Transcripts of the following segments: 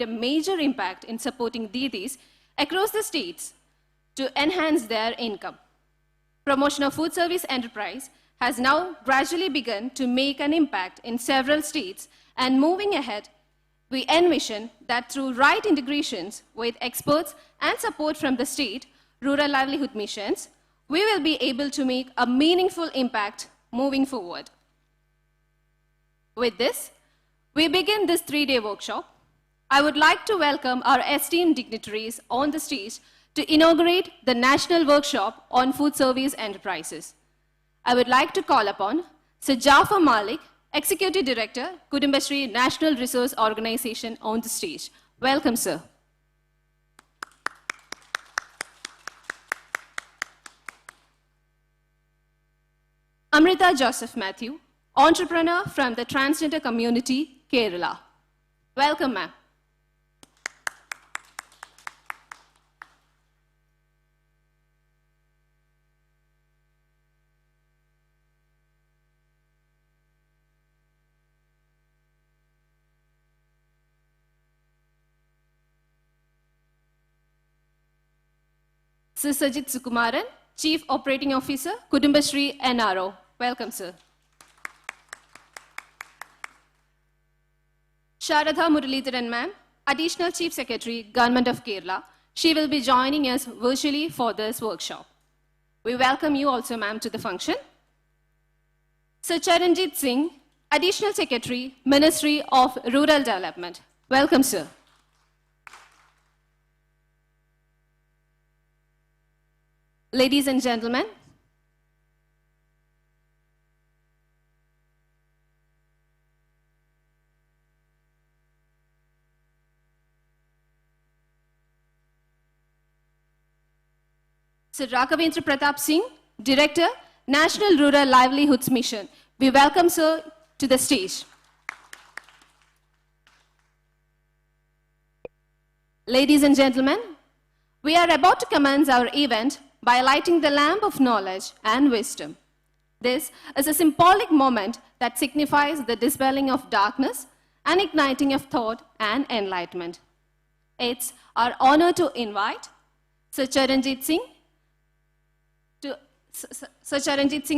a major impact in supporting didis across the states to enhance their income. Promotion of food service enterprise has now gradually begun to make an impact in several states, and moving ahead, we envision that through right integrations with experts and support from the state rural livelihood missions, we will be able to make a meaningful impact moving forward. With this, we begin this 3-day workshop. I would like to welcome our esteemed dignitaries on the stage to inaugurate the National Workshop on Food Service Enterprises. I would like to call upon Sir Jafar Malik, Executive Director, Kudumbashree National Resource Organization, on the stage. Welcome, sir. Amrita Joseph Matthew, entrepreneur from the transgender community, Kerala. Welcome, ma'am. Sir Sajid Sukumaran, Chief Operating Officer, Kudumbashree NRO. Welcome, sir. Sharadha Muralidharan, ma'am, Additional Chief Secretary, Government of Kerala. She will be joining us virtually for this workshop. We welcome you also, ma'am, to the function. Sir Charanjit Singh, Additional Secretary, Ministry of Rural Development. Welcome, sir. Ladies and gentlemen, Sir Raghavendra Pratap Singh, Director, National Rural Livelihoods Mission. We welcome sir to the stage. Ladies and gentlemen, we are about to commence our event by lighting the lamp of knowledge and wisdom. This is a symbolic moment that signifies the dispelling of darkness and igniting of thought and enlightenment. It's our honor to invite Sir Charanjit Singh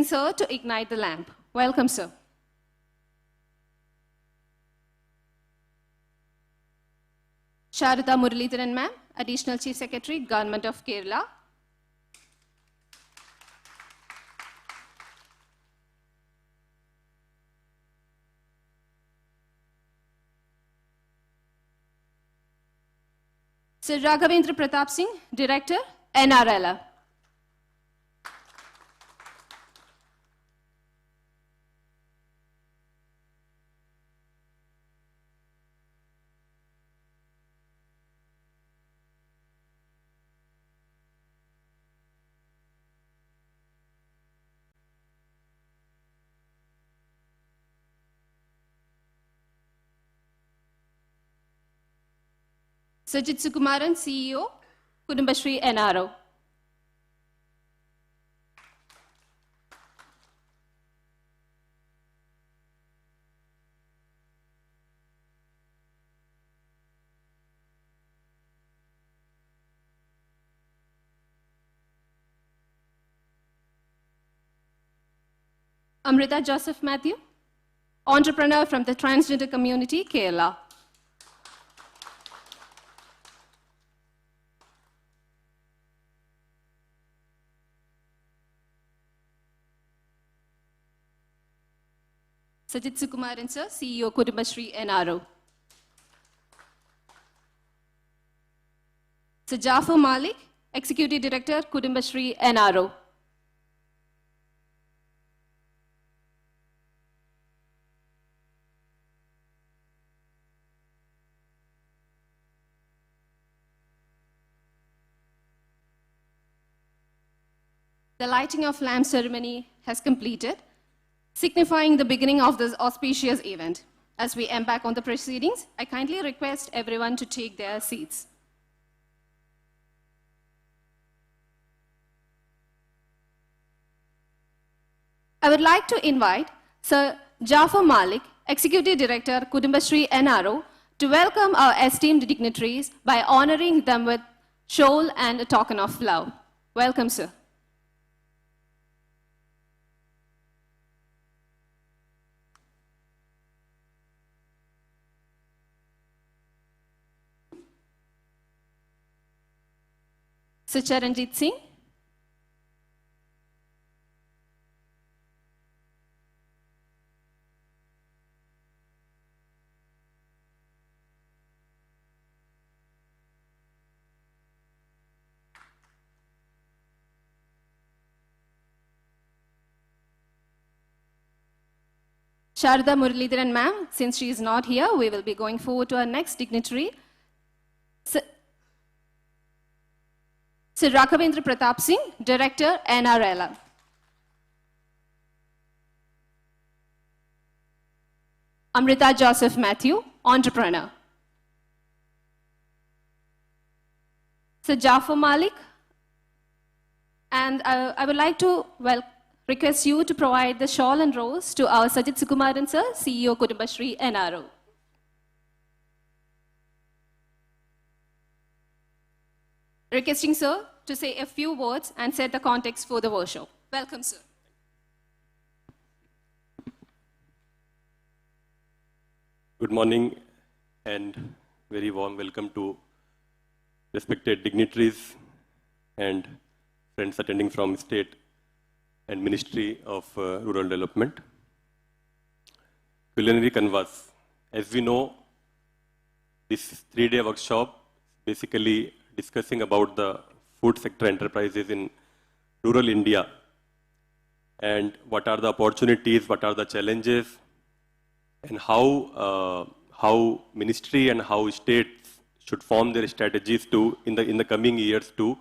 sir to ignite the lamp. Welcome, sir. Sharadha Muralidharan, ma'am, Additional Chief Secretary, Government of Kerala. Sir Raghavendra Pratap Singh, Director, NRL. Sajid Sukumaran, CEO, Kudumbashree NRO. Amrita Joseph Matthew, entrepreneur from the transgender community, Kerala. Sajid Sukumaran, sir, CEO, Kudumbashree NRO. Sir Jafar Malik, Executive Director, Kudumbashree NRO. The lighting of lamp ceremony has completed, signifying the beginning of this auspicious event. As we embark on the proceedings, I kindly request everyone to take their seats. I would like to invite Sir Jafar Malik, Executive Director, Kudumbashree NRO, to welcome our esteemed dignitaries by honoring them with shawl and a token of love. Welcome, sir. Sir Charanjit Singh. Sharda Muralidharan ma'am, since she is not here, we will be going forward to our next dignitary. Sir Rakhavendra Pratap Singh, Director, NRLM. Amrita Joseph Matthew, Entrepreneur. Sir Jafar Malik, and I would like to request you to provide the shawl and rose to our Sajid Sukumaran sir, CEO Kudumbashree NRO. Requesting sir to say a few words and set the context for the workshop. Welcome, sir. Good morning and very warm welcome to respected dignitaries and friends attending from State and Ministry of Rural Development. Culinary Canvas. As we know, this 3-day workshop basically discussing about the food sector enterprises in rural India and what are the opportunities, what are the challenges, and how ministry and how states should form their strategies to in the coming years to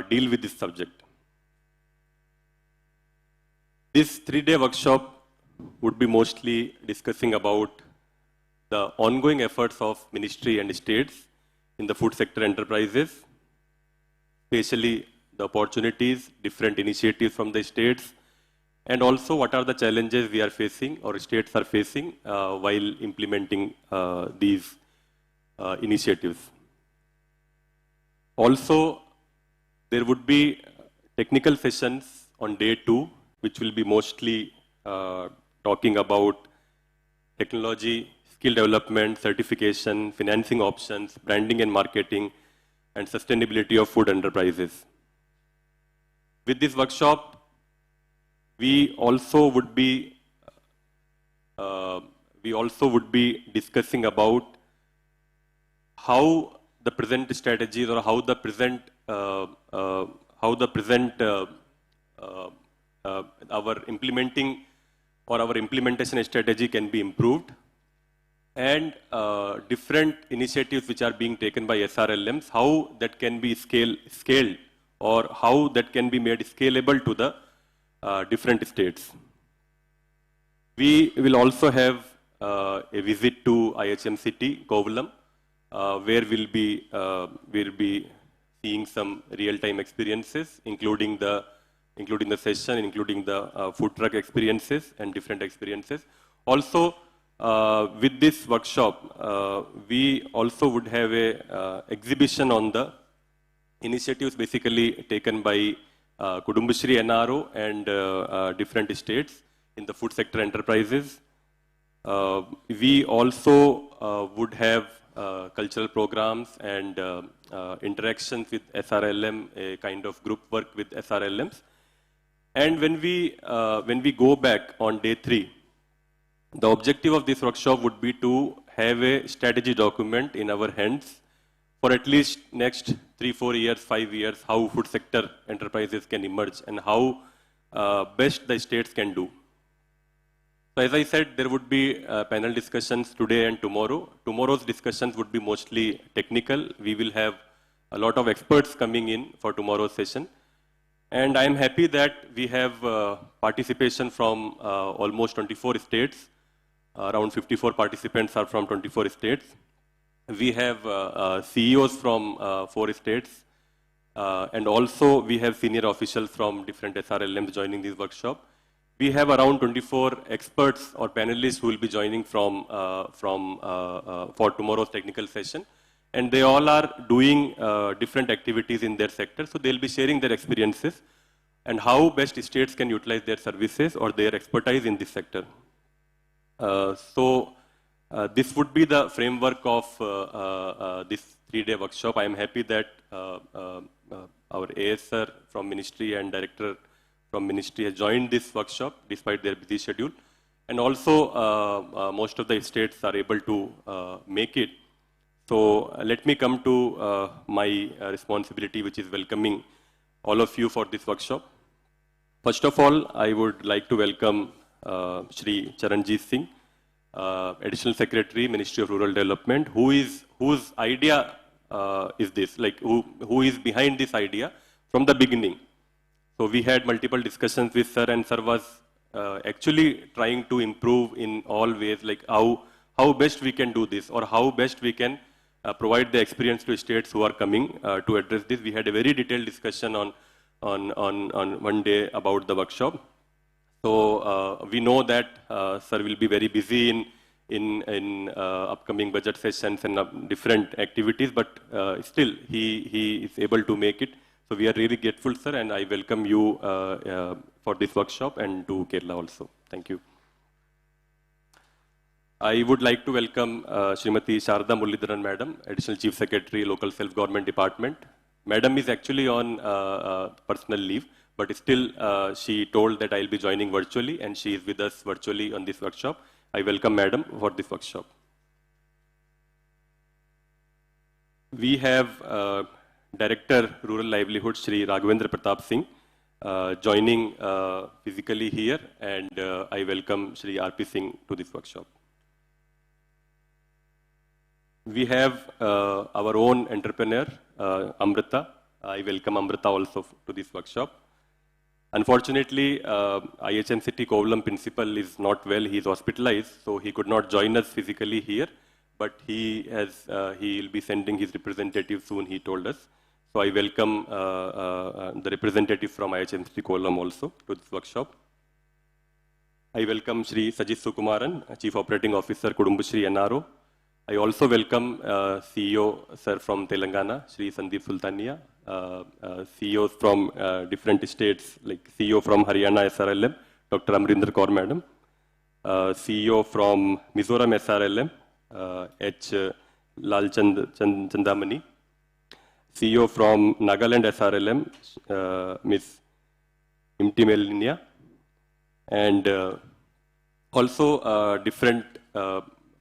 deal with this subject. This 3-day workshop would be mostly discussing about the ongoing efforts of ministry and states in the food sector enterprises, especially the opportunities, different initiatives from the states, and also what are the challenges we are facing or states are facing while implementing these initiatives. Also, there would be technical sessions on day 2, which will be mostly talking about technology, skill development, certification, financing options, branding and marketing, and sustainability of food enterprises. With this workshop, we also would be discussing about how the present strategies or how the present our implementing or our implementation strategy can be improved, and different initiatives which are being taken by SRLMs, how that can be scaled or how that can be made scalable to the different states. We will also have a visit to IHM City, Kovalam, where we'll be seeing some real-time experiences, including the session, including the food truck experiences and different experiences. Also, with this workshop, we also would have a exhibition on the initiatives basically taken by Kudumbashree NRO and different states in the food sector enterprises. We also would have cultural programs and interactions with SRLM, a kind of group work with SRLMs. And when we go back on day 3, the objective of this workshop would be to have a strategy document in our hands for at least next 3-4 years, 5 years, how food sector enterprises can emerge and how best the states can do. So as I said, there would be panel discussions today and tomorrow. Tomorrow's discussions would be mostly technical. We will have a lot of experts coming in for tomorrow's session. And I am happy that we have participation from almost 24 states. Around 54 participants are from 24 states. We have CEOs from 4 states. And also we have senior officials from different SRLMs joining this workshop. We have around 24 experts or panelists who will be joining for tomorrow's technical session. And they all are doing different activities in their sector. So they'll be sharing their experiences and how best states can utilize their services or their expertise in this sector. This would be the framework of this 3-day workshop. I am happy that our AS sir from Ministry and Director from Ministry has joined this workshop despite their busy schedule. And also most of the states are able to make it. So let me come to my responsibility, which is welcoming all of you for this workshop. First of all, I would like to welcome Shri Charanjit Singh, Additional Secretary, Ministry of Rural Development, whose idea is this, like who is behind this idea from the beginning. So we had multiple discussions with sir, and sir was actually trying to improve in all ways, like how best we can do this, or how best we can provide the experience to states who are coming to address this. We had a very detailed discussion on one day about the workshop. So we know that sir will be very busy in upcoming budget sessions and different activities, but still he is able to make it. So we are really grateful, sir, and I welcome you for this workshop and to Kerala also. Thank you. I would like to welcome Srimati Sharda Muralidharan Madam, Additional Chief Secretary, Local Self-Government Department. Madam is actually on personal leave, but still she told that I'll be joining virtually, and she is with us virtually on this workshop. I welcome Madam for this workshop. We have Director Rural Livelihood, Shri Raghavendra Pratap Singh, joining physically here, and I welcome Shri R.P. Singh to this workshop. We have our own entrepreneur, Amrita. I welcome Amrita also to this workshop. Unfortunately, IHM City Kovalam principal is not well. He is hospitalized, so he could not join us physically here. But he will be sending his representative soon, he told us. So I welcome the representative from IHM City Kovalam also to this workshop. I welcome Shri Sajit Sukumaran, Chief Operating Officer, Kudumbashree NRO. I also welcome CEO sir from Telangana, Shri Sandeep Sultania, CEOs from different states, like CEO from Haryana SRLM, Dr. Amrinder Kaur Madam, CEO from Mizoram SRLM, H. Lal Chandamani, CEO from Nagaland SRLM, Ms. Imti Melinia, and also different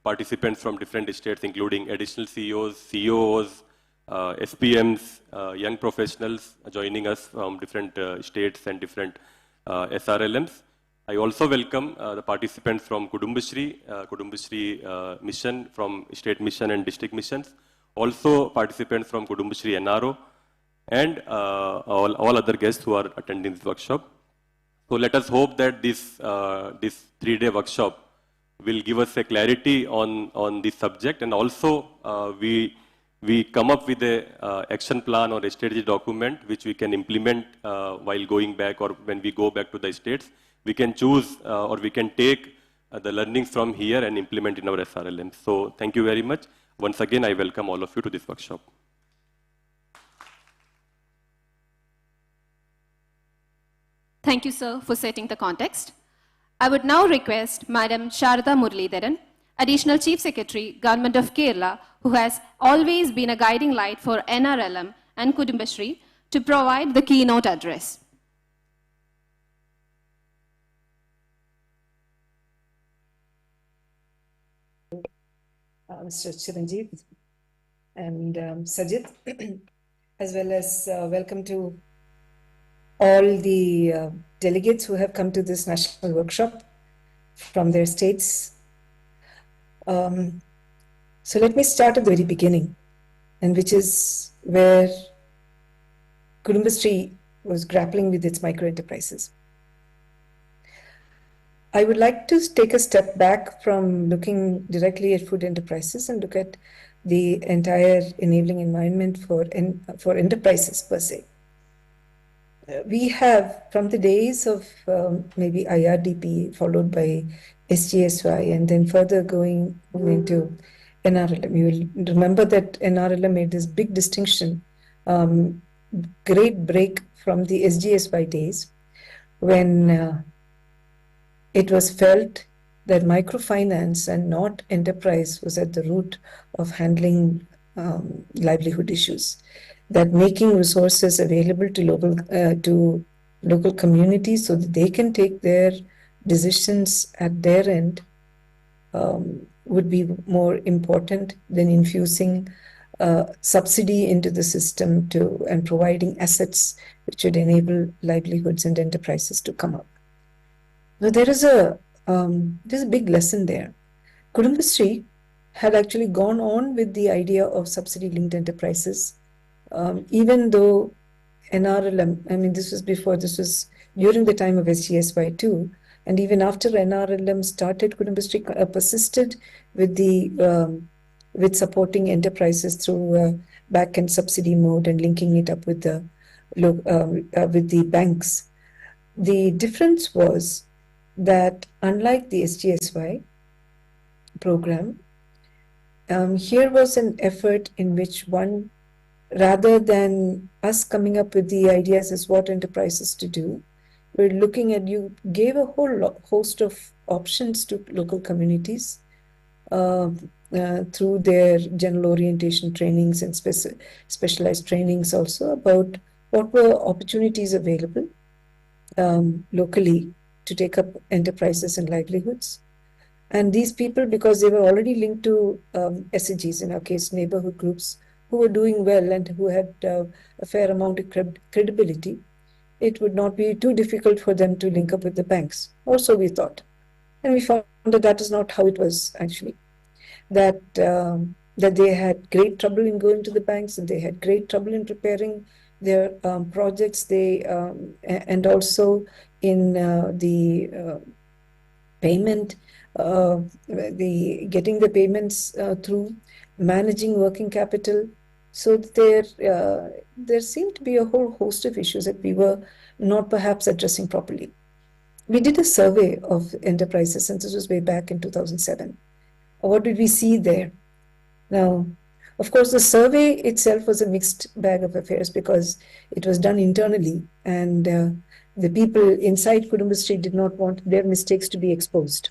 participants from different states, including additional CEOs, COOs, SPMs, young professionals joining us from different states and different SRLMs. I also welcome the participants from Kudumbashree Mission, from State Mission and District Missions, also participants from Kudumbashree NRO, and all other guests who are attending this workshop. So let us hope that this 3-day workshop will give us a clarity on this subject, and also we come up with a action plan or a strategy document which we can implement while going back, or when we go back to the states. We can choose or we can take the learnings from here and implement in our SRLM. So thank you very much. Once again, I welcome all of you to this workshop. Thank you, sir, for setting the context. I would now request Madam Sharda Muralidharan, Additional Chief Secretary, Government of Kerala, who has always been a guiding light for NRLM and Kudumbashree, to provide the keynote address. Mr. Chiranjeev and Sajid, as well as welcome to all the delegates who have come to this national workshop from their states. So let me start at the very beginning, and which is where Kudumbashree was grappling with its micro-enterprises. I would like to take a step back from looking directly at food enterprises and look at the entire enabling environment for enterprises per se. we have, from the days of maybe IRDP, followed by SGSY, and then further going into NRLM. You will remember that NRLM made this big distinction, great break from the SGSY days, when it was felt that microfinance and not enterprise was at the root of handling livelihood issues. That making resources available to local communities so that they can take their decisions at their end would be more important than infusing subsidy into the system and providing assets which would enable livelihoods and enterprises to come up. Now there's a big lesson there. Kudumbashree had actually gone on with the idea of subsidy-linked enterprises, even though NRLM, I mean, this was during the time of SGSY too, and even after NRLM started, Kudumbashree persisted with supporting enterprises through back-end subsidy mode and linking it up with the banks. The difference was that unlike the SGSY program, here was an effort in which rather than us coming up with the ideas as what enterprises to do, we're looking at, you gave a whole host of options to local communities through their general orientation trainings and specialized trainings also about what were opportunities available locally to take up enterprises and livelihoods. And these people, because they were already linked to SAGs, in our case, neighborhood groups, who were doing well and who had a fair amount of credibility, it would not be too difficult for them to link up with the banks. Also, we thought. And we found that that is not how it was actually. That they had great trouble in going to the banks, and they had great trouble in preparing their projects. And also in the payment, getting the payments through, managing working capital. So there seemed to be a whole host of issues that we were not perhaps addressing properly. We did a survey of enterprises, and this was way back in 2007. What did we see there? Now, of course, the survey itself was a mixed bag of affairs because it was done internally, and the people inside Kudumbashree did not want their mistakes to be exposed.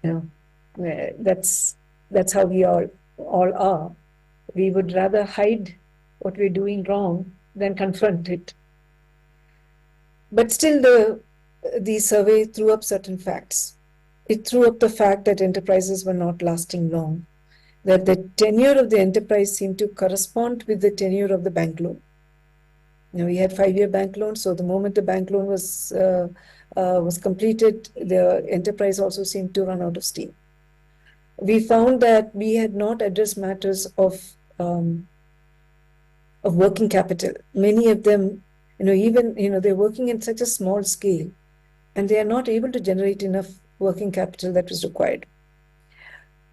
That's how we all are. We would rather hide what we're doing wrong than confront it. But still, the survey threw up certain facts. It threw up the fact that enterprises were not lasting long, that the tenure of the enterprise seemed to correspond with the tenure of the bank loan. We had 5-year bank loans, so the moment the bank loan was completed, the enterprise also seemed to run out of steam. We found that we had not addressed matters of working capital. Many of them, they're working in such a small scale, and they are not able to generate enough working capital that was required.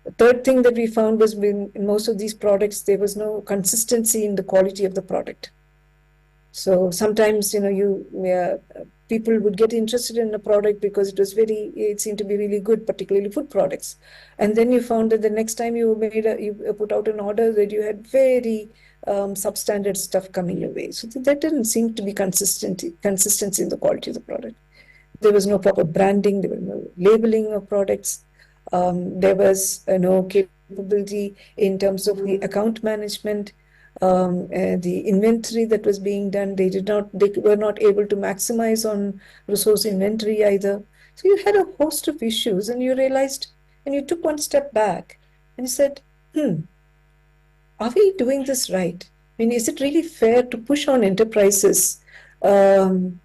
The third thing that we found was in most of these products, there was no consistency in the quality of the product. So sometimes, people would get interested in a product because it seemed to be really good, particularly food products. And then you found that the next time you put out an order that you had very substandard stuff coming your way. So that didn't seem to be consistency in the quality of the product. There was no proper branding, there was no labeling of products. There was no capability in terms of the account management. The inventory that was being done, they were not able to maximize on resource inventory either. So you had a host of issues, and you realized, and you took one step back and you said, are we doing this right? I mean, is it really fair to push on enterprises the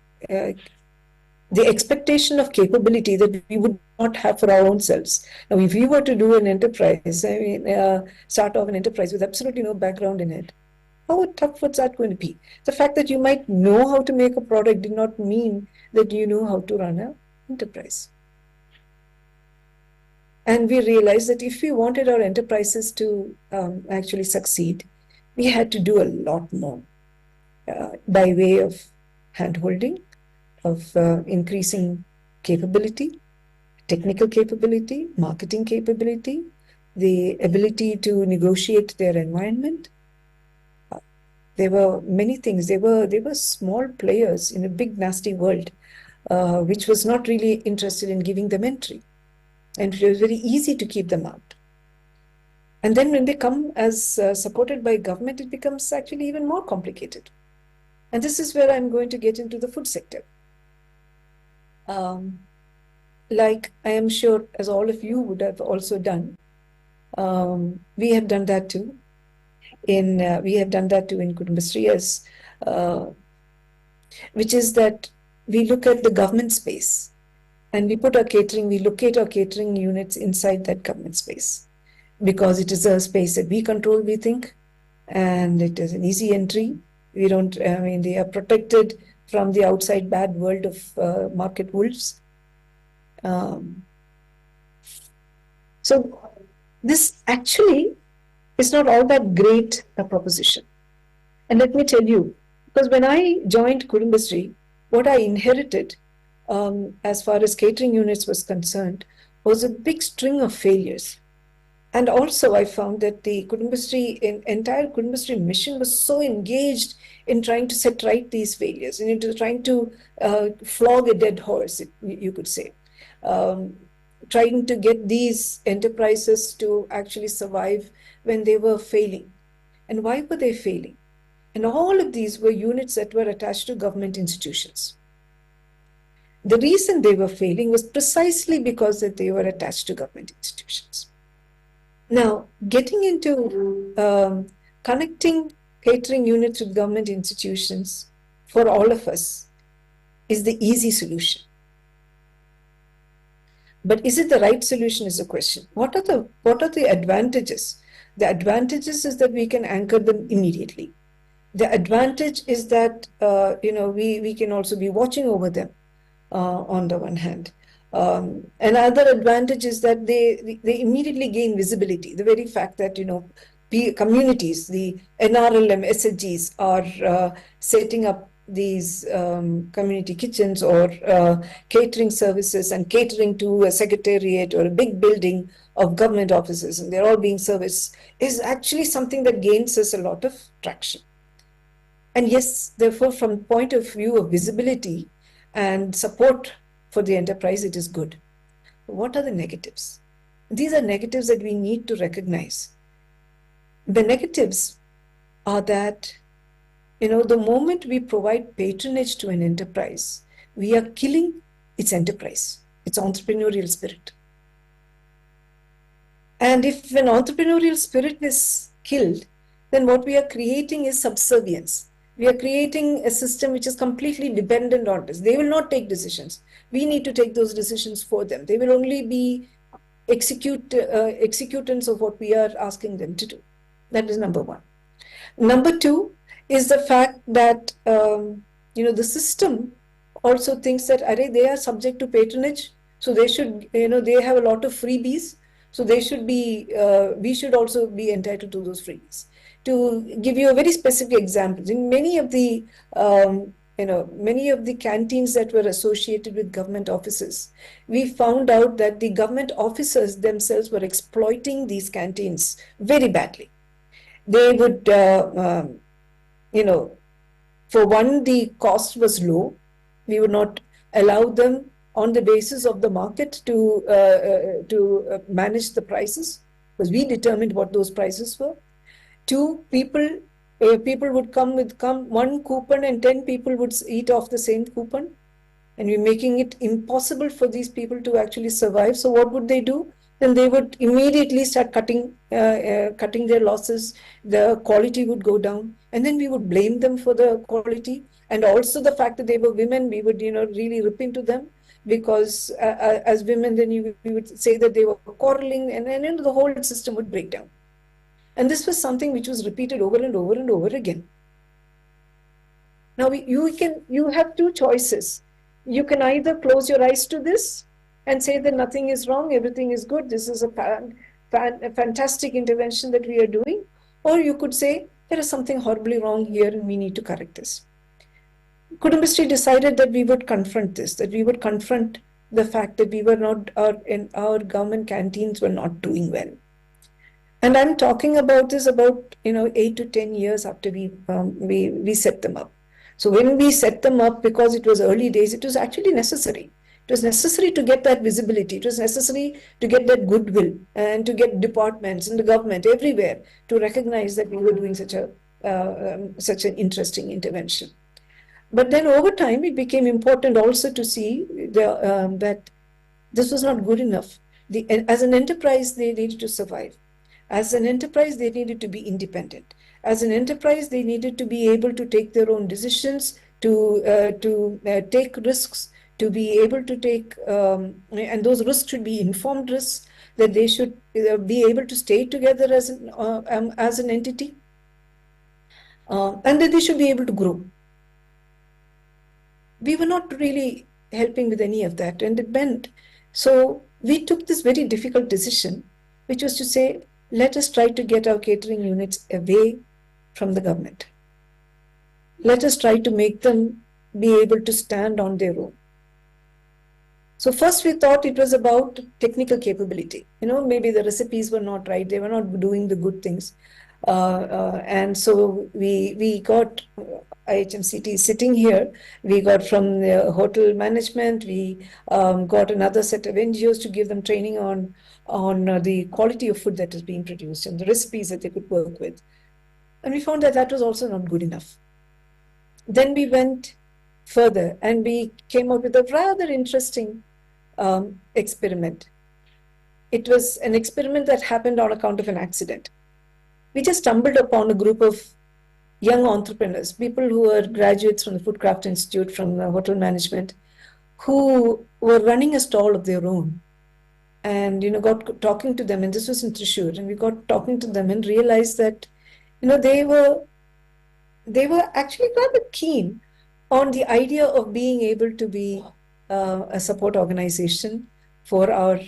expectation of capability that we would not have for our own selves? Now, if we were to do an enterprise, start off an enterprise with absolutely no background in it, how tough was that going to be? The fact that you might know how to make a product did not mean that you know how to run an enterprise. And we realized that if we wanted our enterprises to actually succeed, we had to do a lot more by way of hand-holding, of increasing capability, technical capability, marketing capability, the ability to negotiate their environment. There were many things. They were small players in a big, nasty world, which was not really interested in giving them entry. And it was very easy to keep them out. And then when they come as supported by government, it becomes actually even more complicated. And this is where I'm going to get into the food sector. Like I am sure, as all of you would have also done, we have done that too. We have done that too in Kudumbashree, as which is that we look at the government space and we put our catering, we locate our catering units inside that government space, because it is a space that we control, we think, and it is an easy entry. We don't, I mean, they are protected from the outside bad world of market wolves. So this actually is not all that great a proposition. And let me tell you, because when I joined Kudumbashree, what I inherited as far as catering units was concerned was a big string of failures. And also I found that the entire Kudumbashree mission was so engaged in trying to set right these failures and into trying to flog a dead horse, you could say. Trying to get these enterprises to actually survive when they were failing. And why were they failing? And all of these were units that were attached to government institutions. The reason they were failing was precisely because that they were attached to government institutions. Now, getting into connecting catering units with government institutions for all of us is the easy solution. But is it the right solution is the question. What are the advantages? The advantages is that we can anchor them immediately. The advantage is that we can also be watching over them on the one hand. Another advantage is that they immediately gain visibility. The very fact that communities, the NRLM, SHGs are setting up these community kitchens or catering services and catering to a secretariat or a big building of government offices, and they're all being serviced, is actually something that gains us a lot of traction. And yes, therefore, from the point of view of visibility and support for the enterprise, it is good. What are the negatives? These are negatives that we need to recognize. The negatives are that the moment we provide patronage to an enterprise, we are killing its enterprise, its entrepreneurial spirit. And if an entrepreneurial spirit is killed, then what we are creating is subservience. We are creating a system which is completely dependent on us. They will not take decisions. We need to take those decisions for them. They will only be executants of what we are asking them to do. That is number one. Number two is the fact that the system also thinks that they are subject to patronage, so they should, they have a lot of freebies, so they should be, we should also be entitled to those freebies. To give you a very specific example, in many of the canteens that were associated with government offices, we found out that the government officers themselves were exploiting these canteens very badly. They would, for one, the cost was low. We would not allow them on the basis of the market to manage the prices, because we determined what those prices were. Two, people would come with one coupon and 10 people would eat off the same coupon, and we're making it impossible for these people to actually survive. So what would they do? Then they would immediately start cutting their losses. The quality would go down, and then we would blame them for the quality, and also the fact that they were women. We would really rip into them, because as women, then we would say that they were quarreling, and then the whole system would break down. And this was something which was repeated over and over and over again. Now you have two choices. You can either close your eyes to this and say that nothing is wrong, everything is good, this is a fantastic intervention that we are doing, or you could say there is something horribly wrong here and we need to correct this. Kudumbashree decided that we would confront this, that we would confront the fact that we were not, our government canteens were not doing well. And I'm talking about this about 8 to 10 years after we set them up. So when we set them up, because it was early days, it was actually necessary. It was necessary to get that visibility. It was necessary to get that goodwill and to get departments and the government everywhere to recognize that we were doing such an interesting intervention. But then over time, it became important also to see that this was not good enough. As an enterprise, they needed to survive. As an enterprise, they needed to be independent. As an enterprise, they needed to be able to take their own decisions, to take risks, to be able to take, and those risks should be informed risks, that they should be able to stay together as an entity, and that they should be able to grow. We were not really helping with any of that, and it meant, so we took this very difficult decision, which was to say, let us try to get our catering units away from the government. Let us try to make them be able to stand on their own. So first we thought it was about technical capability. Maybe the recipes were not right. They were not doing the good things. And so we got IHMCT sitting here. We got from the hotel management. We got another set of NGOs to give them training on the quality of food that is being produced and the recipes that they could work with. And we found that was also not good enough. Then we went further and we came up with a rather interesting experiment. It was an experiment that happened on account of an accident. We just stumbled upon a group of young entrepreneurs, people who were graduates from the Foodcraft Institute, from the hotel management, who were running a stall of their own. And got talking to them, and this was in Thrissur, and we got talking to them and realized that they were actually rather keen on the idea of being able to be a support organization for our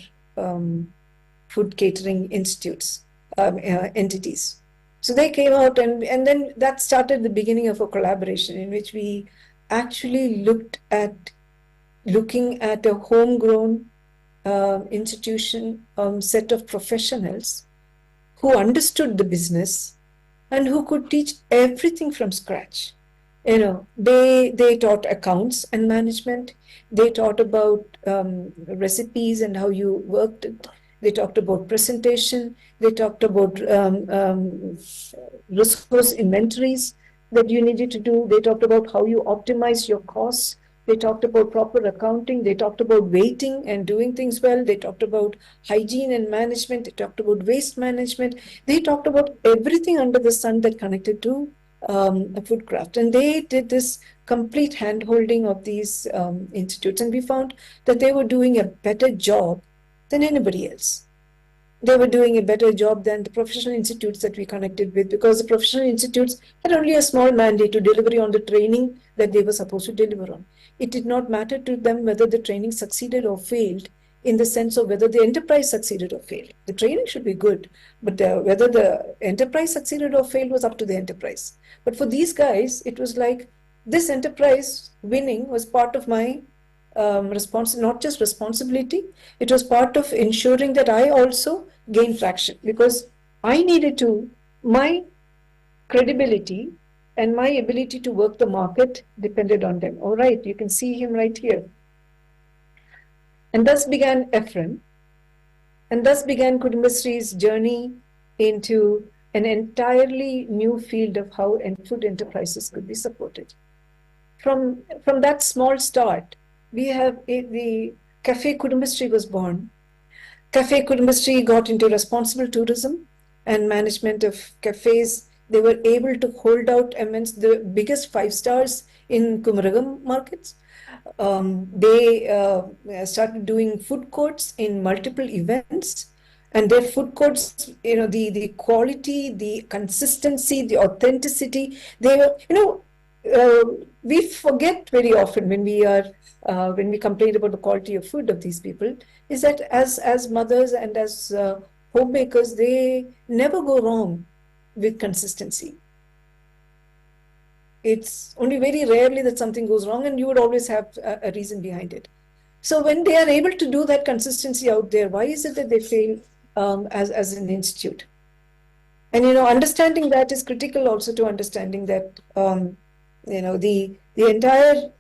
food catering institutes, entities. So they came out, and then that started the beginning of a collaboration in which we actually looking at a homegrown institution, set of professionals who understood the business and who could teach everything from scratch. They taught accounts and management. They taught about recipes and how you worked it. They talked about presentation. They talked about resource inventories that you needed to do. They talked about how you optimize your costs. They talked about proper accounting. They talked about waiting and doing things well. They talked about hygiene and management. They talked about waste management. They talked about everything under the sun that connected to Foodcraft. And they did this complete hand-holding of these institutes. And we found that they were doing a better job than anybody else. They were doing a better job than the professional institutes that we connected with, because the professional institutes had only a small mandate to deliver on the training that they were supposed to deliver on. It did not matter to them whether the training succeeded or failed, in the sense of whether the enterprise succeeded or failed. The training should be good, but whether the enterprise succeeded or failed was up to the enterprise. But for these guys, it was like, this enterprise winning was part of my not just responsibility, it was part of ensuring that I also gain traction, because I needed to, my credibility and my ability to work the market depended on them. All right, you can see him right here. And thus began Ephraim, and thus began Kudumbashree's journey into an entirely new field of how food enterprises could be supported. From that small start, we have the Cafe Kudumbashree was born. Cafe Kudumbashree got into responsible tourism and management of cafes. They were able to hold out amongst the biggest 5 stars in Kumarakom markets. They started doing food courts in multiple events, and their food courts, the quality, the consistency, the authenticity, they were, we forget very often when we complain about the quality of food of these people, is that as mothers and as homemakers, they never go wrong with consistency. It's only very rarely that something goes wrong, and you would always have a reason behind it. So when they are able to do that consistency out there, why is it that they fail as an institute? And understanding that is critical also to understanding that the entire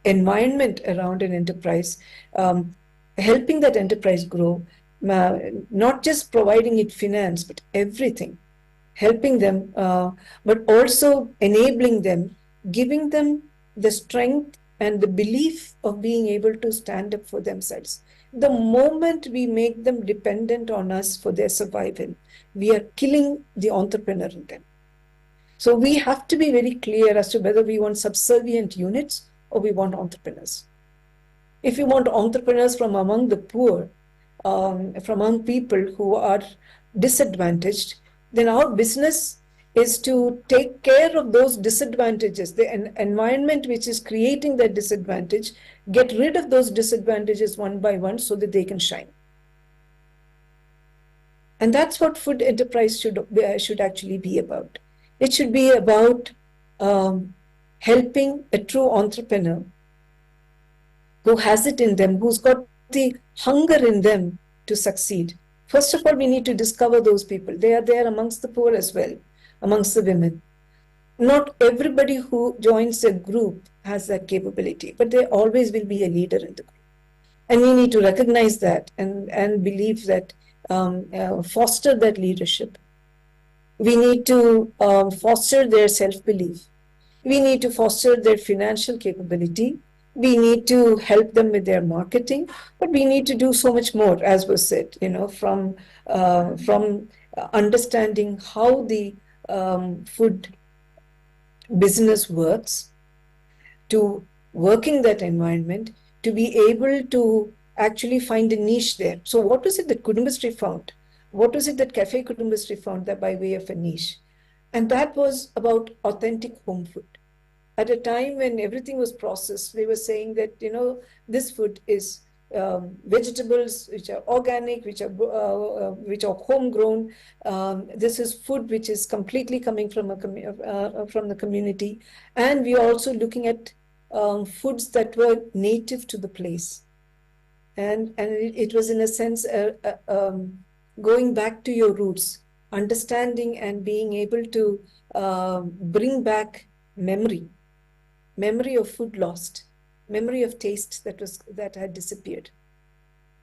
environment around an enterprise, helping that enterprise grow, not just providing it finance, but everything, helping them, but also enabling them, giving them the strength and the belief of being able to stand up for themselves. The moment we make them dependent on us for their survival, we are killing the entrepreneur in them. So we have to be very clear as to whether we want subservient units or we want entrepreneurs. If we want entrepreneurs from among the poor, from among people who are disadvantaged, then our business is to take care of those disadvantages, the environment which is creating that disadvantage, get rid of those disadvantages one by one so that they can shine. And that's what food enterprise should actually be about. It should be about helping a true entrepreneur who has it in them, who's got the hunger in them to succeed. First of all, we need to discover those people. They are there amongst the poor as well, amongst the women. Not everybody who joins a group has that capability, but there always will be a leader in the group. And we need to recognize that and believe that, foster that leadership. We need to foster their self-belief. We need to foster their financial capability. We need to help them with their marketing, but we need to do so much more, as was said, from understanding how the food business works, to working that environment, to be able to actually find a niche there. So what was it that Kudumbashree found? What was it that Cafe Kudumbashree found that by way of a niche? And that was about authentic home food. At a time when everything was processed, they were saying that, this food is vegetables which are organic, which are homegrown. This is food which is completely coming from the community. And we are also looking at foods that were native to the place. And it was, in a sense, going back to your roots, understanding and being able to bring back memory of food lost, memory of taste that had disappeared.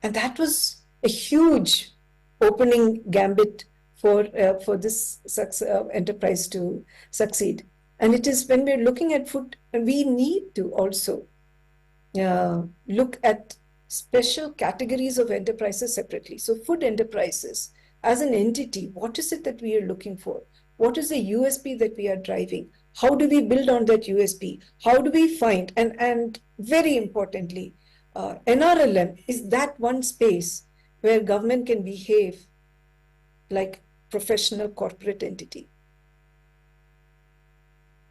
And that was a huge opening gambit for this enterprise to succeed. And it is when we're looking at food, we need to also look at special categories of enterprises separately. So food enterprises as an entity, what is it that we are looking for? What is the USP that we are driving? How do we build on that USP? How do we find, and very importantly, NRLM is that one space where government can behave like professional corporate entity.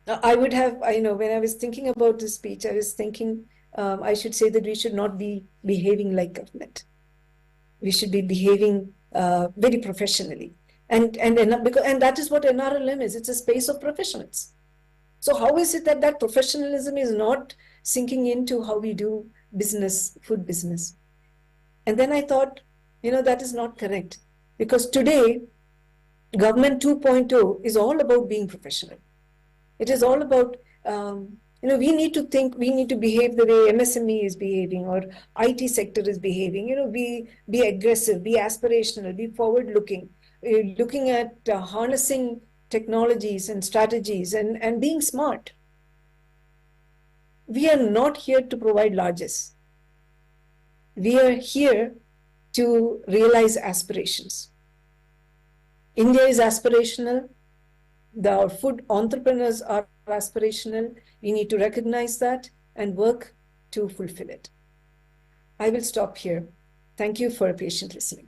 When I was thinking about this speech, I was thinking, I should say that we should not be behaving like government. We should be behaving very professionally. And that is what NRLM is. It's a space of professionals. So how is it that professionalism is not sinking into how we do business, food business? And then I thought, that is not correct. Because today, Government 2.0 is all about being professional. It is all about, we need to think, we need to behave the way MSME is behaving or IT sector is behaving. Be aggressive, be aspirational, be forward-looking, looking at harnessing technologies and strategies and being smart. We are not here to provide largesse. We are here to realize aspirations. India is aspirational. The food entrepreneurs are aspirational. We need to recognize that and work to fulfill it. I will stop here. Thank you for patient listening.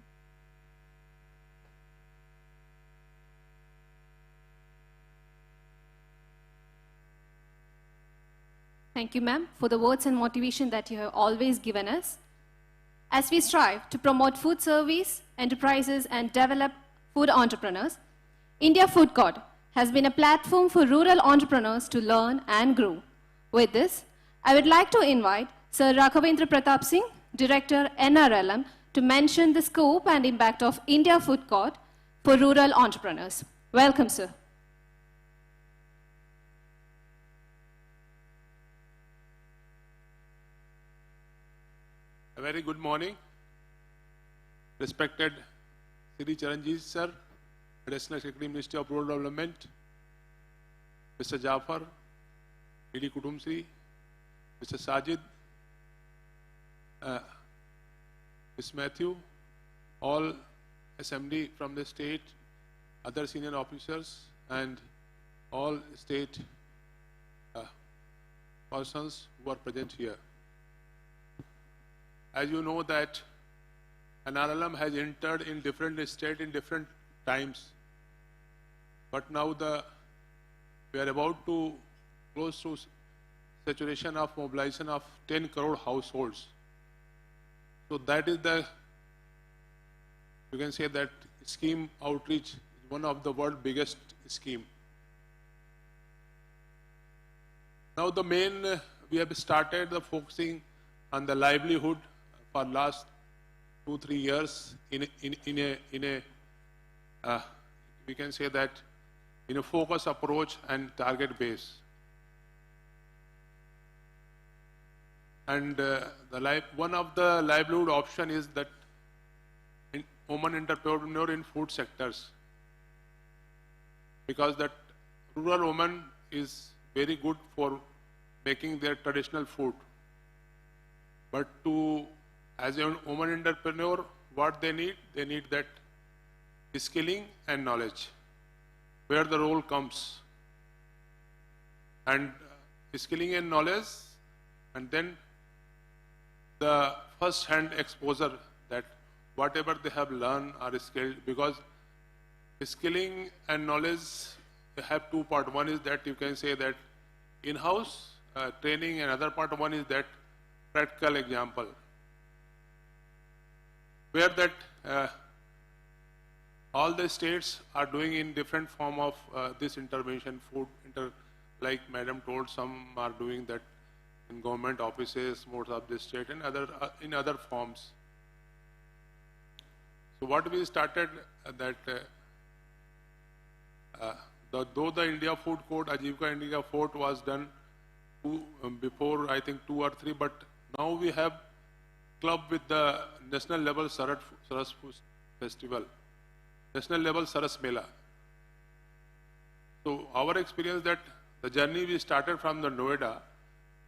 Thank you, ma'am, for the words and motivation that you have always given us. As we strive to promote food service, enterprises, and develop food entrepreneurs, India Food Court has been a platform for rural entrepreneurs to learn and grow. With this, I would like to invite Sir Raghavendra Pratap Singh, Director NRLM, to mention the scope and impact of India Food Court for rural entrepreneurs. Welcome, sir. A very good morning, respected Sri Charanjit sir, Additional Secretary Ministry of Rural Development, Mr. Jafar, D.D. Kutumsri, Mr. Sajid, Ms. Matthew, all SMD from the state, other senior officers, and all state persons who are present here. As you know that NRLM has entered in different states in different times, but now we are about to close to saturation of mobilization of 10 crore households. So that is you can say that scheme outreach is one of the world's biggest scheme. Now the main, we have started focusing on the livelihood for last 2-3 years in a we can say that in a focus approach and target base. And one of the livelihood option is that woman entrepreneur in food sectors, because that rural woman is very good for making their traditional food. But as a woman entrepreneur, what they need that skilling and knowledge, where the role comes. And skilling and knowledge, and then the first-hand exposure that whatever they have learned or skilled, because skilling and knowledge have two parts. One is that you can say that in-house training, and other part one is that practical example, where that all the states are doing in different form of this intervention, like Madam told, some are doing that in government offices, most of the state, and in other forms. So what we started that though the India Food Court, Ajivika India Fort was done before, I think 2 or 3, but now we have club with the national level Saras Festival, national level Saras Mela. So our experience that the journey we started from the Noida,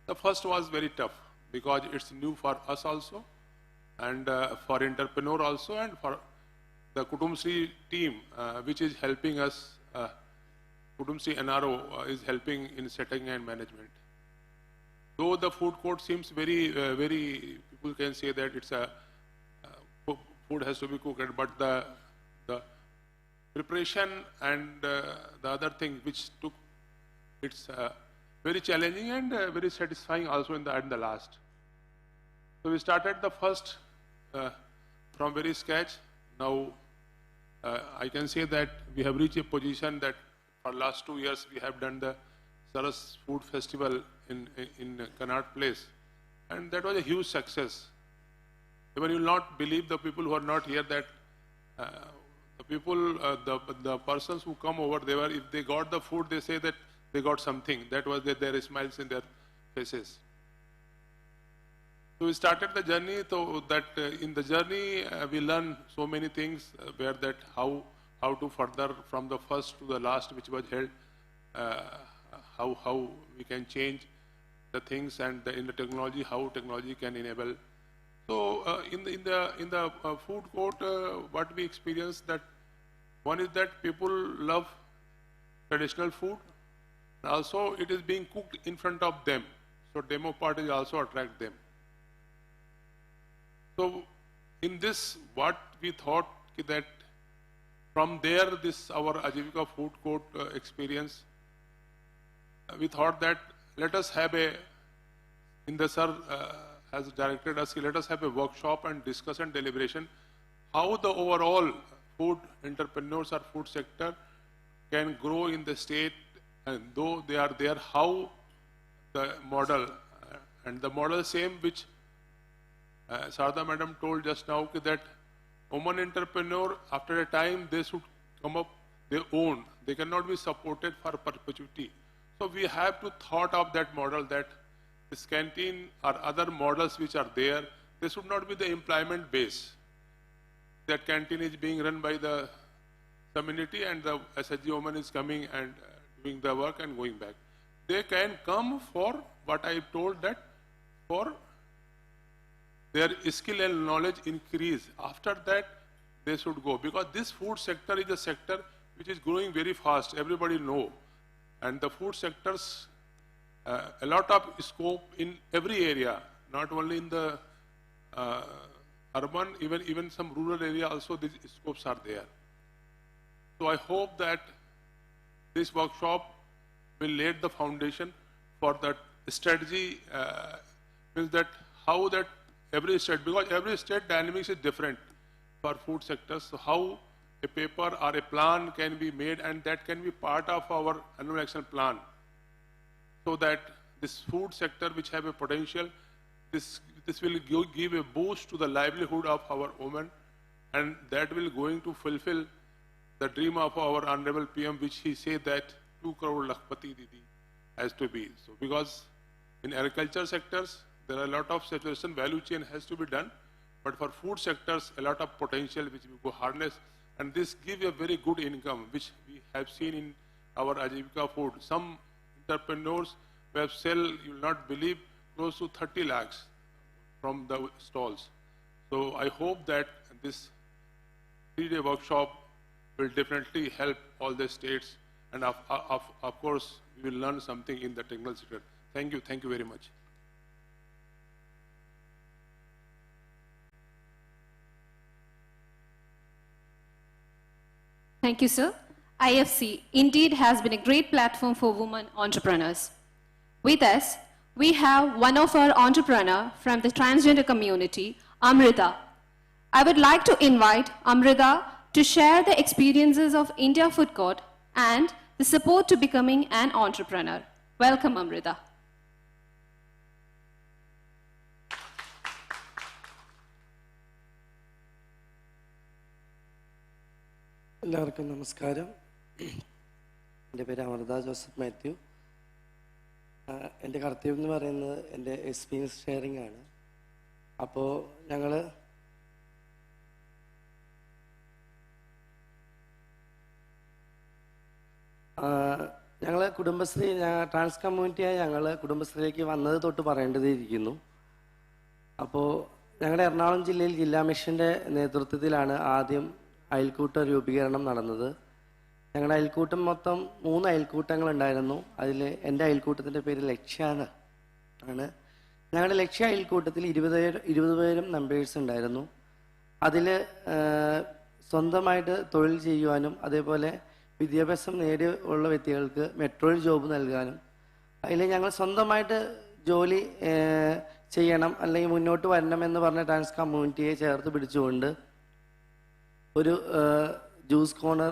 the first was very tough because it's new for us also, and for entrepreneur also, and for the Kutumsri team, which is helping us. Kutumsri NRO is helping in setting and management. Though the food court seems very, people can say that it's food has to be cooked, but the preparation and the other thing which took, it's very challenging and very satisfying also at the last. So we started the first from very sketch. Now I can say that we have reached a position that for last 2 years we have done the Saras Food Festival in Connaught Place, and that was a huge success. Even you will not believe, the people who are not here, that the people, the persons who come over, if they got the food, they say that they got something. That was their smiles in their faces. So we started the journey. So that in the journey we learn so many things, where that how to further from the first to the last, which was held, how we can change the things, and in the technology, how technology can enable. So in the food court, what we experienced, that one is that people love traditional food. Also, it is being cooked in front of them. So demo parties also attract them. So in this, what we thought that from there, this our Ajivika Food Court experience, we thought that let us have sir has directed us, let us have a workshop and discuss and deliberation how the overall food entrepreneurs or food sector can grow in the state, and though they are there, how the model, and the model same which Sarada madam told just now that woman entrepreneur, after a time, they should come up their own. They cannot be supported for perpetuity. So we have to thought of that model, that this canteen or other models which are there, they should not be the employment base. That canteen is being run by the community and the SHG woman is coming and doing the work and going back. They can come for what I told, that for their skill and knowledge increase. After that, they should go, because this food sector is a sector which is growing very fast. Everybody know, and the food sectors a lot of scope in every area, not only in the urban, even some rural area also these scopes are there. So I hope that this workshop will lay the foundation for that strategy, means that how that every state, because every state dynamics is different for food sectors, so how a paper or a plan can be made, and that can be part of our annual action plan, so that this food sector which have a potential, this will give a boost to the livelihood of our women, and that will going to fulfill the dream of our honorable PM, which he said that 2 crore Lakhpati Didi has to be. So because in agriculture sectors, there are a lot of saturation, value chain has to be done, but for food sectors, a lot of potential which we go harness, and this give a very good income, which we have seen in our Ajivika food. Some entrepreneurs who have sell, you will not believe, close to 30 lakhs from the stalls. So I hope that this 3-day workshop will definitely help all the states, and of course, we will learn something in the technical sector. Thank you very much. Thank you, sir. IFC indeed has been a great platform for women entrepreneurs. With us, we have one of our entrepreneurs from the transgender community, Amrita. I would like to invite Amrita to share the experiences of India Food Court and the support to becoming an entrepreneur. Welcome, Amrita. എല്ലാവർക്കും നമസ്കാരം. എൻ്റെ പേര് Amrita Joseph Mathew. എൻ്റെ കർത്തവ്യം എന്ന് പറയുന്നത് എൻ്റെ experience sharing ആണ്. അപ്പോൾ ഞങ്ങൾ കുടുംബശ്രീ ട്രാൻസ് കമ്മ്യൂണിറ്റിയായി ഞങ്ങൾ കുടുംബശ്രീയിലേക്ക് വന്നത് തൊട്ട് പറയേണ്ടതിരിക്കുന്നു. അപ്പോൾ ഞങ്ങളുടെ എറണാകുളം ജില്ലയിൽ ജില്ലാ മിഷൻ്റെ നേതൃത്വത്തിലാണ് ആദ്യം അയൽക്കൂട്ട രൂപീകരണം നടന്നത്. ഞങ്ങളുടെ അയൽക്കൂട്ടം മൊത്തം 3 അയൽക്കൂട്ടങ്ങളുണ്ടായിരുന്നു. അതിൽ എൻ്റെ അയൽക്കൂട്ടത്തിൻ്റെ പേര് ലക്ഷ്യാണ് ആണ്. ഞങ്ങളുടെ ലക്ഷ്യ അയൽക്കൂട്ടത്തിൽ 20 പേരും മെമ്പേഴ്സ് ഉണ്ടായിരുന്നു. അതിൽ സ്വന്തമായിട്ട് തൊഴിൽ ചെയ്യുവാനും അതേപോലെ വിദ്യാഭ്യാസം നേടിയുള്ള വ്യക്തികൾക്ക് മെട്രോയിൽ ജോബ് നൽകാനും, അതിൽ ഞങ്ങൾ സ്വന്തമായിട്ട് ജോലി ചെയ്യണം അല്ലെങ്കിൽ മുന്നോട്ട് വരണം എന്ന് പറഞ്ഞ ട്രാൻസ് കമ്മ്യൂണിറ്റിയെ ചേർത്ത് പിടിച്ചുകൊണ്ട് ഒരു ജ്യൂസ് കോർണർ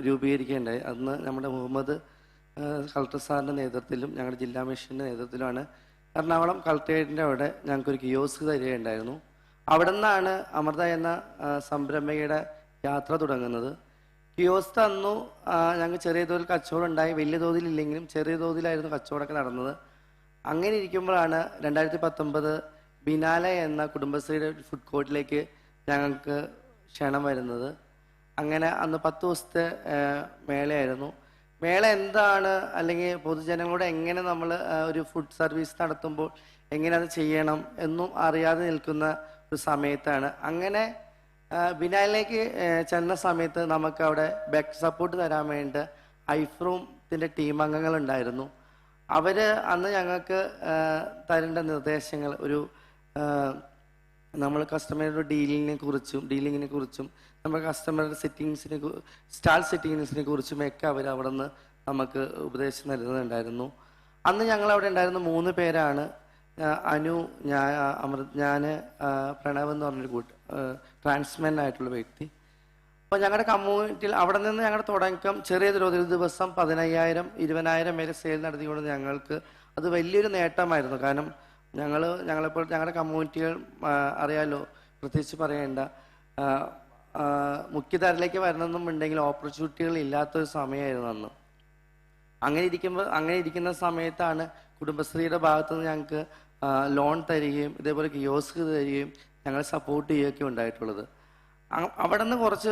രൂപീകരിക്കുകയുണ്ടായി. അന്ന് നമ്മുടെ മുഹമ്മദ് കളക്ടർ സാറിൻ്റെ നേതൃത്വത്തിലും ഞങ്ങളുടെ ജില്ലാ മിഷൻ്റെ നേതൃത്വത്തിലുമാണ് എറണാകുളം കളക്ടറേറ്റിൻ്റെ അവിടെ ഞങ്ങൾക്കൊരു കിയോസ്ക് തരികയുണ്ടായിരുന്നു. അവിടെ നിന്നാണ് അമൃത എന്ന സംരംഭകയുടെ യാത്ര തുടങ്ങുന്നത്. കിയോസ്ക് തന്നു. ഞങ്ങൾക്ക് ചെറിയ തോതിൽ കച്ചവടം ഉണ്ടായി. വലിയ തോതിലില്ലെങ്കിലും ചെറിയ തോതിലായിരുന്നു കച്ചവടമൊക്കെ നടന്നത്. അങ്ങനെ ഇരിക്കുമ്പോഴാണ് 2019 ബിനാല എന്ന കുടുംബശ്രീയുടെ ഫുഡ് കോർട്ടിലേക്ക് ഞങ്ങൾക്ക് ക്ഷണം വരുന്നത്. അങ്ങനെ അന്ന് 10 ദിവസത്തെ മേളയായിരുന്നു. മേള എന്താണ്, അല്ലെങ്കിൽ പൊതുജനങ്ങളോട് എങ്ങനെ നമ്മൾ ഒരു ഫുഡ് സർവീസ് നടത്തുമ്പോൾ എങ്ങനെ അത് ചെയ്യണം എന്നും അറിയാതെ നിൽക്കുന്ന ഒരു സമയത്താണ്. അങ്ങനെ ബിനാലിലേക്ക് ചെന്ന സമയത്ത് നമുക്ക് അവിടെ ബാക്ക് സപ്പോർട്ട് തരാൻ വേണ്ടി ഐഫ്രൂമിൻ്റെ ടീം അംഗങ്ങളുണ്ടായിരുന്നു. അവർ അന്ന് ഞങ്ങൾക്ക് തരേണ്ട നിർദ്ദേശങ്ങൾ, ഒരു നമ്മൾ കസ്റ്റമറുടെ ഡീലിങ്ങിനെ കുറിച്ചും നമ്മുടെ കസ്റ്റമറുടെ സ്റ്റാൾ സെറ്റിങ്സിനെ കുറിച്ചും ഒക്കെ അവർ അവിടെ നിന്ന് നമുക്ക് ഉപദേശം നൽകുന്നുണ്ടായിരുന്നു. അന്ന് ഞങ്ങൾ അവിടെ ഉണ്ടായിരുന്ന 3 പേരാണ്. അനു, ഞാൻ, പ്രണവ് എന്ന് പറഞ്ഞൊരു ട്രാൻസ്മെൻ ആയിട്ടുള്ള വ്യക്തി. അപ്പോൾ ഞങ്ങളുടെ കമ്മ്യൂണിറ്റിയിൽ അവിടെ നിന്ന് ഞങ്ങളുടെ തുടക്കം ചെറിയ തോതിൽ ദിവസം 10,000 20,000 വരെ സെയിൽ നടത്തിക്കൊണ്ട് ഞങ്ങൾക്ക് അത് വലിയൊരു നേട്ടമായിരുന്നു. കാരണം ഞങ്ങളിപ്പോൾ ഞങ്ങളുടെ കമ്മ്യൂണിറ്റികൾ അറിയാലോ, പ്രത്യേകിച്ച് പറയേണ്ട, മുഖ്യധാരയിലേക്ക് വരണമെന്നുണ്ടെങ്കിൽ ഓപ്പർച്യൂണിറ്റികൾ ഇല്ലാത്തൊരു സമയമായിരുന്നു അന്ന്. അങ്ങനെ ഇരിക്കുന്ന സമയത്താണ് കുടുംബശ്രീയുടെ ഭാഗത്തു നിന്ന് ഞങ്ങൾക്ക് ലോൺ തരികയും ഇതേപോലെ കിയോസ്ക് തരികയും ഞങ്ങളെ സപ്പോർട്ട് ചെയ്യുകയൊക്കെ ഉണ്ടായിട്ടുള്ളത്. അവിടെ നിന്ന് കുറച്ച്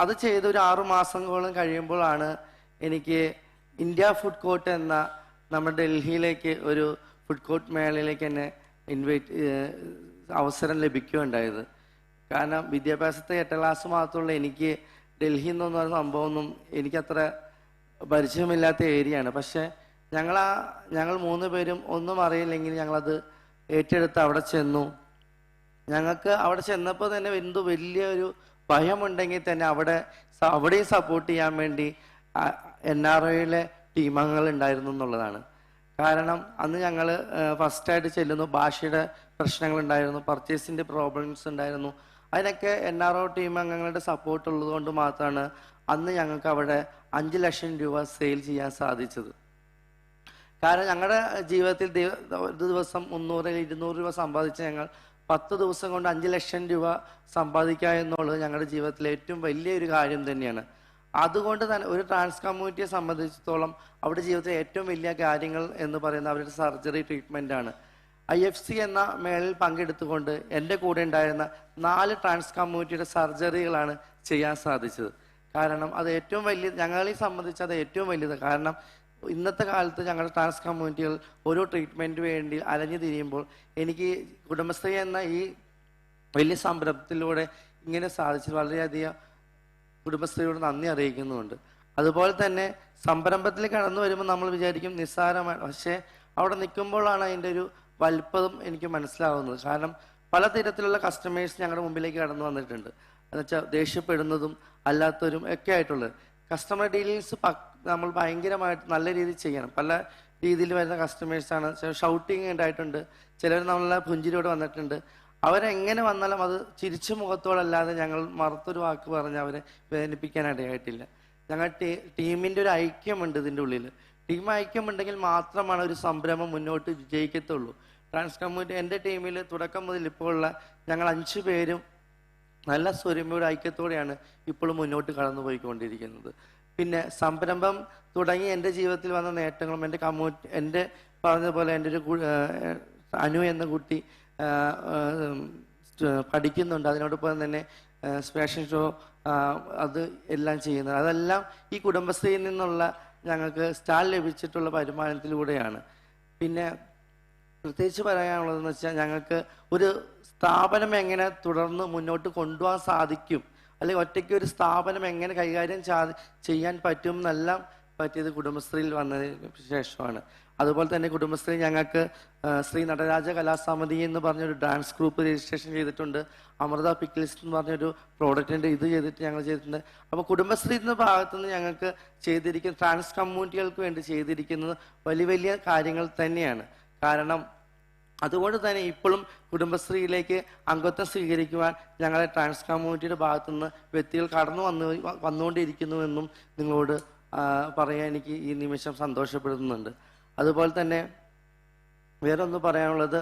അത് ചെയ്ത് ഒരു 6 മാസങ്ങളോളം കഴിയുമ്പോഴാണ് എനിക്ക് ഇന്ത്യ ഫുഡ് കോർട്ട് എന്ന നമ്മുടെ ഡൽഹിയിലേക്ക് ഒരു ഫുഡ് കോർട്ട് മേളയിലേക്ക് എന്നെ അവസരം ലഭിക്കുകയുണ്ടായത്. കാരണം വിദ്യാഭ്യാസത്തെ 8ാം ക്ലാസ് മാത്രമുള്ള എനിക്ക് ഡൽഹി എന്നൊന്നും പറയുന്ന സംഭവമൊന്നും എനിക്കത്ര പരിചയമില്ലാത്ത ഏരിയയാണ്. പക്ഷെ ഞങ്ങൾ 3 പേരും ഒന്നും അറിയില്ലെങ്കിൽ ഞങ്ങളത് ഏറ്റെടുത്ത് അവിടെ ചെന്നു. ഞങ്ങൾക്ക് അവിടെ ചെന്നപ്പോൾ തന്നെ വലിയൊരു ഭയമുണ്ടെങ്കിൽ തന്നെ അവിടെയും സപ്പോർട്ട് ചെയ്യാൻ വേണ്ടി NRIയിലെ ടീമംഗങ്ങൾ ഉണ്ടായിരുന്നു എന്നുള്ളതാണ്. കാരണം അന്ന് ഞങ്ങൾ ഫസ്റ്റായിട്ട് ചെല്ലുന്നു, ഭാഷയുടെ പ്രശ്നങ്ങളുണ്ടായിരുന്നു, പർച്ചേസിൻ്റെ പ്രോബ്ലംസ് ഉണ്ടായിരുന്നു. അതിനൊക്കെ NRO ടീം അംഗങ്ങളുടെ സപ്പോർട്ട് ഉള്ളത് കൊണ്ട് മാത്രമാണ് അന്ന് ഞങ്ങൾക്ക് അവിടെ 5 ലക്ഷം രൂപ സെയിൽ ചെയ്യാൻ സാധിച്ചത്. കാരണം ഞങ്ങളുടെ ജീവിതത്തിൽ ഒരു ദിവസം 300-200 രൂപ സമ്പാദിച്ച ഞങ്ങൾ 10 ദിവസം കൊണ്ട് 5 ലക്ഷം രൂപ സമ്പാദിക്കുക എന്നുള്ളത് ഞങ്ങളുടെ ജീവിതത്തിലെ ഏറ്റവും വലിയൊരു കാര്യം തന്നെയാണ്. അതുകൊണ്ട് തന്നെ ഒരു ട്രാൻസ് കമ്മ്യൂണിറ്റിയെ സംബന്ധിച്ചിടത്തോളം അവരുടെ ജീവിതത്തിലെ ഏറ്റവും വലിയ കാര്യങ്ങൾ എന്ന് പറയുന്നത് അവരുടെ സർജറി ട്രീറ്റ്മെൻ്റ് ആണ്. IFC എന്ന മേളയിൽ പങ്കെടുത്തുകൊണ്ട് എൻ്റെ കൂടെ ഉണ്ടായിരുന്ന 4 ട്രാൻസ് കമ്മ്യൂണിറ്റിയുടെ സർജറികളാണ് ചെയ്യാൻ സാധിച്ചത്. കാരണം അത് ഏറ്റവും വലിയ, ഞങ്ങളെ സംബന്ധിച്ച് അത് ഏറ്റവും വലിയത്. കാരണം ഇന്നത്തെ കാലത്ത് ഞങ്ങളുടെ ട്രാൻസ് കമ്മ്യൂണിറ്റികൾ ഓരോ ട്രീറ്റ്മെൻറ്റ് വേണ്ടി അലഞ്ഞു തിരിയുമ്പോൾ എനിക്ക് കുടുംബശ്രീ എന്ന ഈ വലിയ സംരംഭത്തിലൂടെ ഇങ്ങനെ സാധിച്ചത് വളരെയധികം കുടുംബശ്രീയോട് നന്ദി അറിയിക്കുന്നുണ്ട്. അതുപോലെ തന്നെ സംരംഭത്തിൽ കടന്നു വരുമ്പോൾ നമ്മൾ വിചാരിക്കും നിസ്സാരമാണ്, പക്ഷേ അവിടെ നിൽക്കുമ്പോഴാണ് അതിൻ്റെ ഒരു വലുപ്പം എനിക്ക് മനസ്സിലാവുന്നത്. കാരണം പലതരത്തിലുള്ള കസ്റ്റമേഴ്സ് ഞങ്ങളുടെ മുമ്പിലേക്ക് കടന്നു വന്നിട്ടുണ്ട്. എന്നുവെച്ചാൽ ദേഷ്യപ്പെടുന്നതും അല്ലാത്തവരും ഒക്കെ ആയിട്ടുള്ളത്. കസ്റ്റമർ ഡീലിങ്സ് നമ്മൾ ഭയങ്കരമായിട്ട് നല്ല രീതിയിൽ ചെയ്യണം. പല രീതിയിൽ വരുന്ന കസ്റ്റമേഴ്സാണ്. ഷൗട്ടിങ് ഉണ്ടായിട്ടുണ്ട്, ചിലർ നമ്മളെ പുഞ്ചിരിയോടെ വന്നിട്ടുണ്ട്. അവരെങ്ങനെ വന്നാലും അത് ചിരിച്ച മുഖത്തോടല്ലാതെ ഞങ്ങൾ മറുത്തൊരു വാക്ക് പറഞ്ഞ് അവരെ വേദനിപ്പിക്കാനിടയായിട്ടില്ല. ഞങ്ങൾ ടീമിൻ്റെ ഒരു ഐക്യമുണ്ട് ഇതിൻ്റെ ഉള്ളിൽ. ടീം ഐക്യമുണ്ടെങ്കിൽ മാത്രമാണ് ഒരു സംരംഭം മുന്നോട്ട് വിജയിക്കത്തുള്ളൂ. ട്രാൻസ് കമ്മ്യൂണിറ്റി എൻ്റെ ടീമിൽ തുടക്കം മുതൽ ഇപ്പോൾ ഉള്ള ഞങ്ങൾ 5 പേരും നല്ല സ്വരമയുടെ ഐക്യത്തോടെയാണ് ഇപ്പോഴും മുന്നോട്ട് കടന്നു പോയിക്കൊണ്ടിരിക്കുന്നത്. പിന്നെ സംരംഭം തുടങ്ങി എൻ്റെ ജീവിതത്തിൽ വന്ന നേട്ടങ്ങളും എൻ്റെ പറഞ്ഞതുപോലെ എൻ്റെ ഒരു അനു എന്ന കുട്ടി പഠിക്കുന്നുണ്ട്. അതിനോടൊപ്പം തന്നെ ഫാഷൻ ഷോ അത് എല്ലാം ചെയ്യുന്നത്. അതെല്ലാം ഈ കുടുംബശ്രീയിൽ നിന്നുള്ള ഞങ്ങൾക്ക് സ്റ്റാൾ ലഭിച്ചിട്ടുള്ള വരുമാനത്തിലൂടെയാണ്. പിന്നെ പ്രത്യേകിച്ച് പറയാനുള്ളതെന്ന് വെച്ചാൽ ഞങ്ങൾക്ക് ഒരു സ്ഥാപനം എങ്ങനെ തുടർന്ന് മുന്നോട്ട് കൊണ്ടുപോകാൻ സാധിക്കും, അല്ലെങ്കിൽ ഒറ്റയ്ക്ക് ഒരു സ്ഥാപനം എങ്ങനെ കൈകാര്യം ചെയ്യാൻ പറ്റും എന്നെല്ലാം പറ്റിയത് കുടുംബശ്രീയിൽ വന്നതിന് ശേഷമാണ്. അതുപോലെ തന്നെ കുടുംബശ്രീ ഞങ്ങൾക്ക് ശ്രീ നടരാജ കലാസമിതി എന്ന് പറഞ്ഞൊരു ഡാൻസ് ഗ്രൂപ്പ് രജിസ്ട്രേഷൻ ചെയ്തിട്ടുണ്ട്. അമൃത പിക്കിൾസ് എന്ന് പറഞ്ഞൊരു പ്രോഡക്റ്റിൻ്റെ ഇത് ഞങ്ങൾ ചെയ്തിട്ടുണ്ട്. അപ്പോൾ കുടുംബശ്രീ എന്ന ഭാഗത്തുനിന്ന് ഞങ്ങൾക്ക് ചെയ്തിരിക്കുന്ന ട്രാൻസ് കമ്മ്യൂണിറ്റികൾക്ക് വേണ്ടി ചെയ്തിരിക്കുന്നത് വലിയ വലിയ കാര്യങ്ങൾ തന്നെയാണ്. കാരണം അതുകൊണ്ട് തന്നെ ഇപ്പോഴും കുടുംബശ്രീയിലേക്ക് അംഗത്വം സ്വീകരിക്കുവാൻ ഞങ്ങളെ ട്രാൻസ് കമ്മ്യൂണിറ്റിയുടെ ഭാഗത്തുനിന്ന് വ്യക്തികൾ വന്നുകൊണ്ടിരിക്കുന്നുവെന്നും നിങ്ങളോട് പറയാൻ എനിക്ക് ഈ നിമിഷം സന്തോഷപ്പെടുന്നുണ്ട്. അതുപോലെ തന്നെ വേറൊന്ന് പറയാനുള്ളത്,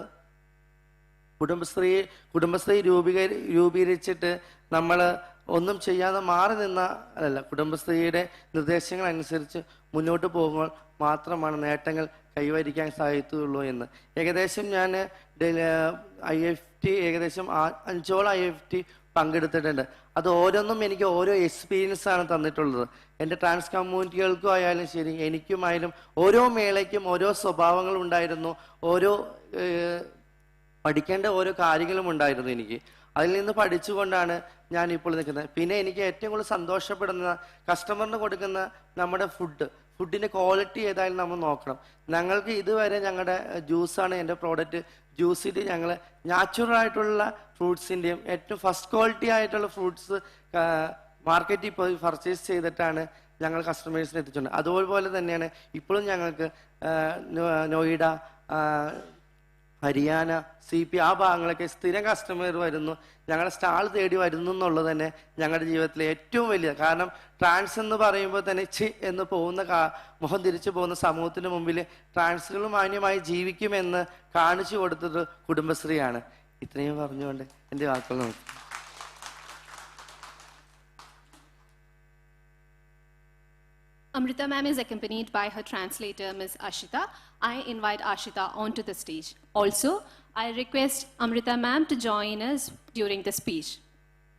കുടുംബശ്രീ രൂപീകരിച്ചിട്ട് നമ്മൾ ഒന്നും ചെയ്യാതെ മാറി നിന്ന അല്ല, കുടുംബശ്രീയുടെ നിർദ്ദേശങ്ങൾ അനുസരിച്ച് മുന്നോട്ട് പോകുമ്പോൾ മാത്രമാണ് നേട്ടങ്ങൾ കൈവരിക്കാൻ സാധിക്കുകയുള്ളൂ എന്ന്. ഏകദേശം ഞാൻ IFT ഏകദേശം 5ഓളം IFT പങ്കെടുത്തിട്ടുണ്ട്. അത് ഓരോന്നും എനിക്ക് ഓരോ എക്സ്പീരിയൻസ് ആണ് തന്നിട്ടുള്ളത്. എൻ്റെ ട്രാൻസ് കമ്മ്യൂണിറ്റികൾക്കും ആയാലും ശരി, എനിക്കുമായാലും ഓരോ മേളയ്ക്കും ഓരോ സ്വഭാവങ്ങളും ഉണ്ടായിരുന്നു, ഓരോ പഠിക്കേണ്ട ഓരോ കാര്യങ്ങളും ഉണ്ടായിരുന്നു എനിക്ക്. അതിൽ നിന്ന് പഠിച്ചുകൊണ്ടാണ് ഞാൻ ഇപ്പോൾ നിൽക്കുന്നത്. പിന്നെ എനിക്ക് ഏറ്റവും കൂടുതൽ സന്തോഷപ്പെടുന്ന കസ്റ്റമറിന് കൊടുക്കുന്ന നമ്മുടെ ഫുഡിൻ്റെ ക്വാളിറ്റി ഏതായാലും നമ്മൾ നോക്കണം. ഞങ്ങൾക്ക് ഇതുവരെ ഞങ്ങളുടെ ജ്യൂസാണ് എൻ്റെ പ്രോഡക്റ്റ്. ജ്യൂസിൽ ഞങ്ങൾ നാച്ചുറൽ ആയിട്ടുള്ള ഫ്രൂട്ട്സിൻ്റെയും ഏറ്റവും ഫസ്റ്റ് ക്വാളിറ്റി ആയിട്ടുള്ള ഫ്രൂട്ട്സ് മാർക്കറ്റിൽ പോയി പർച്ചേസ് ചെയ്തിട്ടാണ് ഞങ്ങൾ കസ്റ്റമേഴ്സിന് എത്തിച്ചിട്ടുണ്ട്. അതുപോലെ തന്നെയാണ് ഇപ്പോഴും ഞങ്ങൾക്ക് നോയിഡ, ഹരിയാന, CP ആ ഭാഗങ്ങളൊക്കെ സ്ഥിരം കസ്റ്റമർ വരുന്നു, ഞങ്ങളുടെ സ്റ്റാൾ തേടി വരുന്നു എന്നുള്ളത് തന്നെ ഞങ്ങളുടെ ജീവിതത്തിലെ ഏറ്റവും വലിയ. കാരണം ട്രാൻസ് എന്ന് പറയുമ്പോൾ തന്നെ എന്ന് പോകുന്ന മുഖം തിരിച്ചു പോകുന്ന സമൂഹത്തിന് മുമ്പിൽ ട്രാൻസുകൾ മാന്യമായി ജീവിക്കുമെന്ന് കാണിച്ചു കൊടുത്തത് കുടുംബശ്രീയാണ്. ഇത്രയും പറഞ്ഞുകൊണ്ട് എൻ്റെ വാക്കുകൾ നോക്കി. Amrita ma'am is accompanied by her translator, Ms. Ashita. I invite Ashita onto the stage. Also, I request Amrita ma'am to join us during the speech.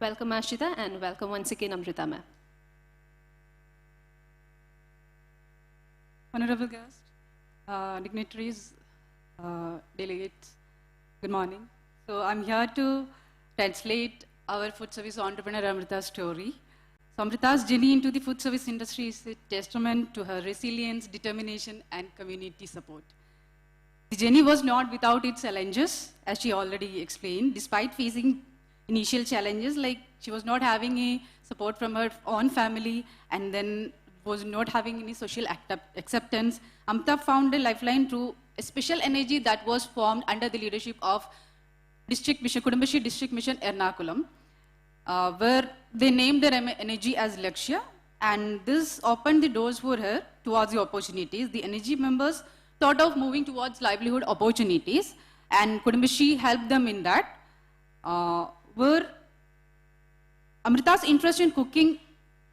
Welcome, Ashita, and welcome once again, Amrita ma'am. Honorable guests, dignitaries, delegates, good morning. So I'm here to translate our food service entrepreneur Amrita's story. So Amrita's journey into the food service industry is a testament to her resilience, determination, and community support. The journey was not without its challenges, as she already explained. Despite facing initial challenges, like she was not having a support from her own family, and then was not having any social acceptance, Amrita found a lifeline through a special energy that was formed under the leadership of District Mission, Kudumbashi District Mission Ernakulam, where they named their energy as Lakshya, and this opened the doors for her towards the opportunities. The energy members thought of moving towards livelihood opportunities, and Kudumbashi helped them in that. Where Amrita's interest in cooking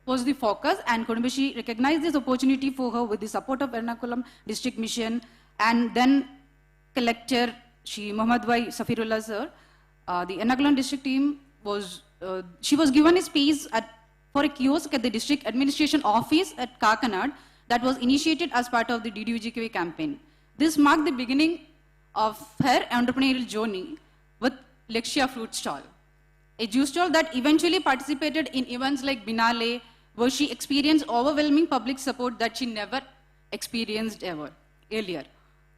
was the focus, and Kudumbashi recognized this opportunity for her with the support of Ernakulam District Mission, and then Collector Shri Muhammad Wai Safirullah sir. The Ernakulam district team she was given a space for a kiosk at the district administration office at Kakanad that was initiated as part of the DDUGKV campaign. This marked the beginning of her entrepreneurial journey with Lakshya Fruit Stall, a juice stall that eventually participated in events like Binale, where she experienced overwhelming public support that she never experienced earlier.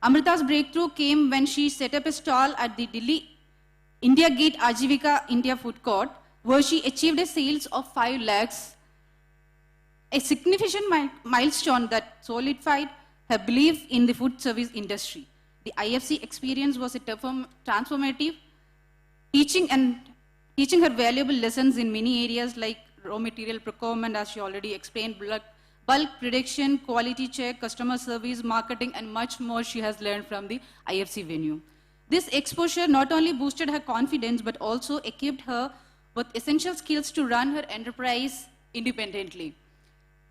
Amrita's breakthrough came when she set up a stall at the Delhi India Gate Ajivika India Food Court, where she achieved a sales of 5 lakhs, a significant milestone that solidified her belief in the food service industry. The IFC experience was a transformative, teaching her valuable lessons in many areas like raw material procurement, as she already explained, bulk prediction, quality check, customer service, marketing, and much more she has learned from the IFC venue. This exposure not only boosted her confidence, but also equipped her with essential skills to run her enterprise independently.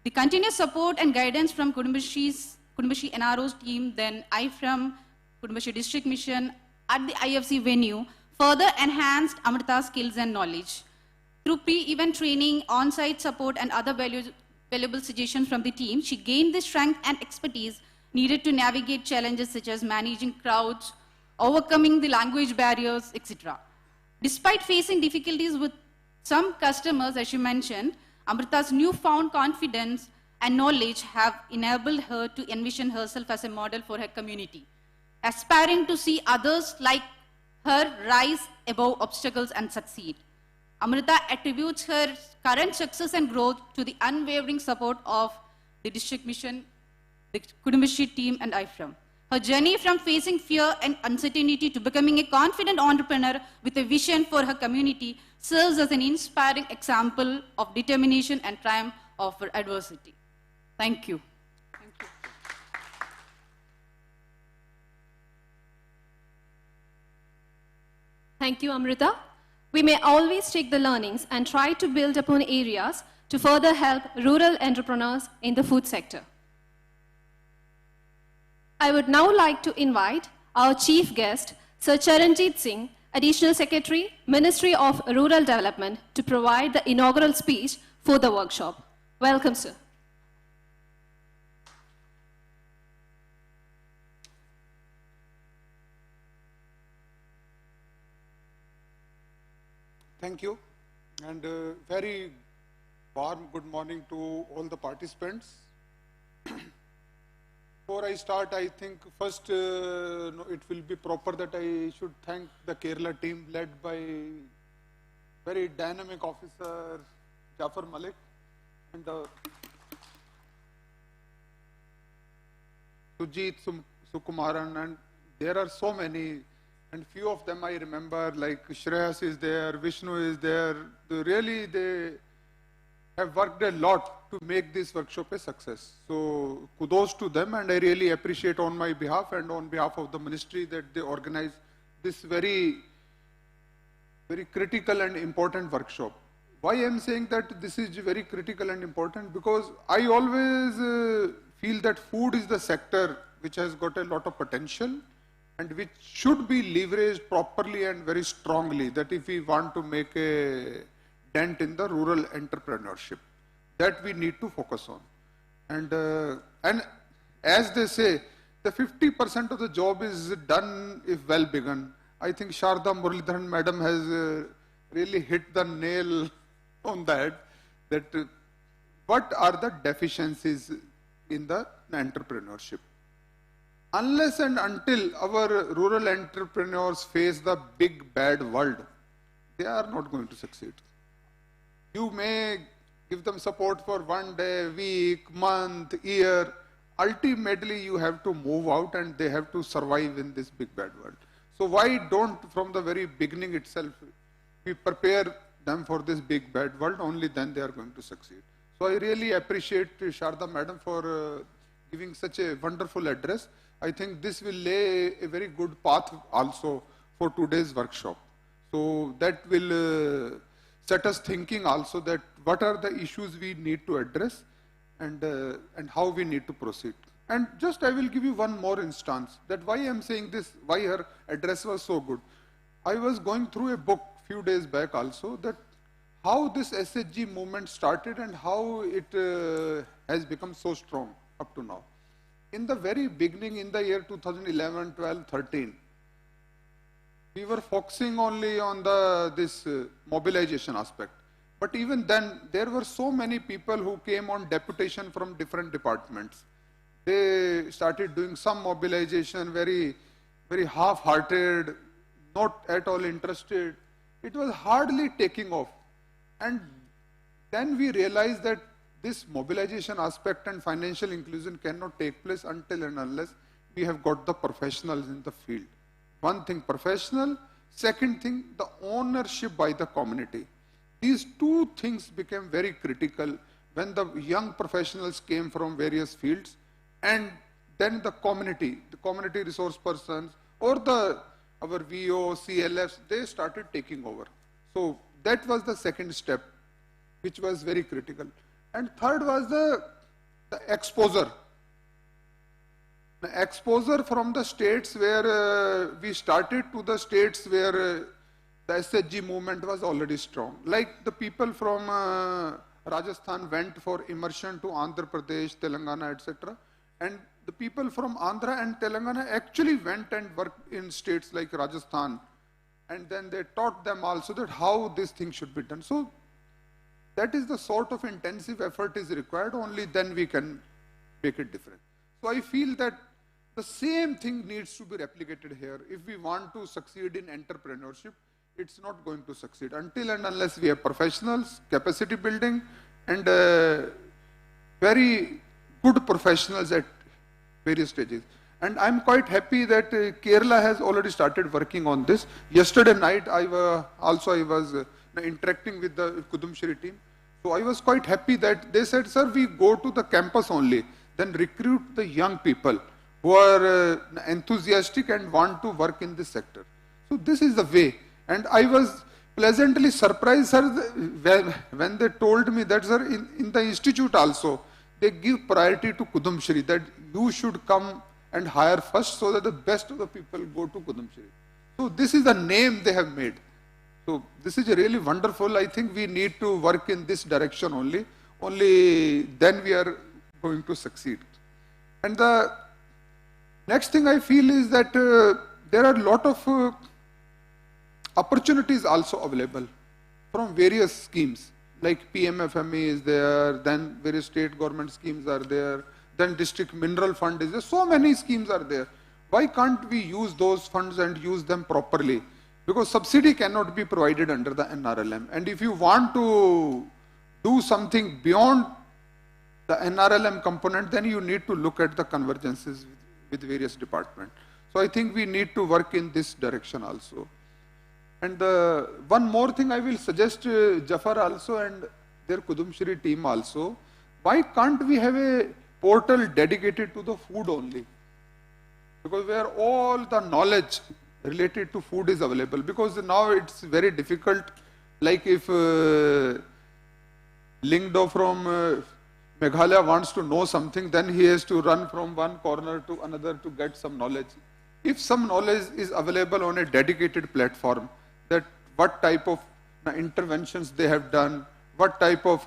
The continuous support and guidance from Kudumbashi NRO's team, then I from Kudumbashi District Mission at the IFC venue, further enhanced Amrita's skills and knowledge. Through pre-event training, on-site support, and other valuable suggestions from the team, she gained the strength and expertise needed to navigate challenges such as managing crowds, overcoming the language barriers, etc. Despite facing difficulties with some customers, as she mentioned, Amrita's newfound confidence and knowledge have enabled her to envision herself as a model for her community, aspiring to see others like her rise above obstacles and succeed. Amrita attributes her current success and growth to the unwavering support of the District Mission, the Kudumbashi team, and IFRAM. Her journey from facing fear and uncertainty to becoming a confident entrepreneur with a vision for her community serves as an inspiring example of determination and triumph over adversity. Thank you. Thank you. Thank you, Amrita. We may always take the learnings and try to build upon areas to further help rural entrepreneurs in the food sector. I would now like to invite our chief guest, Sir Charanjit Singh, Additional Secretary, Ministry of Rural Development, to provide the inaugural speech for the workshop. Welcome, sir. Thank you, and very warm good morning to all the participants. Before I start, I think first it will be proper that I should thank the Kerala team led by very dynamic officer Jafar Malik and Sujit Sukumaran, and there are so many and few of them I remember, like Shreyas is there, Vishnu is there. They have worked a lot to make this workshop a success. So kudos to them, and I really appreciate on my behalf and on behalf of the ministry that they organize this very critical and important workshop. Why I am saying that this is very critical and important? Because I always feel that food is the sector which has got a lot of potential and which should be leveraged properly and very strongly, that if we want to make a dent in the rural entrepreneurship, that we need to focus on. And as they say, the 50% of the job is done if well begun. I think Sharda Muralidharan madam has really hit the nail on that what are the deficiencies in the entrepreneurship. Unless and until our rural entrepreneurs face the big bad world, they are not going to succeed. You may give them support for one day, week, month, year. Ultimately, you have to move out and they have to survive in this big bad world. So why don't, from the very beginning itself, we prepare them for this big bad world? Only then they are going to succeed. So I really appreciate Sharda madam for giving such a wonderful address. I think this will lay a very good path also for today's workshop. So that will set us thinking also that what are the issues we need to address and how we need to proceed. And just I will give you one more instance that why I am saying this, why her address was so good. I was going through a book few days back also, that how this SHG movement started and how it has become so strong up to now. In the very beginning, in the year 2011, 12, 13, we were focusing only on this mobilization aspect. But even then, there were so many people who came on deputation from different departments. They started doing some mobilization, very, very half-hearted, not at all interested. It was hardly taking off. And then we realized that this mobilization aspect and financial inclusion cannot take place until and unless we have got the professionals in the field. One thing, professional. Second thing, the ownership by the community. These two things became very critical when the young professionals came from various fields, and then the community resource persons or our VO, CLFs, they started taking over. So that was the second step, which was very critical. And third was the exposure. The exposure from the states where we started to the states where the SHG movement was already strong. Like the people from Rajasthan went for immersion to Andhra Pradesh, Telangana, etc. And the people from Andhra and Telangana actually went and worked in states like Rajasthan. And then they taught them also that how this thing should be done. So that is the sort of intensive effort is required. Only then we can make it different. So I feel that the same thing needs to be replicated here. If we want to succeed in entrepreneurship, it's not going to succeed until and unless we have professionals, capacity building, and very good professionals at various stages. And I'm quite happy that Kerala has already started working on this. Yesterday night, I was interacting with the Kudumshree team. So I was quite happy that they said, sir, we go to the campus only, then recruit the young people who are enthusiastic and want to work in this sector. So this is the way. And I was pleasantly surprised, sir, when they told me that, sir, in the institute also, they give priority to Kudumshree, that you should come and hire first so that the best of the people go to Kudumshree. So this is the name they have made. So this is really wonderful. I think we need to work in this direction only. Only then we are going to succeed. And the next thing I feel is that there are a lot of opportunities also available from various schemes. Like PMFME is there, then various state government schemes are there, then district mineral fund is there. So many schemes are there. Why can't we use those funds and use them properly? Because subsidy cannot be provided under the NRLM. And if you want to do something beyond the NRLM component, then you need to look at the convergences with various departments. So I think we need to work in this direction also. And one more thing I will suggest Jafar also and their Kudumshri team also, why can't we have a portal dedicated to the food only? Because where all the knowledge related to food is available. Because now it's very difficult, like if Lingdo from Meghalaya wants to know something, then he has to run from one corner to another to get some knowledge. If some knowledge is available on a dedicated platform, that what type of interventions they have done, what type of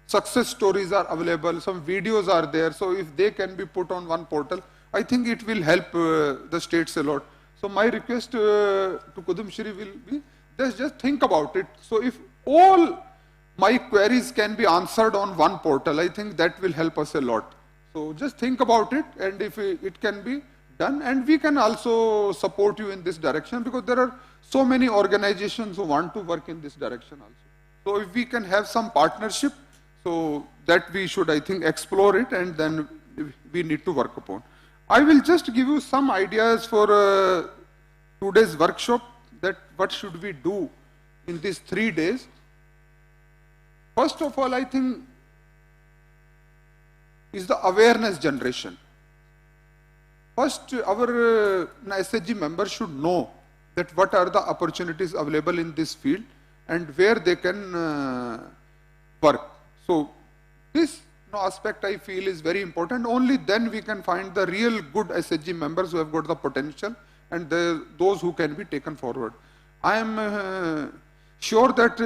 success stories are available, some videos are there. So if they can be put on one portal, I think it will help the states a lot. So my request to Kudumshri will be, just think about it. So if all my queries can be answered on one portal, I think that will help us a lot. So just think about it, and if it can be done, and we can also support you in this direction, because there are so many organizations who want to work in this direction also. So if we can have some partnership, so that we should, I think, explore it, and then we need to work upon. I will just give you some ideas for today's workshop, that what should we do in these 3 days. First of all, I think, is the awareness generation. First, our SHG members should know that what are the opportunities available in this field and where they can work. So this aspect I feel is very important. Only then we can find the real good SHG members who have got the potential and those who can be taken forward. I am sure that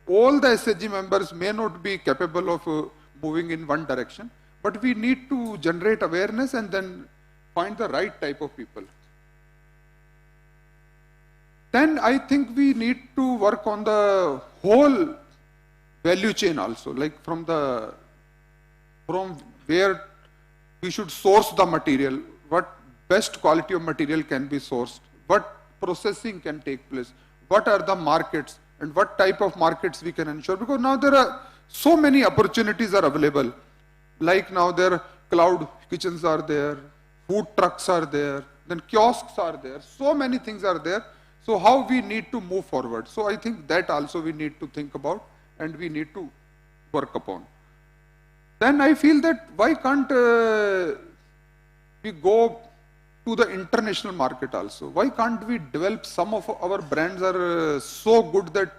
all the SHG members may not be capable of moving in one direction, but we need to generate awareness and then find the right type of people. Then I think we need to work on the whole value chain also, like from where we should source the material, what best quality of material can be sourced, what processing can take place, what are the markets, and what type of markets we can ensure. Because now there are so many opportunities are available. Like now there cloud kitchens are there, food trucks are there, then kiosks are there, so many things are there. So how we need to move forward. So I think that also we need to think about and we need to work upon. Then I feel that why can't we go to the international market also? Why can't we develop, some of our brands are so good that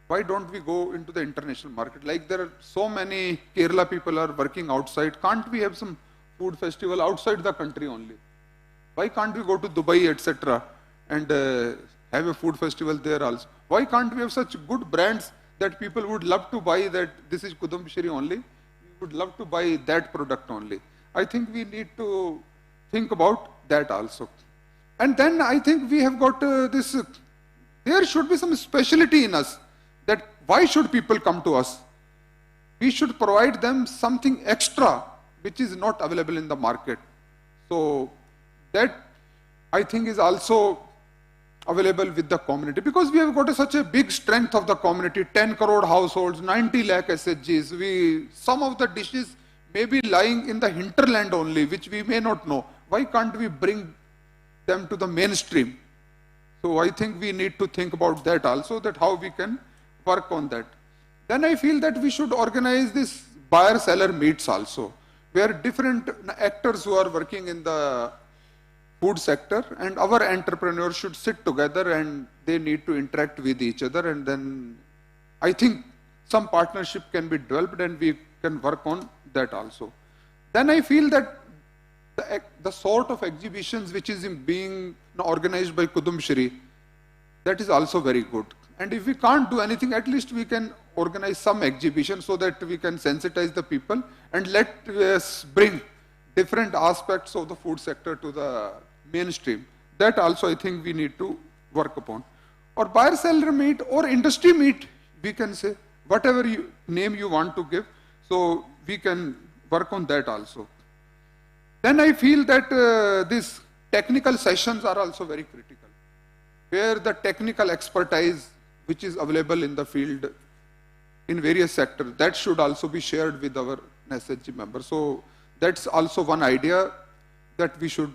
why don't we go into the international market? Like there are so many Kerala people are working outside. Can't we have some food festival outside the country only? Why can't we go to Dubai, etc. and have a food festival there also? Why can't we have such good brands that people would love to buy, that this is Kudumshri only? We would love to buy that product only. I think we need to think about that also. And then I think we have got this, there should be some specialty in us, that why should people come to us? We should provide them something extra which is not available in the market. So that I think is also available with the community, because we have got such a big strength of the community, 10 crore households, 90 lakh SHGs. Some of the dishes may be lying in the hinterland only, which we may not know. Why can't we bring them to the mainstream? So I think we need to think about that also, that how we can work on that. Then I feel that we should organize this buyer-seller meets also, where different actors who are working in the food sector and our entrepreneurs should sit together and they need to interact with each other, and then I think some partnership can be developed and we can work on that also. Then I feel that the sort of exhibitions which is being organized by Kudumshri, that is also very good. And if we can't do anything, at least we can organize some exhibition so that we can sensitize the people and let us bring different aspects of the food sector to the mainstream. That also I think we need to work upon. Or buyer-seller meet or industry meet, we can say, whatever name you want to give. So we can work on that also. Then I feel that these technical sessions are also very critical, where the technical expertise which is available in the field in various sectors, that should also be shared with our SHG members. So that's also one idea that we should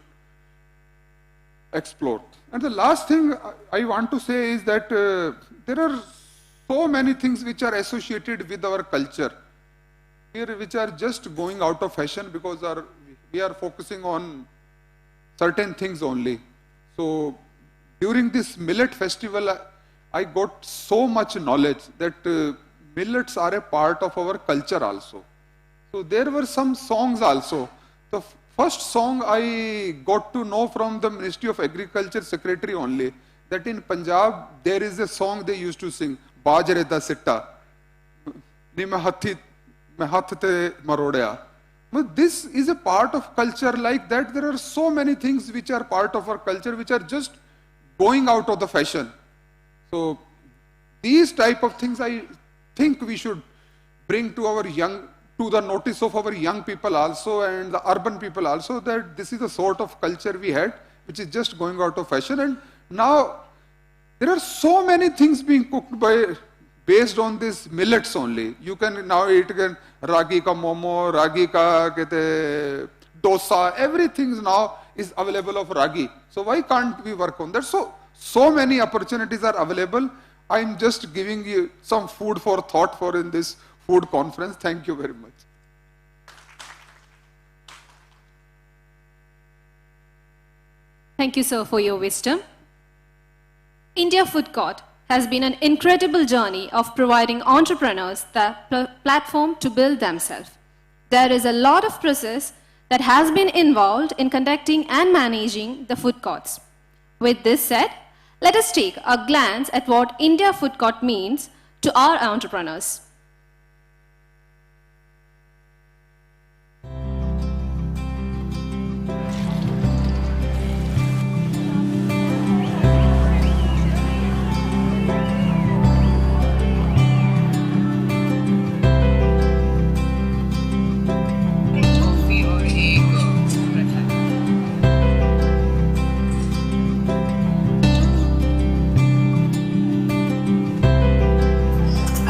explore. And the last thing I want to say is that there are so many things which are associated with our culture here, which are just going out of fashion because we are focusing on certain things only. So during this millet festival, I got so much knowledge that millets are a part of our culture also. So there were some songs also. The first song I got to know from the Ministry of Agriculture Secretary only, that in Punjab there is a song they used to sing, Bajre da Sitta, Ni main hath te marodya. But this is a part of culture like that. There are so many things which are part of our culture which are just going out of the fashion. So these type of things I think we should bring to our to the notice of our young people also and the urban people also, that this is the sort of culture we had which is just going out of fashion. And now there are so many things being cooked based on this millets only. You can now eat again ragi ka momo, ragi ka kehte dosa, everything now is available of ragi. So why can't we work on that? So many opportunities are available. I'm just giving you some food for thought for in this food conference. Thank you very much. Thank you, sir, for your wisdom. India Food Court has been an incredible journey of providing entrepreneurs the platform to build themselves. There is a lot of process that has been involved in conducting and managing the food courts. With this said, let us take a glance at what India Food Court means to our entrepreneurs.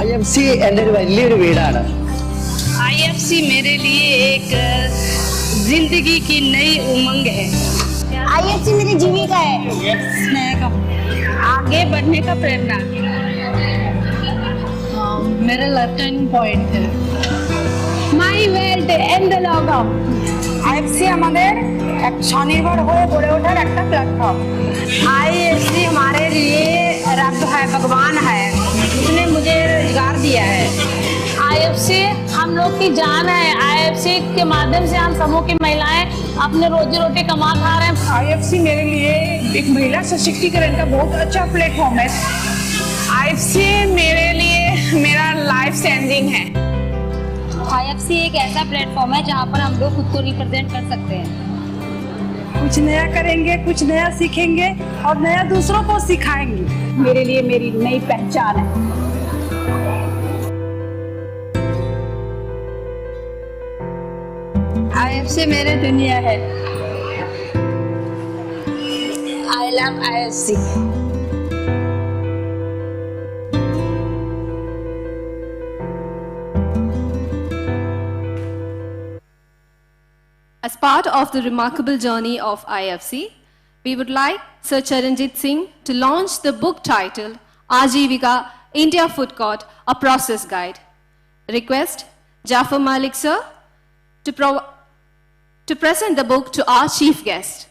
IFC എൻ്റെ ഒരു വലിയൊരു വീടാണ്. IFC मेरे लिए एक जिंदगी की नई उमंग है. IFC मेरी जीविका है, स्नेह का, आगे बढ़ने का प्रेरणा, मेरा लाइफ टर्निंग पॉइंट है. माई wealth and the log. IFC আমাদের এক স্বনির্ভর হয়ে গড়ে ওঠার একটা প্ল্যাটফর্ম. IFC हमारे लिए रब है, भगवान है, उसने मुझे रोजगार दिया है. IFC हम लोग की जान है. IFC के माध्यम से हम समूह की महिलाएं अपने रोजी रोटी कमा खा रहे हैं. IFC मेरे लिए एक महिला सशक्तिकरण का बहुत अच्छा प्लेटफॉर्म है. IFC मेरे लिए मेरा लाइफ स्टैंडिंग है. IFC एक ऐसा प्लेटफॉर्म है जहाँ पर हम लोग खुद को रिप्रेजेंट कर सकते हैं. कुछ नया करेंगे, कुछ नया सीखेंगे और नया दूसरों को सिखाएंगे. मेरे लिए मेरी नई पहचान है. IFC मेरे दुनिया है. I love IFC. As part of the remarkable journey of IFC, we would like Sir Charanjit Singh to launch the book titled Ajivika India Food Court, a Process Guide. Request Jafar Malik sir to present the book to our chief guest.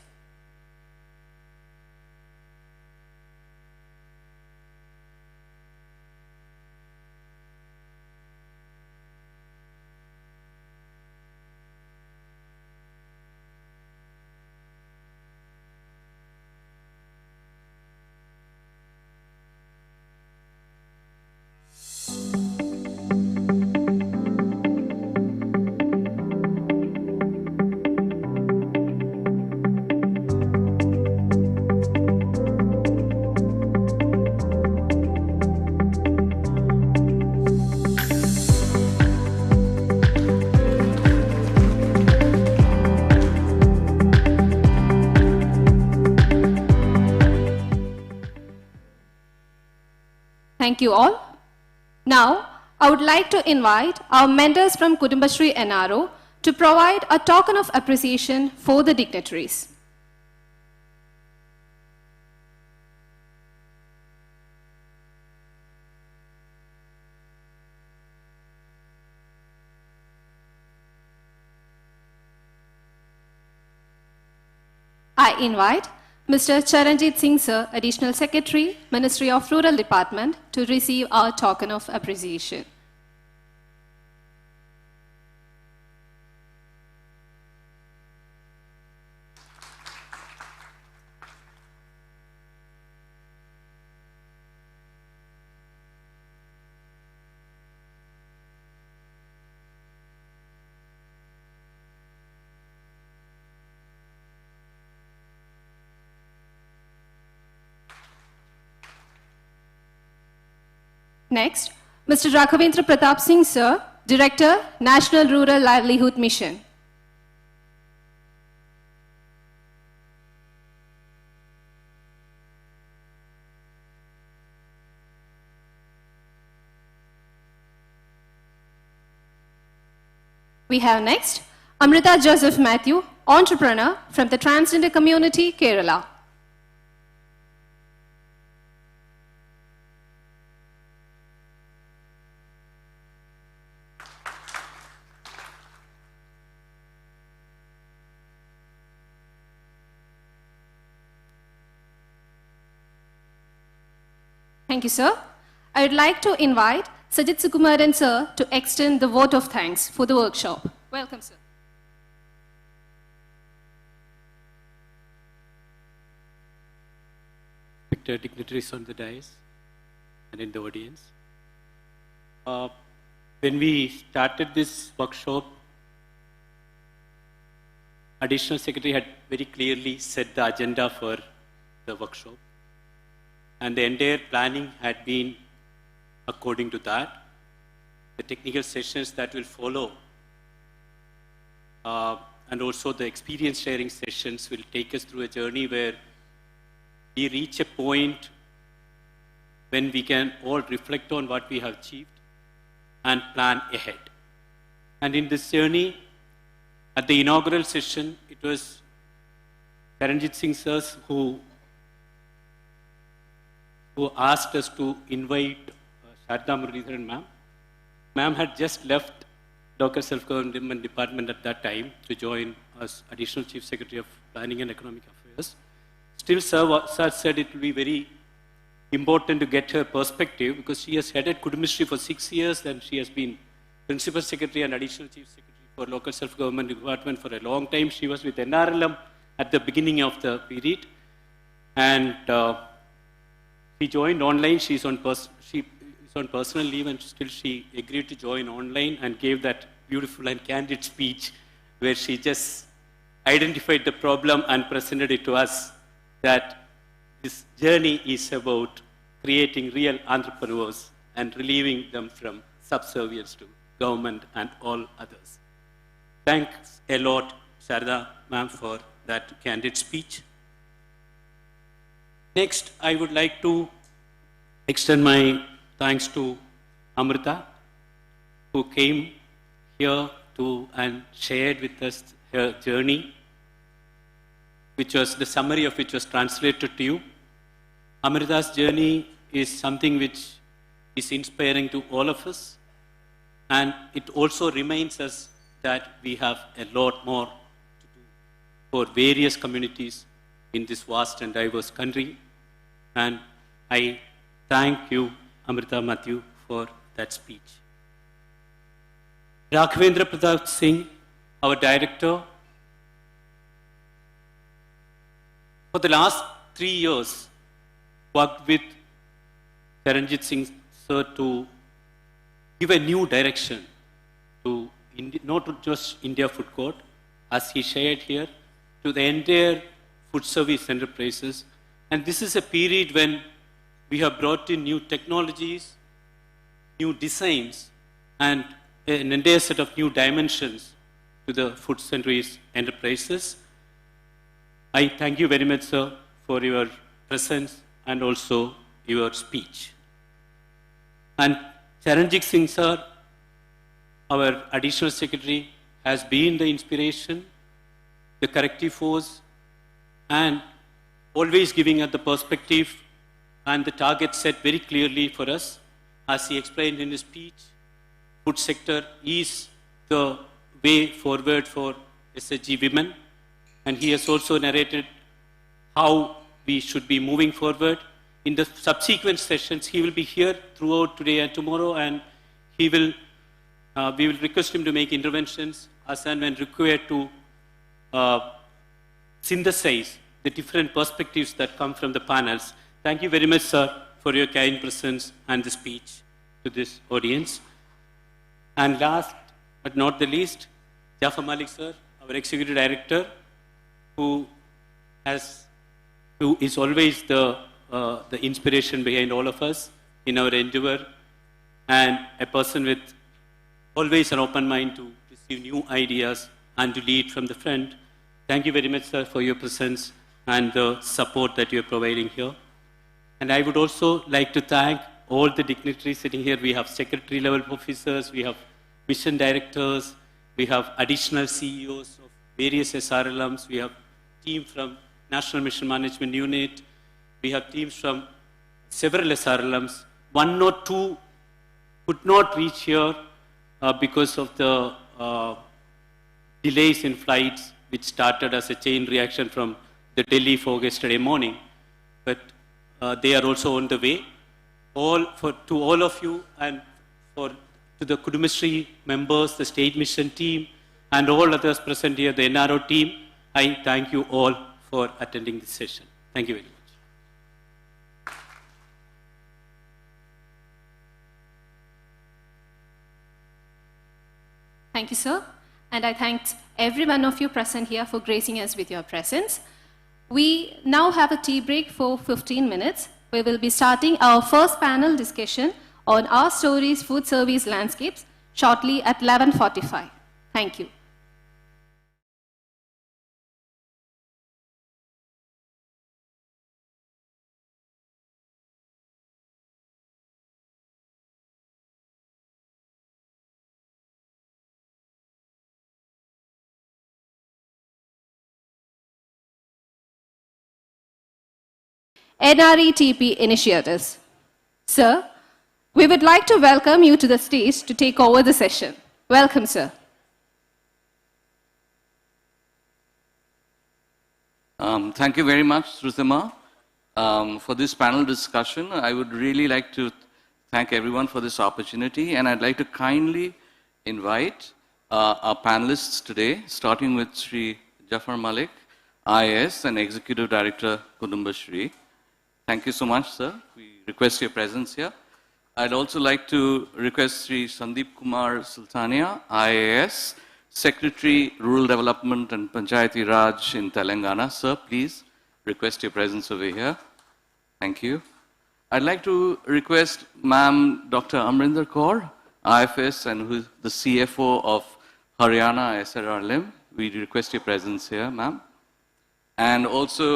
Thank you all. Now, I would like to invite our mentors from Kudumbashree NRO to provide a token of appreciation for the dignitaries. I invite Mr. Charanjit Singh, Sir, Additional Secretary, Ministry of Rural Department, to receive our token of appreciation. Next, Mr. Raghavendra Pratap Singh, Sir, Director, National Rural Livelihood Mission. We have next, Amrita Joseph Matthew, entrepreneur from the Transgender Community, Kerala. Thank you, sir. I would like to invite Sajid Sukumaran, sir, to extend the vote of thanks for the workshop. Welcome, sir. Respected dignitaries on the dais and in the audience. When we started this workshop, Additional Secretary had very clearly set the agenda for the workshop. And the entire planning had been according to that. The technical sessions that will follow and also the experience sharing sessions will take us through a journey where we reach a point when we can all reflect on what we have achieved and plan ahead. And in this journey, at the inaugural session, it was Charanjit Singh sir who asked us to invite Sharda Muralidharan ma'am. Ma'am had just left Local Self-Government Department at that time to join as Additional Chief Secretary of Planning and Economic Affairs. Still, sir said it will be very important to get her perspective because she has headed Kudu Ministry for 6 years and she has been Principal Secretary and Additional Chief Secretary for Local Self-Government Department for a long time. She was with NRLM at the beginning of the period. And she joined online. She is on personal leave and still she agreed to join online and gave that beautiful and candid speech where she just identified the problem and presented it to us that this journey is about creating real entrepreneurs and relieving them from subservience to government and all others. Thanks a lot, Sharda ma'am, for that candid speech. Next, I would like to extend my thanks to Amrita, who came here and shared with us her journey, which was the summary of which was translated to you. Amrita's journey is something which is inspiring to all of us, and it also reminds us that we have a lot more to do for various communities in this vast and diverse country. And I thank you, Amrita Matthew, for that speech. Raghavendra Pratap Singh, our director, for the last 3 years, worked with Charanjit Singh sir to give a new direction to not just India Food Court, as he shared here, to the entire food service enterprises. And this is a period when we have brought in new technologies, new designs, and an entire set of new dimensions to the food service enterprises. I thank you very much, sir, for your presence and also your speech. And Charanjit Singh sir, our Additional Secretary, has been the inspiration, the corrective force, and always giving us the perspective and the target set very clearly for us. As he explained in his speech, food sector is the way forward for SHG women. And he has also narrated how we should be moving forward. In the subsequent sessions, he will be here throughout today and tomorrow, and we will request him to make interventions as and when required to synthesize the different perspectives that come from the panels. Thank you very much, sir, for your kind presence and the speech to this audience. And last but not the least, Jafar Malik, sir, our Executive Director, who is always the inspiration behind all of us in our endeavor, and a person with always an open mind to receive new ideas and to lead from the front. Thank you very much, sir, for your presence and the support that you are providing here. And I would also like to thank all the dignitaries sitting here. We have secretary level officers, we have mission directors, we have additional CEOs of various SRLMs, we have team from National Mission Management Unit, we have teams from several SRLMs. One or two could not reach here because of the delays in flights, which started as a chain reaction from the Delhi fog yesterday morning. But they are also on the way. To all of you, and to the Kudumbashree members, the state mission team, and all others present here, the NRO team, I thank you all for attending this session. Thank you very much. Thank you, sir. And I thank every one of you present here for gracing us with your presence. We now have a tea break for 15 minutes. We will be starting our first panel discussion on our stories, food service landscapes shortly at 11:45. Thank you. NRETP initiatives. Sir, we would like to welcome you to the stage to take over the session. Welcome, sir. Thank you very much, Sruthima, for this panel discussion. I would really like to thank everyone for this opportunity, and I'd like to kindly invite our panelists today, starting with Sri Jafar Malik, IAS and Executive Director, Kudumbashree. Thank you so much, sir. We request your presence here. I'd also like to request Sri Sandeep Kumar Sultania, IAS, Secretary, Rural Development and Panchayati Raj in Telangana. Sir, please request your presence over here. Thank you. I'd like to request Ma'am Dr. Amrinder Kaur, IFS, and who's the CFO of Haryana SRLM. We request your presence here, ma'am. And also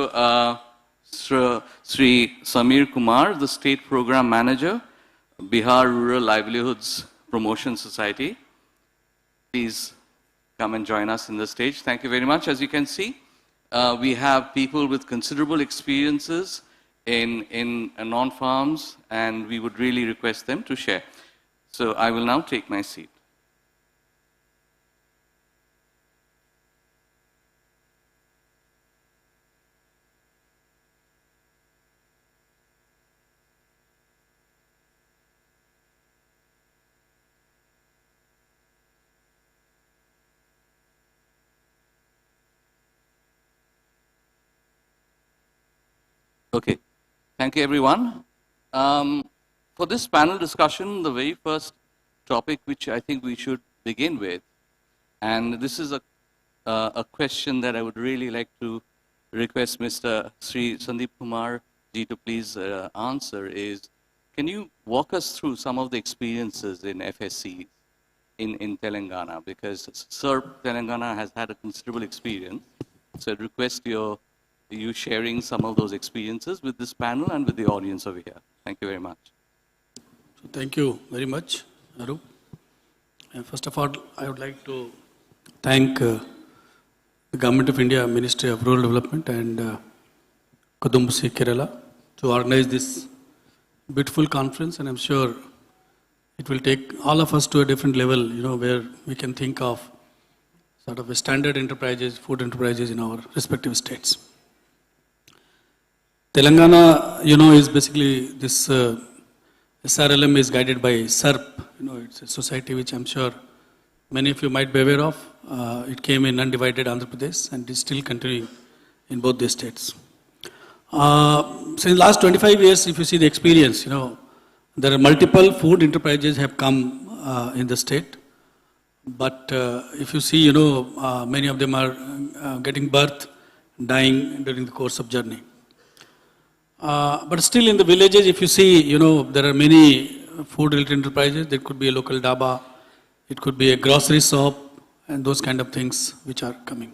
Sri Samir Kumar, the State Program Manager, Bihar Rural Livelihoods Promotion Society. Please come and join us in the stage. Thank you very much. As you can see, we have people with considerable experiences in non-farms, and we would really request them to share. So I will now take my seat. Okay, thank you everyone. For this panel discussion, the very first topic which I think we should begin with, and this is a question that I would really like to request Mr. Sri Sandeep Kumar ji to please answer is, can you walk us through some of the experiences in FSC in Telangana? Because Sir, Telangana has had a considerable experience, so I'd request you sharing some of those experiences with this panel and with the audience over here. Thank you very much. So thank you very much, Arup. And first of all, I would like to thank the Government of India, Ministry of Rural Development and Kudumbashree Kerala to organize this beautiful conference, and I'm sure it will take all of us to a different level, where we can think of sort of a standard enterprises, food enterprises in our respective states. Telangana, is basically this SRLM is guided by SERP. It's a society which I'm sure many of you might be aware of. It came in undivided Andhra Pradesh and is still continuing in both the states. Since the last 25 years, if you see the experience, there are multiple food enterprises have come in the state. But if you see, many of them are getting birth, dying during the course of journey. But still in the villages, if you see, there are many food-related enterprises. There could be a local dhaba, it could be a grocery shop, and those kind of things which are coming.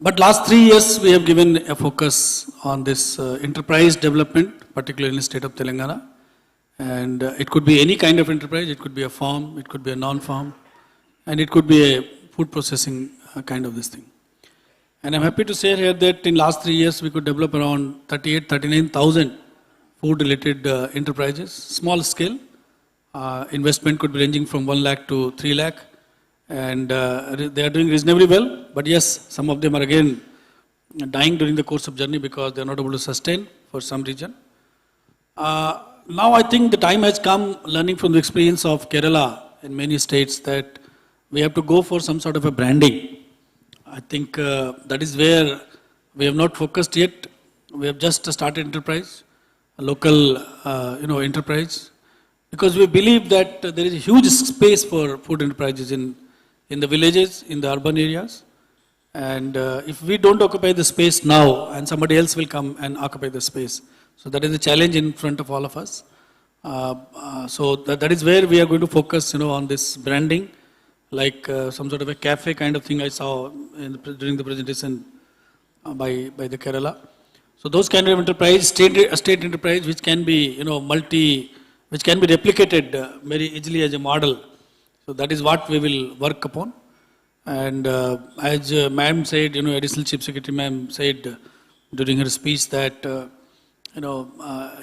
But last 3 years, we have given a focus on this enterprise development, particularly in the state of Telangana. And it could be any kind of enterprise. It could be a farm, it could be a non-farm, and it could be a food processing kind of this thing. And I'm happy to say here that in last 3 years, we could develop around 39,000 food-related enterprises, small scale. Investment could be ranging from 1 lakh to 3 lakh. And they are doing reasonably well. But yes, some of them are again dying during the course of journey because they are not able to sustain for some reason. Now I think the time has come, learning from the experience of Kerala in many states, that we have to go for some sort of a branding. I think that is where we have not focused yet. We have just started enterprise, a local enterprise, because we believe that there is a huge space for food enterprises in the villages, in the urban areas. And if we don't occupy the space now, and somebody else will come and occupy the space. So that is a challenge in front of all of us. So that is where we are going to focus, on this branding, like some sort of a cafe kind of thing I saw during the presentation by the Kerala. So those kind of enterprise, state enterprise, which can be, which can be replicated very easily as a model. So that is what we will work upon. And as ma'am said, Additional Chief Secretary ma'am said during her speech that,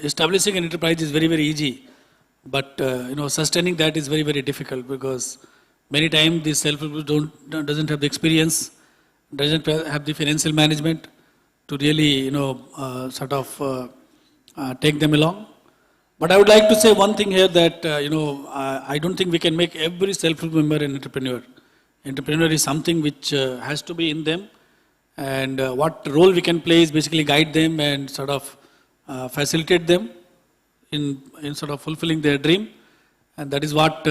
establishing an enterprise is very, very easy. But, sustaining that is very, very difficult, because many times the self-help doesn't have the experience, doesn't have the financial management to really, take them along. But I would like to say one thing here that, I don't think we can make every self-help member an entrepreneur. Entrepreneur is something which has to be in them, and what role we can play is basically guide them and sort of facilitate them in sort of fulfilling their dream. And that is what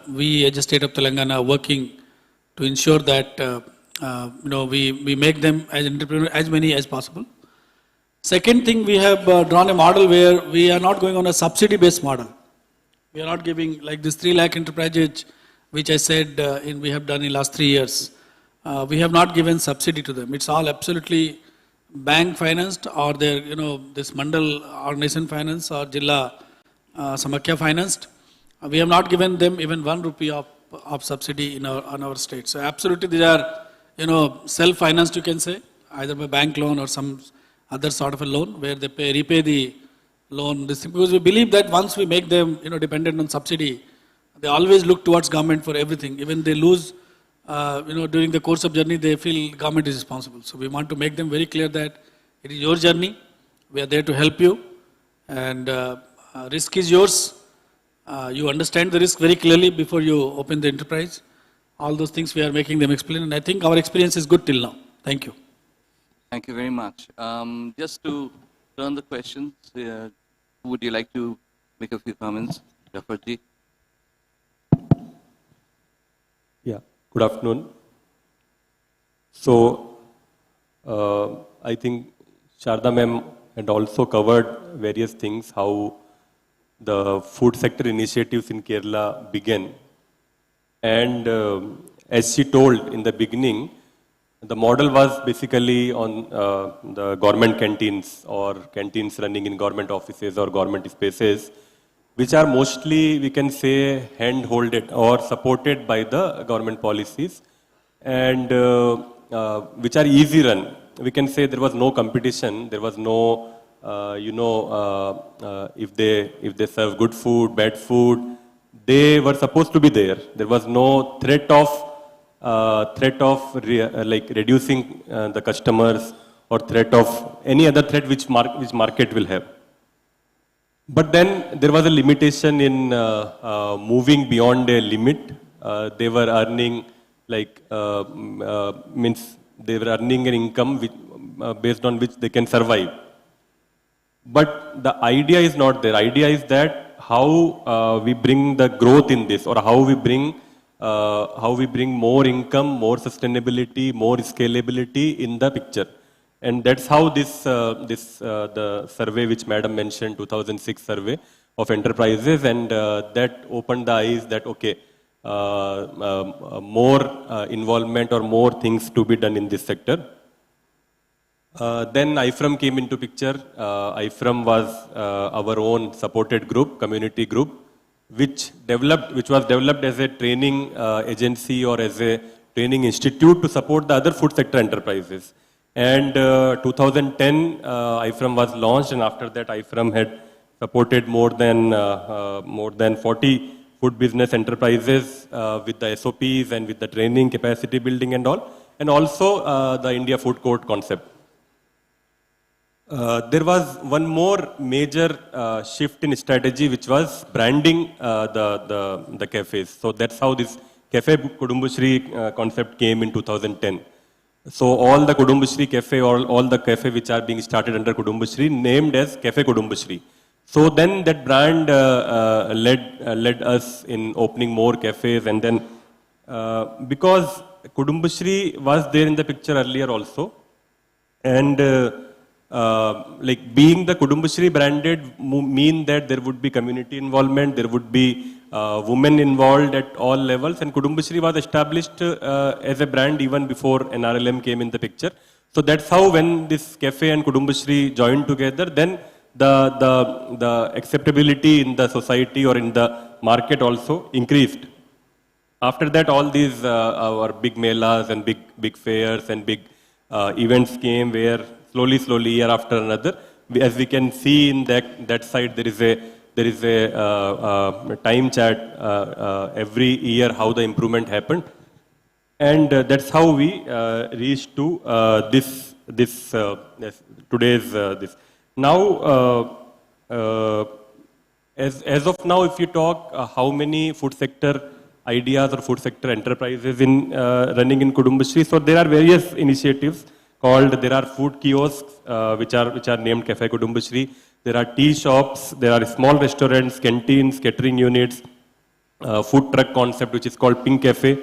we as the state of Telangana are working to ensure that, we make them as entrepreneurs as many as possible. Second thing, we have drawn a model where we are not going on a subsidy-based model. We are not giving like this 3 lakh enterprises, which I said we have done in last 3 years. We have not given subsidy to them. It's all absolutely bank financed, or their, this Mandal organization finance, or Jilla Samakya financed. We have not given them even 1 rupee of subsidy on our state. So absolutely these are, self-financed, you can say, either by bank loan or some other sort of a loan where they repay the loan. Because we believe that once we make them, dependent on subsidy, they always look towards government for everything. Even they lose, during the course of journey, they feel government is responsible. So we want to make them very clear that it is your journey. We are there to help you, and risk is yours. You understand the risk very clearly before you open the enterprise. All those things we are making them explain, and I think our experience is good till now. Thank you. Thank you very much. Just to turn the questions, would you like to make a few comments, Jafarji? Yeah, good afternoon. So, I think Sharda ma'am had also covered various things, how the food sector initiatives in Kerala began. And as she told in the beginning, the model was basically on the government canteens, or canteens running in government offices or government spaces, which are mostly, we can say, hand-holded or supported by the government policies, and which are easy run. We can say there was no competition, there was no, if they serve good food, bad food, they were supposed to be there. There was no threat of reducing the customers or threat of any other threat which market will have. But then there was a limitation in moving beyond a limit. They were earning means they were earning an income based on which they can survive. But the idea is not there. Idea is that how we bring the growth in this, or how we bring more income, more sustainability, more scalability in the picture. And that's how the survey which Madam mentioned, 2006 survey of enterprises, and that opened the eyes that, okay, more involvement or more things to be done in this sector. Then IFRM came into picture. IFRM was our own supported group, community group, which was developed as a training agency or as a training institute to support the other food sector enterprises. And 2010, IFRM was launched, and after that, IFRM had supported more than 40 food business enterprises with the SOPs and with the training, capacity building and all, and also the India Food Court concept. There was one more major shift in strategy, which was branding the cafes. So that's how this Cafe Kudumbushri concept came in 2010. So all the Kudumbushri cafe, all the cafe which are being started under Kudumbushri, named as Cafe Kudumbushri. So then that brand led us in opening more cafes, and then because Kudumbushri was there in the picture earlier also, and being the Kudumbushri branded mean that there would be community involvement, there would be women involved at all levels, and Kudumbushri was established as a brand even before NRLM came in the picture. So that's how, when this cafe and Kudumbushri joined together, then the acceptability in the society or in the market also increased. After that, all these our big melas and big fairs and big events came, where slowly, year after another, as we can see in that side, there is a time chart every year how the improvement happened, and that's how we reached to today's this. Now, as of now, if you talk how many food sector ideas or food sector enterprises in running in Kudumbushri, so there are various initiatives called. There are food kiosks which are named Cafe Kudumbushri. There are tea shops. There are small restaurants, canteens, catering units, food truck concept which is called Pink Cafe,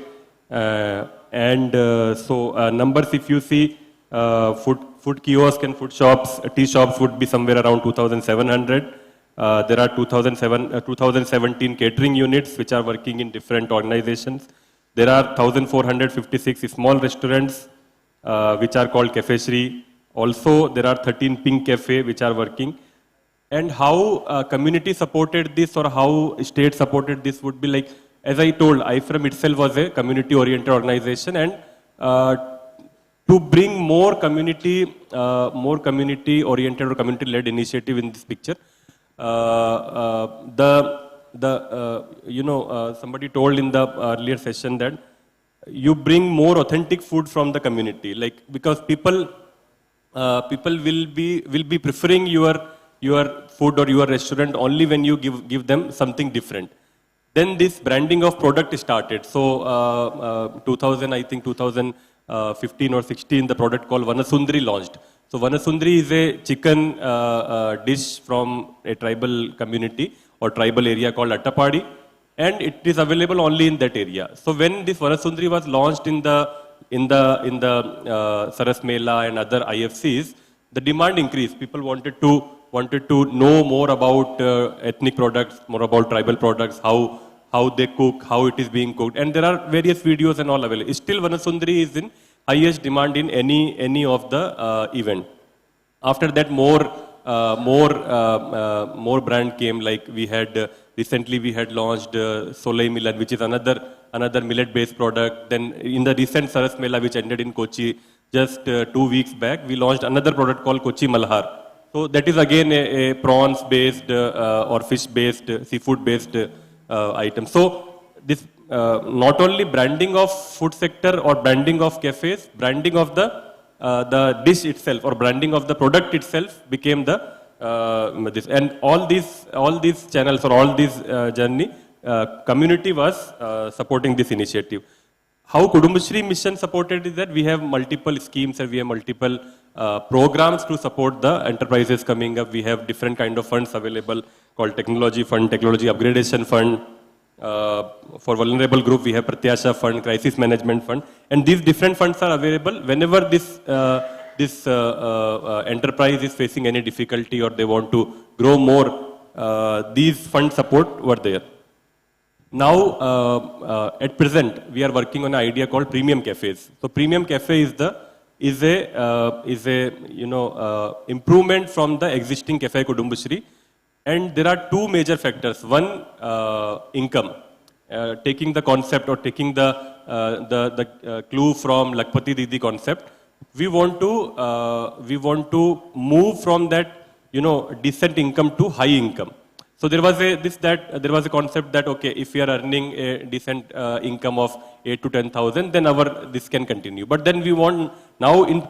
so numbers, if you see, food kiosk and food shops, tea shops would be somewhere around 2,700. There are 2017 catering units which are working in different organizations. There are 1,456 small restaurants which are called Cafe Shri. Also, there are 13 Pink Cafe which are working. And how community supported this or how state supported this would be like, as I told, IFRM itself was a community-oriented organization, and to bring more community-oriented or community-led initiative in this picture, somebody told in the earlier session that you bring more authentic food from the community, because people will be preferring your food or your restaurant only when you give them something different. Then this branding of product started. So 2015 or 16, the product called Vanasundri launched. So Vanasundri is a chicken dish from a tribal community or tribal area called Attapadi, and it is available only in that area. So when this Vanasundri was launched in the Saras Mela and other IFCs, the demand increased. People wanted to know more about ethnic products, more about tribal products, how they cook, how it is being cooked, and there are various videos and all available. Still, Vanasundri is in highest demand in any of the event. After that, more brand came. Like we had recently, we had launched Solei Milan, which is another millet-based product. Then in the recent Saras Mela, which ended in Kochi just 2 weeks back, we launched another product called Kochi Malhar. So that is again a prawns-based or fish-based, seafood-based item. So this not only branding of food sector or branding of cafes, branding of the the dish itself or branding of the product itself became the this. And all these channels or all these journey, community was supporting this initiative. How Kudumbashree mission supported is that we have multiple schemes and we have multiple programs to support the enterprises coming up. We have different kind of funds available called Technology Fund, Technology Upgradation Fund. For vulnerable group, we have Pratyasha Fund, Crisis Management Fund, and these different funds are available whenever this enterprise is facing any difficulty or they want to grow more. These fund support were there. Now, at present, we are working on an idea called premium cafes. So, premium cafe is a improvement from the existing cafe Kudumbashree. And there are two major factors. One, income. Taking the concept or taking the clue from Lakpati Didi concept, we want to move from that decent income to high income. So there was a concept that okay, if we are earning a decent income of 8 to 10,000, then this can continue. But then we want now in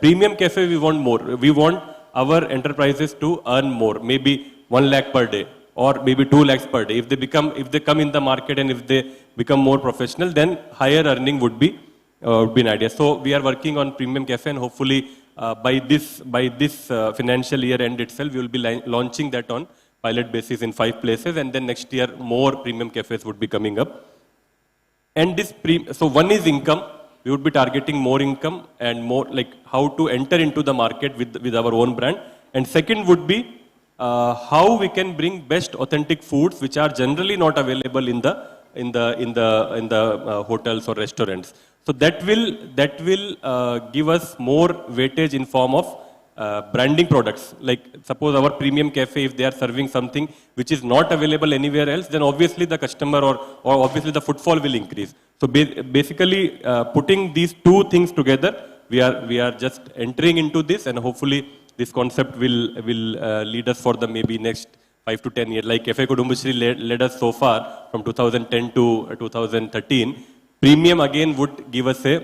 premium cafe we want more. We want our enterprises to earn more, maybe 1 lakh per day or maybe 2 lakhs per day. If they come in the market and if they become more professional, then higher earning would be an idea. So we are working on premium cafe, and hopefully by this financial year end itself, we will be launching that on pilot basis in 5 places, and then next year more premium cafes would be coming up. And so one is income. We would be targeting more income and more like how to enter into the market with our own brand. And second would be how we can bring best authentic foods which are generally not available in the hotels or restaurants. So that will give us more weightage in form of branding products. Like suppose our premium cafe, if they are serving something which is not available anywhere else, then obviously the customer or obviously the footfall will increase. So basically putting these two things together, we are just entering into this, and hopefully this concept will lead us for the maybe next 5 to 10 years. Like Cafe Kudumbashree led us so far from 2010 to 2013. Premium again would give us a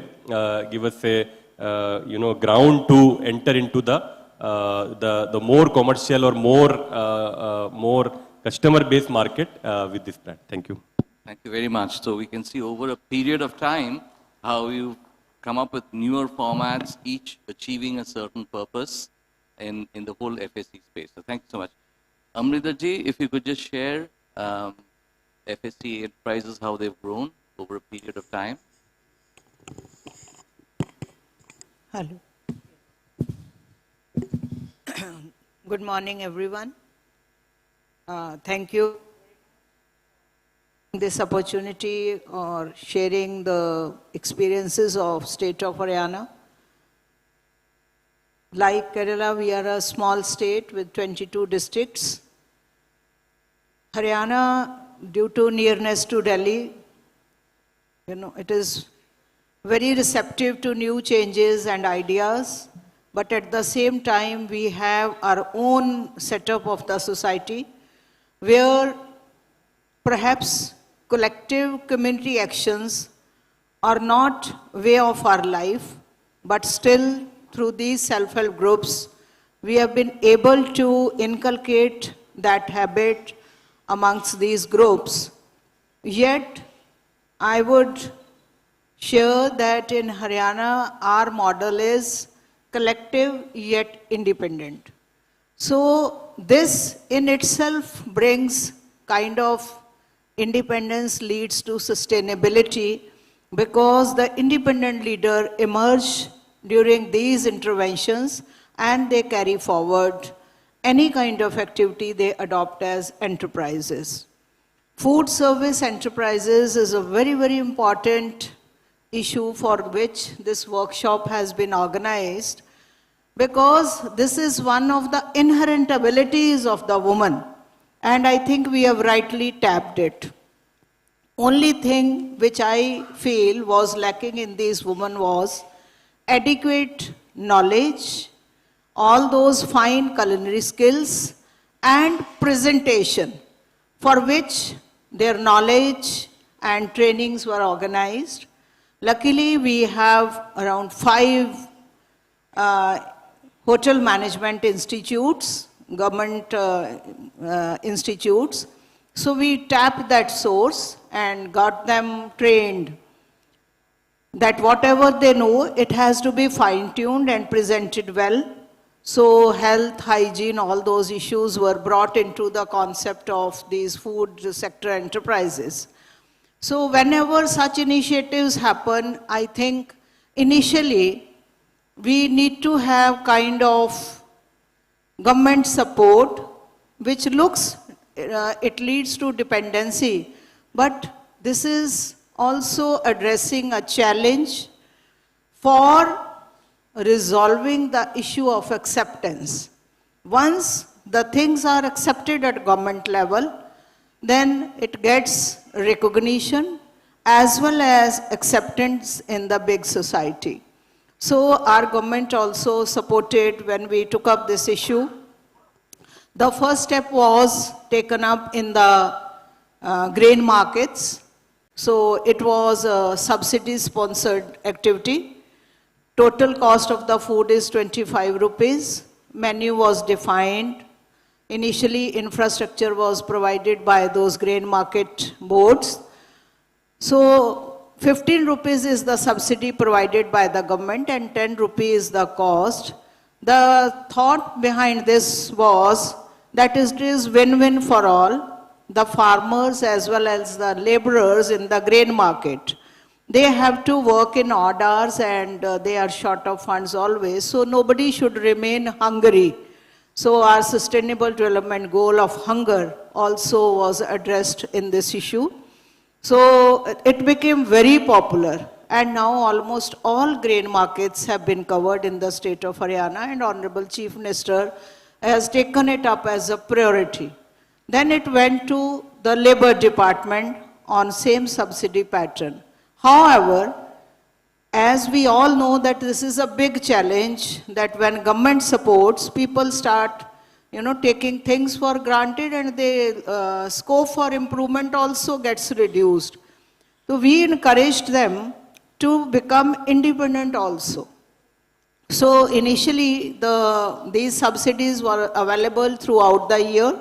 ground to enter into the more commercial or more customer-based market with this brand. Thank you. Thank you very much. So we can see over a period of time how you come up with newer formats, each achieving a certain purpose in the whole FSC space. So thank you so much. Amrita ji, if you could just share FSC enterprises, how they've grown over a period of time. Hello. Good morning, everyone. Thank you for this opportunity or sharing the experiences of state of Haryana. Like Kerala, we are a small state with 22 districts. Haryana, due to nearness to Delhi, it is very receptive to new changes and ideas, but at the same time, we have our own setup of the society where perhaps collective community actions are not way of our life, but still through these self-help groups, we have been able to inculcate that habit amongst these groups. Yet, I would share that in Haryana, our model is collective yet independent. So this in itself brings kind of independence leads to sustainability, because the independent leader emerge during these interventions and they carry forward any kind of activity they adopt as enterprises. Food service enterprises is a very, very important issue for which this workshop has been organized, because this is one of the inherent abilities of the woman, and I think we have rightly tapped it. Only thing which I feel was lacking in these women was adequate knowledge, all those fine culinary skills and presentation for which their knowledge and trainings were organized. Luckily, we have around 5 hotel management institutes, government institutes. So we tapped that source and got them trained that whatever they know, it has to be fine-tuned and presented well. So health, hygiene, all those issues were brought into the concept of these food sector enterprises. So whenever such initiatives happen, I think initially we need to have kind of government support, which looks, it leads to dependency, but this is also addressing a challenge for resolving the issue of acceptance. Once the things are accepted at government level, then it gets recognition as well as acceptance in the big society. So our government also supported when we took up this issue. The first step was taken up in the grain markets. So it was a subsidy-sponsored activity. Total cost of the food is 25 rupees. Menu was defined. Initially, infrastructure was provided by those grain market boards. So 15 rupees is the subsidy provided by the government and 10 rupees is the cost. The thought behind this was that it is win-win for all, the farmers as well as the laborers in the grain market. They have to work in odd hours and they are short of funds always, so nobody should remain hungry. So our sustainable development goal of hunger also was addressed in this issue. So it became very popular, and now almost all grain markets have been covered in the state of Haryana, and Honorable Chief Minister has taken it up as a priority. Then it went to the Labour Department on same subsidy pattern. However, as we all know that this is a big challenge, that when government supports, people start, taking things for granted, and the scope for improvement also gets reduced. So we encouraged them to become independent also. So initially, these subsidies were available throughout the year.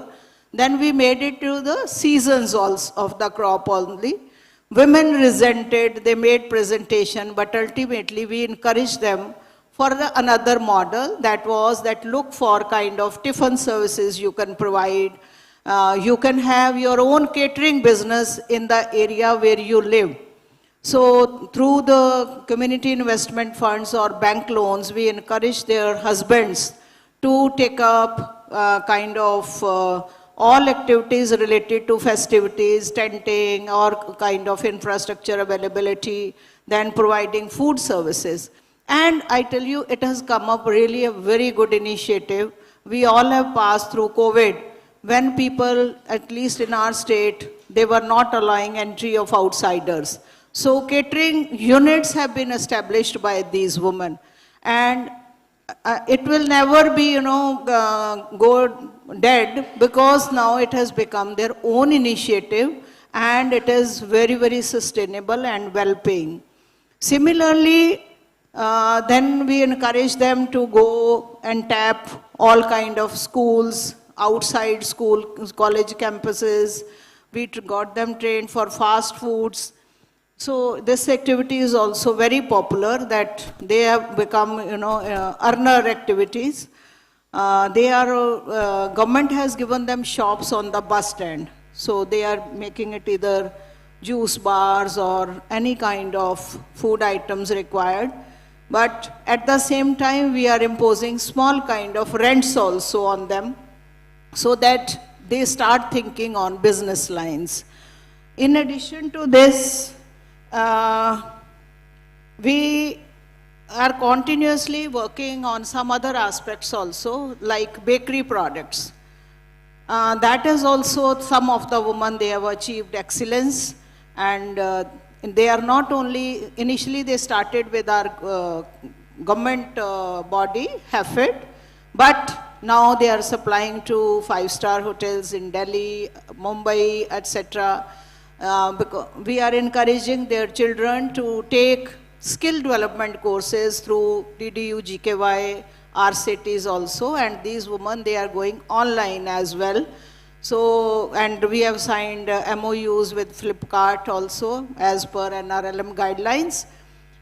Then we made it to the seasons also of the crop only. Women resented, they made presentation, but ultimately we encouraged them for another model, that was that look for kind of tiffin services you can provide. You can have your own catering business in the area where you live. So through the community investment funds or bank loans, we encourage their husbands to take up all activities related to festivities, tenting, or kind of infrastructure availability, then providing food services. And I tell you, it has come up really a very good initiative. We all have passed through COVID, when people, at least in our state, they were not allowing entry of outsiders. So catering units have been established by these women. And it will never be, go dead, because now it has become their own initiative and it is very, very sustainable and well-paying. Similarly, then we encourage them to go and tap all kind of schools, outside school, college campuses. We got them trained for fast foods. So this activity is also very popular, that they have become, earner activities. Government has given them shops on the bus stand. So they are making it either juice bars or any kind of food items required. But at the same time, we are imposing small kind of rents also on them, so that they start thinking on business lines. In addition to this, we are continuously working on some other aspects also, like bakery products. That is also some of the women, they have achieved excellence, and they are not only, initially they started with our government body, HAFED, but now they are supplying to 5-star hotels in Delhi, Mumbai, etc. Because we are encouraging their children to take skill development courses through DDU, GKY, RCTs also, and these women, they are going online as well. So, and we have signed MOUs with Flipkart also as per NRLM guidelines.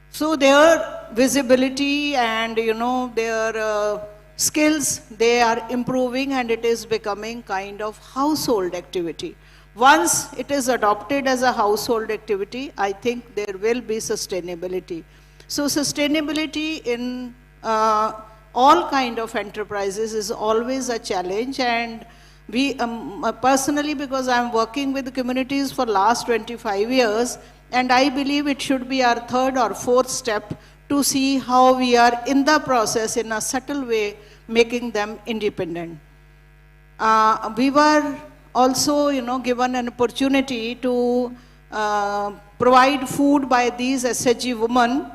So their visibility and, you know, their skills, they are improving, and it is becoming kind of household activity. Once it is adopted as a household activity, I think there will be sustainability. So sustainability in all kind of enterprises is always a challenge, and we personally, because I'm working with the communities for last 25 years, and I believe it should be our third or fourth step to see how we are in the process in a subtle way making them independent. We were also, you know, given an opportunity to provide food by these SHG women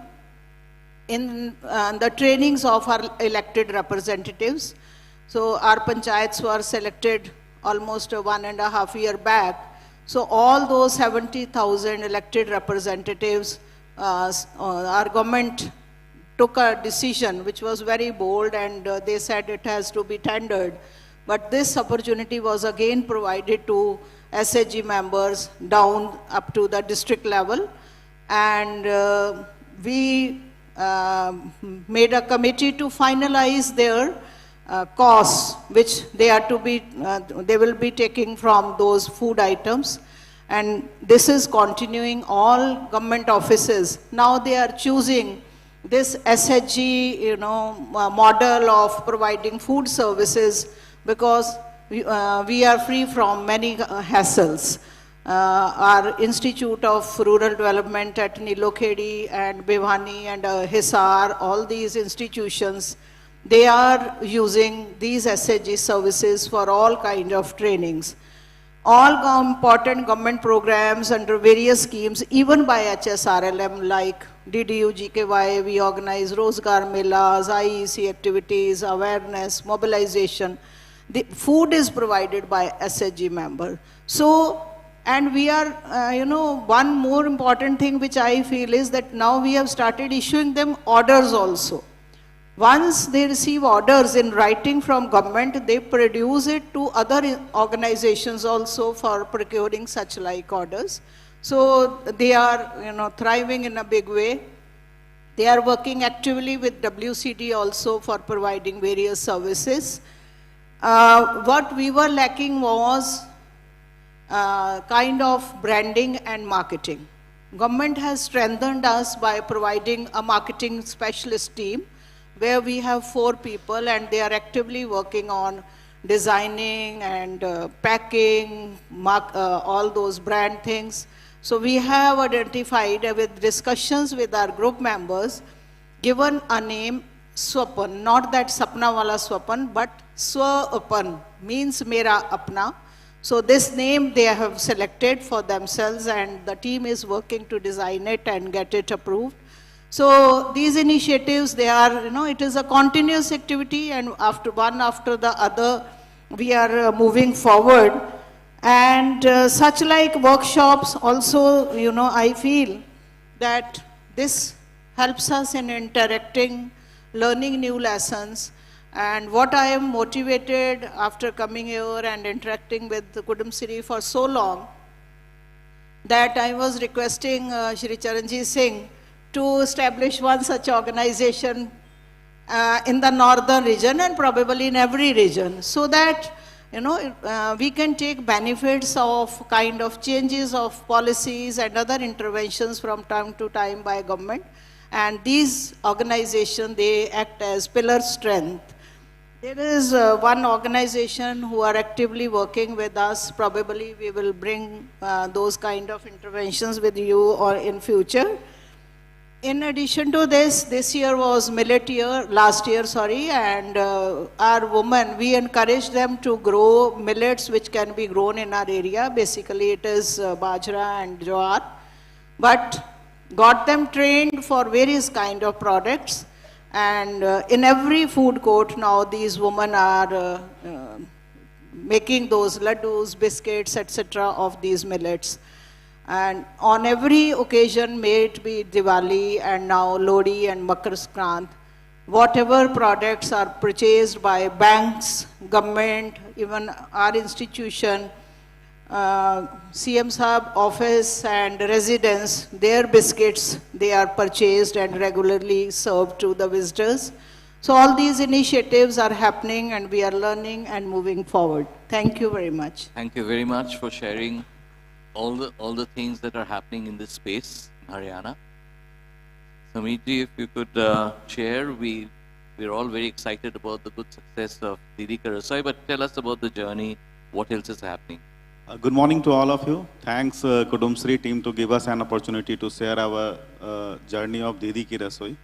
in the trainings of our elected representatives. So our panchayats were selected almost 1.5 years back. So all those 70,000 elected representatives, our government took a decision which was very bold, and they said it has to be tendered. But this opportunity was again provided to SHG members down up to the district level. And we made a committee to finalize their costs, which they are to be, they will be taking from those food items. And this is continuing all government offices. Now they are choosing this SHG, you know, model of providing food services, because we are free from many hassles. Our Institute of Rural Development at Nilokheri and Bhiwani and Hisar, all these institutions, they are using these SHG services for all kind of trainings. All important government programs under various schemes, even by HSRLM, like DDU, GKY, we organize Rozgar Melas, IEC activities, awareness, mobilization. The food is provided by SHG member. So, and we are, you know, one more important thing which I feel is that now we have started issuing them orders also. Once they receive orders in writing from government, they produce it to other organizations also for procuring such like orders. So they are, you know, thriving in a big way. They are working actively with WCD also for providing various services. What we were lacking was kind of branding and marketing. Government has strengthened us by providing a marketing specialist team, where we have 4 people, and they are actively working on designing and packing, all those brand things. So we have identified with discussions with our group members, given a name Swapan, not that Sapna wala Swapan, but Swapan means Mera Apna. So this name they have selected for themselves, and the team is working to design it and get it approved. So these initiatives, they are, you know, it is a continuous activity, and one after the other, we are moving forward. And such like workshops also, you know, I feel that this helps us in interacting, learning new lessons. And what I am motivated after coming here and interacting with Kudumsiri for so long, that I was requesting Shri Charanjit Singh to establish one such organization in the northern region and probably in every region, so that, you know, we can take benefits of kind of changes of policies and other interventions from time to time by government. And these organizations, they act as pillar strength. There is one organization who are actively working with us. Probably we will bring those kind of interventions with you or in future. In addition to this year was millet year, last year, sorry, and our women, we encourage them to grow millets which can be grown in our area. Basically it is bajra and jowar, but got them trained for various kind of products. And in every food court now these women are making those laddus, biscuits, etc. of these millets. And on every occasion, may it be Diwali and now Lodi and Makar Sankrant, whatever products are purchased by banks, government, even our institution, CM Saab office and residents, their biscuits, they are purchased and regularly served to the visitors. So all these initiatives are happening and we are learning and moving forward. Thank you very much. Thank you very much for sharing all the things that are happening in this space in Haryana. Sameetji, if you could share, we're all very excited about the good success of Didi Ki Rasoi, but tell us about the journey, what else is happening? Good morning to all of you. Thanks Kudumsri team to give us an opportunity to share our journey of Didi Ki Rasoi.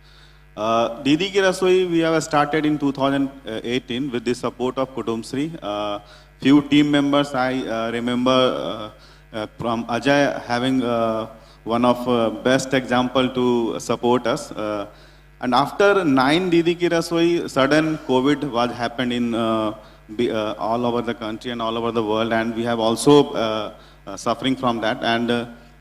Didi Ki Rasoi we have started in 2018 with the support of Kudumsri. Few team members, I remember from Ajay having one of best example to support us. And after 9 Didi Ki Rasoi, sudden COVID was happened in all over the country and all over the world, and we have also suffering from that. And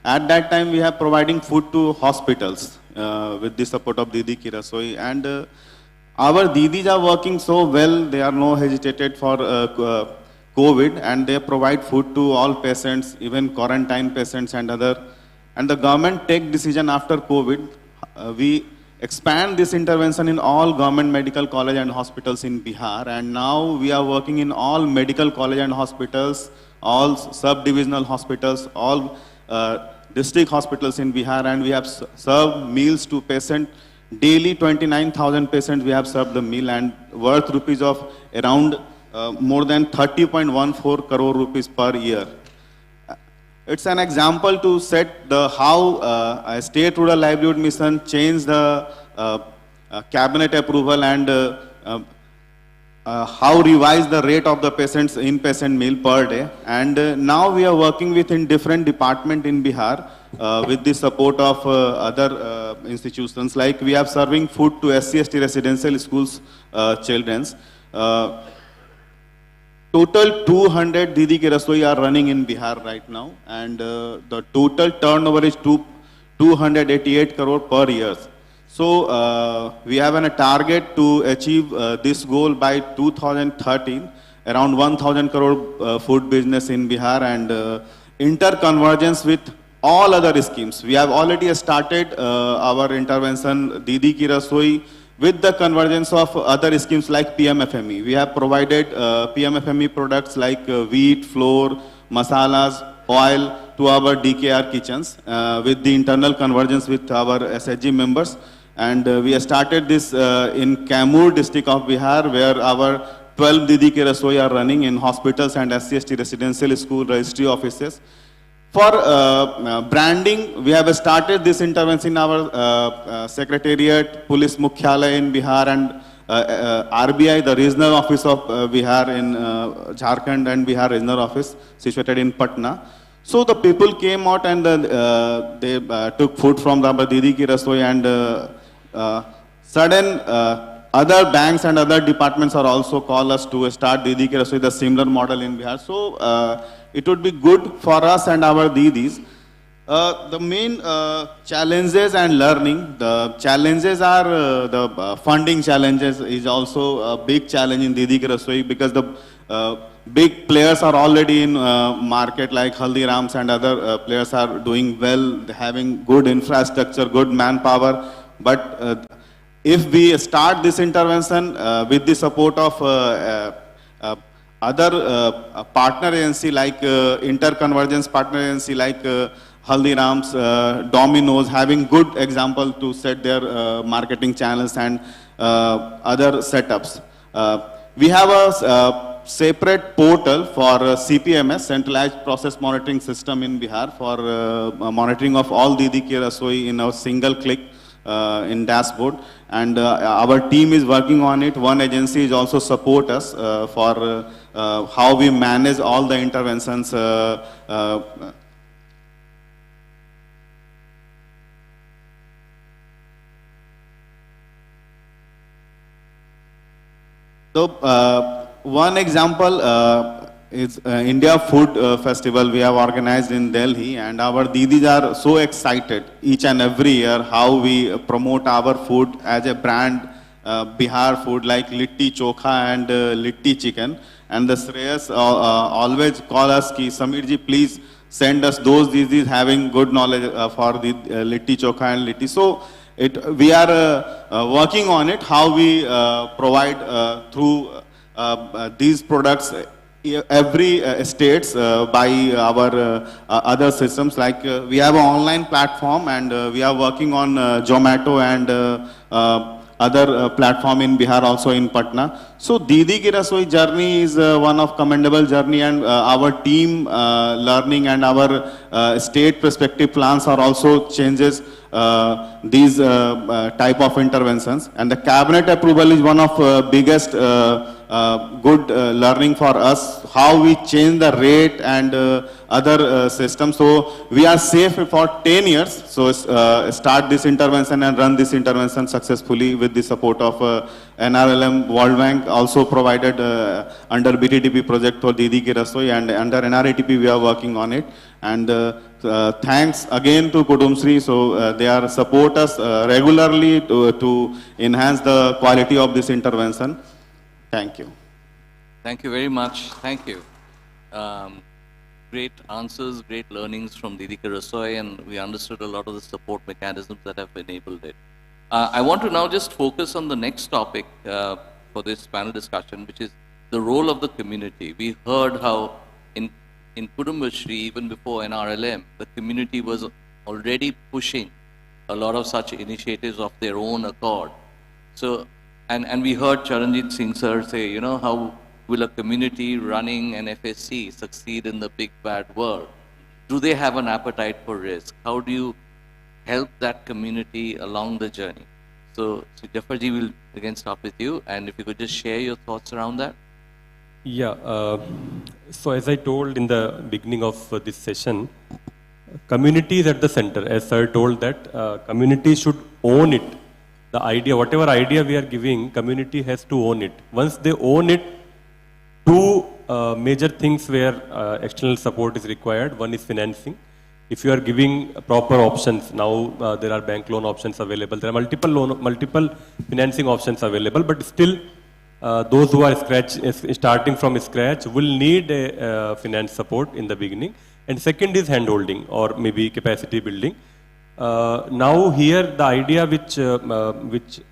at that time, we have providing food to hospitals with the support of Didi Ki Rasoi. And our Didis are working so well; they are no hesitated for COVID, and they provide food to all patients, even quarantine patients and other. And the government take decision after COVID. We expand this intervention in all government medical college and hospitals in Bihar, and now we are working in all medical college and hospitals, all sub-divisional hospitals, all district hospitals in Bihar, and we have served meals to patients. Daily 29,000 patients we have served the meal, and worth rupees of around more than 30.14 crore rupees per year. It's an example to set the how a state rural livelihood mission changed the cabinet approval and how revised the rate of the patient's inpatient meal per day. And now we are working within different department in Bihar with the support of other institutions. Like we are serving food to SC/ST residential schools children's. Total 200 Didi Ki Rasoi are running in Bihar right now, and the total turnover is 288 crore per year. So we have a target to achieve this goal by 2013, around 1,000 crore food business in Bihar, and interconvergence with all other schemes. We have already started our intervention Didi Ki Rasoi with the convergence of other schemes like PMFME. We have provided PMFME products like wheat, flour, masalas, oil to our DKR kitchens with the internal convergence with our SHG members. And we have started this in Kaimur district of Bihar, where our 12 Didi Ki Rasoi are running in hospitals and SC/ST residential school registry offices. For branding, we have started this intervention in our Secretariat, Police Mukhyalaya in Bihar, and RBI, the regional office of Bihar in Jharkhand, and Bihar regional office situated in Patna. So the people came out and they took food from the Didi Ki Rasoi, and sudden other banks and other departments are also call us to start Didi Ki Rasoi, the similar model in Bihar. So it would be good for us and our Didis. The main challenges and learning, the challenges are the funding challenges is also a big challenge in Didi Ki Rasoi, because the big players are already in market, like Haldirams and other players are doing well, having good infrastructure, good manpower. But if we start this intervention with the support of other partner agency like interconvergence partner agency like Haldirams, Domino's, having good example to set their marketing channels and other setups. We have a separate portal for CPMS, Centralized Process Monitoring System in Bihar, for monitoring of all Didi Ki Rasoi in a single click in dashboard. And our team is working on it. One agency is also support us for how we manage all the interventions. So one example is India Food Festival we have organized in Delhi, and our Didis are so excited each and every year how we promote our food as a brand, Bihar food like Litti Chokha and Litti Chicken. And the Shreyas always call us ki Samir ji, please send us those Didis having good knowledge for the Litti Chokha and Litti. So we are working on it, how we provide through these products every states by our other systems. Like we have an online platform, and we are working on Zomato and other platform in Bihar, also in Patna. So Didi Ki Rasoi journey is one of commendable journey, and our team learning and our state perspective plans are also changes these type of interventions. And the cabinet approval is one of biggest good learning for us, how we change the rate and other systems. So we are safe for 10 years. So start this intervention and run this intervention successfully with the support of NRLM. World Bank also provided under BTTP project for Didi Ki Rasoi, and under NRATP we are working on it. And thanks again to Kudumsri. So they are support us regularly to enhance the quality of this intervention. Thank you. Thank you very much. Thank you. Great answers, great learnings from Didi Ki Rasoi, and we understood a lot of the support mechanisms that have enabled it. I want to now just focus on the next topic for this panel discussion, which is the role of the community. We heard how in Kudumbashree, even before NRLM, the community was already pushing a lot of such initiatives of their own accord. So, and we heard Charanjit Singh sir say, you know, how will a community running an FSC succeed in the big bad world? Do they have an appetite for risk? How do you help that community along the journey? So Jafarji will again start with you, and if you could just share your thoughts around that. Yeah, so as I told in the beginning of this session, community is at the center. As sir told that community should own it. The idea, whatever idea we are giving, community has to own it. Once they own it, two major things where external support is required. One is financing. If you are giving proper options, now there are bank loan options available. There are multiple financing options available, but still those who are starting from scratch will need a finance support in the beginning. And second is handholding or maybe capacity building. Now here the idea which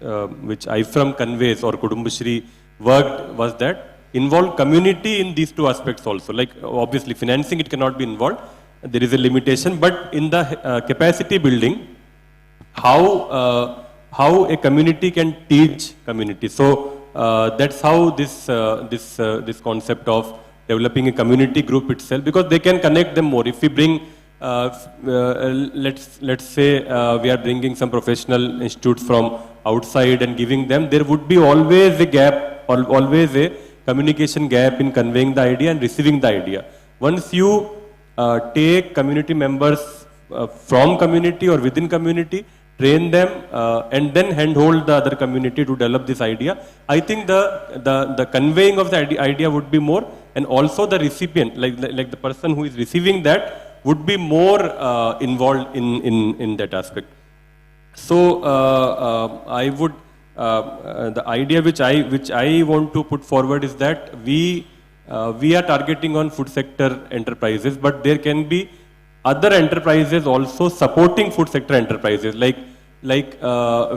IFRM conveys or Kudumbashree worked was that involve community in these two aspects also. Like obviously financing it cannot be involved, there is a limitation, but in the capacity building, how a community can teach community. So that's how this concept of developing a community group itself, because they can connect them more. If we bring let's say we are bringing some professional institutes from outside and giving them, there would be always a gap, always a communication gap in conveying the idea and receiving the idea. Once you take community members from community or within community, train them and then handhold the other community to develop this idea, I think the conveying of the idea would be more, and also the recipient, like the person who is receiving that, would be more involved in that aspect. So I would the idea which I want to put forward is that we are targeting on food sector enterprises, but there can be other enterprises also supporting food sector enterprises. Like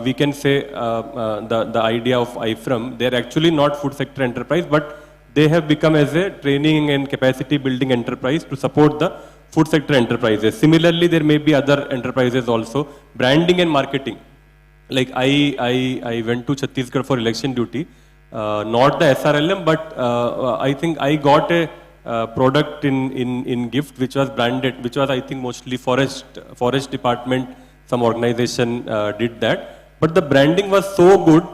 we can say the idea of IFRM, they are actually not food sector enterprise, but they have become as a training and capacity building enterprise to support the food sector enterprises. Similarly, there may be other enterprises also, branding and marketing. Like I went to Chhattisgarh for election duty, not the SRLM, but I think I got a product in gift which was branded, which was I think mostly forest department, some organization did that. But the branding was so good,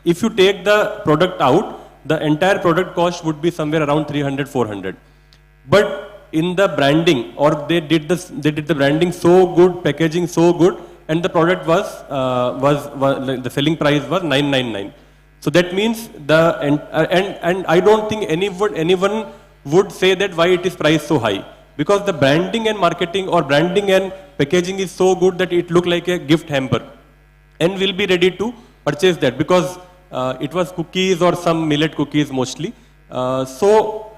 if you take the product out, the entire product cost would be somewhere around 300-400. But in the branding, or they did the branding so good, packaging so good, and the product was the selling price was 999. So that means and I don't think anyone would say that why it is priced so high. Because the branding and marketing or branding and packaging is so good that it look like a gift hamper. And we'll be ready to purchase that because it was cookies or some millet cookies mostly. So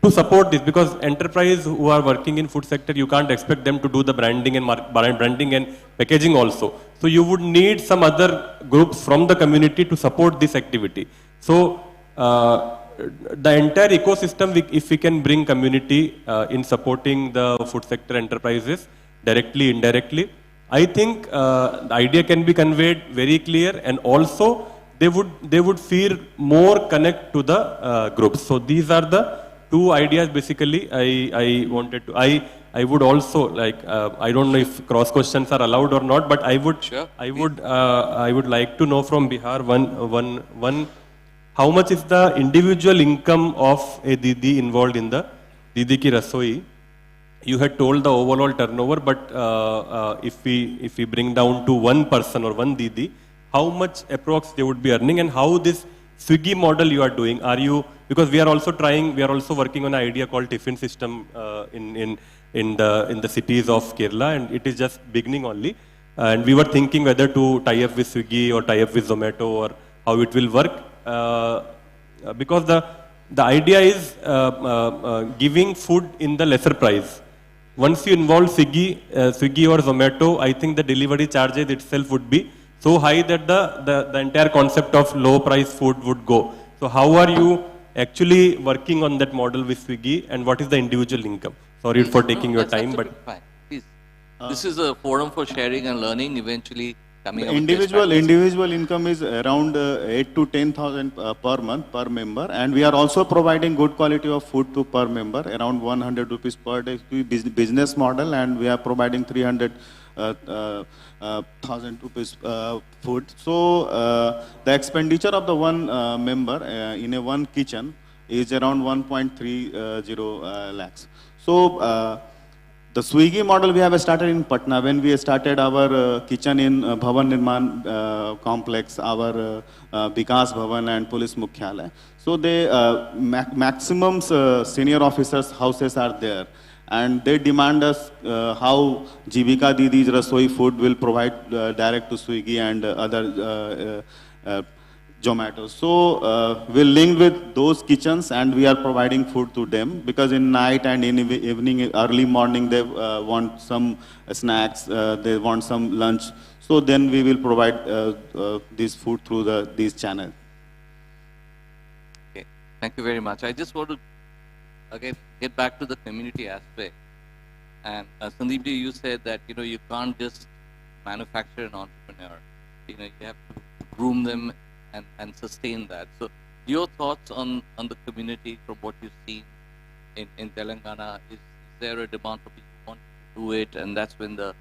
to support this, because enterprise who are working in food sector, you can't expect them to do the branding and branding and packaging also. So you would need some other groups from the community to support this activity. So the entire ecosystem, if we can bring community in supporting the food sector enterprises directly, indirectly, I think the idea can be conveyed very clear, and also they would feel more connect to the groups. So these are the two ideas basically I wanted to. I would also like I don't know if cross questions are allowed or not, but I would I would like to know from Bihar one how much is the individual income of a Didi involved in the Didi Ki Rasoi? You had told the overall turnover, but if we bring down to one person or one Didi, how much approx they would be earning, and how this Swiggy model you are doing? Are you, because we are also working on an idea called tiffin system in the cities of Kerala, and it is just beginning only. And we were thinking whether to tie up with Swiggy or tie up with Zomato or how it will work. Because the idea is giving food in the lesser price. Once you involve Swiggy or Zomato, I think the delivery charges itself would be so high that the entire concept of low price food would go. So how are you actually working on that model with Swiggy, and what is the individual income? Sorry for taking your time, but fine. Please. This is a forum for sharing and learning. Eventually, coming up individual income is around 8 to 10,000 per month per member, and we are also providing good quality of food to per member, around 100 rupees per day business model, and we are providing 300,000 rupees food. So the expenditure of the one member in a one kitchen is around 1.30 lakhs. So the Swiggy model we have started in Patna when we started our kitchen in Bhavan Nirman complex, our Vikas Bhavan and Police Mukhyalaya. So the maximum senior officers' houses are there, and they demand us how Jivika Didi's Rasoi food will provide direct to Swiggy and other Zomato. So we're linked with those kitchens, and we are providing food to them, because in night and in evening, early morning, they want some snacks, they want some lunch. So then we will provide this food through these channels. Okay, thank you very much. I just want to again get back to the community aspect. And Sandeep ji, you said that you can't just manufacture an entrepreneur. You have to groom them and sustain that. So your thoughts on the community from what you've seen in Telangana, is there a demand for people who want to do it, and that's when the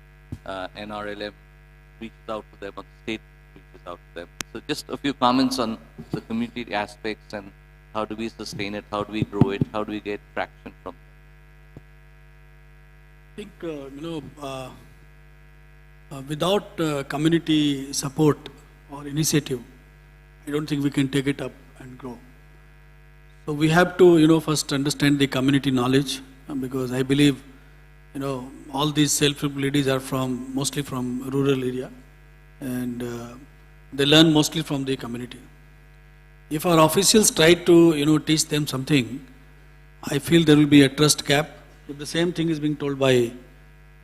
NRLM reaches out to them, or the state reaches out to them? So just a few comments on the community aspects, and how do we sustain it, how do we grow it, how do we get traction from it? I think, without community support or initiative, I don't think we can take it up and grow. So we have to, first understand the community knowledge, because I believe, all these self-help ladies are mostly from rural area, and they learn mostly from the community. If our officials try to, teach them something, I feel there will be a trust gap. If the same thing is being told by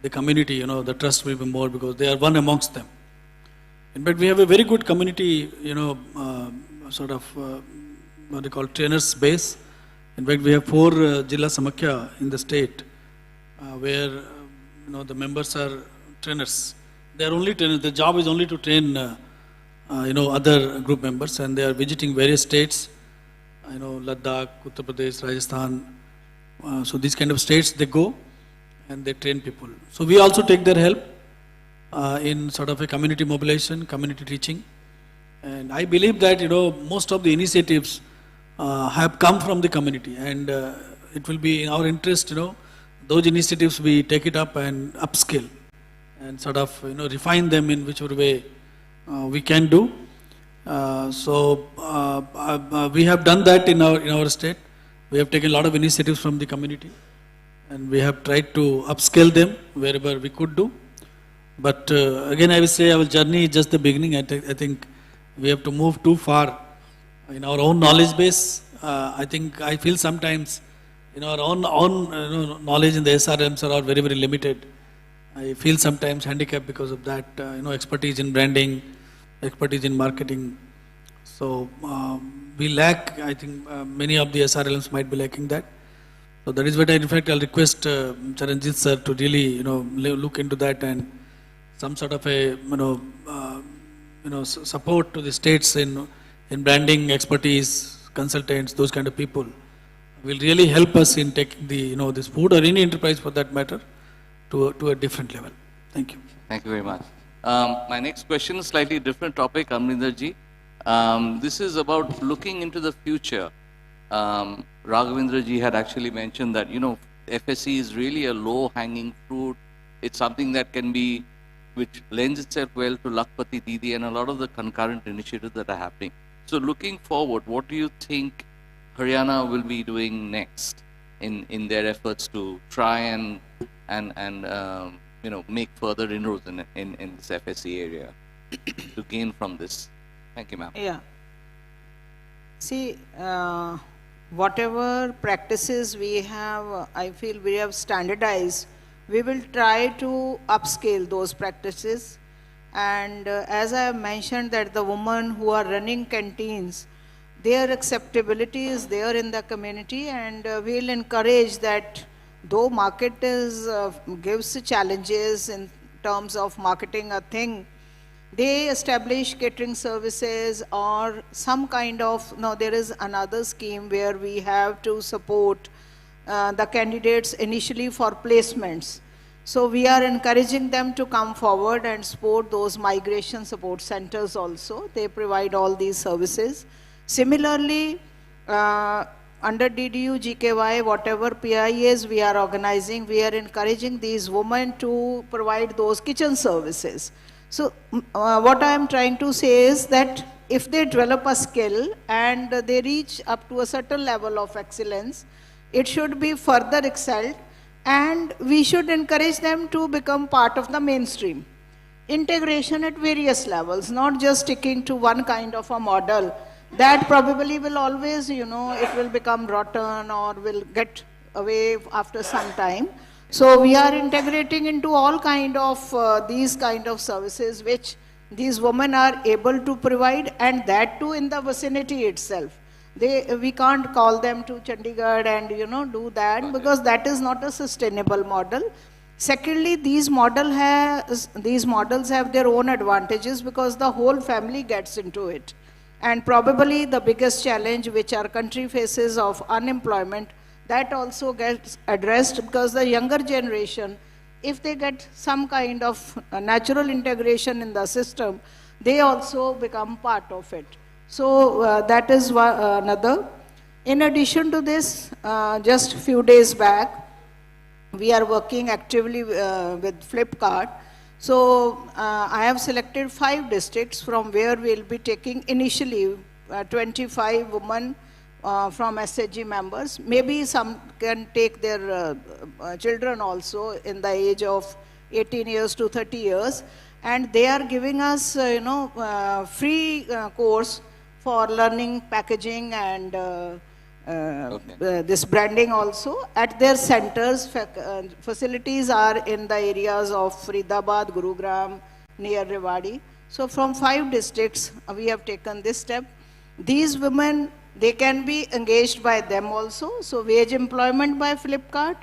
the community, the trust will be more, because they are one amongst them. In fact, we have a very good community, what they call trainers base. In fact, we have 4 Jilla Samakhya in the state, where, the members are trainers. They are only trainers. Their job is only to train, other group members, and they are visiting various states, Ladakh, Uttar Pradesh, Rajasthan. So these kind of states they go, and they train people. So we also take their help in sort of a community mobilization, community teaching. And I believe that, most of the initiatives have come from the community, and it will be in our interest, those initiatives we take it up and upscale and sort of, refine them in whichever way we can do. We have done that in our state. We have taken a lot of initiatives from the community, and we have tried to upscale them wherever we could do. But again, I will say our journey is just the beginning. I think we have to move too far in our own knowledge base. I feel sometimes our own knowledge in the SRMs are all very, very limited. I feel sometimes handicapped because of that, expertise in branding, expertise in marketing. So we lack, I think many of the SRLMs might be lacking that. So that is what in fact I'll request Charanjit sir to really, look into that and some sort of a, support to the states in branding, expertise, consultants, those kind of people will really help us in taking the, this food or any enterprise for that matter to a different level. Thank you. Thank you very much. My next question is slightly different topic, Amrinder ji. This is about looking into the future. Raghavendra ji had actually mentioned that, FSC is really a low-hanging fruit. It's something that can be, which lends itself well to Lakhpati Didi and a lot of the concurrent initiatives that are happening. So looking forward, what do you think Haryana will be doing next in their efforts to try and make further inroads in this FSC area to gain from this? Thank you, ma'am. Yeah. See, whatever practices we have, I feel we have standardized, we will try to upscale those practices. And as I have mentioned that the women who are running canteens, their acceptability is there in the community, and we'll encourage that though market gives challenges in terms of marketing a thing, they establish catering services or some kind of, there is another scheme where we have to support the candidates initially for placements. So we are encouraging them to come forward and support those migration support centers also. They provide all these services. Similarly, under DDU, GKY, whatever PIAs we are organizing, we are encouraging these women to provide those kitchen services. So what I am trying to say is that if they develop a skill and they reach up to a certain level of excellence, it should be further excelled, and we should encourage them to become part of the mainstream. Integration at various levels, not just sticking to one kind of a model. That probably will always, it will become rotten or will get away after some time. So we are integrating into all kind of these kind of services which these women are able to provide, and that too in the vicinity itself. We can't call them to Chandigarh and do that, because that is not a sustainable model. Secondly, these models have their own advantages because the whole family gets into it. And probably the biggest challenge which our country faces of unemployment, that also gets addressed, because the younger generation, if they get some kind of natural integration in the system, they also become part of it. So that is another. In addition to this, just a few days back, we are working actively with Flipkart. So I have selected 5 districts from where we will be taking initially 25 women from SHG members. Maybe some can take their children also in the age of 18 years to 30 years. And they are giving us, free course for learning packaging and this branding also at their centers. Facilities are in the areas of Faridabad, Gurugram, near Rewari. So from 5 districts, we have taken this step. These women, they can be engaged by them also. So wage employment by Flipkart,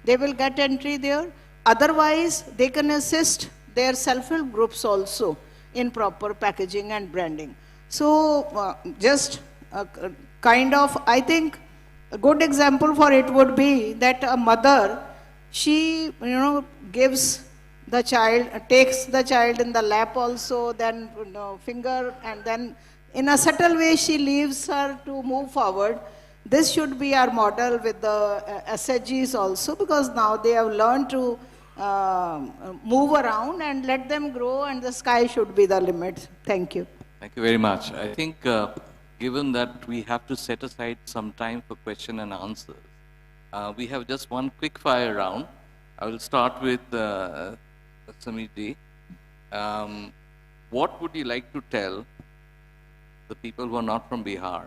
they will get entry there. Otherwise, they can assist their self-help groups also in proper packaging and branding. So just kind of, I think a good example for it would be that a mother, she, gives the child, takes the child in the lap also, then finger, and then in a subtle way she leaves her to move forward. This should be our model with the SHGs also, because now they have learned to move around, and let them grow, and the sky should be the limit. Thank you. Thank you very much. I think given that we have to set aside some time for question and answers, we have just one quick fire round. I will start with Samiji. What would you like to tell the people who are not from Bihar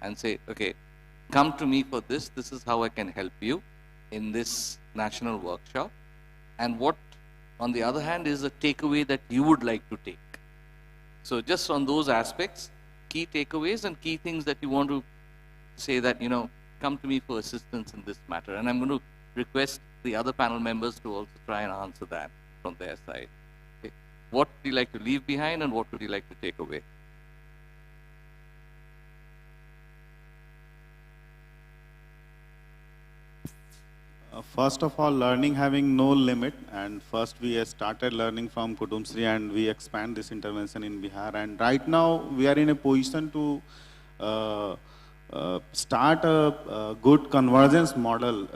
and say, okay, come to me for this is how I can help you in this national workshop? And what, on the other hand, is a takeaway that you would like to take? So just on those aspects, key takeaways and key things that you want to say that, you know, come to me for assistance in this matter. And I'm going to request the other panel members to also try and answer that from their side. Okay. What would you like to leave behind and what would you like to take away? First of all, learning having no limit, and first we started learning from Kutumsri and we expand this intervention in Bihar, and right now we are in a position to start a good convergence model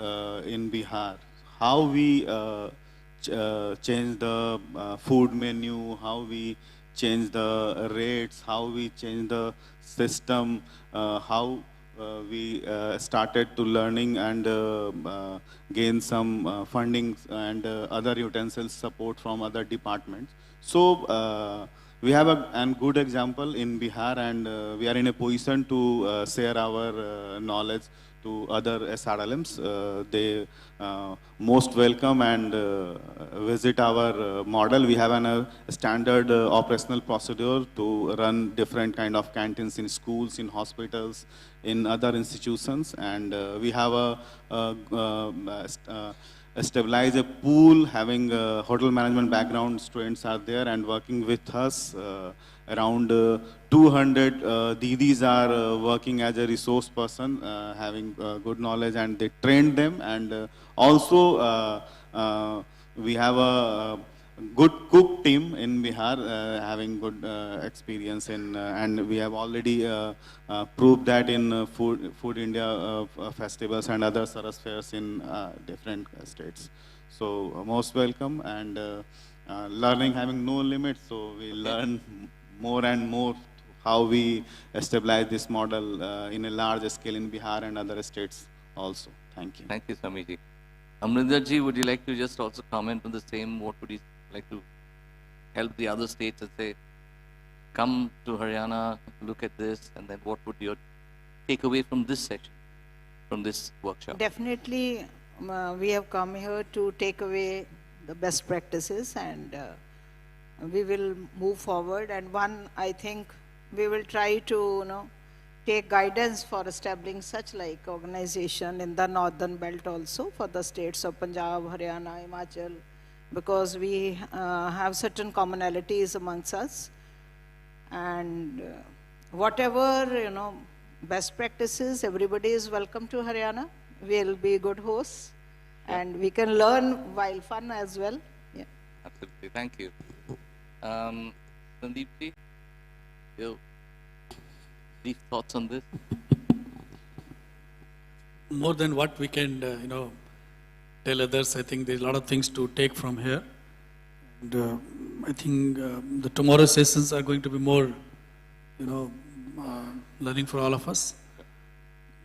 in Bihar. How we change the food menu, how we change the rates, how we change the system, how we started to learning and gain some funding and other utensils support from other departments. So we have a good example in Bihar, and we are in a position to share our knowledge to other SRLMs. They most welcome and visit our model. We have a standard operational procedure to run different kind of canteens in schools, in hospitals, in other institutions, and we have stabilize a pool, having a hotel management background students are there and working with us. Around 200 Didis are working as a resource person, having good knowledge, and they train them. And also we have a good cook team in Bihar, having good experience in, and we have already proved that in Food India festivals and other Saras fairs in different states. So most welcome, and learning having no limits, so we learn more and more how we stabilize this model in a large scale in Bihar and other states also. Thank you. Thank you, Samiji. Amrinder ji, would you like to just also comment on the same? What would you like to help the other states and say, come to Haryana, look at this, and then what would your takeaway from this session, from this workshop? Definitely, we have come here to take away the best practices, and we will move forward. And one, I think, we will try to take guidance for establishing such like organization in the northern belt also for the states of Punjab, Haryana, Himachal, because we have certain commonalities amongst us. And whatever, best practices, everybody is welcome to Haryana. We'll be good hosts, and we can learn while fun as well. Yeah. Absolutely. Thank you. Sandeep ji, your brief thoughts on this? More than what we can, tell others, I think there's a lot of things to take from here. And I think the tomorrow sessions are going to be more, learning for all of us.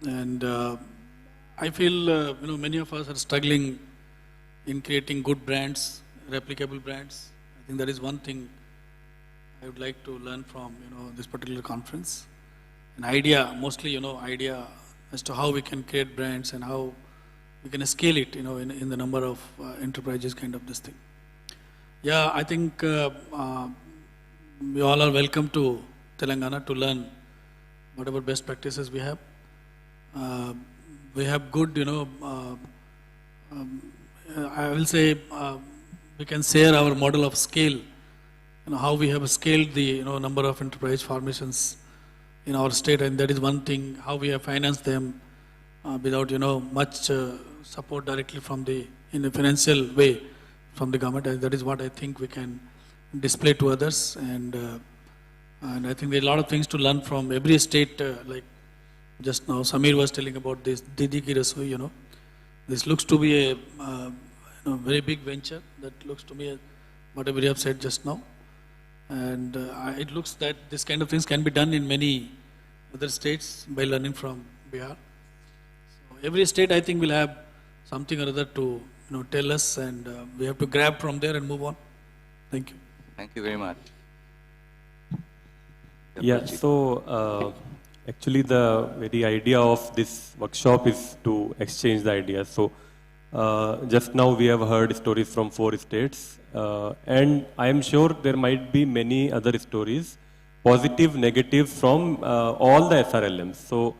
And I feel, many of us are struggling in creating good brands, replicable brands. I think that is one thing I would like to learn from, this particular conference. An idea, mostly, idea as to how we can create brands and how we can scale it, in the number of enterprises, kind of this thing. Yeah, I think we all are welcome to Telangana to learn whatever best practices we have. We have good, I will say, we can share our model of scale, how we have scaled the number of enterprise formations in our state, and that is one thing, how we have financed them without much support directly from in a financial way from the government. And that is what I think we can display to others, and I think there are a lot of things to learn from every state. Like just now Samir was telling about this Didi Ki Rasoi, this looks to be a very big venture. That looks to me whatever you have said just now. And it looks that this kind of things can be done in many other states by learning from Bihar. So every state, I think, will have something or other to tell us, and we have to grab from there and move on. Thank you. Thank you very much. Yeah, so actually the very idea of this workshop is to exchange the ideas. So just now we have heard stories from 4 states, and I am sure there might be many other stories, positive, negative, from all the SRLMs. So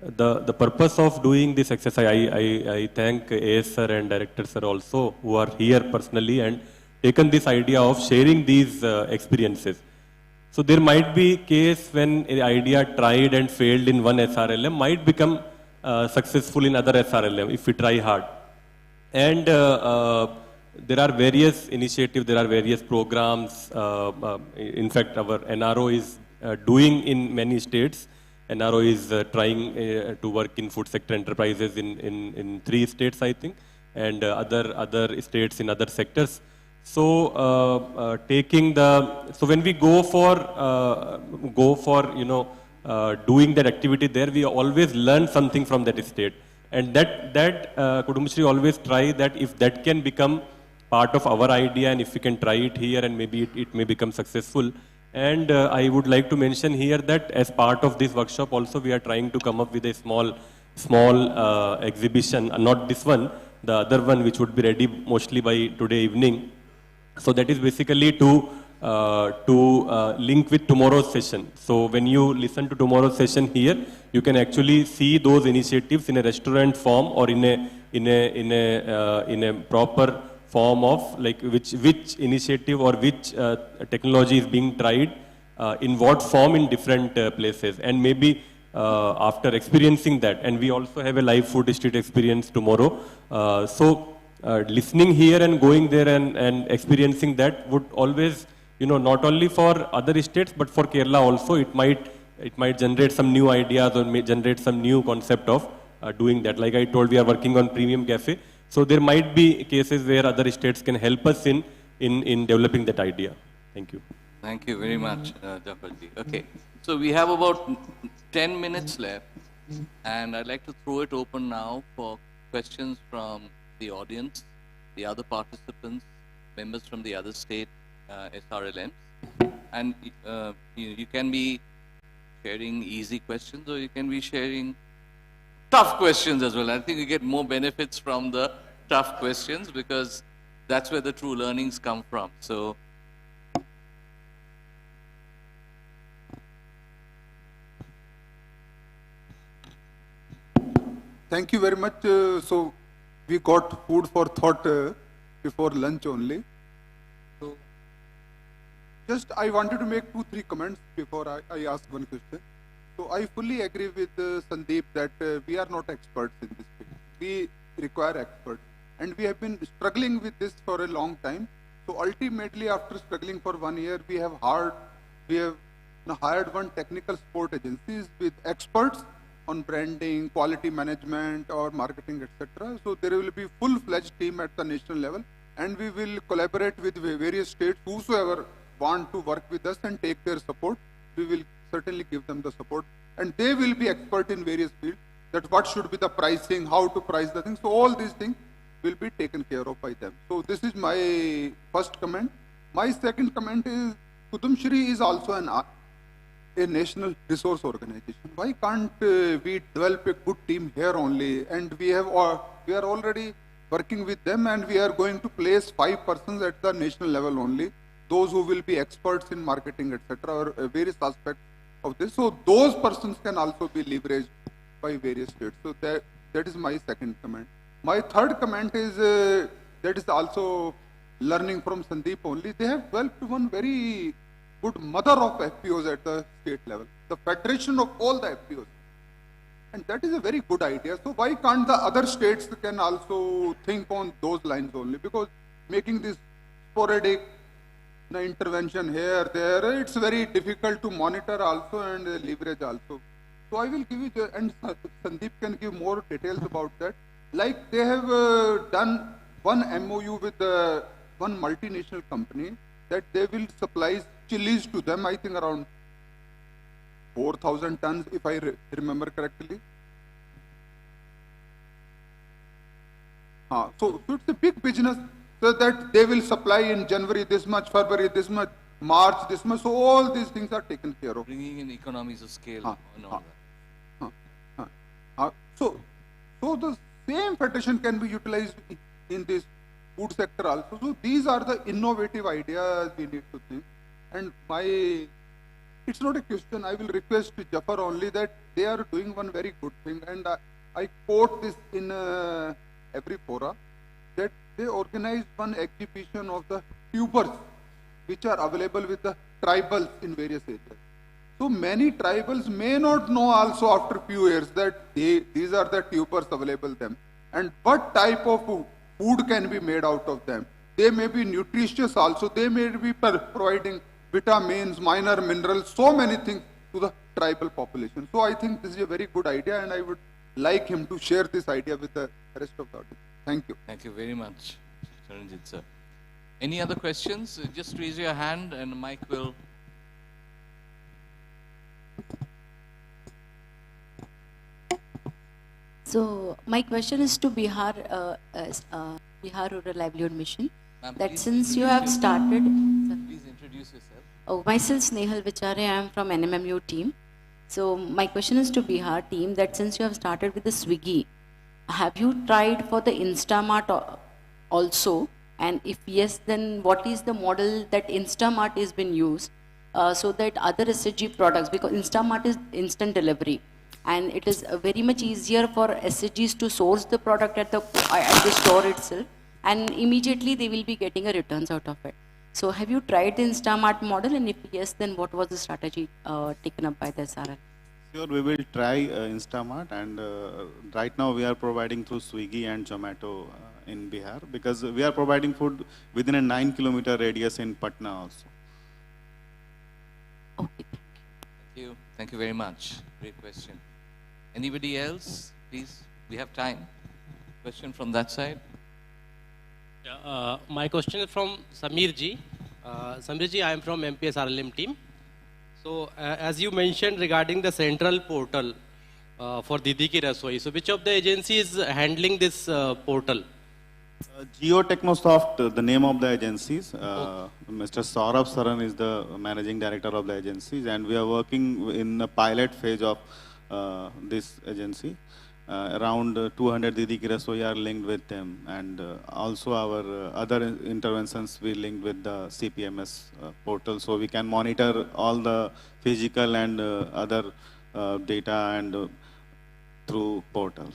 the purpose of doing this exercise, I thank AS sir and director sir also, who are here personally and taken this idea of sharing these experiences. So there might be case when an idea tried and failed in one SRLM might become successful in other SRLM if we try hard. And there are various initiatives, there are various programs. In fact, our NRO is doing in many states. NRO is trying to work in food sector enterprises in 3 states, I think, and other states in other sectors. So so when we go for doing that activity there, we always learn something from that state, and that Kudumbashree always try that if that can become part of our idea, and if we can try it here, and maybe it may become successful. And I would like to mention here that as part of this workshop also we are trying to come up with a small exhibition, not this one, the other one, which would be ready mostly by today evening. So that is basically to link with tomorrow's session. So when you listen to tomorrow's session here, you can actually see those initiatives in a restaurant form or in a proper form of like which initiative or which technology is being tried in what form in different places, and maybe after experiencing that, and we also have a live food street experience tomorrow. Listening here and going there and experiencing that would always, not only for other states but for Kerala also, it might generate some new ideas or may generate some new concept of doing that. Like I told, we are working on premium cafe. So there might be cases where other states can help us in developing that idea. Thank you. Thank you very much, Jafarji. Okay, so we have about 10 minutes left, and I'd like to throw it open now for questions from the audience, the other participants, members from the other state SRLMs. And you can be sharing easy questions, or you can be sharing tough questions as well. I think you get more benefits from the tough questions because that's where the true learnings come from. So, thank you very much. So we got food for thought before lunch only. So just I wanted to make 2-3 comments before I ask one question. So I fully agree with Sandeep that we are not experts in this field. We require experts, and we have been struggling with this for a long time. So ultimately, after struggling for 1 year, we have hired one technical support agencies with experts on branding, quality management, or marketing, etc. So there will be full-fledged team at the national level, and we will collaborate with various states. Whosoever want to work with us and take their support, we will certainly give them the support, and they will be expert in various fields, that what should be the pricing, how to price the things. So all these things will be taken care of by them. So this is my first comment. My second comment is Kudumbashree is also a national resource organization. Why can't we develop a good team here only? And we are already working with them, and we are going to place 5 persons at the national level only, those who will be experts in marketing, etc., or various aspects of this. So those persons can also be leveraged by various states. So that is my second comment. My third comment is that is also learning from Sandeep only. They have developed one very good mother of FPOs at the state level, the federation of all the FPOs. And that is a very good idea. So why can't the other states can also think on those lines only? Because making this sporadic intervention here, there, it's very difficult to monitor also and leverage also. So I will give you, and Sandeep can give more details about that. Like they have done one MOU with one multinational company that they will supply chilies to them, I think around 4,000 tons, if I remember correctly. So it's a big business, so that they will supply in January this much, February this much, March this much. So all these things are taken care of. Bringing in economies of scale and all that. So the same federation can be utilized in this food sector also. So these are the innovative ideas we need to think. And it's not a question, I will request Jafar only that they are doing one very good thing. And I quote this in every fora, that they organized one exhibition of the tubers which are available with the tribals in various areas. So many tribals may not know also after few years that these are the tubers available them, and what type of food can be made out of them. They may be nutritious also, they may be providing vitamins, minor minerals, so many things to the tribal population. So I think this is a very good idea, and I would like him to share this idea with the rest of the audience. Thank you. Thank you very much, Charanjit sir. Any other questions? Just raise your hand and the mic will. So my question is to Bihar Rural Livelihood Mission. That since you have started. Please introduce yourself. Oh, myself Snehal Vichare, I am from NMMU team. So my question is to Bihar team that since you have started with the Swiggy, have you tried for the Instamart also? And if yes, then what is the model that Instamart is being used so that other SHG products, because Instamart is instant delivery, and it is very much easier for SHGs to source the product at the store itself, and immediately they will be getting a returns out of it. So have you tried the Instamart model, and if yes, then what was the strategy taken up by the SRL? Sure, we will try Instamart, and right now we are providing through Swiggy and Zomato in Bihar, because we are providing food within a 9-kilometer radius in Patna also. Okay. Thank you. Thank you very much. Great question. Anybody else? Please, we have time. Question from that side. Yeah, my question is from Samir ji. Samir ji, I am from MPSRLM team. So, as you mentioned regarding the central portal for Didi Ki Rasoi, so which of the agencies is handling this portal? Geotechnosoft, the name of the agencies. Mr. Saurabh Saran is the managing director of the agencies, and we are working in the pilot phase of this agency. Around 200 Didi Ki Rasoi are linked with them, and also our other interventions we linked with the CPMS portal, so we can monitor all the physical and other data and through portal.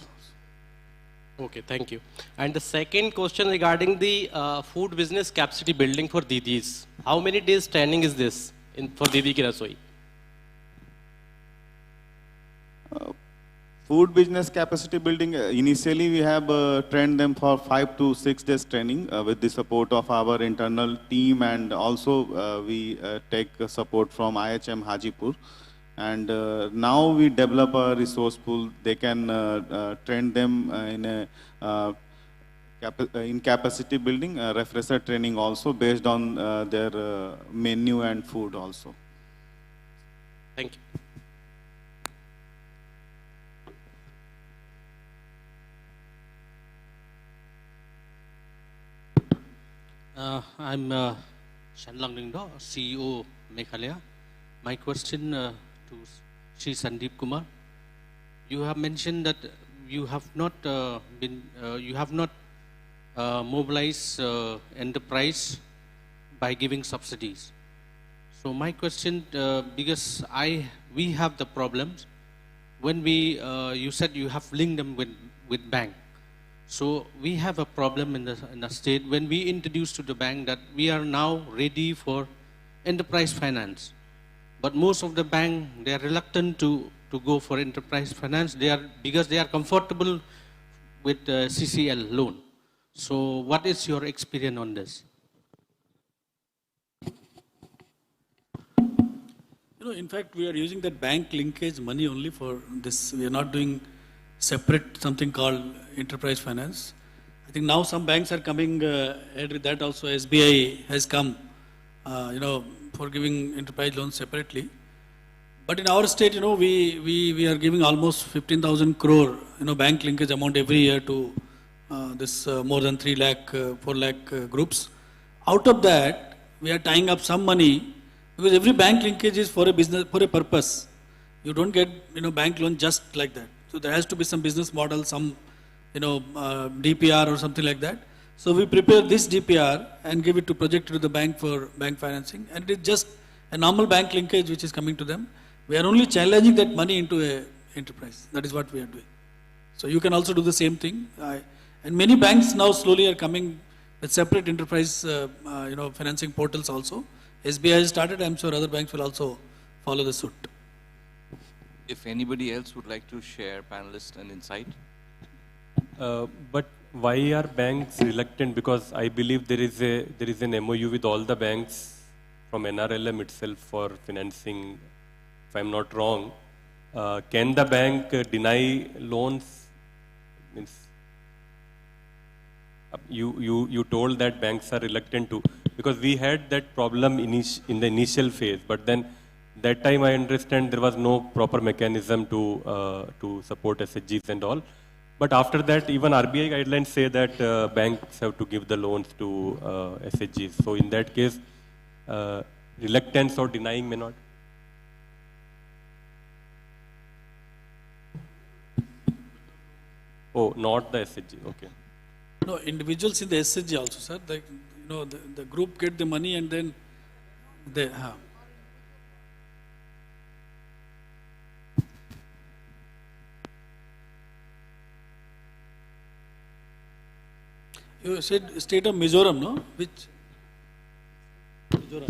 Okay, thank you. And the second question regarding the food business capacity building for Didis. How many days training is this for Didi Ki Rasoi? Food business capacity building, initially we have trained them for 5 to 6 days training with the support of our internal team, and also we take support from IHM Hajipur. And now we develop a resource pool. They can train them in capacity building, refresher training also based on their menu and food also. Thank you. I'm Shanlang Ringdo, CEO Meghalaya. My question to Shri Sandeep Kumar. You have mentioned that you have not mobilized enterprise by giving subsidies. So my question, because we have the problems when you said you have linked them with bank. So we have a problem in the state when we introduce to the bank that we are now ready for enterprise finance. But most of the bank, they are reluctant to go for enterprise finance. Because they are comfortable with CCL loan. So what is your experience on this? In fact, we are using that bank linkage money only for this. We are not doing separate something called enterprise finance. I think now some banks are coming ahead with that also. SBI has come, for giving enterprise loans separately. But in our state, we are giving almost 15,000 crore, bank linkage amount every year to this more than 3 lakh, 4 lakh groups. Out of that, we are tying up some money because every bank linkage is for a business, for a purpose. You don't get, bank loan just like that. So there has to be some business model, some, DPR or something like that. So we prepare this DPR and give it to project to the bank for bank financing. And it's just a normal bank linkage which is coming to them. We are only challenging that money into a enterprise. That is what we are doing. So you can also do the same thing. And many banks now slowly are coming with separate enterprise, financing portals also. SBI has started. I'm sure other banks will also follow the suit. If anybody else would like to share, panelists, an insight. But why are banks reluctant? Because I believe there is an MOU with all the banks from NRLM itself for financing. If I'm not wrong, can the bank deny loans? Means you told that banks are reluctant to, because we had that problem in the initial phase, but then that time I understand there was no proper mechanism to support SHGs and all. But after that, even RBI guidelines say that banks have to give the loans to SHGs. So in that case, reluctance or denying may not. Oh, not the SHG. Okay. No, individuals in the SHG also, sir. The group get the money and then they. You said state of Mizoram, no? Which? Mizoram.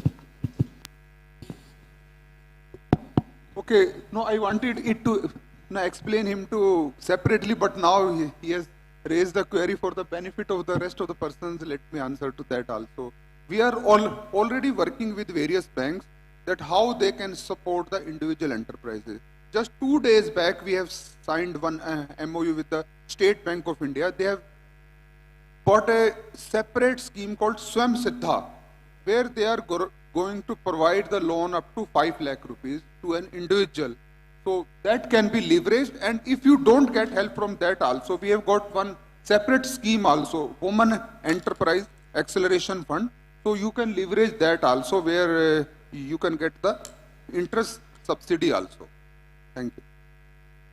Okay, no, I wanted it to explain him to separately, but now he has raised the query for the benefit of the rest of the persons. Let me answer to that also. We are already working with various banks that how they can support the individual enterprises. Just 2 days back, we have signed one MOU with the State Bank of India. They have got a separate scheme called Swam Siddha, where they are going to provide the loan up to 5 lakh rupees to an individual. So that can be leveraged, and if you don't get help from that also, we have got one separate scheme also, Women Enterprise Acceleration Fund. So you can leverage that also, where you can get the interest subsidy also. Thank you.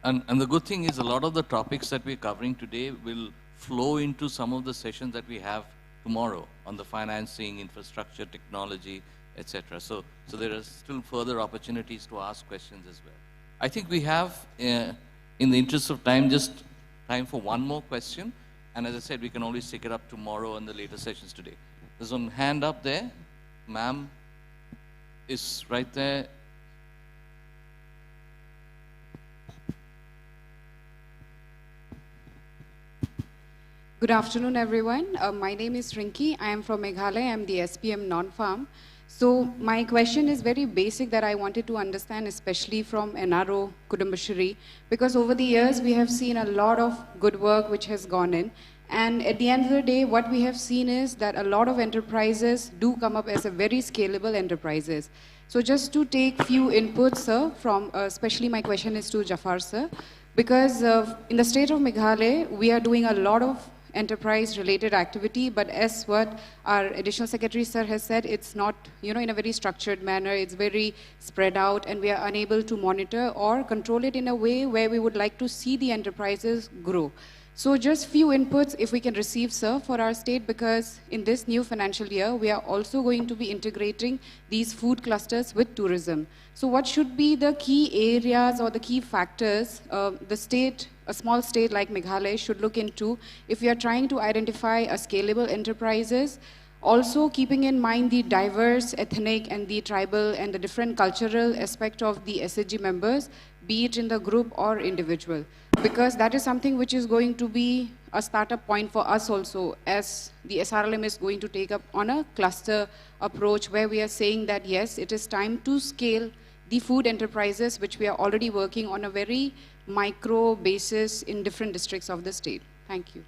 And the good thing is a lot of the topics that we're covering today will flow into some of the sessions that we have tomorrow on the financing, infrastructure, technology, etc. So there are still further opportunities to ask questions as well. I think we have, in the interest of time, just time for one more question. And as I said, we can always take it up tomorrow in the later sessions today. There's one hand up there. Ma'am is right there. Good afternoon, everyone. My name is Rinki. I am from Meghalaya. I am the SPM non-farm. So my question is very basic that I wanted to understand, especially from NRO Kudumbashree, because over the years we have seen a lot of good work which has gone in. And at the end of the day, what we have seen is that a lot of enterprises do come up as a very scalable enterprises. So just to take few inputs, sir, from, especially my question is to Jafar, sir, because in the state of Meghalaya, we are doing a lot of enterprise-related activity, but as what our additional secretary sir has said, it's not, in a very structured manner, it's very spread out, and we are unable to monitor or control it in a way where we would like to see the enterprises grow. So just few inputs if we can receive, sir, for our state, because in this new financial year, we are also going to be integrating these food clusters with tourism. So what should be the key areas or the key factors the state, a small state like Meghalaya, should look into if we are trying to identify a scalable enterprises, also keeping in mind the diverse ethnic and the tribal and the different cultural aspect of the SHG members, be it in the group or individual. Because that is something which is going to be a startup point for us also, as the SRLM is going to take up on a cluster approach where we are saying that yes, it is time to scale the food enterprises which we are already working on a very micro basis in different districts of the state. Thank you.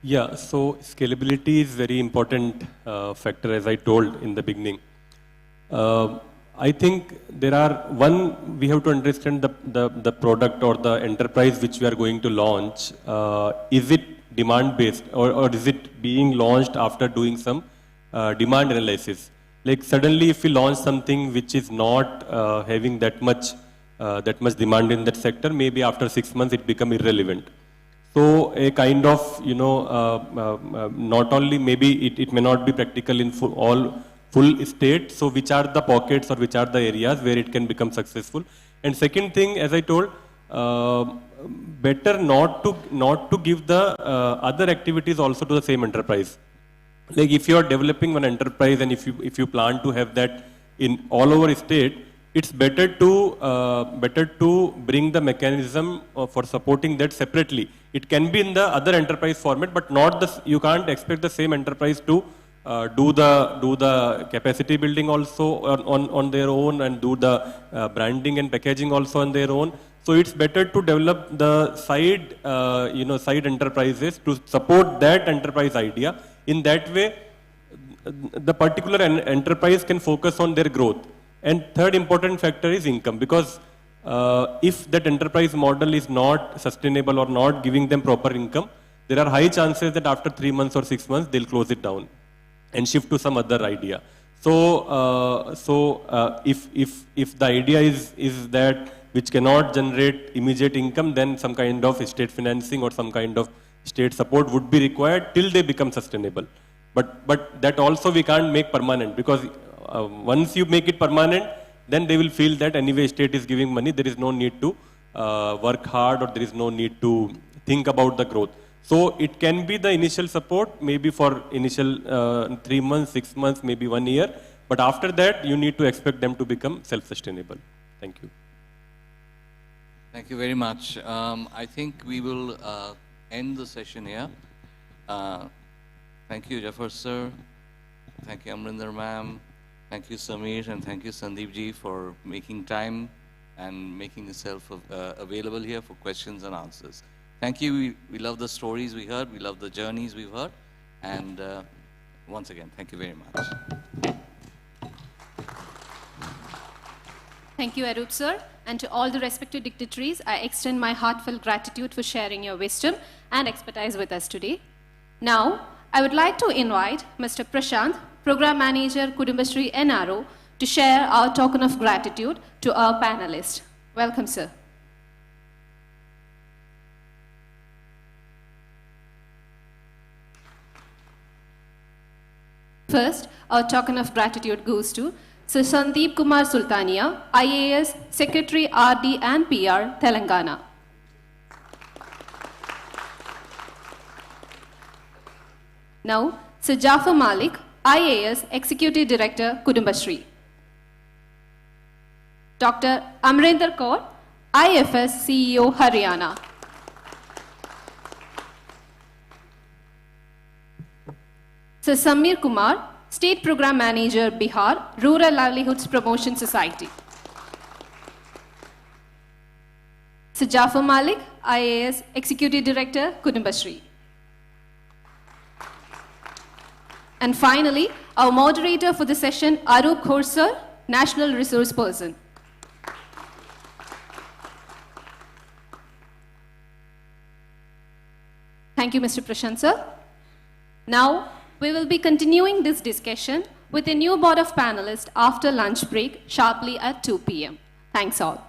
Yeah, so scalability is very important factor, as I told in the beginning. I think there are, one, we have to understand the product or the enterprise which we are going to launch. Is it demand based, or is it being launched after doing some demand analysis? Like suddenly if we launch something which is not having that much demand in that sector, maybe after 6 months it become irrelevant. So a kind of, not only maybe it may not be practical in full state. So which are the pockets or which are the areas where it can become successful? And second thing, as I told, better not to give the other activities also to the same enterprise. Like if you are developing one enterprise and if you plan to have that in all over state, it's better to bring the mechanism for supporting that separately. It can be in the other enterprise format, but not you can't expect the same enterprise to do the capacity building also on their own, and do the branding and packaging also on their own. So it's better to develop the side enterprises to support that enterprise idea. In that way, the particular enterprise can focus on their growth. And third important factor is income, because if that enterprise model is not sustainable or not giving them proper income, there are high chances that after 3 months or 6 months, they'll close it down and shift to some other idea. So, if the idea is that which cannot generate immediate income, then some kind of state financing or some kind of state support would be required till they become sustainable. But that also we can't make permanent, because once you make it permanent, then they will feel that anyway state is giving money, there is no need to work hard, or there is no need to think about the growth. So it can be the initial support, maybe for initial 3 months, 6 months, maybe 1 year. But after that, you need to expect them to become self-sustainable. Thank you. Thank you very much. I think we will end the session here. Thank you, Jafar sir. Thank you, Amrinder ma'am. Thank you, Samir, and thank you, Sandeep ji, for making time and making yourself available here for questions and answers. Thank you. We love the stories we heard. We love the journeys we've heard. And once again, thank you very much. Thank you, Arup sir. And to all the respected dignitaries, I extend my heartfelt gratitude for sharing your wisdom and expertise with us today. Now, I would like to invite Mr. Prashant, Program Manager, Kudumbashree NRO, to share our token of gratitude to our panelists. Welcome, sir. First, our token of gratitude goes to Sir Sandeep Kumar Sultania, IAS, Secretary RD and PR, Telangana. Now, Sir Jafar Malik, IAS, Executive Director, Kudumbashree. Dr. Amrinder Kaur, IFS, CEO, Haryana. Sir Samir Kumar, State Program Manager, Bihar, Rural Livelihoods Promotion Society. Sir Jafar Malik, IAS, Executive Director, Kudumbashree. And finally, our moderator for the session, Arup Khorsar, National Resource Person. Thank you, Mr. Prashant sir. Now, we will be continuing this discussion with a new board of panelists after lunch break, sharply at 2 p.m. Thanks all.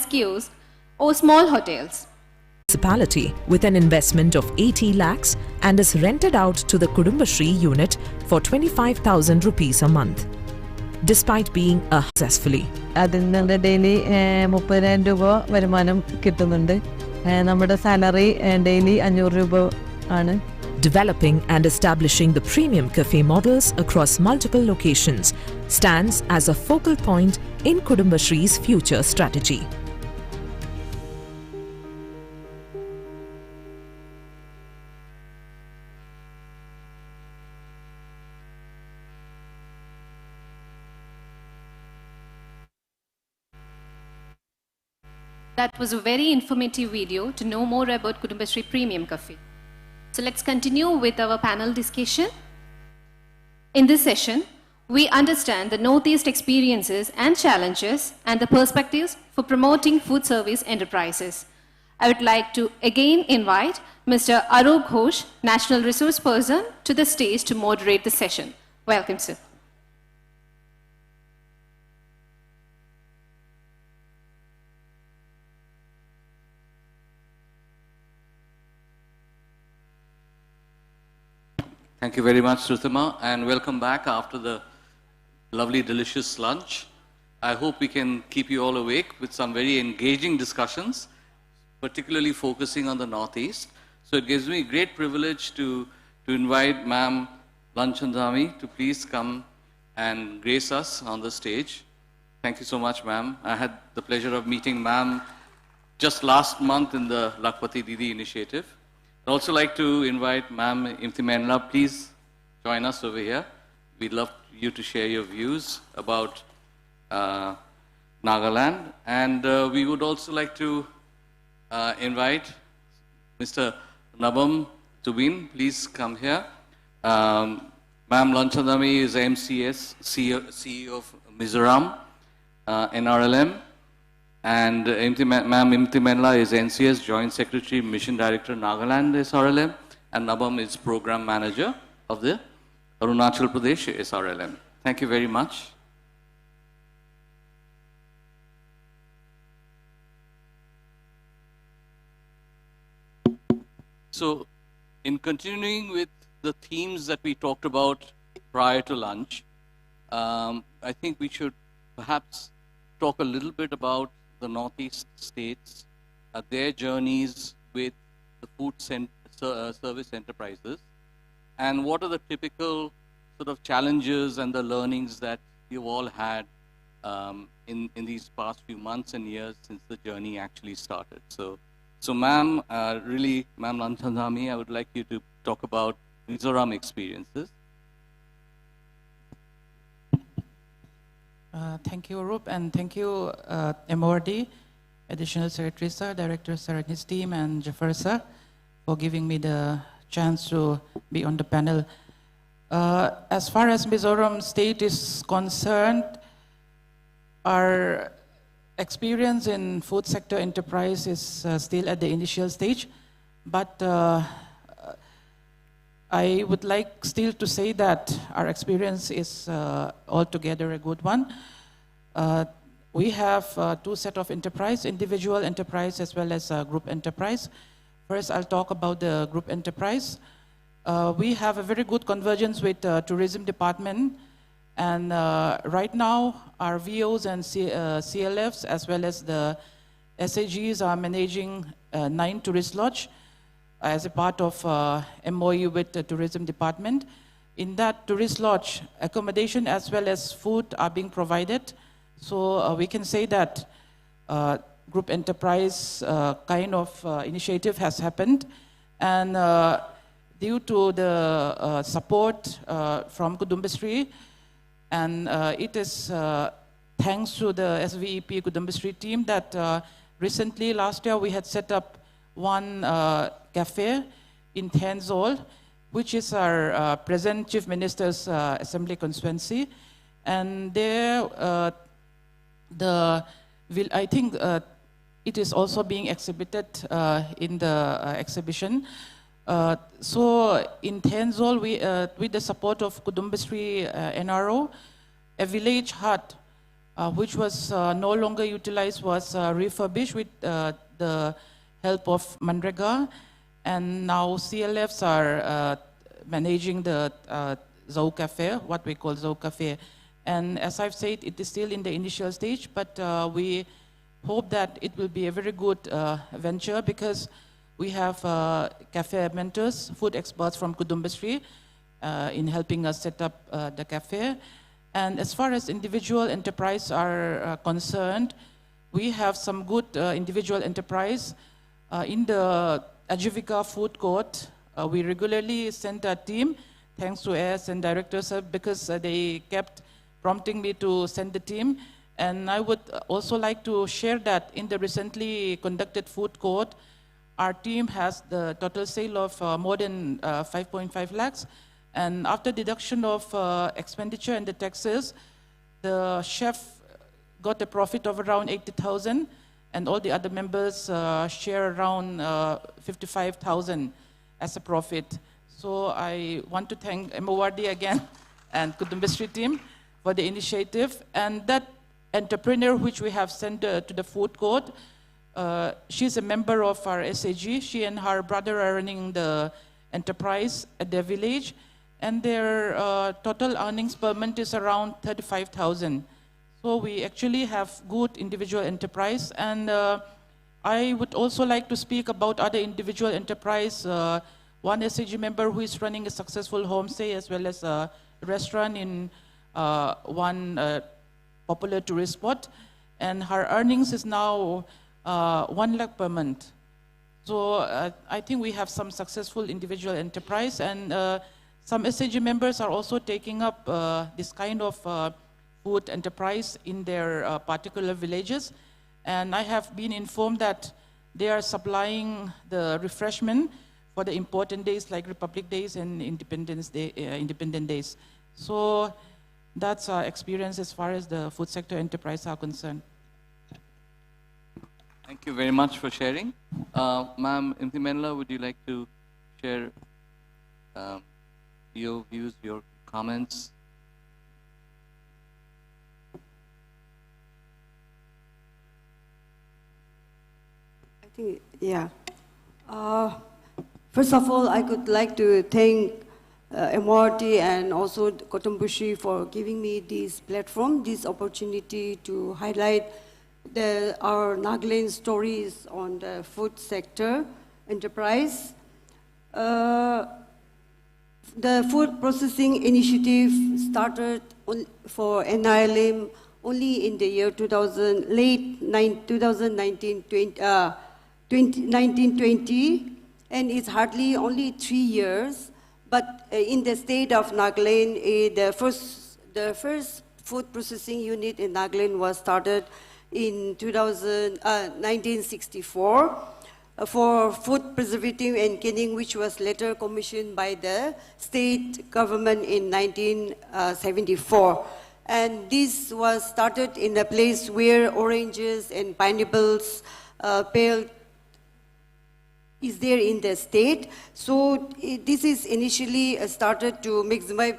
franchise kiosks or small hotels. Municipality with an investment of 80 lakhs and is rented out to the Kudumbashree unit for 25,000 rupees a month. Despite being a successfully. അതിൽ നിന്ന് daily 30,000 രൂപ വരുമാനം കിട്ടുന്നുണ്ട്. നമ്മുടെ salary daily 500 രൂപ ആണ്. Developing and establishing the premium cafe models across multiple locations stands as a focal point in Kudumbashree's future strategy. That was a very informative video to know more about Kudumbashree Premium Cafe. So let's continue with our panel discussion. In this session, we understand the Northeast experiences and challenges and the perspectives for promoting food service enterprises. I would like to again invite Mr. Arup Ghosh, National Resource Person, to the stage to moderate the session. Welcome, sir. Thank you very much, Sruthima, and welcome back after the lovely, delicious lunch. I hope we can keep you all awake with some very engaging discussions, particularly focusing on the Northeast. So it gives me great privilege to invite Ma'am Lanchandami to please come and grace us on the stage. Thank you so much, ma'am. I had the pleasure of meeting ma'am just last month in the Lakpati Didi initiative. I'd also like to invite Ma'am Imti Menla, please join us over here. We'd love you to share your views about Nagaland. And we would also like to invite Mr. Nabam Tubin, please come here. Ma'am Lanchandami is MCS, CEO of Mizoram, NRLM. And Ma'am Imti Menla is NCS Joint Secretary, Mission Director, Nagaland SRLM, and Nabam is Program Manager of the Arunachal Pradesh SRLM. Thank you very much. So, in continuing with the themes that we talked about prior to lunch, I think we should perhaps talk a little bit about the Northeast states, their journeys with the food service enterprises, and what are the typical sort of challenges and the learnings that you've all had in these past few months and years since the journey actually started. So ma'am, really, Ma'am Lanchandami, I would like you to talk about Mizoram experiences. Thank you, Arup, and thank you, MORD, Additional Secretary Sir, Director Sir and his team, and Jafar Sir, for giving me the chance to be on the panel. As far as Mizoram State is concerned, our experience in food sector enterprise is still at the initial stage, but I would like still to say that our experience is altogether a good one. We have two sets of enterprise, individual enterprise as well as group enterprise. First, I'll talk about the group enterprise. We have a very good convergence with tourism department, and right now our VOs and CLFs as well as the SAGs are managing 9 tourist lodge as a part of MOU with the tourism department. In that tourist lodge, accommodation as well as food are being provided. So we can say that group enterprise kind of initiative has happened. And due to the support from Kudumbashree, and it is thanks to the SVEP Kudumbashree team that recently, last year, we had set up one cafe in Thanzol, which is our present Chief Minister's Assembly constituency. And there, I think it is also being exhibited in the exhibition. So in Thanzol, with the support of Kudumbashree NRO, a village hut which was no longer utilized, was refurbished with the help of Manrega, and now CLFs are managing the Zau Cafe, what we call Zau Cafe. And as I've said, it is still in the initial stage, but we hope that it will be a very good venture, because we have cafe mentors, food experts from Kudumbashree in helping us set up the cafe. And as far as individual enterprise are concerned, we have some good individual enterprise. In the Ajivika food court, we regularly send a team, thanks to AS and Director Sir, because they kept prompting me to send the team. And I would also like to share that in the recently conducted food court, our team has the total sale of more than 5.5 lakhs. And after deduction of expenditure and the taxes, the chef got a profit of around 80,000, and all the other members share around 55,000 as a profit. So I want to thank MORD again and Kudumbashree team for the initiative. And that entrepreneur which we have sent to the food court, she's a member of our SAG. She and her brother are running the enterprise at their village, and their total earnings per month is around 35,000. So we actually have good individual enterprise. And I would also like to speak about other individual enterprise. One SAG member who is running a successful homestay as well as a restaurant in one popular tourist spot, and her earnings is now 1 lakh per month. So I think we have some successful individual enterprise, and some SAG members are also taking up this kind of food enterprise in their particular villages. And I have been informed that they are supplying the refreshment for the important days like Republic Days and Independence Day, Independent Days. So that's our experience as far as the food sector enterprise are concerned. Thank you very much for sharing. Ma'am Intimenla, would you like to share your views, your comments? I think, yeah. First of all, I would like to thank MORT and also Kudumbashree for giving me this platform, this opportunity to highlight our Nagaland stories on the food sector enterprise. The food processing initiative started for NILM only in the year 1920, and it's hardly only 3 years. But in the state of Nagaland, the first food processing unit in Nagaland was started in 1964 for food preservative and canning, which was later commissioned by the state government in 1974. And this was started in a place where oranges and pineapples pale is there in the state. So this is initially started to maximize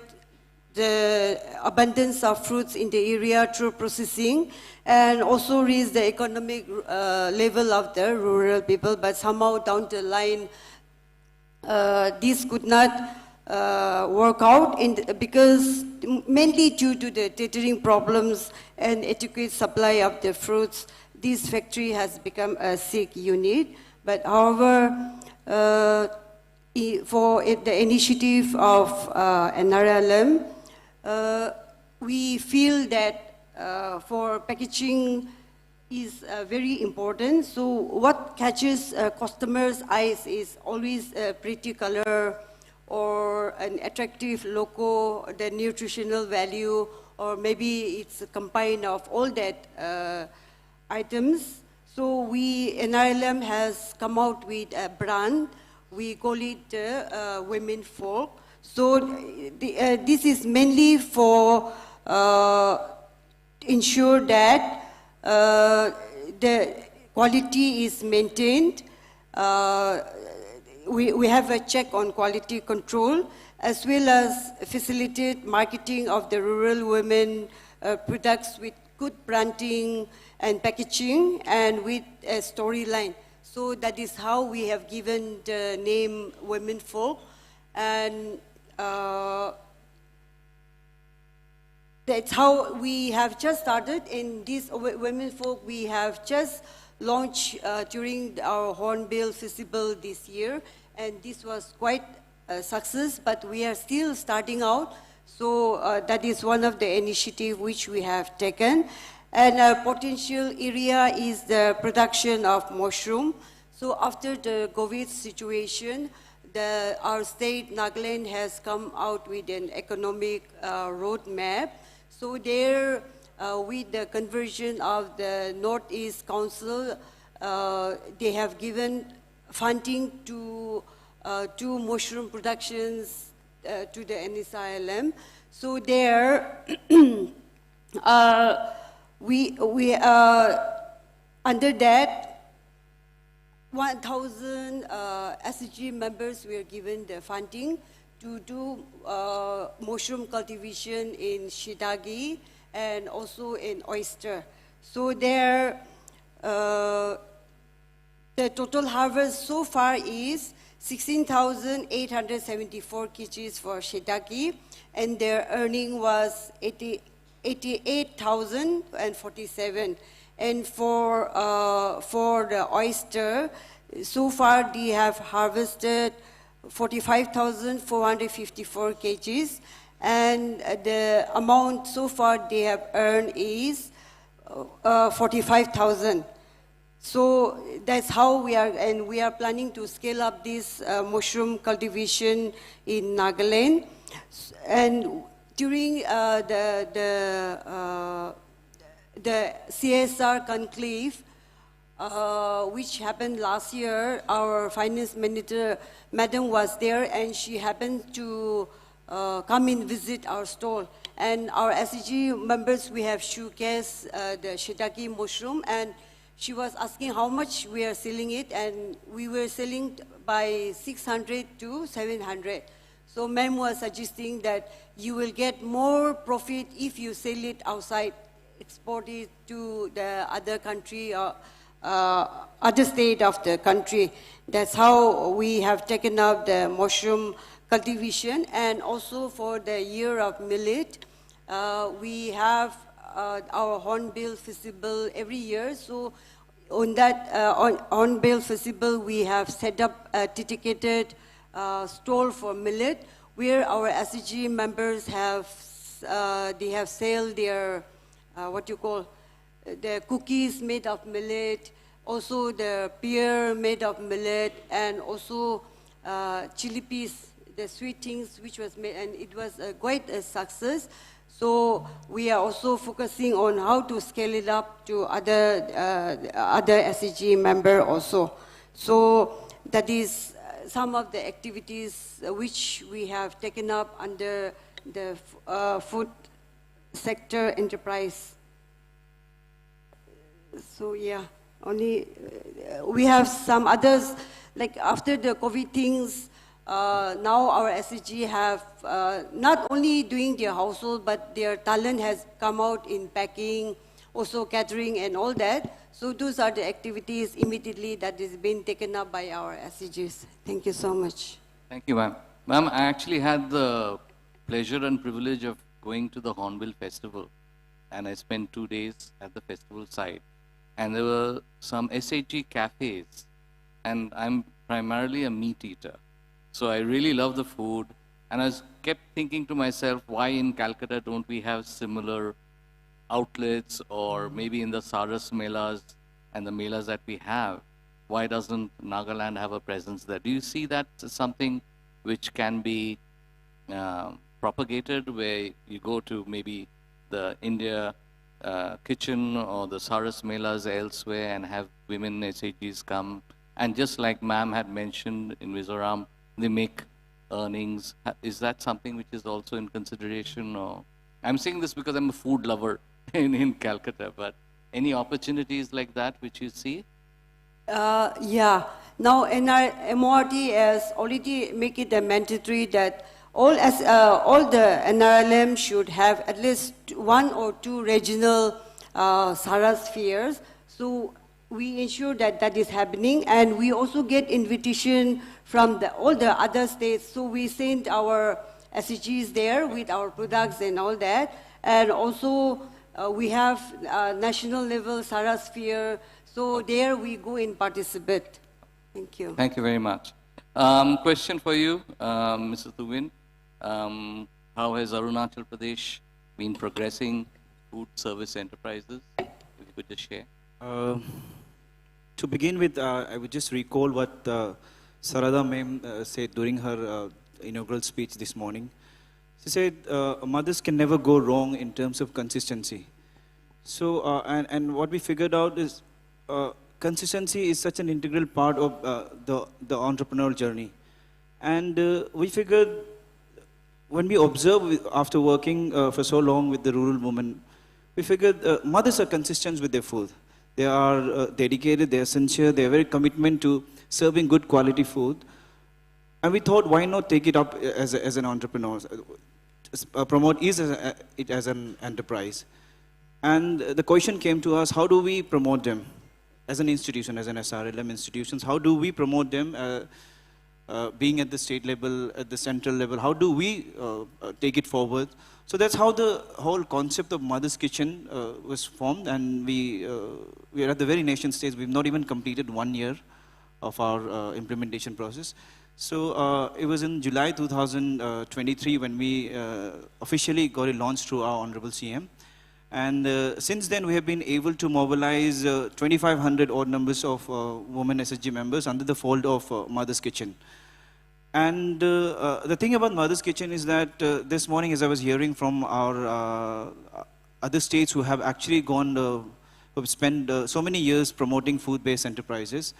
the abundance of fruits in the area through processing, and also raise the economic level of the rural people. But somehow down the line, this could not work out because mainly due to the teething problems and adequate supply of the fruits, this factory has become a sick unit. But however, for the initiative of NRLM, we feel that for packaging is very important. So what catches customers' eyes is always a pretty color or an attractive logo, the nutritional value, or maybe it's a combine of all that items. So NRLM has come out with a brand. We call it Women Folk. So this is mainly for ensure that the quality is maintained. We have a check on quality control, as well as facilitate marketing of the rural women products with good branding and packaging and with a storyline. So that is how we have given the name Women Folk. And that's how we have just started. In this Women Folk, we have just launched during our Hornbill Festival this year. And this was quite a success, but we are still starting out. So that is one of the initiatives which we have taken. And a potential area is the production of mushroom. So after the COVID situation, our state, Nagaland, has come out with an economic roadmap. So there, with the conversion of the Northeast Council, they have given funding to mushroom productions to the NSILM. So there, under that, 1,000 SG members were given the funding to do mushroom cultivation in shiitake and also in oyster. So there, the total harvest so far is 16,874 kgs for shiitake, and their earning was 88,047. And for the oyster, so far they have harvested 45,454 kgs, and the amount so far they have earned is 45,000. So that's how we are, and we are planning to scale up this mushroom cultivation in Nagaland. And during the CSR conclave, which happened last year, our finance minister, madam, was there, and she happened to come and visit our stall. And our SCG members, we have showcased the shiitake mushroom, and she was asking how much we are selling it, and we were selling by 600 to 700. So ma'am was suggesting that you will get more profit if you sell it outside, export it to the other country or other state of the country. That's how we have taken up the mushroom cultivation. And also for the year of millet, we have our Hornbill Festival every year. So on that Hornbill Festival, we have set up a dedicated stall for millet, where our SCG members have they have sold their the cookies made of millet, also the beer made of millet, and also chili peas, the sweet things which was made, and it was quite a success. So we are also focusing on how to scale it up to other SCG member also. So that is some of the activities which we have taken up under the food sector enterprise. So yeah, only we have some others, like after the COVID things, now our SCG have not only doing their household, but their talent has come out in packing, also catering and all that. So those are the activities immediately that is being taken up by our SCGs. Thank you so much. Thank you, ma'am. Ma'am, I actually had the pleasure and privilege of going to the Hornbill Festival, and I spent 2 days at the festival site. And there were some SHG cafes, and I'm primarily a meat eater. So I really love the food, and I kept thinking to myself, why in Calcutta don't we have similar outlets, or maybe in the Saras Melas and the Melas that we have, why doesn't Nagaland have a presence there? Do you see that as something which can be propagated, where you go to maybe the India kitchen or the Saras Melas elsewhere and have women SHGs come, and just like ma'am had mentioned in Mizoram, they make earnings. Is that something which is also in consideration? Or I'm saying this because I'm a food lover in Calcutta, but any opportunities like that which you see? Yeah. Now MORT has already make it a mandatory that all the NRLM should have at least 1 or 2 regional Saras fairs. So we ensure that that is happening, and we also get invitation from all the other states. So we send our SHGs there with our products and all that. And also we have national level Saras fair. So there we go and participate. Thank you. Thank you very much. Question for you, Mr. Tuvin. How has Arunachal Pradesh been progressing food service enterprises? If you could just share. To begin with, I would just recall what Sarada Ma'am said during her inaugural speech this morning. She said, mothers can never go wrong in terms of consistency. So, and what we figured out is consistency is such an integral part of the entrepreneurial journey. And we figured when we observe after working for so long with the rural women, we figured mothers are consistent with their food. They are dedicated, they are sincere, they are very commitment to serving good quality food. And we thought, why not take it up as an entrepreneur, promote it as an enterprise. And the question came to us, how do we promote them as an institution, as an SRLM institutions? How do we promote them being at the state level, at the central level? How do we take it forward? So that's how the whole concept of Mother's Kitchen was formed, and we are at the very nation stage. We've not even completed 1 year of our implementation process. So it was in July 2023 when we officially got it launched through our Honorable CM. And since then, we have been able to mobilize 2,500 odd numbers of women SSG members under the fold of Mother's Kitchen. And the thing about Mother's Kitchen is that this morning, as I was hearing from our other states who have actually gone, who have spent so many years promoting food-based enterprises,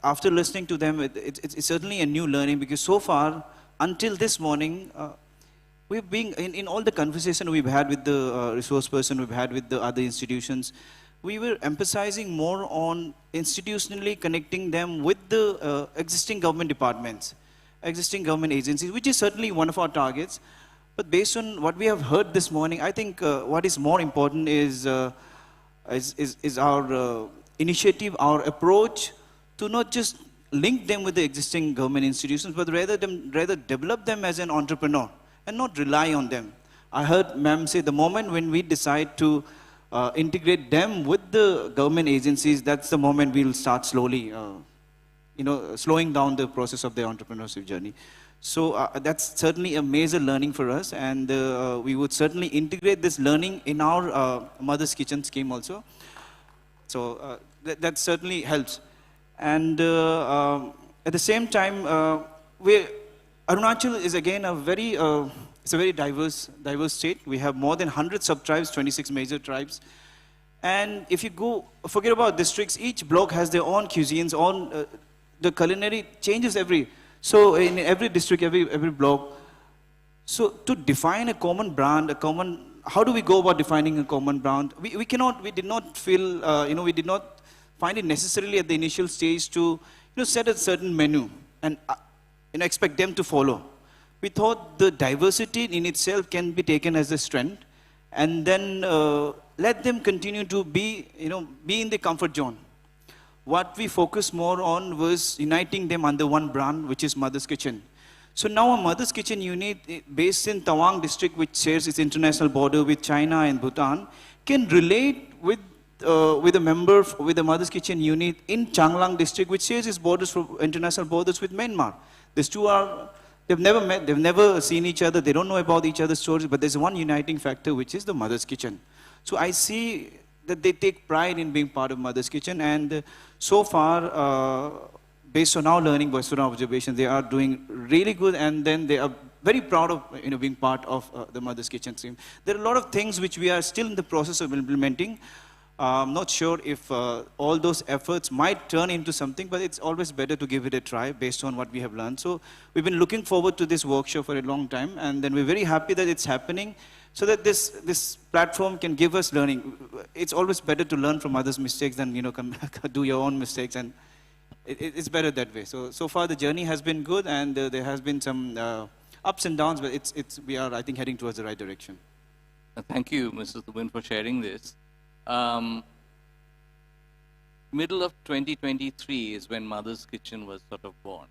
after listening to them, it's certainly a new learning, because so far, until this morning, we've been, in all the conversation we've had with the resource person, we've had with the other institutions, we were emphasizing more on institutionally connecting them with the existing government departments, existing government agencies, which is certainly one of our targets. But based on what we have heard this morning, I think what is more important is our initiative, our approach to not just link them with the existing government institutions, but rather develop them as an entrepreneur and not rely on them. I heard ma'am say the moment when we decide to integrate them with the government agencies, that's the moment we'll start slowly, slowing down the process of the entrepreneurship journey. So that's certainly a major learning for us, and we would certainly integrate this learning in our Mother's Kitchen scheme also. So that certainly helps. And at the same time, Arunachal is again a very, it's a very diverse state. We have more than 100 sub-tribes, 26 major tribes. And if you go, forget about districts, each block has their own cuisines, the culinary changes so in every district, every block. So to define a common brand, how do we go about defining a common brand? We did not feel, we did not find it necessarily at the initial stage to, set a certain menu and, expect them to follow. We thought the diversity in itself can be taken as a strength, and then let them continue to be in the comfort zone. What we focused more on was uniting them under one brand, which is Mother's Kitchen. So now a Mother's Kitchen unit based in Tawang district, which shares its international border with China and Bhutan, can relate with a member with the Mother's Kitchen unit in Changlang district, which shares its international borders with Myanmar. These two they've never met, they've never seen each other, they don't know about each other's stories, but there's one uniting factor, which is the Mother's Kitchen. So I see that they take pride in being part of Mother's Kitchen, and so far, based on our learning, based on our observation, they are doing really good, and then they are very proud of being part of the Mother's Kitchen team. There are a lot of things which we are still in the process of implementing. I'm not sure if all those efforts might turn into something, but it's always better to give it a try based on what we have learned. So we've been looking forward to this workshop for a long time, and then we're very happy that it's happening so that this platform can give us learning. It's always better to learn from others' mistakes than do your own mistakes, and it's better that way. So far the journey has been good, and there has been some ups and downs, but we are, I think, heading towards the right direction. Thank you, Mrs. Tubin, for sharing this. Middle of 2023 is when Mother's Kitchen was sort of born.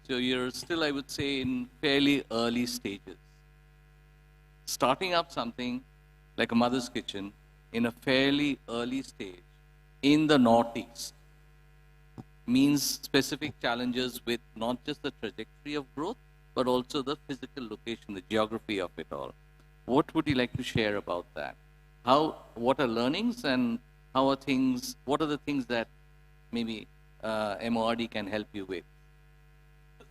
So you're still, I would say, in fairly early stages. Starting up something like a Mother's Kitchen in a fairly early stage in the Northeast means specific challenges with not just the trajectory of growth, but also the physical location, the geography of it all. What would you like to share about that? What are learnings and what are the things that maybe MORD can help you with?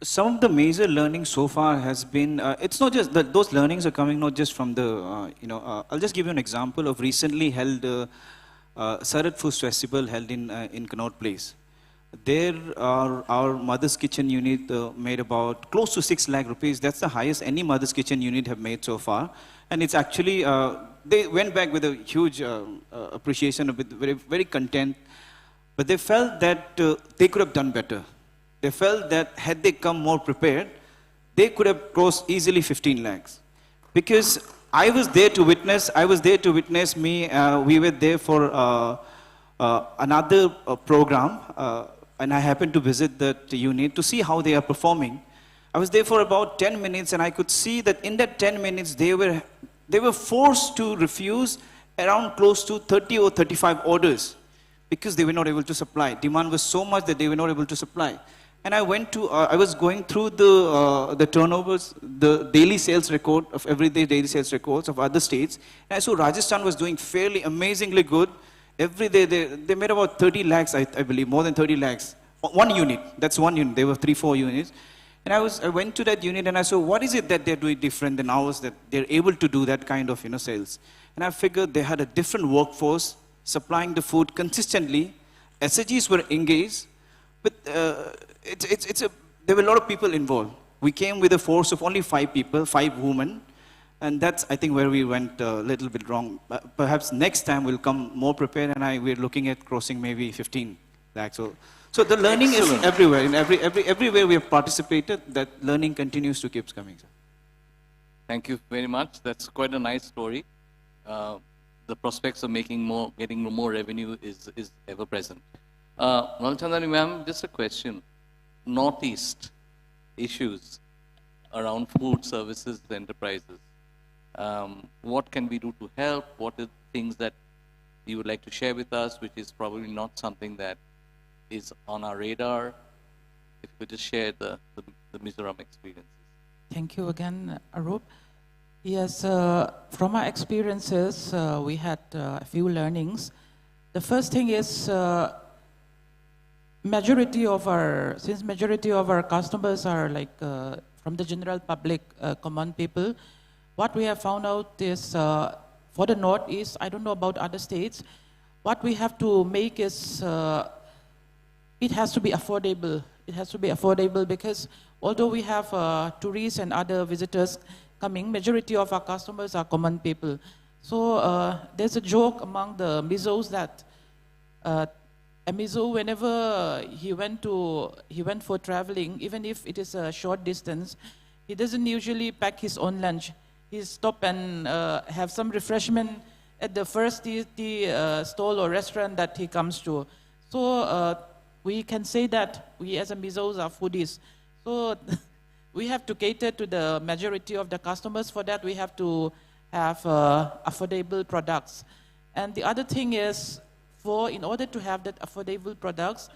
Some of the major learnings so far has been, it's not just that those learnings are coming not just from the, I'll just give you an example of recently held Sarat Food Festival held in Connaught Place. There our Mother's Kitchen unit made about close to 6 lakh rupees. That's the highest any Mother's Kitchen unit have made so far. And it's actually, they went back with a huge appreciation, with very, very content. But they felt that they could have done better. They felt that had they come more prepared, they could have crossed easily 15 lakhs. Because I was there to witness we were there for another program, and I happened to visit that unit to see how they are performing. I was there for about 10 minutes, and I could see that in that 10 minutes, they were forced to refuse around close to 30 or 35 orders because they were not able to supply. Demand was so much that they were not able to supply. And I went to, I was going through the turnovers, the daily sales record of everyday daily sales records of other states. And I saw Rajasthan was doing fairly amazingly good. Every day they made about 30 lakhs, I believe, more than 30 lakhs. One unit, that's one unit. There were 3-4 units. And I went to that unit and I saw, what is it that they're doing different than ours that they're able to do that kind of sales? And I figured they had a different workforce supplying the food consistently. SHGs were engaged, but there were a lot of people involved. We came with a force of only 5 people, 5 women, and that's, I think, where we went a little bit wrong. Perhaps next time we'll come more prepared, and we're looking at crossing maybe 15 lakhs. So the learning is everywhere. In everywhere we have participated, that learning continues to keep coming. Thank you very much. That's quite a nice story. The prospects of getting more revenue is ever present. Nalchandani ma'am, just a question. Northeast issues around food services enterprises. What can we do to help? What are things that you would like to share with us, which is probably not something that is on our radar? If you could just share the Mizoram experiences. Thank you again, Arup. Yes, from our experiences, we had a few learnings. The first thing is, since majority of our customers are like from the general public, common people, what we have found out is for the Northeast, I don't know about other states, what we have to make is it has to be affordable. It has to be affordable because although we have tourists and other visitors coming, majority of our customers are common people. So there's a joke among the Mizos that a Mizo, whenever he went for traveling, even if it is a short distance, he doesn't usually pack his own lunch. He stop and have some refreshment at the first tea stall or restaurant that he comes to. So we can say that we as a Mizos are foodies. So we have to cater to the majority of the customers. For that, we have to have affordable products. And the other thing is, in order to have that affordable products,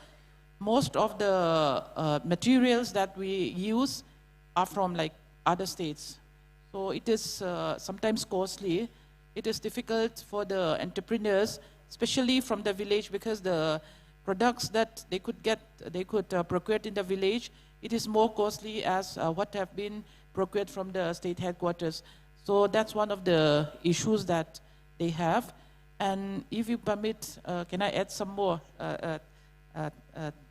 most of the materials that we use are from like other states. So it is sometimes costly. It is difficult for the entrepreneurs, especially from the village, because the products that they could procure in the village, it is more costly as what have been procured from the state headquarters. So that's one of the issues that they have. And if you permit, can I add some more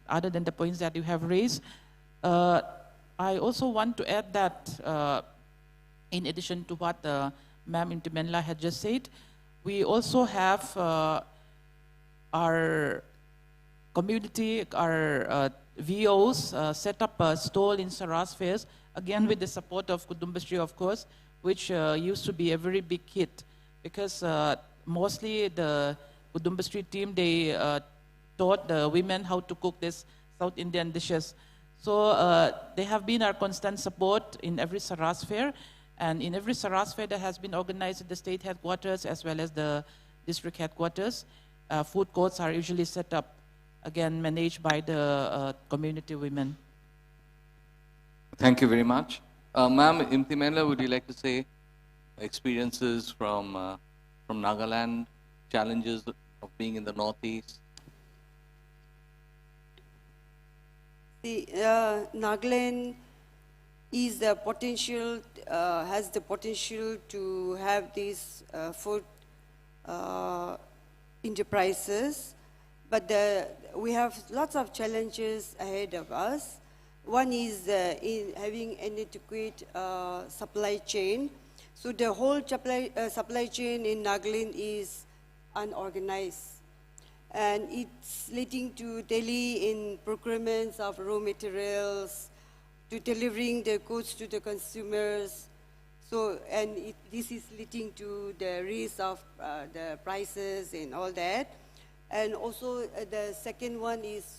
other than the points that you have raised? I also want to add that in addition to what Ma'am Intimenla had just said, we also have our community, our VOs set up a stall in Saras Fairs, again with the support of Kudumbashree, of course, which used to be a very big hit. because mostly the Kudumbashree team, they taught the women how to cook this South Indian dishes. So they have been our constant support in every Saras fair, and in every Saras fair that has been organized at the state headquarters as well as the district headquarters, food courts are usually set up, again managed by the community women. Thank you very much. Ma'am, Imtimela, would you like to say experiences from Nagaland, challenges of being in the Northeast? Nagaland is the potential, has the potential to have these food enterprises, but we have lots of challenges ahead of us. One is in having an adequate supply chain. So the whole supply chain in Nagaland is unorganized. And it's leading to delay in procurements of raw materials, to delivering the goods to the consumers. So, and this is leading to the rise of the prices and all that. And also the second one is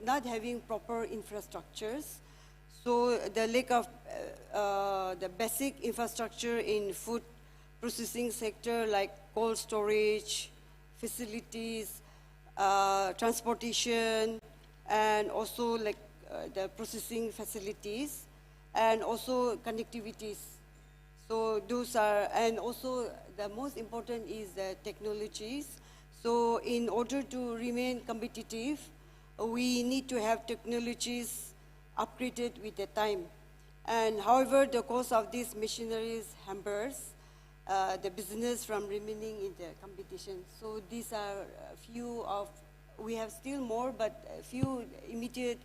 not having proper infrastructures. So the lack of the basic infrastructure in food processing sector like cold storage, facilities, transportation, and also like the processing facilities, and also connectivities. So those are, and also the most important is the technologies. So in order to remain competitive, we need to have technologies upgraded with the time. And however, the cost of these machineries hampers the business from remaining in the competition. So these are a few of, we have still more, but a few immediate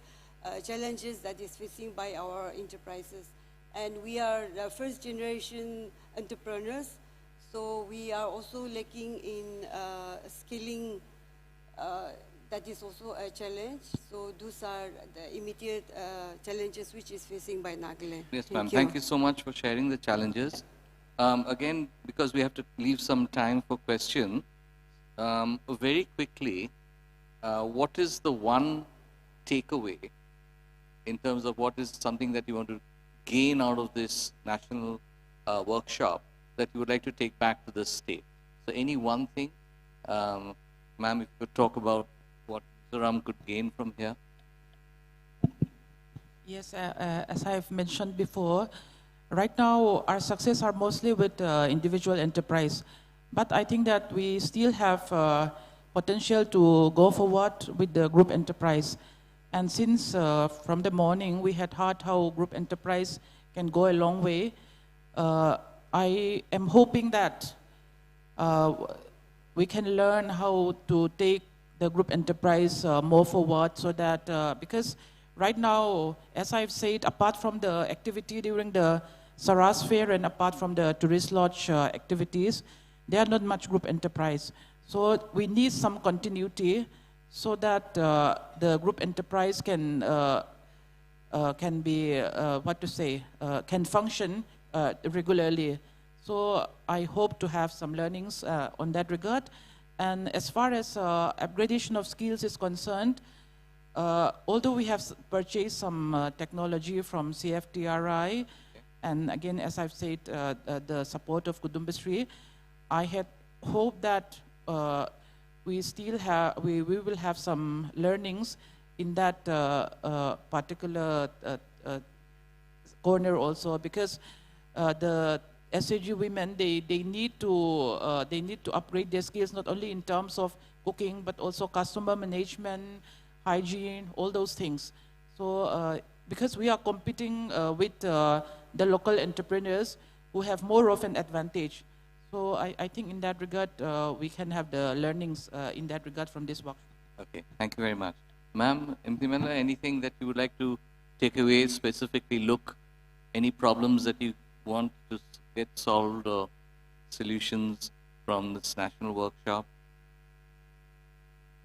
challenges that is facing by our enterprises. And we are the first generation entrepreneurs, so we are also lacking in scaling. That is also a challenge. So those are the immediate challenges which is facing by Nagaland. Yes, ma'am. Thank you so much for sharing the challenges. Again, because we have to leave some time for questions, very quickly, what is the one takeaway in terms of what is something that you want to gain out of this national workshop that you would like to take back to the state? So any one thing, ma'am, if you could talk about what Mizoram could gain from here. Yes, as I've mentioned before, right now our success are mostly with individual enterprise, but I think that we still have potential to go forward with the group enterprise. And since from the morning we had heard how group enterprise can go a long way, I am hoping that we can learn how to take the group enterprise more forward, so that, because right now, as I've said, apart from the activity during the Saras Fair and apart from the tourist lodge activities, there are not much group enterprise. So we need some continuity so that the group enterprise can be, can function regularly. So I hope to have some learnings on that regard. And as far as upgradation of skills is concerned, although we have purchased some technology from CFTRI, and again, as I've said, the support of Kudumbashree, I had hoped that we will have some learnings in that particular corner also, because the SAG women, they need to upgrade their skills, not only in terms of cooking, but also customer management, hygiene, all those things. So because we are competing with the local entrepreneurs who have more of an advantage. So I think in that regard, we can have the learnings in that regard from this workshop. Okay, thank you very much. Ma'am, Imtimela, anything that you would like to take away, specifically any problems that you want to get solved or solutions from this national workshop?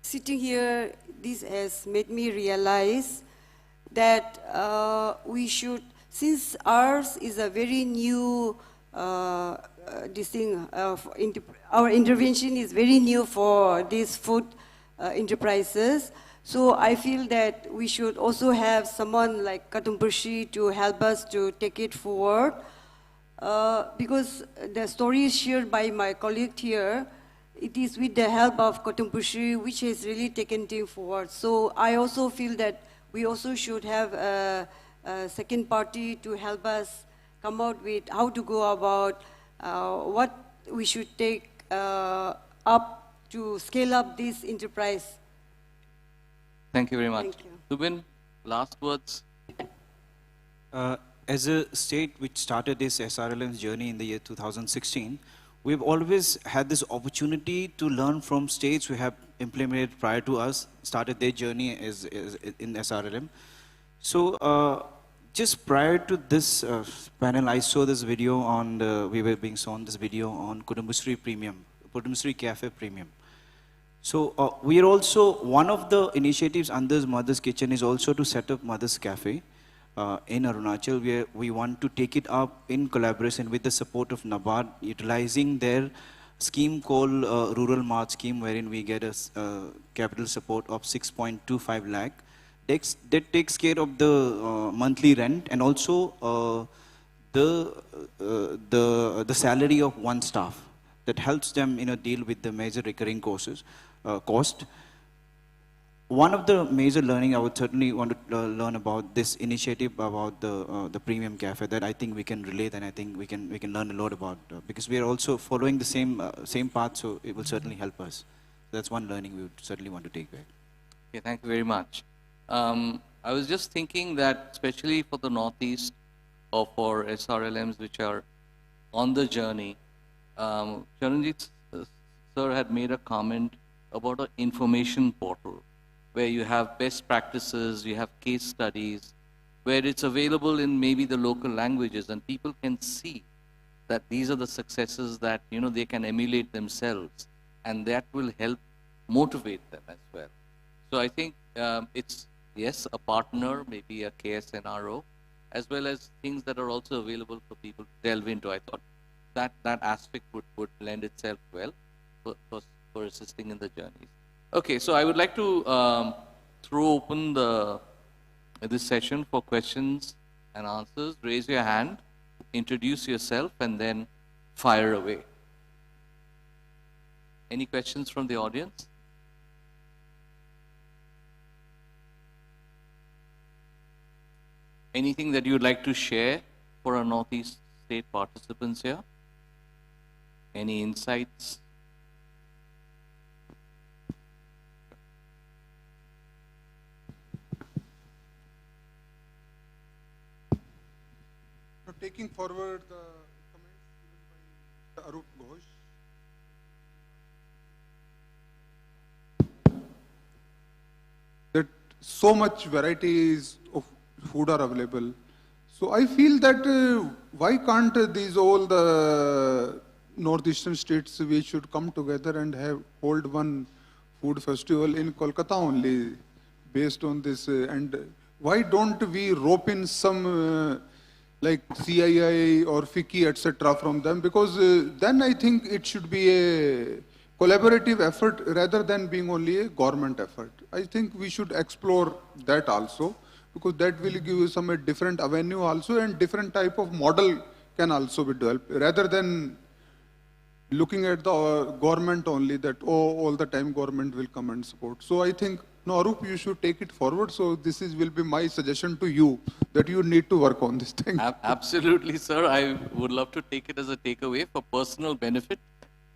Sitting here, this has made me realize that we should, since ours is a very new this thing, our intervention is very new for these food enterprises. So I feel that we should also have someone like Katumpushi to help us to take it forward. Because the story is shared by my colleague here, it is with the help of Katumpushi which has really taken things forward. So I also feel that we also should have a second party to help us come out with how to go about what we should take up to scale up this enterprise. Thank you very much. Thank you. Subin, last words. As a state which started this SRLM's journey in the year 2016, we've always had this opportunity to learn from states who have implemented prior to us, started their journey in SRLM. So just prior to this panel, I saw this video on, we were being shown this video on Kudumbashree Premium, Kudumbashree Cafe Premium. So we are also, one of the initiatives under Mother's Kitchen is also to set up Mother's Cafe in Arunachal, where we want to take it up in collaboration with the support of NABARD, utilizing their scheme called Rural Mart Scheme, wherein we get a capital support of 6.25 lakh. That takes care of the monthly rent and also the salary of one staff. That helps them deal with the major recurring cost. One of the major learning I would certainly want to learn about this initiative about the premium cafe that I think we can relate and I think we can learn a lot about because we are also following the same path, so it will certainly help us. That's one learning we would certainly want to take back. Okay, thank you very much. I was just thinking that especially for the Northeast or for SRLMs which are on the journey, Charanjit sir had made a comment about an information portal where you have best practices, you have case studies, where it's available in maybe the local languages and people can see that these are the successes that they can emulate themselves and that will help motivate them as well. So I think it's, yes, a partner, maybe a KSNRO, as well as things that are also available for people to delve into. I thought that aspect would lend itself well for assisting in the journeys. Okay, so I would like to throw open this session for questions and answers. Raise your hand, introduce yourself, and then fire away. Any questions from the audience? Anything that you would like to share for our Northeast state participants here? Any insights? Taking forward the comments given by Arup Ghosh, that so much varieties of food are available. So I feel that why can't these all the northeastern states, we should come together and hold one food festival in Kolkata only based on this. And why don't we rope in some like CII or FICCI, etc. from them, because then I think it should be a collaborative effort rather than being only a government effort. I think we should explore that also, because that will give you some different avenue also and different type of model can also be developed rather than looking at the government only that, oh, all the time government will come and support. So I think, no, Arup, you should take it forward. So this will be my suggestion to you that you need to work on this thing. Absolutely, sir. I would love to take it as a takeaway for personal benefit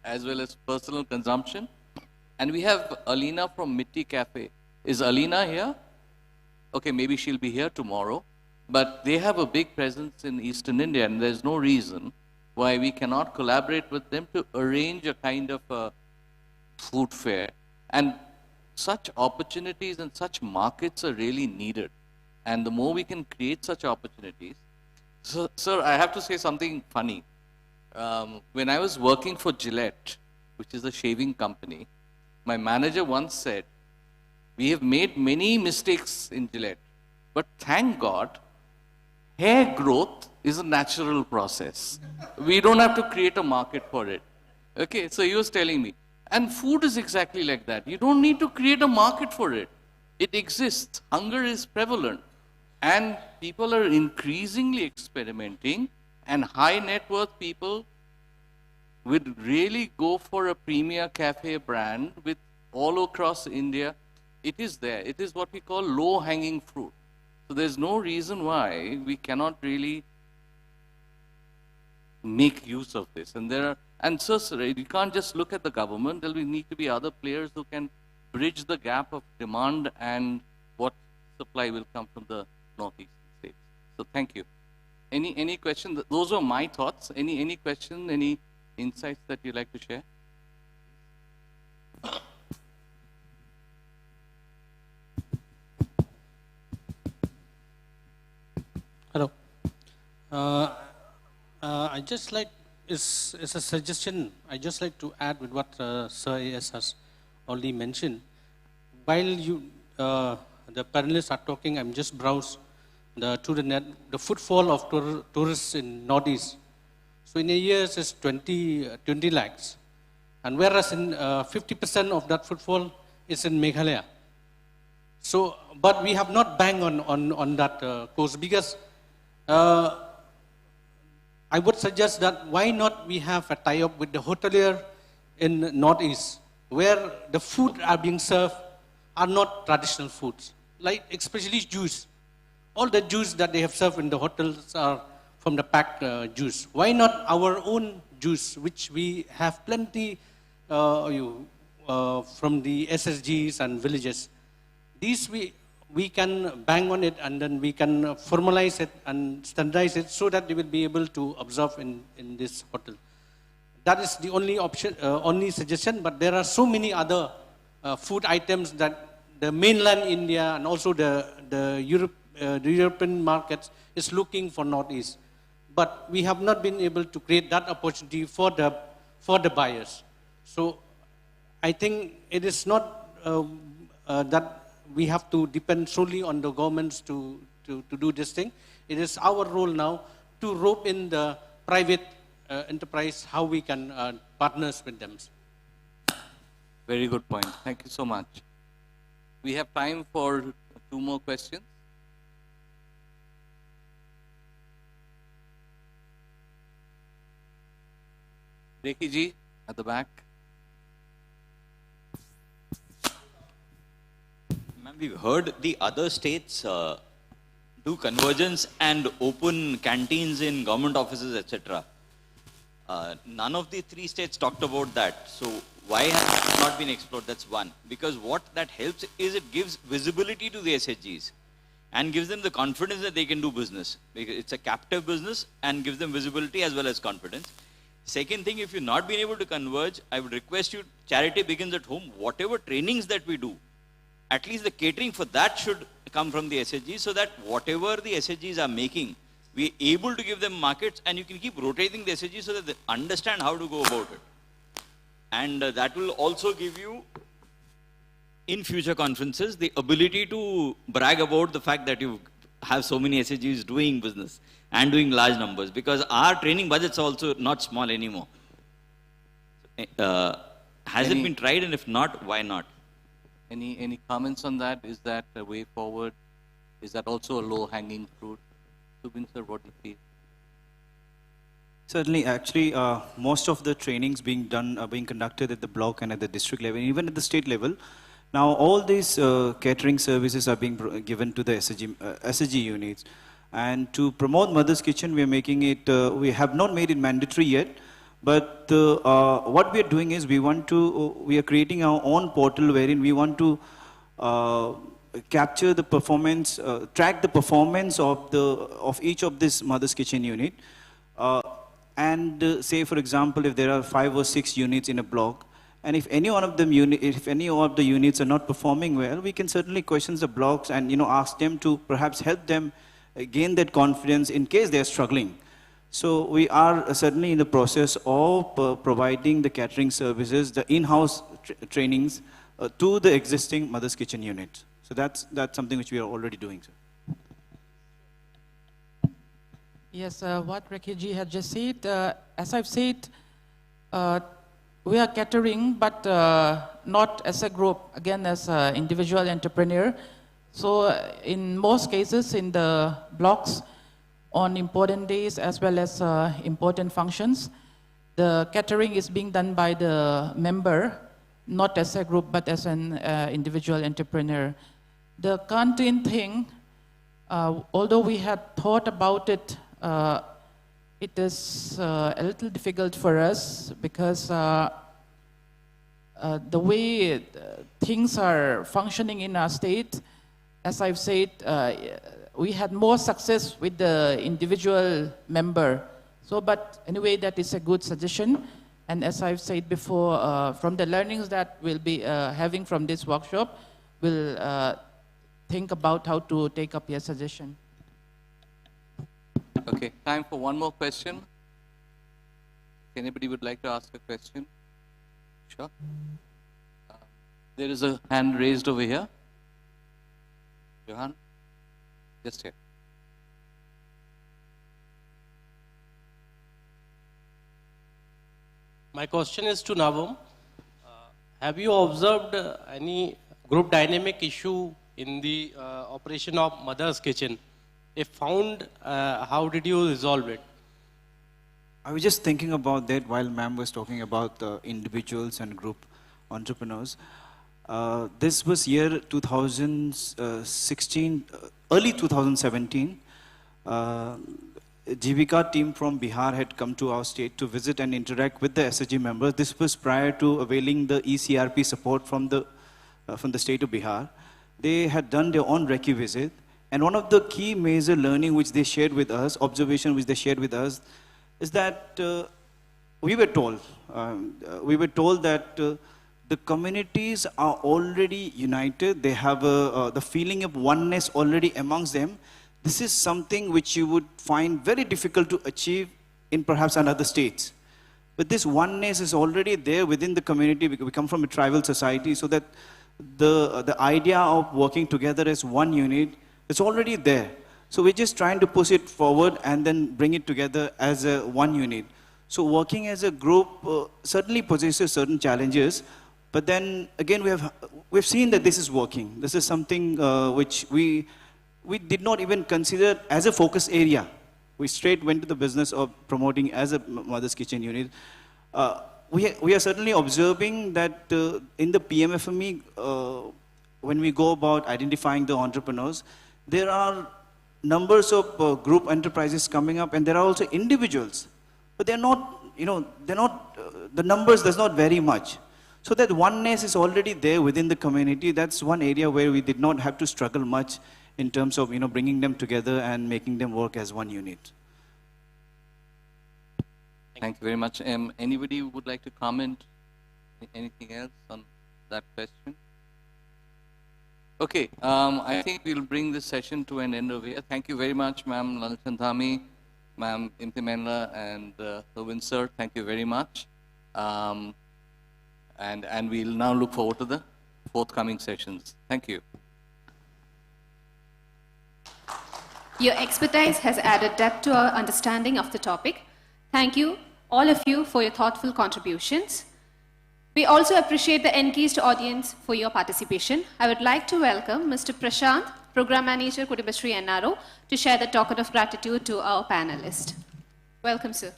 as well as personal consumption. And we have Alina from Mitti Cafe. Is Alina here? Okay, maybe she'll be here tomorrow. But they have a big presence in Eastern India and there's no reason why we cannot collaborate with them to arrange a kind of a food fair. And such opportunities and such markets are really needed. And the more we can create such opportunities. So, sir, I have to say something funny. When I was working for Gillette, which is a shaving company, my manager once said, we have made many mistakes in Gillette, but thank God, hair growth is a natural process. We don't have to create a market for it. Okay, so he was telling me. And food is exactly like that. You don't need to create a market for it. It exists. Hunger is prevalent. And people are increasingly experimenting, and high net worth people would really go for a premier cafe brand with all across India. It is there. It is what we call low-hanging fruit. So there's no reason why we cannot really make use of this. And so you can't just look at the government. There will need to be other players who can bridge the gap of demand and what supply will come from the northeastern states. So thank you. Any question? Those are my thoughts. Any question? Any insights that you'd like to share? Hello. I just like, it's a suggestion, I just like to add with what Sir A.S. has already mentioned. While the panelists are talking, I'm just browse the footfall of tourists in Northeast. So in a year, it's 20 lakhs. And whereas in 50% of that footfall is in Meghalaya. So, but we have not banged on that course because I would suggest that why not we have a tie-up with the hotelier in Northeast, where the food are being served are not traditional foods, like especially juice. All the juice that they have served in the hotels are from the packed juice. Why not our own juice, which we have plenty from the SSGs and villages? These we can bang on it, and then we can formalize it and standardize it so that they will be able to observe in this hotel. That is the only option, only suggestion, but there are so many other food items that the mainland India and also the European markets is looking for Northeast. But we have not been able to create that opportunity for the buyers. So I think it is not that we have to depend solely on the governments to do this thing. It is our role now to rope in the private enterprise, how we can partners with them. Very good point. Thank you so much. We have time for 2 more questions. Rekhi ji at the back. We've heard the other states do convergence and open canteens in government offices, etc. None of the 3 states talked about that. So why has it not been explored? That's one. Because what that helps is it gives visibility to the SHGs and gives them the confidence that they can do business. Because it's a captive business and gives them visibility as well as confidence. Second thing, if you've not been able to converge, I would request you, charity begins at home. Whatever trainings that we do, at least the catering for that should come from the SHGs, so that whatever the SHGs are making, we're able to give them markets, and you can keep rotating the SHGs so that they understand how to go about it. And that will also give you, in future conferences, the ability to brag about the fact that you have so many SHGs doing business and doing large numbers, because our training budgets are also not small anymore. Has it been tried, and if not, why not? Any comments on that? Is that a way forward? Is that also a low-hanging fruit? Subin sir, what do you feel? Certainly, actually, most of the trainings being conducted at the block and at the district level, even at the state level. Now, all these catering services are being given to the SSG units. And to promote Mother's Kitchen, we are making it, we have not made it mandatory yet. But what we are doing is we are creating our own portal wherein we want to capture the performance, track the performance of each of this Mother's Kitchen unit. And say, for example, if there are 5 or 6 units in a block, and if any one of them if any of the units are not performing well, we can certainly question the blocks and ask them to perhaps help them gain that confidence in case they are struggling. So we are certainly in the process of providing the catering services, the in-house trainings to the existing Mother's Kitchen unit. So that's something which we are already doing, sir. Yes, what Rekhi had just said, as I've said, we are catering, but not as a group, again as an individual entrepreneur. So in most cases in the blocks, on important days as well as important functions, the catering is being done by the member, not as a group, but as an individual entrepreneur. The canteen thing, although we had thought about it, it is a little difficult for us because the way things are functioning in our state, as I've said, we had more success with the individual member. So, but anyway, that is a good suggestion. And as I've said before, from the learnings that we'll be having from this workshop, we'll think about how to take up your suggestion. Okay, time for one more question. If anybody would like to ask a question? Sure. There is a hand raised over here. Johan, just here. My question is to Navam. Have you observed any group dynamic issue in the operation of Mother's Kitchen? If found, how did you resolve it? I was just thinking about that while ma'am was talking about individuals and group entrepreneurs. This was year 2016, early 2017. Jivika team from Bihar had come to our state to visit and interact with the SSG members. This was prior to availing the ECRP support from the state of Bihar. They had done their own recce visit. And one of the key major learning which they shared with us, observation which they shared with us, is that we were told that the communities are already united. They have the feeling of oneness already amongst them. This is something which you would find very difficult to achieve in perhaps another states. But this oneness is already there within the community because we come from a tribal society, so that the idea of working together as one unit is already there. So we're just trying to push it forward and then bring it together as a one unit. So working as a group certainly possesses certain challenges, but then again we've seen that this is working. This is something which we did not even consider as a focus area. We straight went to the business of promoting as a Mother's Kitchen unit. We are certainly observing that in the PMFME, when we go about identifying the entrepreneurs, there are numbers of group enterprises coming up, and there are also individuals, but they're not, the numbers does not vary much. So that oneness is already there within the community. That's one area where we did not have to struggle much in terms of bringing them together and making them work as one unit. Thank you very much. Anybody would like to comment anything else on that question? Okay, I think we'll bring this session to an end over here. Thank you very much, Ma'am Lalchandhami, Ma'am Imti Menla, and Irwin sir. Thank you very much. And we'll now look forward to the forthcoming sessions. Thank you. Your expertise has added depth to our understanding of the topic. Thank you, all of you, for your thoughtful contributions. We also appreciate the engaged audience for your participation. I would like to welcome Mr. Prashant, Program Manager, Kudumbashree NRO, to share the token of gratitude to our panelists. Welcome, sir.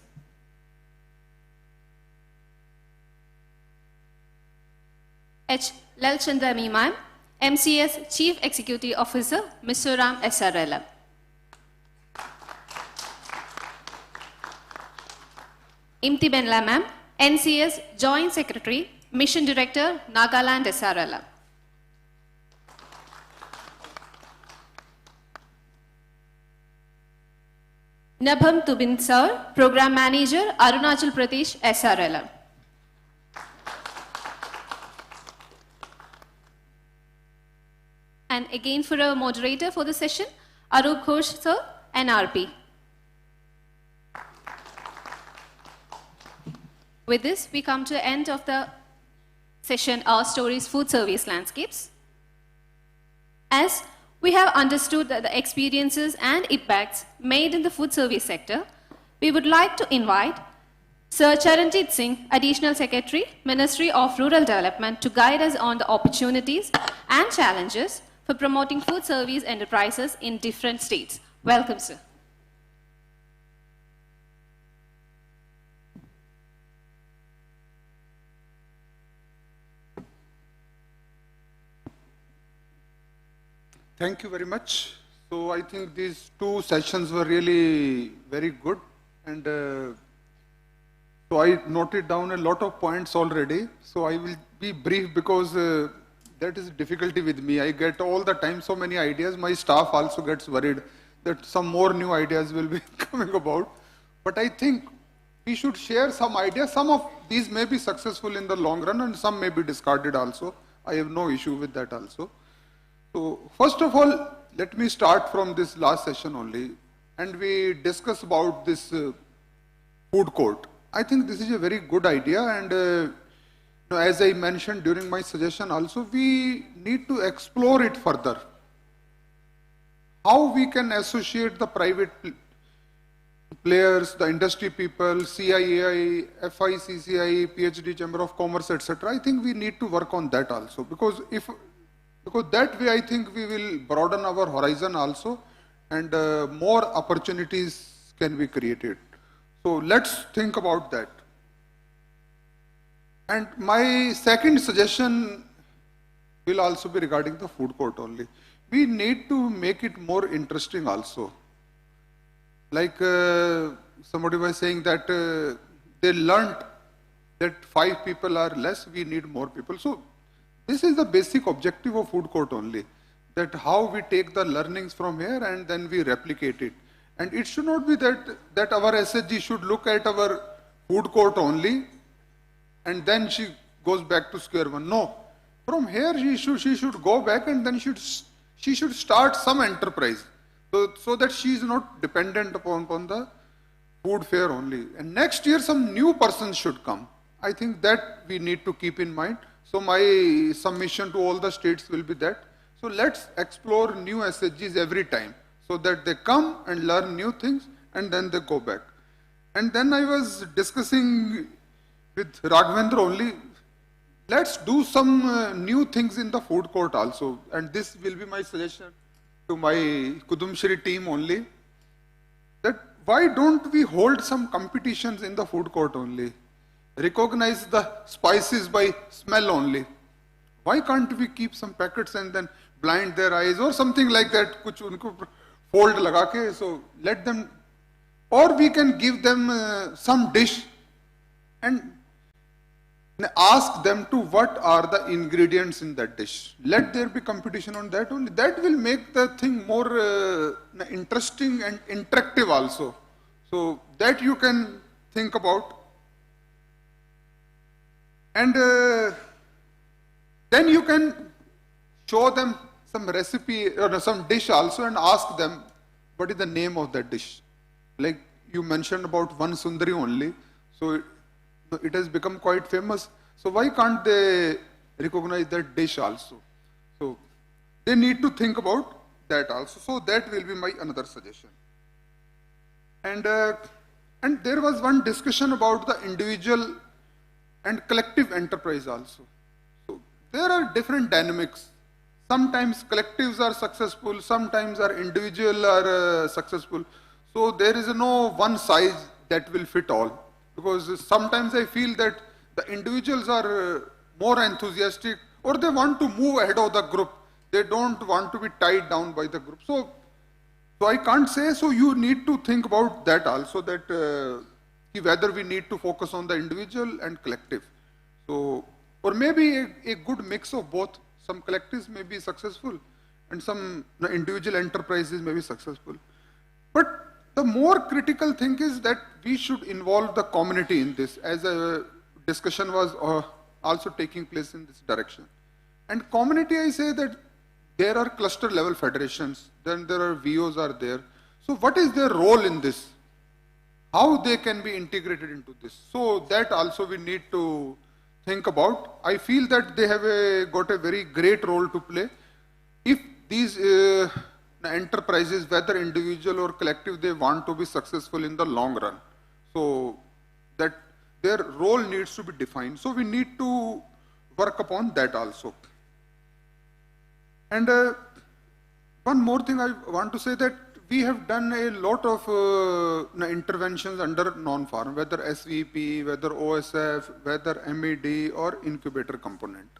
H. Lalchandhami ma'am, MCS Chief Executive Officer, Mizoram SRLM. Imti Menla ma'am, NCS Joint Secretary, Mission Director, Nagaland SRLM. Nabham Tubin sir, Program Manager, Arunachal Pradesh SRLM. And again for a moderator for the session, Arup Ghosh sir, NRP. With this, we come to the end of the session, Our Stories Food Service Landscapes. As we have understood the experiences and impacts made in the food service sector. We would like to invite Sir Charanjit Singh, Additional Secretary, Ministry of Rural Development, to guide us on the opportunities and challenges for promoting food service enterprises in different states. Welcome, sir. Thank you very much. So I think these two sessions were really very good, and so I noted down a lot of points already. So I will be brief because that is difficulty with me. I get all the time so many ideas. My staff also gets worried that some more new ideas will be coming about. But I think we should share some ideas. Some of these may be successful in the long run and some may be discarded also. I have no issue with that also. So first of all, let me start from this last session only. And we discuss about this food court. I think this is a very good idea, and as I mentioned during my suggestion also, we need to explore it further. How we can associate the private players, the industry people, CIAI, FICCI, PhD Chamber of Commerce, etc. I think we need to work on that also, because that way I think we will broaden our horizon also, and more opportunities can be created. So let's think about that. And my second suggestion will also be regarding the food court only. We need to make it more interesting also. Like somebody was saying that they learned that 5 people are less, we need more people. So this is the basic objective of food court only, that how we take the learnings from here and then we replicate it. And it should not be that our SHG should look at our food court only and then she goes back to square one. No, from here she should go back and then she should start some enterprise, so that she is not dependent upon the food fair only. And next year some new persons should come. I think that we need to keep in mind. So my submission to all the states will be that. So let's explore new SHGs every time, so that they come and learn new things and then they go back. And then I was discussing with Raghavendra only, let's do some new things in the food court also. And this will be my suggestion to my Kudumshri team only, that why don't we hold some competitions in the food court only? Recognize the spices by smell only. Why can't we keep some packets and then blind their eyes or something like that, kuch unko fold laga ke, so let them, or we can give them some dish and ask them to what are the ingredients in that dish. Let there be competition on that only. That will make the thing more interesting and interactive also. So that you can think about. And then you can show them some recipe or some dish also and ask them what is the name of that dish. Like you mentioned about one sundari only, so it has become quite famous. So why can't they recognize that dish also? So they need to think about that also. So that will be my another suggestion. And there was one discussion about the individual and collective enterprise also. So there are different dynamics. Sometimes collectives are successful, sometimes our individual are successful. So there is no one size that will fit all. Because sometimes I feel that the individuals are more enthusiastic or they want to move ahead of the group. They don't want to be tied down by the group. So I can't say, so you need to think about that also, that whether we need to focus on the individual and collective. So, or maybe a good mix of both. Some collectives may be successful and some individual enterprises may be successful. But the more critical thing is that we should involve the community in this, as a discussion was also taking place in this direction. And community, I say that there are cluster level federations, then there are VOs are there. So what is their role in this? How they can be integrated into this? So that also we need to think about. I feel that they have got a very great role to play. If these enterprises, whether individual or collective, they want to be successful in the long run. So that their role needs to be defined. So we need to work upon that also. And one more thing I want to say, that we have done a lot of interventions under non-farm, whether SVP, whether OSF, whether MED or incubator component.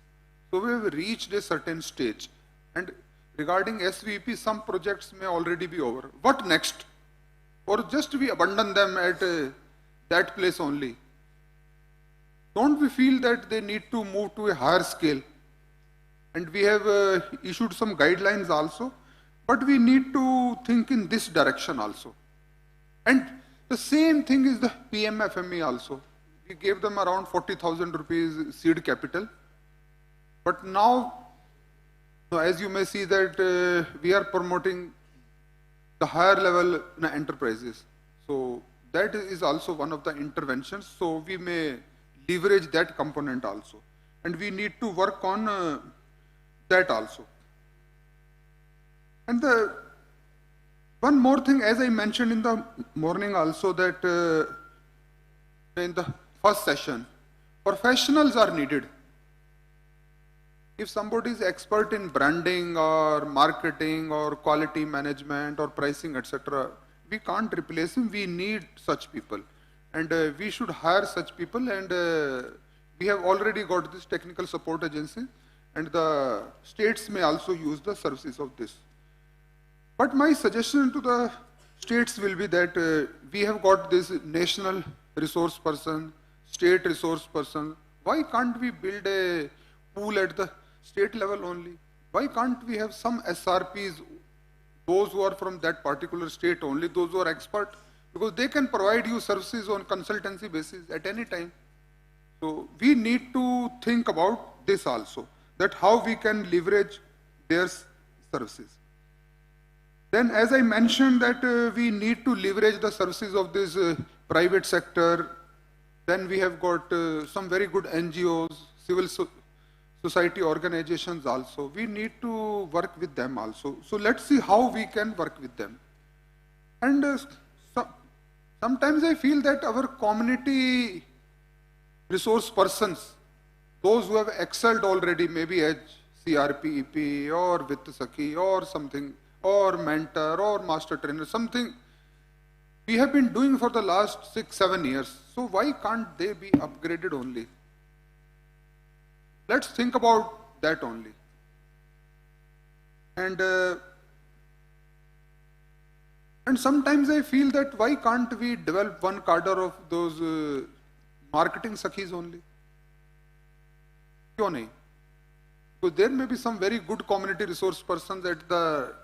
So we have reached a certain stage. And regarding SVP, some projects may already be over. What next? Or just we abandon them at that place only? Don't we feel that they need to move to a higher scale? And we have issued some guidelines also, but we need to think in this direction also. And the same thing is the PMFME also. We gave them around 40,000 rupees seed capital. But now, as you may see that we are promoting the higher level enterprises. So that is also one of the interventions. So we may leverage that component also. And we need to work on that also. And one more thing, as I mentioned in the morning also, that in the first session, professionals are needed. If somebody is expert in branding or marketing or quality management or pricing, etc., we can't replace him. We need such people. And we should hire such people. And we have already got this technical support agency. And the states may also use the services of this. But my suggestion to the states will be that we have got this national resource person, state resource person. Why can't we build a pool at the state level only? Why can't we have some SRPs, those who are from that particular state only, those who are expert? Because they can provide you services on consultancy basis at any time. So we need to think about this also, that how we can leverage their services. Then, as I mentioned, that we need to leverage the services of this private sector. Then we have got some very good NGOs, civil society organizations also. We need to work with them also. So let's see how we can work with them. And sometimes I feel that our community resource persons, those who have excelled already, maybe as CRPEP or Vitt Sakhi or something, or mentor or master trainer, something we have been doing for the last 6-7 years. So why can't they be upgraded only? Let's think about that only. And sometimes I feel that why can't we develop one cadre of those marketing sakhis only? Kyun nahi? Because there may be some very good community resource persons at the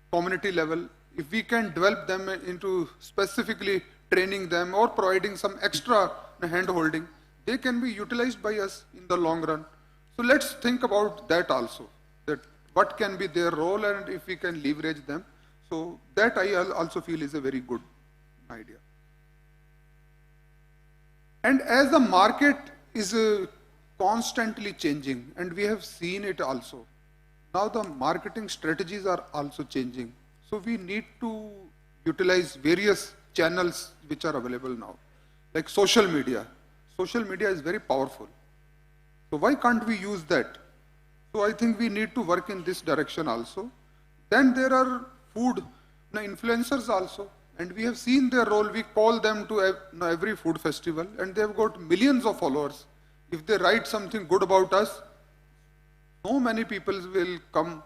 community level. If we can develop them into specifically training them or providing some extra hand holding, they can be utilized by us in the long run. So let's think about that also, that what can be their role and if we can leverage them. So that I also feel is a very good idea. And as the market is constantly changing, and we have seen it also, now the marketing strategies are also changing. So we need to utilize various channels which are available now, like social media. Social media is very powerful. So why can't we use that? So I think we need to work in this direction also. Then there are food influencers also, and we have seen their role. We call them to every food festival, and they have got millions of followers. If they write something good about us, so many people will come.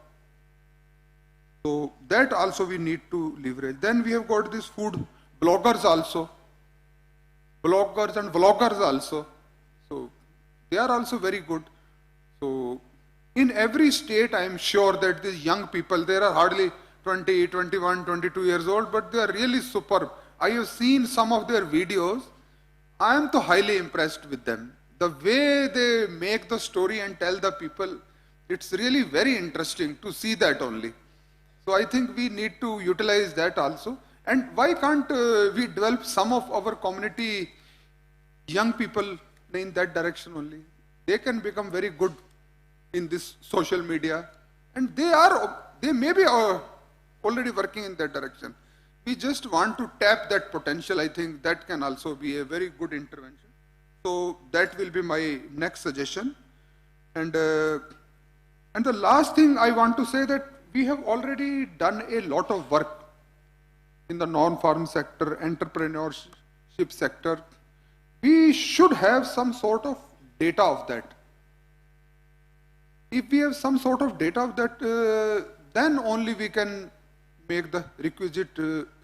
So that also we need to leverage. Then we have got these food bloggers also, bloggers and vloggers also. So they are also very good. So in every state, I am sure that these young people, there are hardly 20, 21, 22 years old, but they are really superb. I have seen some of their videos. I am so highly impressed with them. The way they make the story and tell the people, it's really very interesting to see that only. So I think we need to utilize that also. And why can't we develop some of our community young people in that direction only? They can become very good in this social media. And they are they may be already working in that direction. We just want to tap that potential. I think that can also be a very good intervention. So that will be my next suggestion. And the last thing I want to say that we have already done a lot of work in the non-farm sector, entrepreneurship sector. We should have some sort of data of that. If we have some sort of data of that, then only we can make the requisite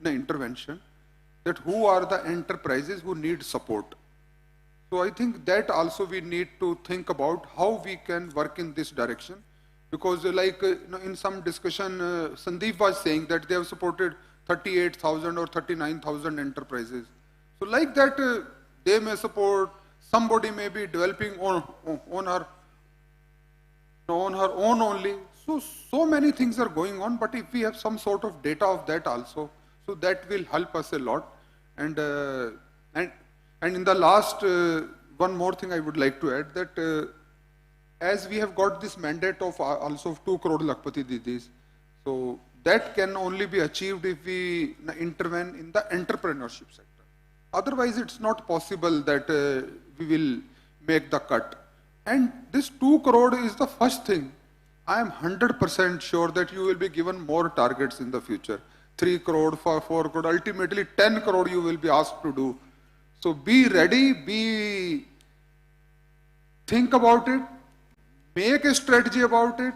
intervention, that who are the enterprises who need support. So I think that also we need to think about how we can work in this direction. Because like in some discussion, Sandeep was saying that they have supported 38,000 or 39,000 enterprises. So like that, they may support, somebody may be developing on her own only. So many things are going on, but if we have some sort of data of that also, so that will help us a lot. And in the last, one more thing I would like to add, that as we have got this mandate of also 2 crore Lakhpati Didis, so that can only be achieved if we intervene in the entrepreneurship sector. Otherwise, it's not possible that we will make the cut. And this 2 crore is the first thing. I am 100% sure that you will be given more targets in the future. 3 crore, 4 crore, ultimately 10 crore you will be asked to do. So be ready, think about it, make a strategy about it.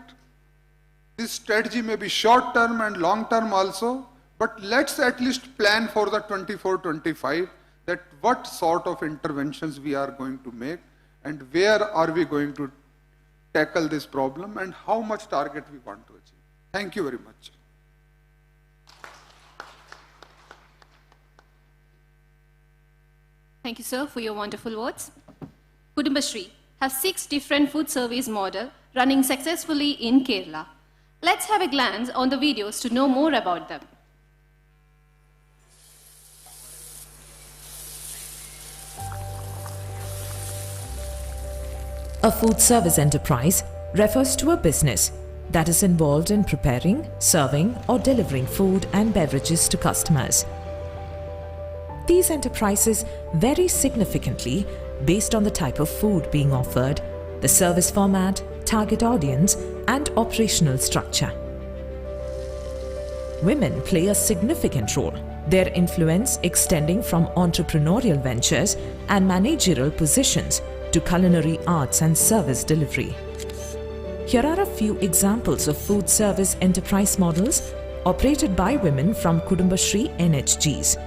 This strategy may be short term and long term also, but let's at least plan for the 24-25, that what sort of interventions we are going to make and where are we going to tackle this problem and how much target we want to achieve. Thank you very much. Thank you, sir, for your wonderful words. Kudumbashree has 6 different food service models running successfully in Kerala. Let's have a glance on the videos to know more about them. A food service enterprise refers to a business that is involved in preparing, serving, or delivering food and beverages to customers. These enterprises vary significantly based on the type of food being offered, the service format, target audience, and operational structure. Women play a significant role, their influence extending from entrepreneurial ventures and managerial positions to culinary arts and service delivery. Here are a few examples of food service enterprise models operated by women from Kudumbashree NHGs.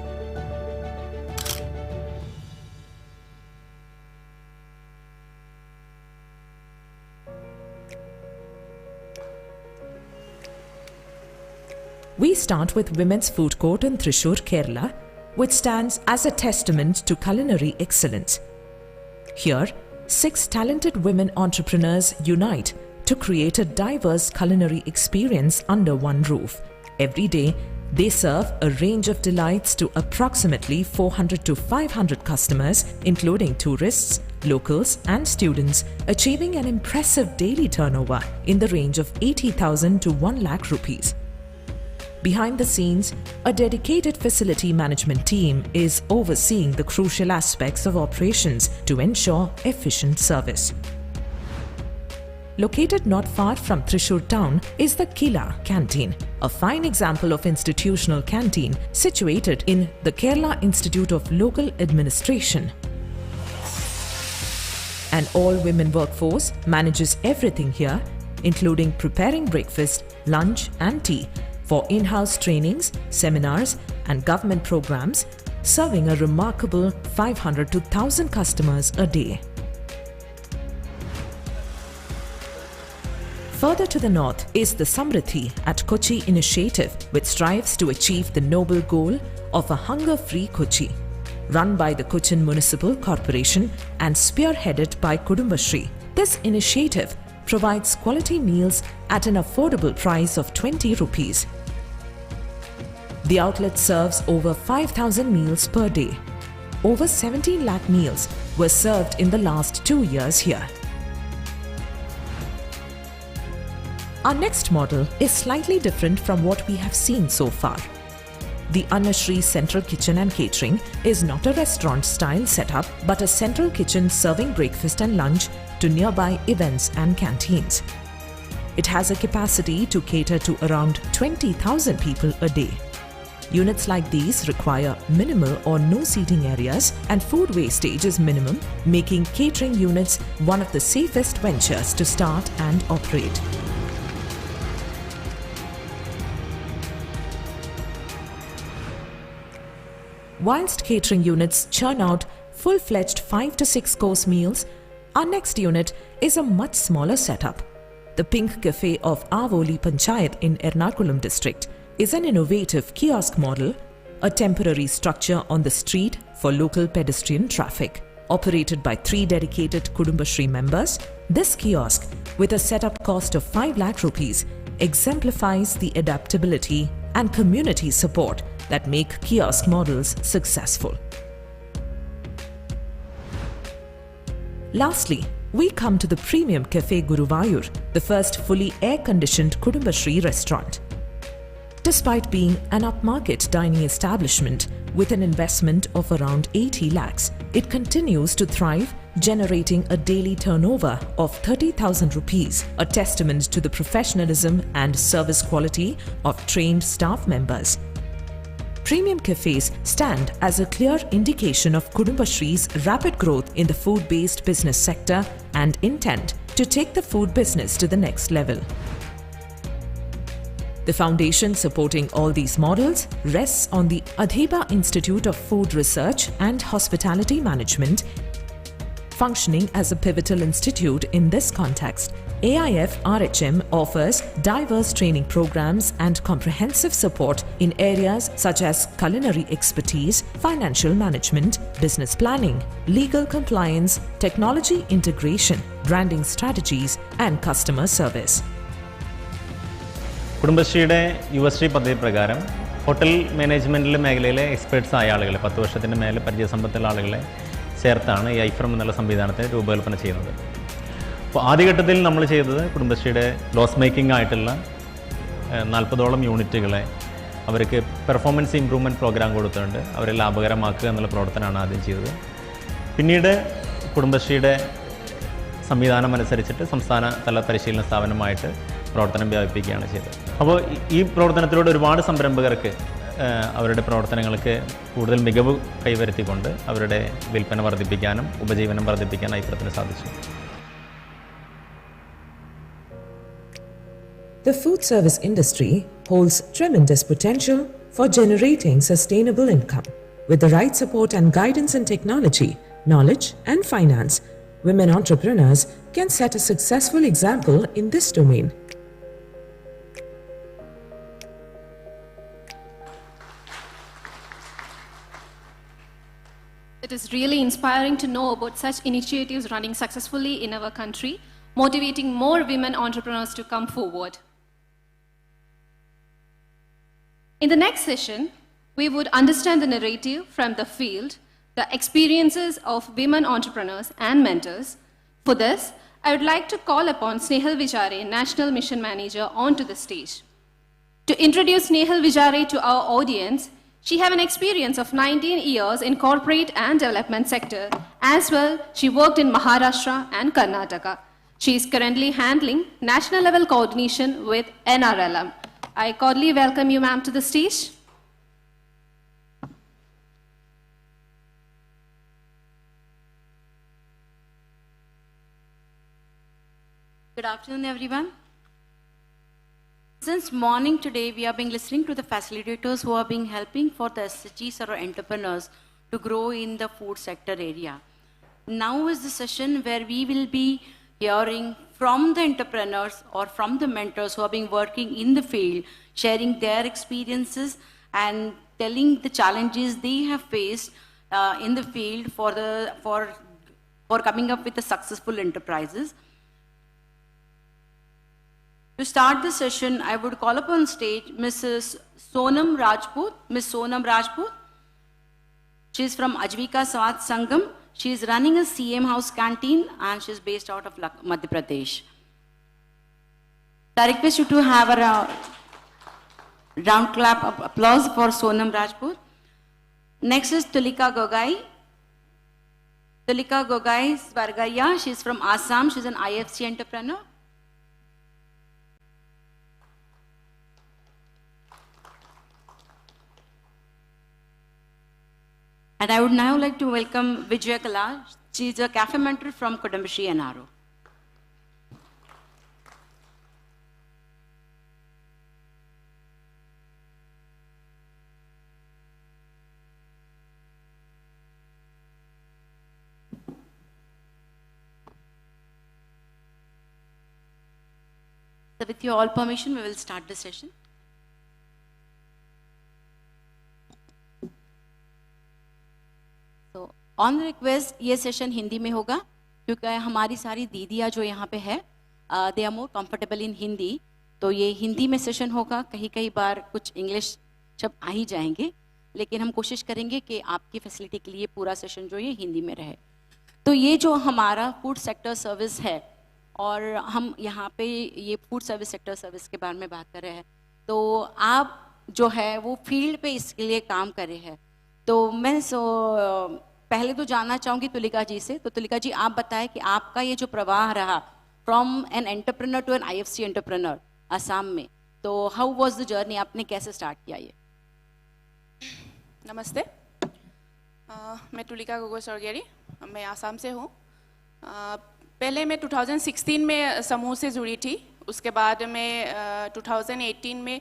We start with Women's Food Court in Thrissur, Kerala, which stands as a testament to culinary excellence. Here, 6 talented women entrepreneurs unite to create a diverse culinary experience under one roof. Every day, they serve a range of delights to approximately 400 to 500 customers, including tourists, locals, and students, achieving an impressive daily turnover in the range of 80,000 to 1 lakh rupees. Behind the scenes, a dedicated facility management team is overseeing the crucial aspects of operations to ensure efficient service. Located not far from Thrissur town is the Kila Canteen, a fine example of institutional canteen situated in the Kerala Institute of Local Administration. An all-women workforce manages everything here, including preparing breakfast, lunch, and tea for in-house trainings, seminars, and government programs, serving a remarkable 500 to 1,000 customers a day. Further to the north is the Samriddhi at Kochi initiative, which strives to achieve the noble goal of a hunger-free Kochi. Run by the Cochin Municipal Corporation and spearheaded by Kudumbashree, this initiative provides quality meals at an affordable price of 20 rupees. The outlet serves over 5,000 meals per day. Over 17 lakh meals were served in the last 2 years here. Our next model is slightly different from what we have seen so far. The Annashri Central Kitchen and Catering is not a restaurant-style setup, but a central kitchen serving breakfast and lunch to nearby events and canteens. It has a capacity to cater to around 20,000 people a day. Units like these require minimal or no seating areas and food wastage is minimum, making catering units one of the safest ventures to start and operate. Whilst catering units churn out full-fledged 5 to 6 course meals, our next unit is a much smaller setup. The Pink Cafe of Avoli Panchayat in Ernakulam district is an innovative kiosk model, a temporary structure on the street for local pedestrian traffic. Operated by 3 dedicated Kudumbashri members, this kiosk, with a setup cost of 5 lakh rupees, exemplifies the adaptability and community support that make kiosk models successful. Lastly, we come to the Premium Cafe Guruvayur, the first fully air-conditioned Kudumbashri restaurant. Despite being an upmarket dining establishment with an investment of around 80 lakhs, it continues to thrive, generating a daily turnover of 30,000 rupees, a testament to the professionalism and service quality of trained staff members. Premium cafes stand as a clear indication of Kudumbashri's rapid growth in the food-based business sector and intent to take the food business to the next level. The foundation supporting all these models rests on the Adhiba Institute of Food Research and Hospitality Management. Functioning as a pivotal institute in this context, AIF RHM offers diverse training programs and comprehensive support in areas such as culinary expertise, financial management, business planning, legal compliance, technology integration, branding strategies, and customer service. കുടുംബശ്രീയുടെ UST പദ്ധതി പ്രകാരം hotel മാനേജ്മെൻറ്റിലെ മേഖലയിലെ experts ആയ ആളുകളെ 10 വർഷത്തിൻ്റെ മേലെ പരിചയസമ്പത്തുള്ള ആളുകളെ ചേർത്താണ് ഈ ഐഫ്രം എന്നുള്ള സംവിധാനത്തെ രൂപകൽപ്പന ചെയ്യുന്നത്. അപ്പോൾ ആദ്യഘട്ടത്തിൽ നമ്മൾ ചെയ്തത് കുടുംബശ്രീയുടെ ലോസ് മേക്കിംഗ് ആയിട്ടുള്ള 40ഓളം യൂണിറ്റുകളെ അവർക്ക് പെർഫോമൻസ് ഇംപ്രൂവ്മെൻറ്റ് പ്രോഗ്രാം കൊടുത്തുകൊണ്ട് അവരെ ലാഭകരമാക്കുക എന്നുള്ള പ്രവർത്തനമാണ് ആദ്യം ചെയ്തത്. പിന്നീട് കുടുംബശ്രീയുടെ സംവിധാനം അനുസരിച്ചിട്ട് സംസ്ഥാന തല പരിശീലന സ്ഥാപനമായിട്ട് പ്രവർത്തനം വ്യാപിപ്പിക്കുകയാണ് ചെയ്തത്. അപ്പോൾ ഈ പ്രവർത്തനത്തിലൂടെ ഒരുപാട് സംരംഭകർക്ക് അവരുടെ പ്രവർത്തനങ്ങൾക്ക് കൂടുതൽ മികവ് കൈവരുത്തിക്കൊണ്ട് അവരുടെ വിൽപ്പന വർദ്ധിപ്പിക്കാനും ഉപജീവനം വർദ്ധിപ്പിക്കാനും ഐഫ്രത്തിന് സാധിച്ചു. The food service industry holds tremendous potential for generating sustainable income. With the right support and guidance in technology, knowledge, and finance, women entrepreneurs can set a successful example in this domain. It is really inspiring to know about such initiatives running successfully in our country, motivating more women entrepreneurs to come forward. In the next session, we would understand the narrative from the field, the experiences of women entrepreneurs and mentors. For this, I would like to call upon Snehal Vijare, National Mission Manager, onto the stage. To introduce Snehal Vijare to our audience, she has an experience of 19 years in corporate and development sector. As well, she worked in Maharashtra and Karnataka. She is currently handling national level coordination with NRLM. I cordially welcome you, ma'am, to the stage. Good afternoon, everyone. Since morning today, we have been listening to the facilitators who have been helping for the SHGs or entrepreneurs to grow in the food sector area. Now is the session where we will be hearing from the entrepreneurs or from the mentors who have been working in the field, sharing their experiences and telling the challenges they have faced in the field for coming up with the successful enterprises. To start the session, I would call upon stage Mrs. Sonam Rajput. Ms. Sonam Rajput. She is from Ajivika Savad Sangam. She is running a CM House canteen and she is based out of Madhya Pradesh. I request you to have a round clap of applause for Sonam Rajput. Next is Tulika Gogai. Tulika Gogai Svargaya, she's from Assam, she's an IFC entrepreneur. And I would now like to welcome Vijaya Kala. She is a cafe mentor from Kodambashi, NRO. So with your all permission, we will start the session. So on request, ये session Hindi में होगा क्योंकि हमारी सारी दीदियाँ जो यहाँ पे है, they are more comfortable in Hindi, तो ये हिंदी में session होगा. कहीं बार कुछ English शब्द आ ही जाएंगे, लेकिन हम कोशिश करेंगे कि आपकी फैसिलिटी के लिए पूरा सेशन जो ये हिंदी में रहे. तो ये जो हमारा फूड सेक्टर सर्विस है, और हम यहाँ पे ये फूड सर्विस सेक्टर सर्विस के बारे में बात कर रहे हैं, तो आप जो है वो फील्ड पे इसके लिए काम कर रहे हैं. तो मैं पहले तो जानना चाहूँगी तुलिका जी से. तो तुलिका जी, आप बताएं कि आपका ये जो प्रवाह रहा from an entrepreneur to an IFC entrepreneur Assam में, तो हाउ वाज द जर्नी, आपने कैसे स्टार्ट किया ये? नमस्ते, मैं तुलिका गोगोई स्वर्गेरी, मैं आसाम से हूँ. पहले मैं 2016 में समूह से जुड़ी थी. उसके बाद मैं 2018 में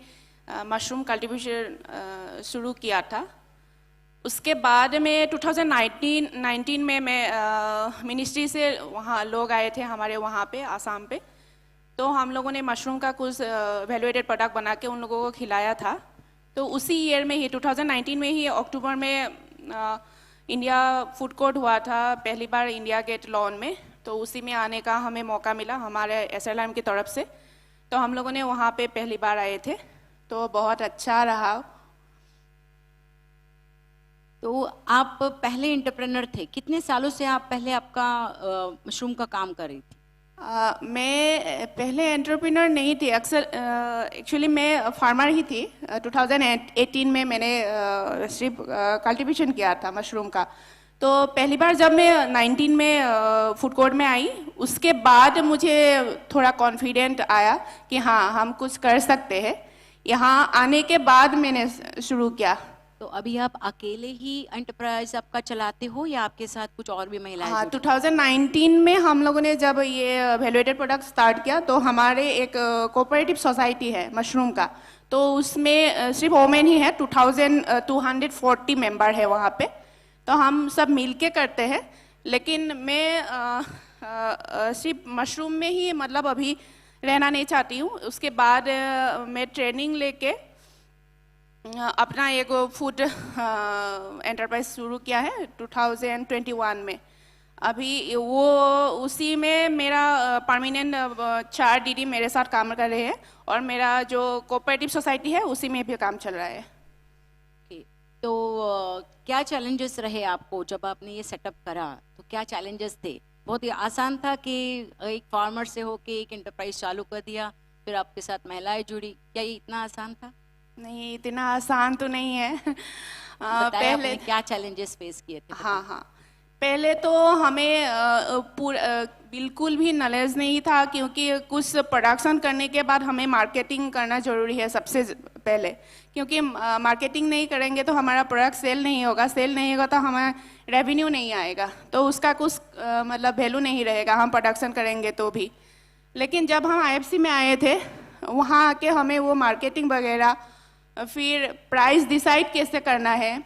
मशरूम कल्टीवेशन शुरू किया था. उसके बाद में 2019 में मैं मिनिस्ट्री से वहाँ लोग आए थे हमारे वहाँ पे आसाम पे, तो हम लोगों ने मशरूम का कुछ वैल्यूएटेड प्रोडक्ट बना के उन लोगों को खिलाया था. तो उसी ईयर में ही 2019 में ही अक्टूबर में इंडिया फूड कोर्ट हुआ था पहली बार इंडिया गेट लॉन में. तो उसी में आने का हमें मौका मिला हमारे SLM की तरफ से. तो हम लोगों ने वहाँ पे पहली बार आए थे, तो बहुत अच्छा रहा. तो आप पहले एंटरप्रेन्योर थे, कितने सालों से आप पहले आपका मशरूम का काम कर रही थी? मैं पहले एंटरप्रेन्योर नहीं थी, अक्सर एक्चुअली मैं फार्मर ही थी. 2018 में मैंने सिर्फ कल्टीवेशन किया था मशरूम का. तो पहली बार जब मैं 19 में फूड कोर्ट में आई, उसके बाद मुझे थोड़ा कॉन्फिडेंट आया कि हाँ हम कुछ कर सकते हैं. यहाँ आने के बाद मैंने शुरू किया. तो अभी आप अकेले ही एंटरप्राइज आपका चलाते हो या आपके साथ कुछ और भी महिलाएं? हाँ, 2019 में हम लोगों ने जब ये वैल्यूएटेड प्रोडक्ट स्टार्ट किया, तो हमारे एक कोऑपरेटिव सोसाइटी है मशरूम का, तो उसमें सिर्फ वोमेन ही है. 2240 मेंबर है वहाँ पे. तो हम सब मिलके करते हैं. लेकिन मैं सिर्फ मशरूम में ही मतलब अभी रहना नहीं चाहती हूँ. उसके बाद मैं ट्रेनिंग लेके अपना एक फूड एंटरप्राइज शुरू किया है 2021 में. अभी वो उसी में मेरा परमानेंट 4 DD मेरे साथ काम कर रहे हैं, और मेरा जो कोऑपरेटिव सोसाइटी है उसी में भी काम चल रहा है. तो क्या चैलेंजेस रहे आपको जब आपने ये सेटअप करा? तो क्या चैलेंजेस थे? बहुत ही आसान था कि एक फार्मर से होके एक एंटरप्राइज चालू कर दिया, फिर आपके साथ महिलाएं जुड़ी, क्या ये इतना आसान था? नहीं, इतना आसान तो नहीं है. पहले क्या चैलेंजेस फेस किए थे? हाँ, पहले तो हमें बिल्कुल भी नॉलेज नहीं था, क्योंकि कुछ प्रोडक्शन करने के बाद हमें मार्केटिंग करना जरूरी है सबसे पहले. क्योंकि मार्केटिंग नहीं करेंगे तो हमारा प्रोडक्ट सेल नहीं होगा, सेल नहीं होगा तो हमारा रेवेन्यू नहीं आएगा, तो उसका कुछ मतलब वैल्यू नहीं रहेगा हम प्रोडक्शन करेंगे तो भी. लेकिन जब हम IFC में आए थे, वहाँ आके हमें वो मार्केटिंग वगैरह, फिर प्राइस डिसाइड कैसे करना है,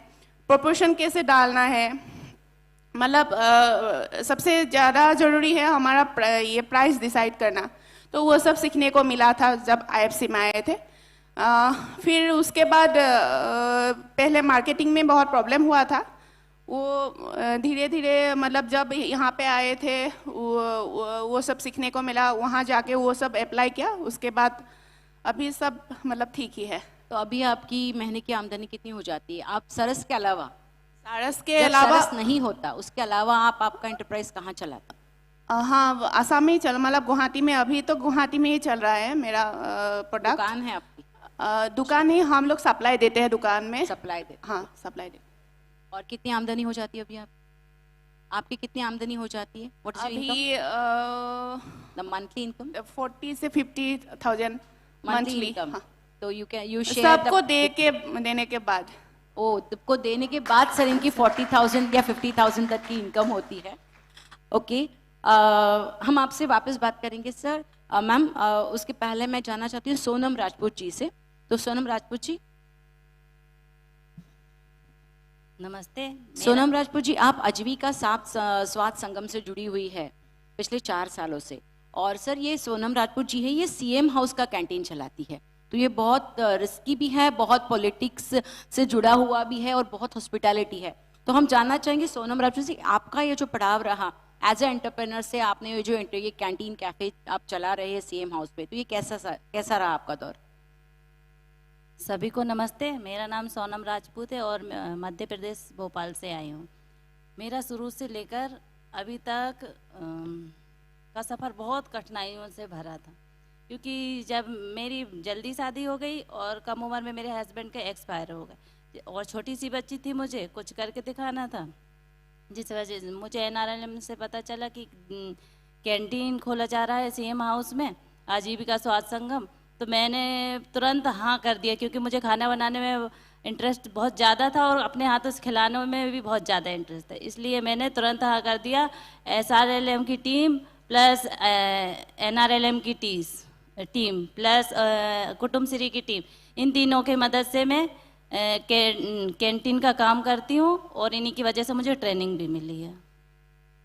प्रोपोर्शन कैसे डालना है, मतलब सबसे ज़्यादा ज़रूरी है हमारा ये प्राइस डिसाइड करना. तो वो सब सीखने को मिला था जब IFC में आए थे. फिर उसके बाद पहले मार्केटिंग में बहुत प्रॉब्लम हुआ था. वो धीरे धीरे मतलब जब यहाँ पे आए थे वो सब सीखने को मिला, वहाँ जाके वो सब अप्लाई किया. उसके बाद अभी सब मतलब ठीक ही है. तो अभी आपकी महीने की आमदनी कितनी हो जाती है? आप सरस के अलावा, सरस के अलावा सरस नहीं होता उसके अलावा आप आपका एंटरप्राइज कहाँ चलाता? हाँ, आसाम में ही चल, मतलब गुवाहाटी में, अभी तो गुवाहाटी में ही चल रहा है मेरा प्रोडक्ट। दुकान है आपकी? दुकान नहीं, हम लोग सप्लाई देते हैं दुकान में। सप्लाई दे? हाँ, सप्लाई दे। और कितनी आमदनी हो जाती है अभी आपकी कितनी आमदनी हो जाती है? अभी मंथली इनकम 40 से 50,000 मंथली इनकम। तो यू सबको देने के बाद। ओ, सबको देने के बाद सर इनकी 40,000 या 50,000 तक की इनकम होती है। ओके, हम आपसे वापस बात करेंगे सर। मैम, उसके पहले मैं जानना चाहती हूँ सोनम राजपूत जी से। तो सोनम राजपूत जी। नमस्ते। सोनम राजपूत जी, आप आजीविका स्वाद संगम से जुड़ी हुई है पिछले 4 सालों से, और सर ये सोनम राजपूत जी है, ये सीएम हाउस का कैंटीन चलाती है। तो ये बहुत रिस्की भी है, बहुत पॉलिटिक्स से जुड़ा हुआ भी है, और बहुत हॉस्पिटैलिटी है। तो हम जानना चाहेंगे सोनम राजपूत जी, आपका ये जो पड़ाव रहा एज ए एंटरप्रेन्योर से, आपने ये कैंटीन कैफे आप चला रहे हैं सीएम हाउस पे, तो ये कैसा रहा आपका दौर? सभी को नमस्ते। मेरा नाम सोनम राजपूत है और मध्य प्रदेश भोपाल से आई हूँ। मेरा शुरू से लेकर अभी तक का सफ़र बहुत कठिनाइयों से भरा था, क्योंकि जब मेरी जल्दी शादी हो गई और कम उम्र में मेरे हस्बैंड के एक्सपायर हो गए, और छोटी सी बच्ची थी, मुझे कुछ करके दिखाना था, जिस वजह से मुझे एनआरएलएम से पता चला कि कैंटीन खोला जा रहा है सीएम हाउस में, आजीविका स्वाद संगम। तो मैंने तुरंत हाँ कर दिया, क्योंकि मुझे खाना बनाने में इंटरेस्ट बहुत ज़्यादा था और अपने हाथों से खिलाने में भी बहुत ज़्यादा इंटरेस्ट था, इसलिए मैंने तुरंत हाँ कर दिया। एसआरएलएम की टीम प्लस एनआरएलएम की टीम प्लस कुटुम्बश्री की टीम, इन तीनों की मदद से मैं कैंटीन का काम करती हूँ, और इन्हीं की वजह से मुझे ट्रेनिंग भी मिली है।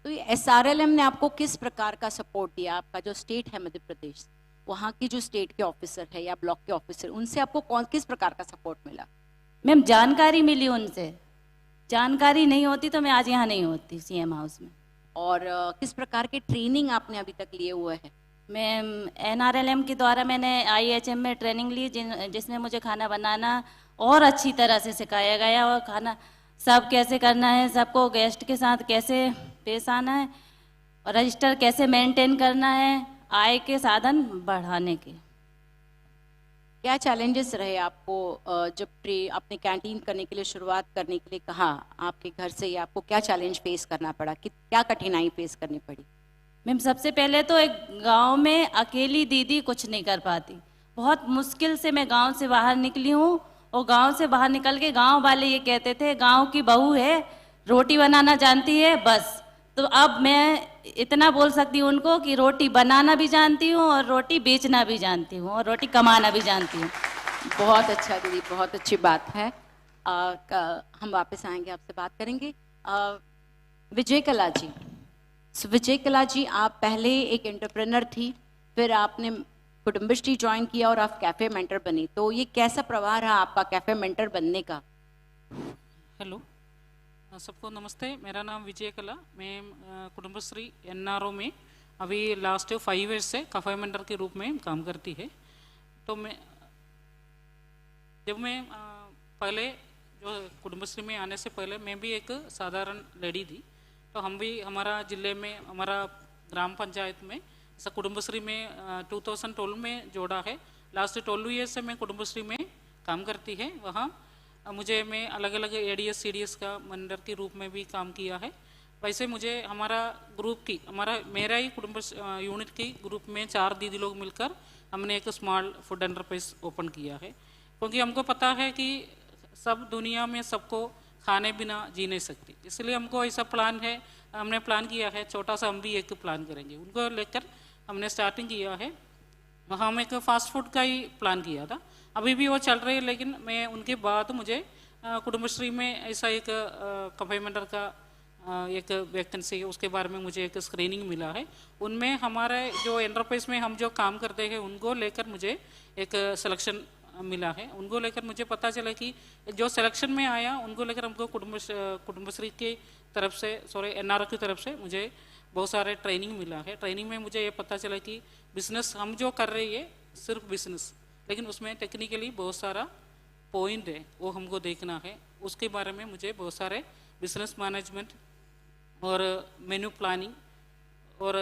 तो ये एसआरएलएम ने आपको किस प्रकार का सपोर्ट दिया? आपका जो स्टेट है मध्य प्रदेश, वहाँ की जो स्टेट के ऑफिसर है या ब्लॉक के ऑफिसर, उनसे आपको किस प्रकार का सपोर्ट मिला? मैम, जानकारी मिली उनसे। जानकारी नहीं होती तो मैं आज यहाँ नहीं होती सीएम हाउस में। और किस प्रकार के ट्रेनिंग आपने अभी तक लिए हुए हैं? मैं एनआरएलएम के द्वारा मैंने आईएचएम में ट्रेनिंग ली, जिसमें मुझे खाना बनाना और अच्छी तरह से सिखाया गया, और खाना सब कैसे करना है, सबको गेस्ट के साथ कैसे पेश आना है, और रजिस्टर कैसे मेंटेन करना है, आय के साधन बढ़ाने के। क्या चैलेंजेस रहे आपको जब अपने कैंटीन करने के लिए शुरुआत करने के लिए कहा आपके घर से, या आपको क्या चैलेंज फेस करना पड़ा, कि क्या कठिनाई फेस करनी पड़ी? मैम, सबसे पहले तो एक गांव में अकेली दीदी कुछ नहीं कर पाती, बहुत मुश्किल से मैं गांव से बाहर निकली हूँ, और गांव से बाहर निकल के गांव वाले ये कहते थे गांव की बहू है, रोटी बनाना जानती है बस। तो अब मैं इतना बोल सकती हूँ उनको कि रोटी बनाना भी जानती हूँ, और रोटी बेचना भी जानती हूँ, और रोटी कमाना भी जानती हूँ। बहुत अच्छा दीदी, बहुत अच्छी बात है। हम वापस आएंगे, आपसे बात करेंगे। विजय कला जी। विजय कला जी, आप पहले एक एंटरप्रेन्योर थी, फिर आपने कुटुम्बश्री ज्वाइन किया और आप कैफे मेंटर बनी, तो ये कैसा प्रवाह रहा आपका कैफे मेंटर बनने का? हेलो, सबको नमस्ते। मेरा नाम विजय कला। मैं कुटुम्बश्री एनआरओ में अभी लास्ट 5 ईयर्स से कैफे मेंटर के रूप में काम करती है। तो जब मैं पहले जो कुटुम्बश्री में आने से पहले मैं भी एक साधारण लेडी थी, तो हम भी हमारा ज़िले में, हमारा ग्राम पंचायत में ऐसा कुटुम्बश्री में 2012 में जोड़ा है। लास्ट 12 ईयर्स से मैं कुटुम्बश्री में काम करती है। वहाँ मैं अलग अलग एडीएस सीडीएस का मेंटर के रूप में भी काम किया है। वैसे मुझे हमारा ग्रुप की, मेरा ही कुटुम्ब यूनिट की ग्रुप में 4 दीदी लोग मिलकर हमने एक स्मॉल फूड एंटरप्राइज ओपन किया है, क्योंकि हमको पता है कि सब दुनिया में सबको खाने बिना जी नहीं सकती, इसलिए हमको ऐसा प्लान है, हमने प्लान किया है, छोटा सा हम भी एक प्लान करेंगे। उनको लेकर हमने स्टार्टिंग किया है। वहाँ हम एक फास्ट फूड का ही प्लान किया था, अभी भी वो चल रही है, लेकिन मैं उनके बाद मुझे कुटुम्बश्री में ऐसा एक कैफे मेंटर का एक वैकेंसी है, उसके बारे में मुझे एक स्क्रीनिंग मिला है। उनमें हमारे जो एंटरप्राइज में हम जो काम करते हैं उनको लेकर मुझे एक सिलेक्शन मिला है। उनको लेकर मुझे पता चला कि जो सिलेक्शन में आया उनको लेकर हमको कुटुम्बश्री की तरफ से, एनआरओ की तरफ से मुझे बहुत सारे ट्रेनिंग मिला है। ट्रेनिंग में मुझे ये पता चला कि बिजनेस हम जो कर रही है सिर्फ बिजनेस, लेकिन उसमें टेक्निकली बहुत सारा पॉइंट है, वो हमको देखना है। उसके बारे में मुझे बहुत सारे बिजनेस मैनेजमेंट और मेन्यू प्लानिंग और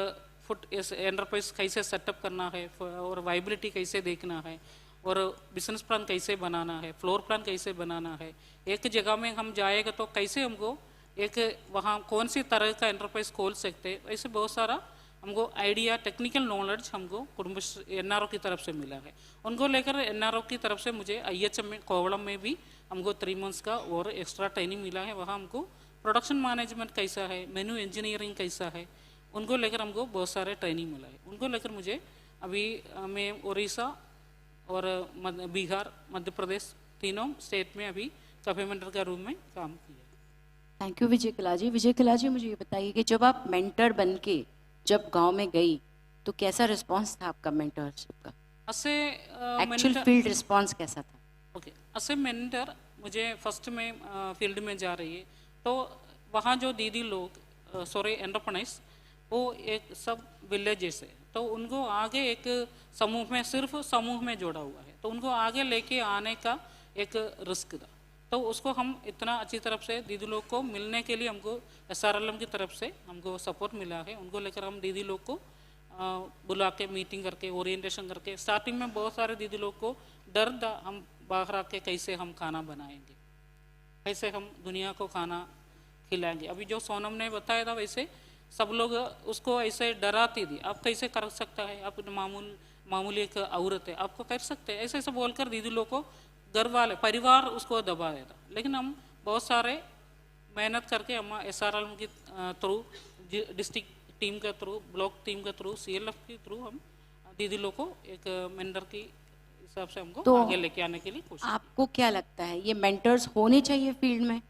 फुट इस एंटरप्राइज कैसे सेटअप करना है और वाइबिलिटी कैसे देखना है और बिजनेस प्लान कैसे बनाना है, फ्लोर प्लान कैसे बनाना है। एक जगह में हम जाएगा तो कैसे हमको एक वहाँ कौन सी तरह का एंटरप्राइज खोल सकते हैं, ऐसे बहुत सारा हमको आइडिया, टेक्निकल नॉलेज हमको कुडुम्बश्री एनआरओ की तरफ से मिला है। उनको लेकर एनआरओ की तरफ से मुझे IHM में कोवलम में भी हमको 3 months का और एक्स्ट्रा ट्रेनिंग मिला है। वहाँ हमको प्रोडक्शन मैनेजमेंट कैसा है, मेन्यू इंजीनियरिंग कैसा है, उनको लेकर हमको बहुत सारे ट्रेनिंग मिला है। उनको लेकर मुझे अभी मैं उड़ीसा और बिहार, मध्य प्रदेश तीनों स्टेट में अभी कैफे मेंटर का रूम में काम किया। थैंक यू विजय कला जी। विजय कला जी, मुझे ये बताइए कि जब आप मेंटर बन के जब गांव में गई तो कैसा रिस्पांस था आपका मेंटरशिप का? एक्चुअल फील्ड रिस्पांस कैसा था? ओके, असे मेंटर मुझे फर्स्ट में फील्ड में जा रही है तो वहाँ जो दीदी लोग एंटरप्रेन्योर्स वो एक सब विलेजेस है तो उनको आगे एक समूह में, सिर्फ समूह में जोड़ा हुआ है तो उनको आगे लेके आने का एक रिस्क था। तो उसको हम इतना अच्छी तरफ से दीदी लोग को मिलने के लिए हमको SRLM की तरफ से हमको सपोर्ट मिला है। उनको लेकर हम दीदी लोग को बुला के मीटिंग करके ओरिएंटेशन करके, स्टार्टिंग में बहुत सारे दीदी लोग को डर था हम बाहर आके कैसे हम खाना बनाएंगे, कैसे हम दुनिया को खाना खिलाएंगे। अभी जो सोनम ने बताया था वैसे सब लोग उसको ऐसे डराती थी, आप कैसे कर सकता है, आप मामूली एक औरत है, आपको कर सकते हैं, ऐसे ऐसे बोलकर दीदी लोग को घर वाले परिवार उसको दबा देता। लेकिन हम बहुत सारे मेहनत करके हम SRLM के थ्रू, डिस्ट्रिक्ट टीम के थ्रू, ब्लॉक टीम के थ्रू, CLF के थ्रू हम दीदी लोग को एक मेंटर की हिसाब से हमको तो आगे लेके आने के लिए कोशिश। आपको क्या लगता है ये मेंटर्स होने चाहिए फील्ड में?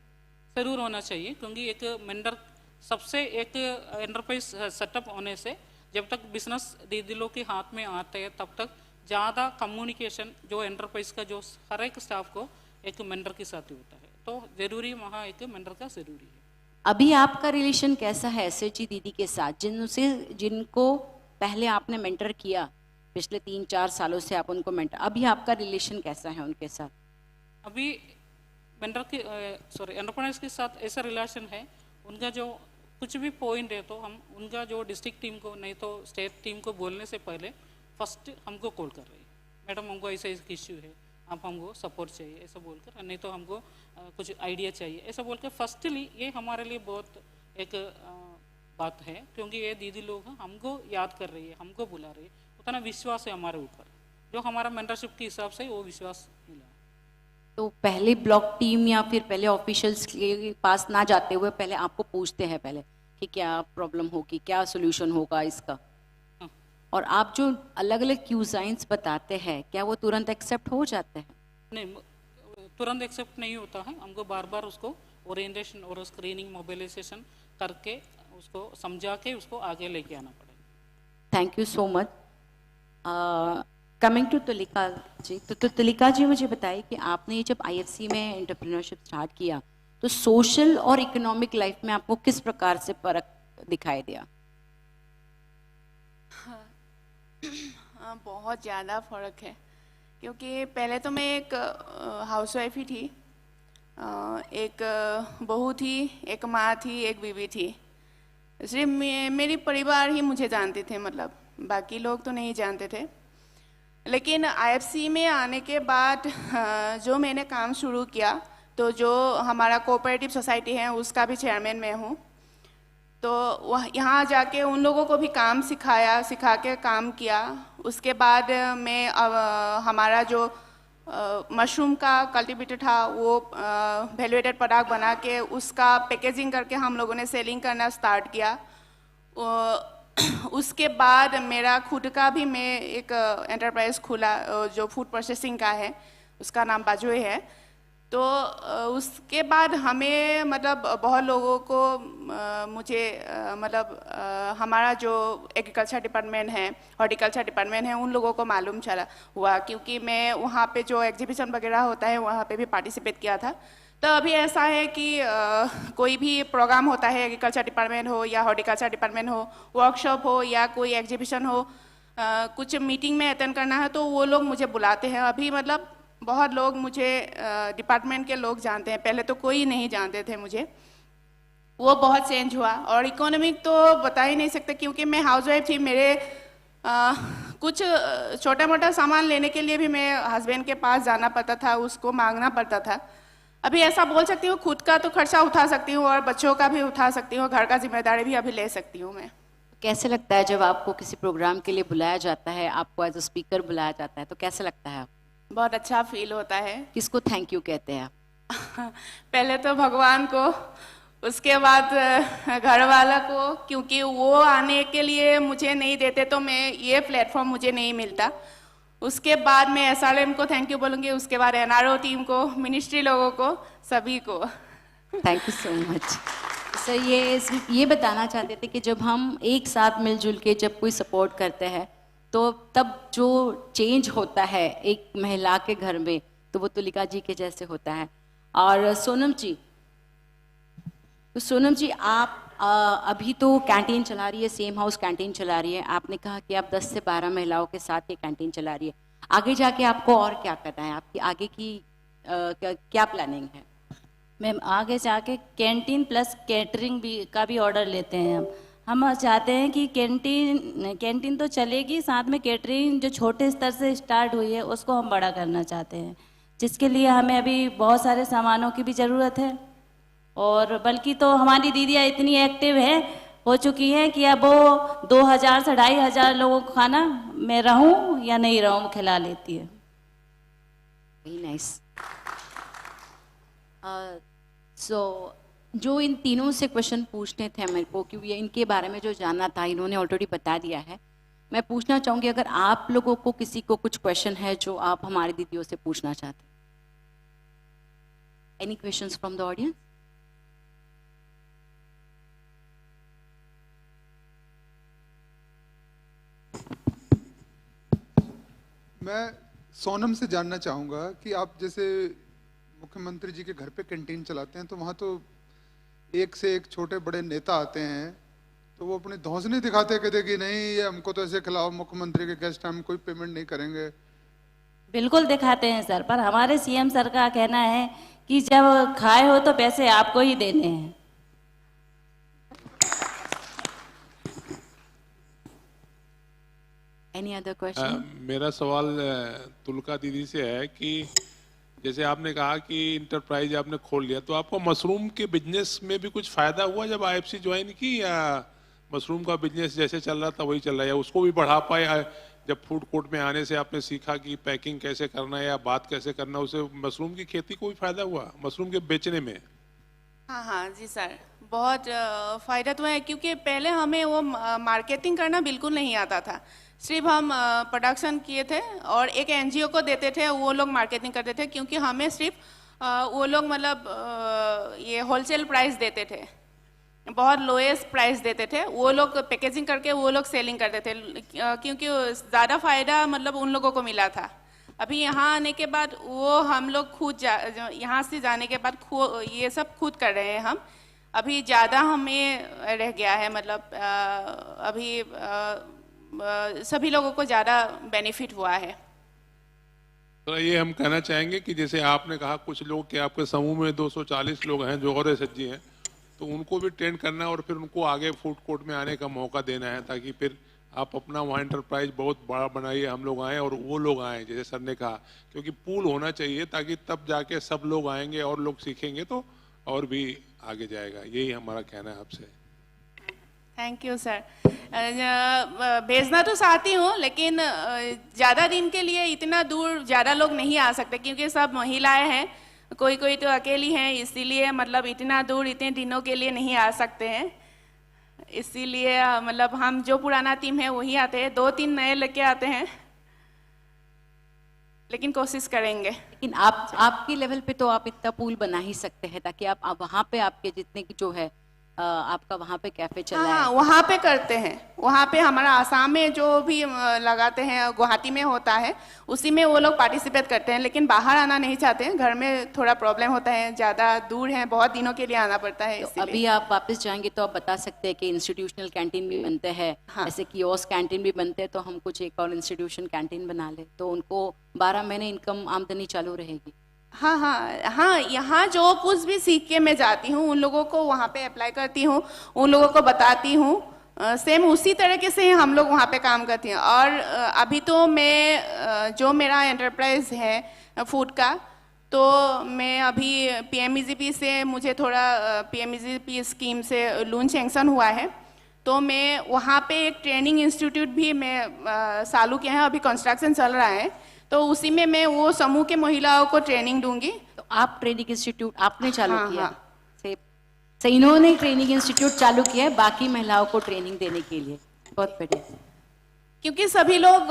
जरूर होना चाहिए, क्योंकि एक मेंटर सबसे एक एंटरप्राइज सेटअप होने से जब तक बिजनेस दीदी लोग के हाथ में आते हैं तब तक ज़्यादा कम्युनिकेशन जो एंटरप्राइज का जो हर एक स्टाफ को एक मेंटर के साथ ही होता है, तो ज़रूरी वहाँ एक मेंटर का ज़रूरी है। अभी आपका रिलेशन कैसा है SHG दीदी के साथ, जिनको पहले आपने मेंटर किया, पिछले 3-4 सालों से आप उनको मेंटर, अभी आपका रिलेशन कैसा है उनके साथ? अभी मेंटर के एंटरप्रेन्योर्स के साथ ऐसा रिलेशन है, उनका जो कुछ भी पॉइंट है तो हम उनका जो डिस्ट्रिक्ट टीम को नहीं तो स्टेट टीम को बोलने से पहले फर्स्ट हमको कॉल कर रही है, मैडम हमको ऐसा इश्यू है, आप हमको सपोर्ट चाहिए, ऐसा बोलकर, नहीं तो हमको कुछ आइडिया चाहिए, ऐसा बोलकर फर्स्टली ये हमारे लिए बहुत एक बात है, क्योंकि ये दीदी लोग हमको याद कर रही है, हमको बुला रही है, उतना विश्वास है हमारे ऊपर, जो हमारा मेंटरशिप के हिसाब से वो विश्वास मिला। तो पहले ब्लॉक टीम या फिर पहले ऑफिशियल्स के पास ना जाते हुए पहले आपको पूछते हैं पहले कि क्या प्रॉब्लम होगी, क्या सोल्यूशन होगा इसका, और आप जो अलग अलग क्यूजाइंस बताते हैं क्या वो तुरंत एक्सेप्ट हो जाते हैं? नहीं, तुरंत एक्सेप्ट नहीं होता है, हमको बार बार उसको ओरिएंटेशन और स्क्रीनिंग मोबिलाइजेशन करके उसको समझा के उसको आगे लेके आना पड़ेगा। Thank you so much. Coming to Tulika ji, तो तुलिका जी मुझे बताइए कि आपने ये जब IFC में एंटरप्रेन्योरशिप स्टार्ट किया तो सोशल और इकोनॉमिक लाइफ में आपको किस प्रकार से फर्क दिखाई दिया? बहुत ज़्यादा फ़र्क है, क्योंकि पहले तो मैं एक हाउसवाइफ ही थी, एक बहू थी, एक माँ थी, एक बीवी थी, सिर्फ मेरी परिवार ही मुझे जानते थे, मतलब बाकी लोग तो नहीं जानते थे। लेकिन IFC में आने के बाद जो मैंने काम शुरू किया, तो जो हमारा कोऑपरेटिव सोसाइटी है उसका भी चेयरमैन मैं हूँ, तो वह यहाँ जाके उन लोगों को भी काम सिखा के काम किया। उसके बाद मैं हमारा जो मशरूम का कल्टीवेटर था वो वैल्यूएटेड प्रोडक्ट बना के उसका पैकेजिंग करके हम लोगों ने सेलिंग करना स्टार्ट किया। उसके बाद मेरा खुद का भी मैं एक एंटरप्राइज खुला जो फूड प्रोसेसिंग का है, उसका नाम बाजोए है। तो उसके बाद हमें मतलब बहुत लोगों को मुझे मतलब हमारा जो एग्रीकल्चर डिपार्टमेंट है, हॉर्टिकल्चर डिपार्टमेंट है, उन लोगों को मालूम चला हुआ, क्योंकि मैं वहाँ पे जो एग्जीबिशन वगैरह होता है वहाँ पे भी पार्टिसिपेट किया था। तो अभी ऐसा है कि कोई भी प्रोग्राम होता है, एग्रीकल्चर डिपार्टमेंट हो या हॉर्टिकल्चर डिपार्टमेंट हो, वर्कशॉप हो या कोई एग्जीबिशन हो, कुछ मीटिंग में अटेंड करना है तो वो लोग मुझे बुलाते हैं। अभी मतलब बहुत लोग मुझे डिपार्टमेंट के लोग जानते हैं, पहले तो कोई नहीं जानते थे मुझे। वो बहुत चेंज हुआ। और इकोनॉमिक तो बता ही नहीं सकते, क्योंकि मैं हाउसवाइफ थी, मेरे कुछ छोटा मोटा सामान लेने के लिए भी मैं हस्बैंड के पास जाना पड़ता था, उसको मांगना पड़ता था। अभी ऐसा बोल सकती हूँ खुद का तो खर्चा उठा सकती हूँ और बच्चों का भी उठा सकती हूँ, घर का जिम्मेदारी भी अभी ले सकती हूँ मैं। कैसे लगता है जब आपको किसी प्रोग्राम के लिए बुलाया जाता है, आपको एज अ स्पीकर बुलाया जाता है, तो कैसे लगता है? बहुत अच्छा फील होता है। किसको थैंक यू कहते हैं आप? पहले तो भगवान को, उसके बाद घर वाला को, क्योंकि वो आने के लिए मुझे नहीं देते तो मैं ये प्लेटफॉर्म मुझे नहीं मिलता। उसके बाद मैं SRM को थैंक यू बोलूँगी, उसके बाद NRO टीम को, मिनिस्ट्री लोगों को, सभी को। Thank you so much. Sir ये बताना चाहते थे कि जब हम एक साथ मिलजुल के जब कोई सपोर्ट करते हैं तो तब जो चेंज होता है एक महिला के घर में, तो वो तुलिका जी के जैसे होता है। और सोनम जी आप अभी तो कैंटीन चला रही है, सेम हाउस कैंटीन चला रही है। आपने कहा कि आप 10 से 12 महिलाओं के साथ ये कैंटीन चला रही है। आगे जाके आपको और क्या करना है? आपकी आगे की क्या प्लानिंग है? मैम आगे जाके कैंटीन प्लस कैटरिंग का भी ऑर्डर लेते हैं हम चाहते हैं कि कैंटीन तो चलेगी, साथ में कैटरिंग जो छोटे स्तर से स्टार्ट हुई है उसको हम बड़ा करना चाहते हैं, जिसके लिए हमें अभी बहुत सारे सामानों की भी ज़रूरत है। और बल्कि तो हमारी दीदियाँ इतनी एक्टिव हो चुकी हैं कि अब वो 2000 से 2500 लोगों को खाना मैं रहूं या नहीं रहूं खिला लेती है। Very nice. सो जो इन तीनों से क्वेश्चन पूछने थे मेरे को, क्योंकि इनके बारे में जो जानना था इन्होंने ऑलरेडी बता दिया है। मैं पूछना चाहूँगी अगर आप लोगों को किसी को कुछ क्वेश्चन है जो आप हमारी दीदियों से पूछना चाहते हैं। Any questions from the audience? मैं सोनम से जानना चाहूँगा कि आप जैसे मुख्यमंत्री जी के घर पे कैंटीन चलाते हैं, तो वहाँ तो एक से एक छोटे बड़े नेता आते हैं, तो वो अपनी धौंस नहीं दिखाते, कहते कि नहीं ये हमको तो ऐसे खिलाओ, मुख्यमंत्री के गेस्ट हम कोई पेमेंट नहीं करेंगे। बिल्कुल दिखाते हैं सर, पर हमारे CM सर का कहना है कि जब खाए हो तो पैसे आपको ही देने हैं। Any other question? मेरा सवाल तुलका दीदी से है कि जैसे आपने कहा कि इंटरप्राइज आपने खोल लिया, तो आपको मशरूम के बिजनेस में भी कुछ फायदा हुआ जब IFC ज्वाइन की, या मशरूम का बिजनेस जैसे चल रहा था वही चल रहा है, या उसको भी बढ़ा पाए? जब फूड कोर्ट में आने से आपने सीखा कि पैकिंग कैसे करना है या बात कैसे करना है, उससे मशरूम की खेती को भी फायदा हुआ मशरूम के बेचने में? हाँ जी सर, बहुत फ़ायदा तो है, क्योंकि पहले हमें वो मार्केटिंग करना बिल्कुल नहीं आता था। सिर्फ हम प्रोडक्शन किए थे और एक NGO को देते थे, वो लोग मार्केटिंग करते थे, क्योंकि हमें सिर्फ वो लोग मतलब ये होलसेल प्राइस देते थे, बहुत लोएस्ट प्राइस देते थे। वो लोग पैकेजिंग करके वो लोग सेलिंग करते थे, क्योंकि ज़्यादा फ़ायदा मतलब उन लोगों को मिला था। अभी यहाँ आने के बाद वो हम लोग खुद यहाँ से जाने के बाद ये सब खुद कर रहे हैं हम। अभी ज़्यादा हमें रह गया है, मतलब अभी सभी लोगों को ज़्यादा बेनिफिट हुआ है। तो ये हम कहना चाहेंगे कि जैसे आपने कहा कुछ लोग कि आपके समूह में 240 लोग हैं जो और सज्जी हैं, तो उनको भी ट्रेन करना है और फिर उनको आगे फूड कोर्ट में आने का मौका देना है, ताकि फिर आप अपना वहाँ इंटरप्राइज बहुत बड़ा बनाइए, हम लोग आएँ और वो लोग आएँ, जैसे सर ने कहा, क्योंकि पूल होना चाहिए ताकि तब जाके सब लोग आएंगे और लोग सीखेंगे तो और भी आगे जाएगा। यही हमारा कहना है आपसे। Thank you sir. भेजना तो चाहती हूँ, लेकिन ज़्यादा दिन के लिए इतना दूर ज़्यादा लोग नहीं आ सकते, क्योंकि सब महिलाएं हैं, कोई कोई तो अकेली हैं, इसीलिए मतलब इतना दूर इतने दिनों के लिए नहीं आ सकते हैं। इसीलिए मतलब हम जो पुराना टीम है वही आते हैं, 2-3 नए लेके आते हैं, लेकिन कोशिश करेंगे। लेकिन आपके लेवल पे तो आप इतना पूल बना ही सकते हैं ताकि आप वहाँ पे आपके जितने की जो है आपका वहाँ पे कैफे चला है। हाँ, वहाँ पे करते हैं, वहाँ पे हमारा आसाम में जो भी लगाते हैं, गुवाहाटी में होता है, उसी में वो लोग पार्टिसिपेट करते हैं, लेकिन बाहर आना नहीं चाहते हैं, घर में थोड़ा प्रॉब्लम होता है, ज़्यादा दूर है, बहुत दिनों के लिए आना पड़ता है। तो अभी आप वापस जाएंगे तो आप बता सकते हैं कि इंस्टीट्यूशनल कैंटीन भी बनते हैं, जैसे कियोस्क कैंटीन भी बनते हैं, तो हम कुछ एक और इंस्टीट्यूशन कैंटीन बना ले तो उनको 12 महीने इनकम आमदनी चालू रहेगी। हाँ, यहाँ जो कुछ भी सीख के मैं जाती हूँ उन लोगों को वहाँ पे अप्लाई करती हूँ, उन लोगों को बताती हूँ, सेम उसी तरीके से हम लोग वहाँ पे काम करते हैं। और अभी तो मैं जो मेरा एंटरप्राइज है फूड का, तो मैं अभी PMEGP से मुझे थोड़ा PMEGP स्कीम से लोन सैंक्शन हुआ है, तो मैं वहाँ पे एक ट्रेनिंग इंस्टीट्यूट भी मैं चालू किया है, अभी कंस्ट्रक्शन चल रहा है, तो उसी में मैं वो समूह के महिलाओं को ट्रेनिंग दूंगी। तो आप ट्रेनिंग इंस्टीट्यूट आपने चालू किया? से इन्होंने ट्रेनिंग इंस्टीट्यूट चालू किया है बाकी महिलाओं को ट्रेनिंग देने के लिए। बहुत बढ़िया। क्योंकि सभी लोग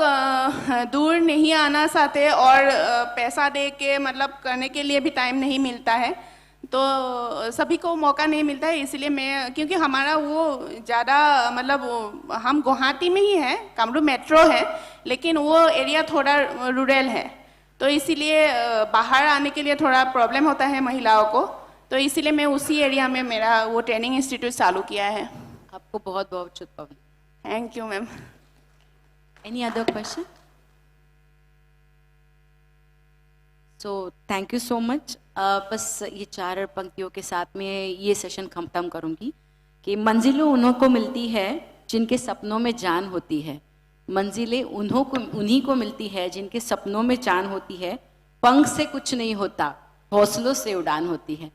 दूर नहीं आना चाहते और पैसा दे के मतलब करने के लिए भी टाइम नहीं मिलता है, तो सभी को मौका नहीं मिलता है, इसलिए मैं, क्योंकि हमारा वो ज़्यादा मतलब हम गुवाहाटी में ही है, कामरूप मेट्रो है, लेकिन वो एरिया थोड़ा रूरल है, तो इसीलिए बाहर आने के लिए थोड़ा प्रॉब्लम होता है महिलाओं को, तो इसीलिए मैं उसी एरिया में मेरा वो ट्रेनिंग इंस्टीट्यूट चालू किया है। आपको बहुत बहुत शुभकामनाएं। Thank you ma'am. Any other question? So thank you so much. बस ये 4 पंक्तियों के साथ में ये सेशन खत्म करूँगी कि मंजिलें उन्हों को मिलती है जिनके सपनों में जान होती है, मंजिलें उन्हीं को मिलती है जिनके सपनों में जान होती है, पंख से कुछ नहीं होता, हौसलों से उड़ान होती है।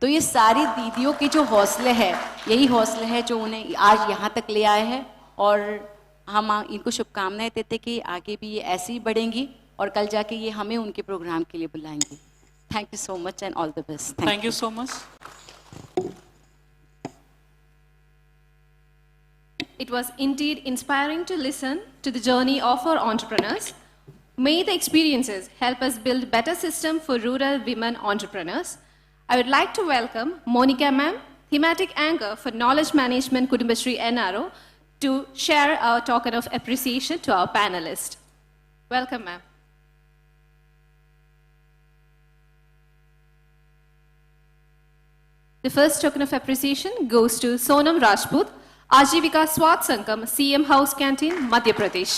तो ये सारी दीदियों के जो हौसले हैं, यही हौसले हैं जो उन्हें आज यहाँ तक ले आए हैं, और हम इनको शुभकामनाएं देते कि आगे भी ये ऐसे ही बढ़ेंगी और कल जाके ये हमें उनके प्रोग्राम के लिए बुलाएंगे। Thank you so much and all the best. Thank you so much. It was indeed inspiring to listen to the journey of our entrepreneurs. May the experiences help us build better system for rural women entrepreneurs. I would like to welcome Monica ma'am, thematic anchor for Knowledge Management Kudumbashree NRO, to share our token of appreciation to our panelists. Welcome, ma'am. The first token of appreciation goes to Sonam Rajput, Ajivika Swat Sankam, CM House Canteen, Madhya Pradesh.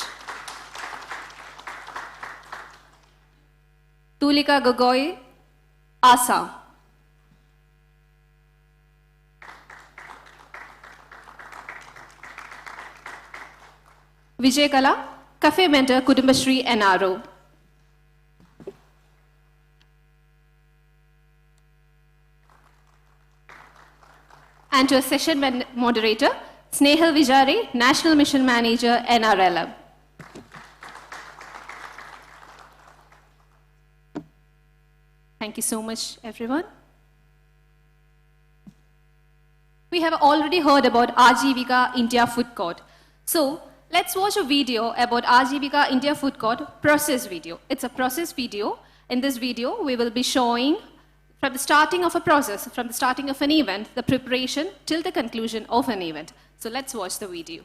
Tulika Gogoi, Assam. Vijay Kala, Cafe Mentor, Kudumbashree NRO. And to a session moderator, Snehal Vijare, National Mission Manager, NRLM. Thank you so much, everyone. We have already heard about Ajivika India Food Court. So, let's watch a video about Ajivika India Food Court process video. It's a process video. In this video, we will be showing from the starting of a process, from the starting of an event, the preparation till the conclusion of an event. So let's watch the video.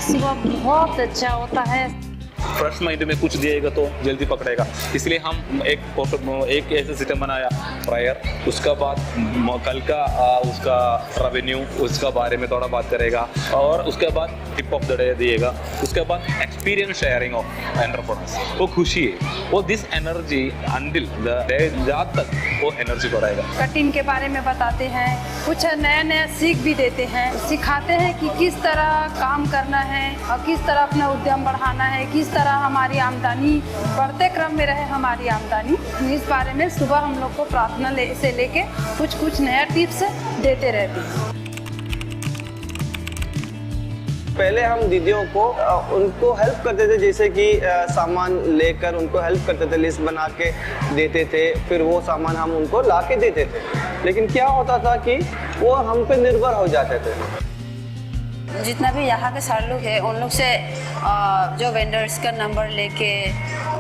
सुबह बहुत अच्छा होता है। First महीने में कुछ दिएगा तो जल्दी पकड़ेगा, इसलिए हम एक ऐसा सिस्टम बनाया प्रायर। उसका बाद कल का उसका रेवेन्यू उसका बारे में थोड़ा बात करेगा, और उसके बाद टिप ऑफ द डे दिएगा। उसके बाद एक्सपीरियंस शेयरिंग ऑफ एंटरप्रेन्योर्स, वो खुशी है, वो this energy until the day रात तक वो एनर्जी बढ़ाएगा। कटिंग के बारे में बताते हैं, कुछ नया नया सीख भी देते हैं, सिखाते हैं कि किस तरह काम करना है और किस तरह अपना उद्यम बढ़ाना है, किस तरह हमारी आमदनी बढ़ते क्रम में रहे हमारी आमदनी। इस बारे में सुबह हम लोग को प्रार्थना से लेके कुछ नया टिप्स देते रहते हैं। पहले हम दीदियों को उनको हेल्प करते थे, जैसे कि सामान लेकर उनको हेल्प करते थे, लिस्ट बना के देते थे, फिर वो सामान हम उनको ला के देते थे। लेकिन क्या होता था कि वो हम पे निर्भर हो जाते थे। जितना भी यहाँ के सारे लोग हैं उन लोग से जो वेंडर्स का नंबर लेके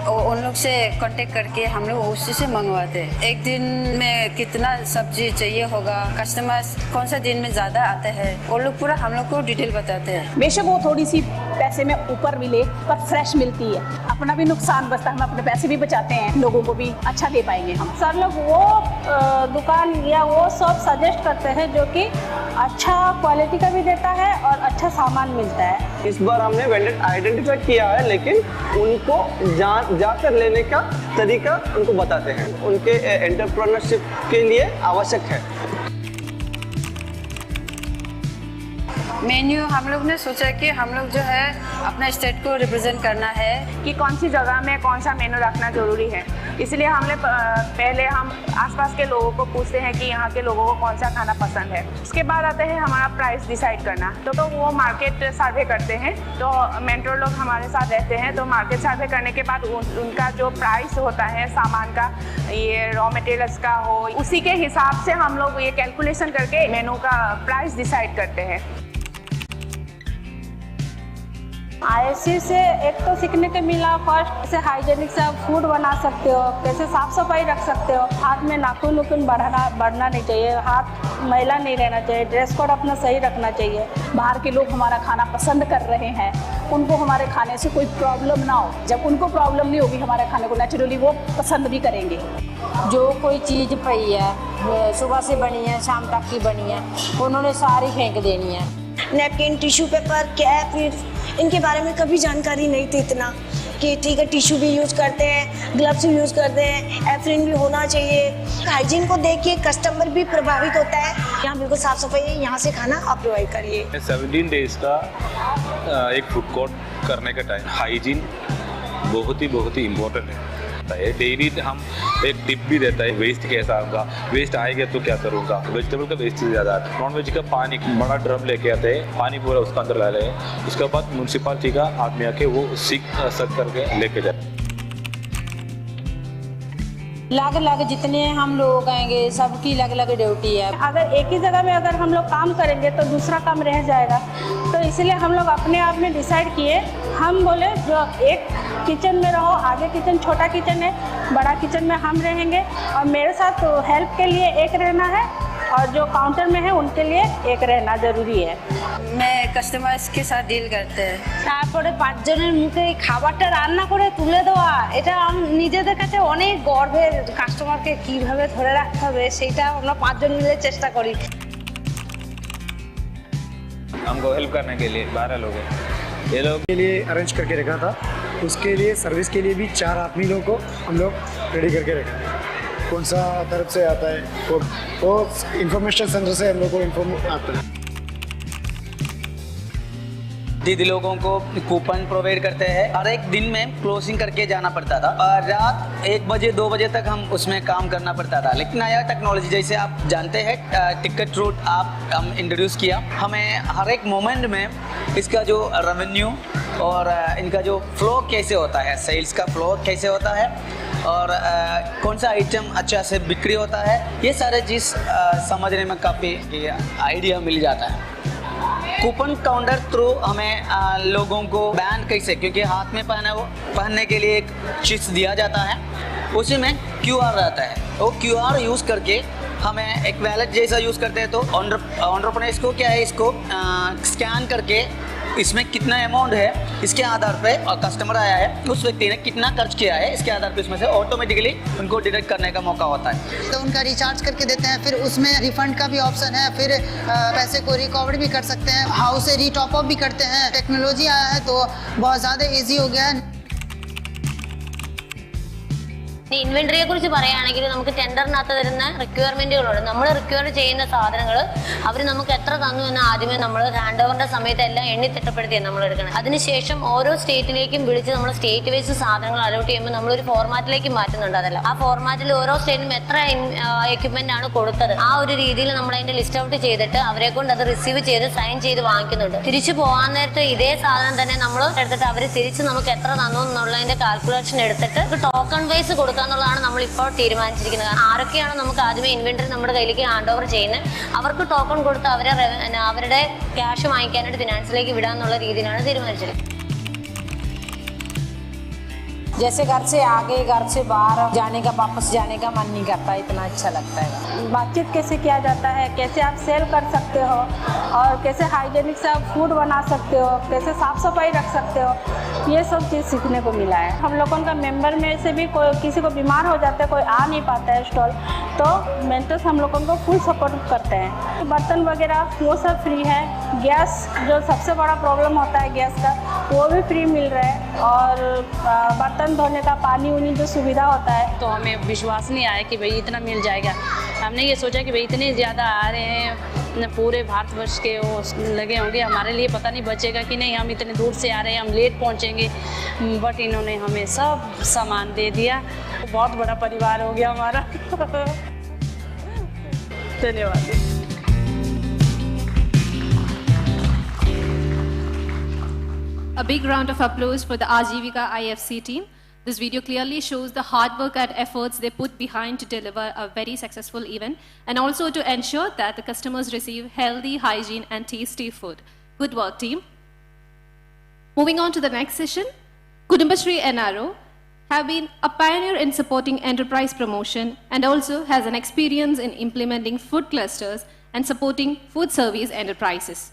उन लोग से कांटेक्ट करके हम लोग उसी से मंगवाते हैं। एक दिन में कितना सब्जी चाहिए होगा, कस्टमर्स कौन सा दिन में ज़्यादा आते हैं, वो लोग पूरा हम लोग को डिटेल बताते हैं। बेशक वो थोड़ी सी पैसे में ऊपर मिले पर फ्रेश मिलती है, अपना भी नुकसान बचता है, हम अपने पैसे भी बचाते हैं, लोगों को भी अच्छा दे पाएंगे हम। सर लोग वो दुकान या वो शॉप सजेस्ट करते हैं जो कि अच्छा क्वालिटी का भी देता है और अच्छा सामान मिलता है। इस बार हमने वेंडर आइडेंटिफाई किया है, लेकिन उनको जाकर लेने का तरीका उनको बताते हैं, उनके एंटरप्रेन्योरशिप के लिए आवश्यक है। मेन्यू हम लोग ने सोचा कि हम लोग जो है अपना स्टेट को रिप्रेजेंट करना है कि कौन सी जगह में कौन सा मेनू रखना जरूरी है, इसलिए हमने पहले हम आसपास के लोगों को पूछते हैं कि यहाँ के लोगों को कौन सा खाना पसंद है। उसके बाद आते हैं हमारा प्राइस डिसाइड करना, तो वो मार्केट सर्वे करते हैं, तो मेंटर लोग हमारे साथ रहते हैं, तो मार्केट सर्वे करने के बाद उनका जो प्राइस होता है सामान का, ये रॉ मटेरियल्स का हो, उसी के हिसाब से हम लोग ये कैलकुलेशन करके मेनू का प्राइस डिसाइड करते हैं। ISC से एक तो सीखने को मिला, फर्स्ट से हाइजेनिक से आप फूड बना सकते हो, कैसे साफ सफाई रख सकते हो, हाथ में नाखून उखून बढ़ना नहीं चाहिए, हाथ मैला नहीं रहना चाहिए, ड्रेस कोड अपना सही रखना चाहिए। बाहर के लोग हमारा खाना पसंद कर रहे हैं, उनको हमारे खाने से कोई प्रॉब्लम ना हो, जब उनको प्रॉब्लम नहीं होगी हमारे खाने को नेचुरली वो पसंद भी करेंगे। जो कोई चीज़ पई है सुबह से बनी है शाम तक की बनी है, उन्होंने सारी फेंक देनी है। नैपकिन, टिश्यू पेपर, कैप, इनके बारे में कभी जानकारी नहीं थी इतना कि ठीक है टिश्यू भी यूज़ करते हैं, ग्लव्स भी यूज़ करते हैं, एप्रिन भी होना चाहिए। हाइजीन को देख के कस्टमर भी प्रभावित होता है, यहाँ बिल्कुल साफ सफाई है, यहाँ से खाना आप प्रोवाइड करिए। 17 डेज का एक फूड कोर्ट करने का टाइम हाइजीन बहुत ही इम्पोर्टेंट है। डेली हम एक टिप भी देता है, वेस्ट कैसा होगा, वेस्ट आएगा तो क्या करूँगा। वेजिटेबल का वेस्ट ज़्यादा है, नॉन वेज का पानी बड़ा ड्रम लेके आते हैं, पानी पूरा उसका अंदर ला ले, उसके बाद म्यूनसिपालिटी का आदमी आके वो सक करके लेके जाए। अलग जितने हम लोग आएंगे सबकी अलग ड्यूटी है। अगर एक ही जगह में अगर हम लोग काम करेंगे तो दूसरा काम रह जाएगा, तो इसलिए हम लोग अपने आप में डिसाइड किए, हम बोले जो एक किचन में रहो, आगे किचन छोटा किचन है, बड़ा किचन में हम रहेंगे और मेरे साथ तो हेल्प के लिए एक रहना है और जो काउंटर में है उनके लिए एक रहना जरूरी है। मैं कस्टमार्स के साथ डील करते हैं। তারপরে 5 জনের মুখে খাবারটা রান্না করে তুলে দেওয়া, এটা নিজেদের কাছে অনেক গর্বের। কাস্টমারকে কিভাবে ধরে রাখতে হবে সেটা আমরা 5 জন মিলে চেষ্টা করি। हमको हेल्प करने के लिए 12 लोग हैं, ये लोग के लिए अरेंज करके रखा था, उसके लिए सर्विस के लिए भी 4 आदमी लोगों को हम लोग रेडी करके रखा है। कौन सा तरफ से आता है वो इंफॉर्मेशन सेंटर से हम लोग को इन्फॉर्म आता है। दीदी लोगों को कूपन प्रोवाइड करते हैं, हर एक दिन में क्लोजिंग करके जाना पड़ता था और रात 1 बजे 2 बजे तक हम उसमें काम करना पड़ता था। लेकिन नया टेक्नोलॉजी जैसे आप जानते हैं टिकट रूट हम इंट्रोड्यूस किया, हमें हर एक मोमेंट में इसका जो रेवेन्यू और इनका जो फ्लो कैसे होता है, सेल्स का फ्लो कैसे होता है और कौन सा आइटम अच्छा से बिक्री होता है, ये सारे चीज़ समझने में काफ़ी आइडिया मिल जाता है। कूपन काउंटर थ्रू हमें लोगों को बैंड कैसे, क्योंकि हाथ में पहनने के लिए एक चीज़ दिया जाता है, उसी में QR रहता है, वो QR यूज़ करके हमें एक वैलेट जैसा यूज़ करते हैं, तो एंटरप्रेन्योर्स को क्या है, इसको स्कैन करके इसमें कितना अमाउंट है इसके आधार पे कस्टमर आया है उस व्यक्ति ने कितना खर्च किया है इसके आधार पे उसमें से ऑटोमेटिकली उनको डिडक्ट करने का मौका होता है। तो उनका रिचार्ज करके देते हैं, फिर उसमें रिफंड का भी ऑप्शन है, फिर पैसे को रिकवर भी कर सकते हैं, हाउस से रीटॉप अप भी करते हैं। टेक्नोलॉजी आया है तो बहुत ज़्यादा ईजी हो गया है। ഇൻവെന്ററിയെ കുറിച്ച് പറയുകയാണെങ്കിൽ നമുക്ക് ടെൻഡറിനകത്ത് തരുന്ന റിക്വയർമെന്റുകളുണ്ട്. നമ്മൾ റിക്വയർ ചെയ്യുന്ന സാധനങ്ങൾ അവർ നമുക്ക് എത്ര തന്നു എന്ന് ആദ്യമേ നമ്മൾ ഹാൻഡ് ഓവറിന്റെ സമയത്ത് എല്ലാം എണ്ണി തിട്ടപ്പെടുത്തിയാണ് നമ്മൾ എടുക്കണം. അതിനുശേഷം ഓരോ സ്റ്റേറ്റിലേക്കും വിളിച്ച് നമ്മൾ സ്റ്റേറ്റ് വൈസ് സാധനങ്ങൾ അലോട്ട് ചെയ്യുമ്പോൾ നമ്മളൊരു ഫോർമാറ്റിലേക്ക് മാറ്റുന്നുണ്ട്. അതല്ല ആ ഫോർമാറ്റിൽ ഓരോ സ്റ്റേറ്റിനും എത്ര എക്യുപ്മെന്റ് ആണ് കൊടുത്തത് ആ ഒരു രീതിയിൽ നമ്മൾ അതിന്റെ ലിസ്റ്റ് ഔട്ട് ചെയ്തിട്ട് അവരെ കൊണ്ട് അത് റിസീവ് ചെയ്ത് സൈൻ ചെയ്ത് വാങ്ങിക്കുന്നുണ്ട്. തിരിച്ചു പോകാൻ നേരത്ത് ഇതേ സാധനം തന്നെ നമ്മൾ എടുത്തിട്ട് അവർ തിരിച്ച് നമുക്ക് എത്ര തന്നു എന്നുള്ളതിന്റെ കാൽക്കുലേഷൻ എടുത്തിട്ട് ടോക്കൺ വൈസ് കൊടുക്കുക എന്നുള്ളതാണ് നമ്മളിപ്പോൾ തീരുമാനിച്ചിരിക്കുന്നത്. ആരൊക്കെയാണ് നമുക്ക് ആദ്യമേ ഇൻവെന്ററി നമ്മുടെ കയ്യിലേക്ക് ഹാൻഡ് ഓവർ ചെയ്യുന്നത് അവർക്ക് ടോക്കൺ കൊടുത്ത് അവരുടെ ക്യാഷ് വാങ്ങിക്കാനായിട്ട് ഫിനാൻസിലേക്ക് വിടാന്നുള്ള രീതിയിലാണ് തീരുമാനിച്ചത്. जैसे घर से आगे घर से बाहर जाने का वापस जाने का मन नहीं करता, इतना अच्छा लगता है। बातचीत कैसे किया जाता है, कैसे आप सेल कर सकते हो और कैसे हाइजेनिक से आप फूड बना सकते हो, कैसे साफ सफाई रख सकते हो, ये सब चीज़ सीखने को मिला है। हम लोगों का मेंबर में से भी कोई किसी को बीमार हो जाता है, कोई आ नहीं पाता है स्टॉल, तो मेंटर्स हम लोगों को फुल सपोर्ट करते हैं। बर्तन वगैरह वो सब फ्री है, गैस जो सबसे बड़ा प्रॉब्लम होता है गैस का वो भी फ्री मिल रहा है, और बर्तन धोने का पानी उनी जो सुविधा होता है। तो हमें विश्वास नहीं आया कि भाई इतना मिल जाएगा। हमने ये सोचा कि भाई इतने ज़्यादा आ रहे हैं, पूरे भारतवर्ष के वो लगे होंगे, हमारे लिए पता नहीं बचेगा कि नहीं, हम इतने दूर से आ रहे हैं, हम लेट पहुंचेंगे, बट इन्होंने हमें सब सामान दे दिया। बहुत बड़ा परिवार हो गया हमारा। धन्यवाद। A big round of applause for the Ajivika IFC team. This video clearly shows the hard work and efforts they put behind to deliver a very successful event and also to ensure that the customers receive healthy, hygiene and tasty food. Good work, team. Moving on to the next session, Kudumbashree NRO have been a pioneer in supporting enterprise promotion and also has an experience in implementing food clusters and supporting food service enterprises.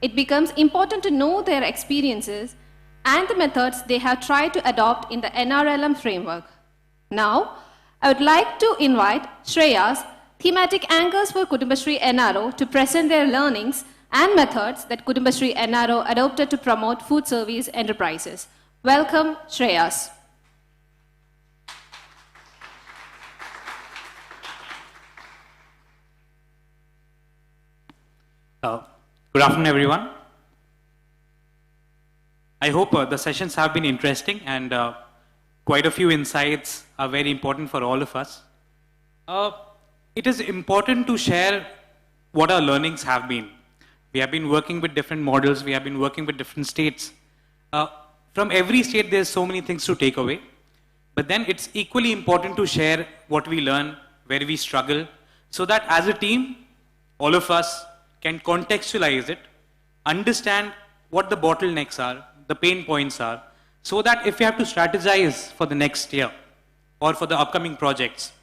It becomes important to know their experiences and the methods they have tried to adopt in the NRLM framework. Now, I would like to invite Shreyas, thematic anchors for Kudumbashree NRO, to present their learnings and methods that Kudumbashree NRO adopted to promote food service enterprises. Welcome, Shreyas. Good afternoon, everyone. I hope the sessions have been interesting and quite a few insights are very important for all of us. It is important to share what our learnings have been. We have been working with different models, we have been working with different states. From every state, there's so many things to take away. But then it's equally important to share what we learn, where we struggle, so that as a team, all of us can contextualize it, understand what the bottlenecks are, the pain points are, so that if we have to strategize for the next year or for the upcoming projects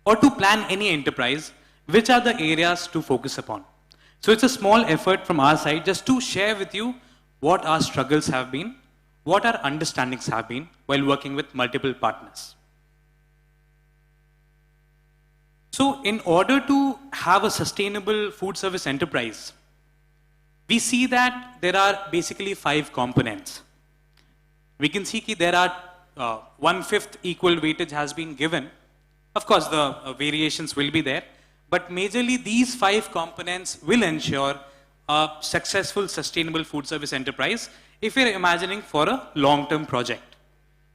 or to plan any enterprise, which are the areas to focus upon. So it's a small effort from our side just to share with you what our struggles have been, what our understandings have been while working with multiple partners. So in order to have a sustainable food service enterprise, we see that there are basically 5 components. We can see that there are 1/5 equal weightage has been given. Of course, the variations will be there, but majorly these 5 components will ensure a successful, sustainable food service enterprise if you're imagining for a long-term project.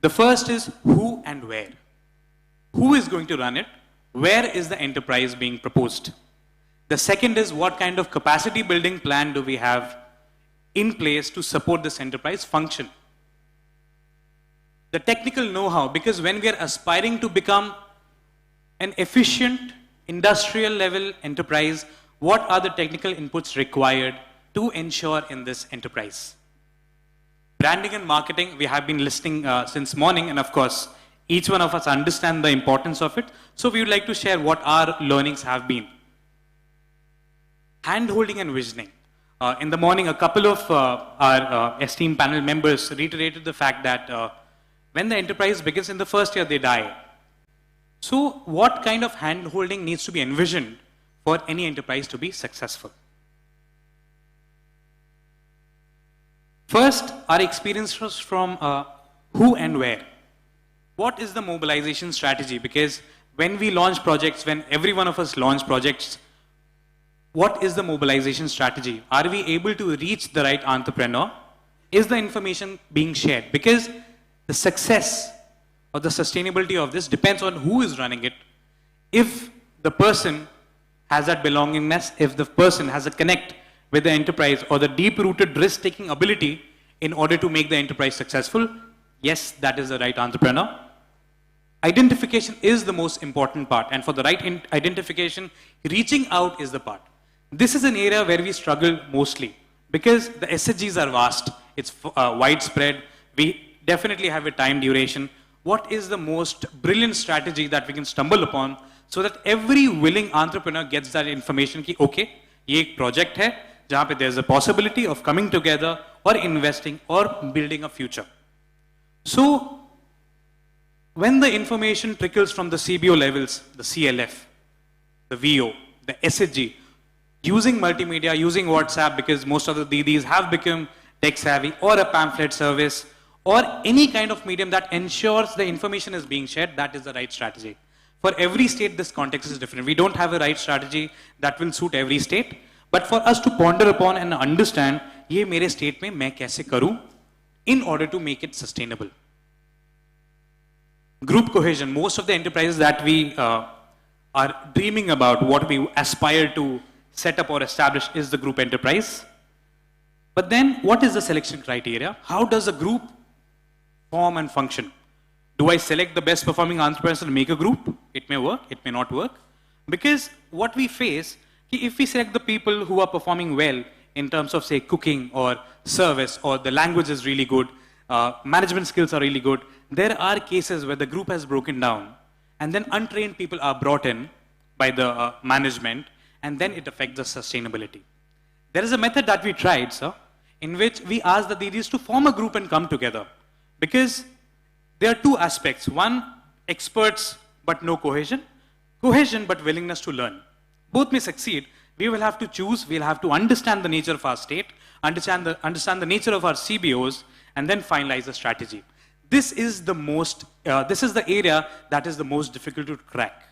The first is who and where. Who is going to run it? Where is the enterprise being proposed? The second is what kind of capacity building plan do we have in place to support this enterprise function? The technical know-how, because when we are aspiring to become an efficient industrial level enterprise, what are the technical inputs required to ensure in this enterprise? Branding and marketing, we have been listening since morning, and of course, each one of us understand the importance of it. So we would like to share what our learnings have been. Hand-holding and visioning. In the morning, a couple of our esteemed panel members reiterated the fact that when the enterprise begins in the first year, they die. So what kind of hand-holding needs to be envisioned for any enterprise to be successful? First, our experience was from who and where. What is the mobilization strategy? Because when we launch projects, when every one of us launch projects, what is the mobilization strategy? Are we able to reach the right entrepreneur? Is the information being shared? Because the success or the sustainability of this depends on who is running it. If the person has that belongingness, if the person has a connect with the enterprise or the deep-rooted risk-taking ability in order to make the enterprise successful, yes, that is the right entrepreneur. Identification is the most important part, and for the right identification, reaching out is the part. This is an area where we struggle mostly because the SHGs are vast, it's widespread, we definitely have a time duration. what is the most brilliant strategy that we can stumble upon so that every willing entrepreneur gets that information ki, okay, ये एक project है जहाँ पे there's a possibility of coming together or investing or building a future. So, when the information trickles from the CBO levels, the CLF, the VO, the SHG, using multimedia, using WhatsApp, because most of the Didis have become tech savvy, or a pamphlet service, or any kind of medium that ensures the information is being shared, that is the right strategy. For every state, this context is different. We don't have a right strategy that will suit every state, but for us to ponder upon and understand, ये मेरे state में मैं कैसे करूं, in order to make it sustainable. Group cohesion, most of the enterprises that we are dreaming about, what we aspire to set up or establish is the group enterprise. But then, what is the selection criteria? How does a group form and function? Do I select the best performing entrepreneurs and make a group? It may work, it may not work. Because what we face, if we select the people who are performing well in terms of, say, cooking or service, or the language is really good, management skills are really good, there are cases where the group has broken down and then untrained people are brought in by the management, and then it affects the sustainability. There is a method that we tried, sir, in which we asked the Didis to form a group and come together. Because there are two aspects. One, experts but no cohesion. Cohesion but willingness to learn. Both may succeed. We will have to choose, we'll have to understand the nature of our state, understand the nature of our CBOs, and then finalize the strategy. This is the area that is the most difficult to crack.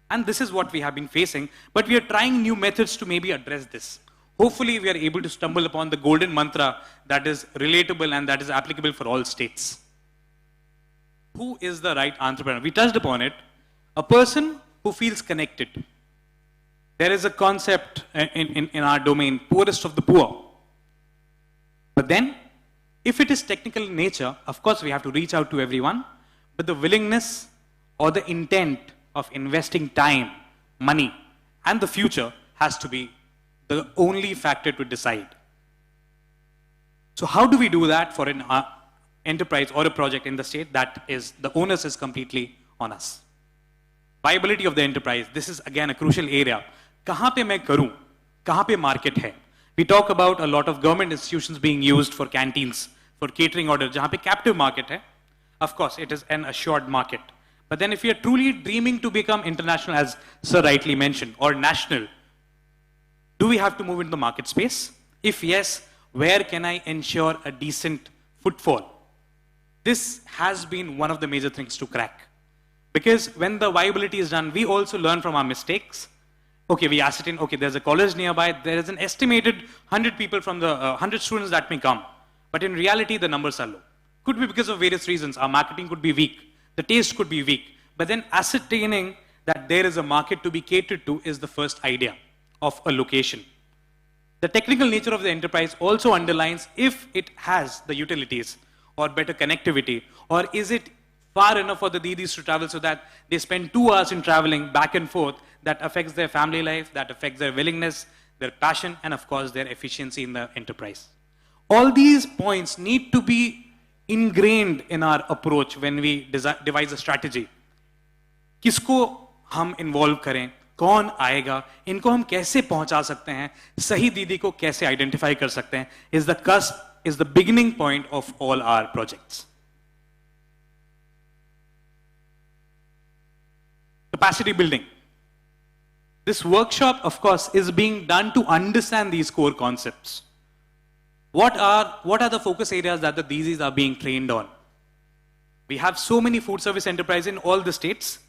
And this is what we have been facing, but we are trying new methods to maybe address this. Hopefully we are able to stumble upon the golden mantra that is relatable and that is applicable for all states. Who is the right entrepreneur? We touched upon it. A person who feels connected. There is a concept in our domain, poorest of the poor. But then, if it is technical in nature, of course we have to reach out to everyone, but the willingness or the intent of investing time, money, and the future has to be the only factor to decide. So how do we do that for an enterprise or a project in the state? That is, the onus is completely on us. Viability of the enterprise, this is again a crucial area. Kahan pe main karu? Kahan pe market hai? We talk about a lot of government institutions being used for canteens, for catering orders, jahan pe captive market hai. Of course, it is an assured market. But then if we are truly dreaming to become international, as Sir rightly mentioned, or national, do we have to move into the market space? If yes, where can I ensure a decent footfall? This has been one of the major things to crack. Because when the viability is done, we also learn from our mistakes. Okay, we ascertain, okay, there's a college nearby, there is an estimated 100 people from the 100 students that may come. But in reality, the numbers are low. Could be because of various reasons. Our marketing could be weak. The taste could be weak. But then ascertaining that there is a market to be catered to is the first idea of a location. The technical nature of the enterprise also underlines if it has the utilities or better connectivity, or is it far enough for the Didis to travel so that they spend 2 hours in traveling back and forth, that affects their family life, that affects their willingness, their passion, and of course their efficiency in the enterprise. All these points need to be ingrained in our approach when we devise a strategy. किसको हम involve करें, कौन आएगा, इनको हम कैसे पहुंचा सकते हैं, सही दीदी को कैसे identify कर सकते हैं, is the cusp, is the beginning point of all our projects. Capacity building. This workshop, of course, is being done to understand these core concepts. What are the focus areas that the Didis are being trained on? We have so many food service enterprises in all the states,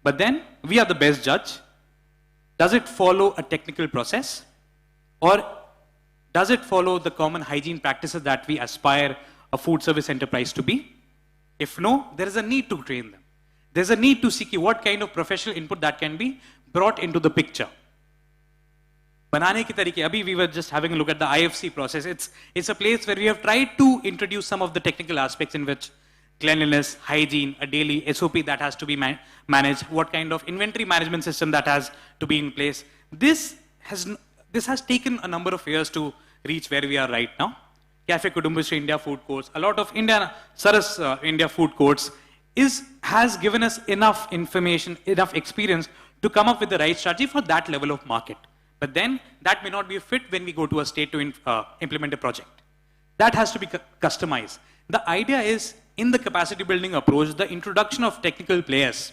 but then we are the best judge. Does it follow a technical process? Or does it follow the common hygiene practices that we aspire a food service enterprise to be? If no, there is a need to train them. There's a need to see what kind of professional input that can be brought into the picture. Banane ki tarike, abhi we were just having a look at the IFC process. It's a place where we have tried to introduce some of the technical aspects in which cleanliness, hygiene, a daily SOP that has to be managed, what kind of inventory management system that has to be in place. This has taken a number of years to reach where we are right now. Cafe Kudumbashree India food courts, a lot of India Saras India food courts, has given us enough information, enough experience to come up with the right strategy for that level of market. But then that may not be a fit when we go to a state to implement a project. That has to be customized. The idea is, in the capacity building approach, the introduction of technical players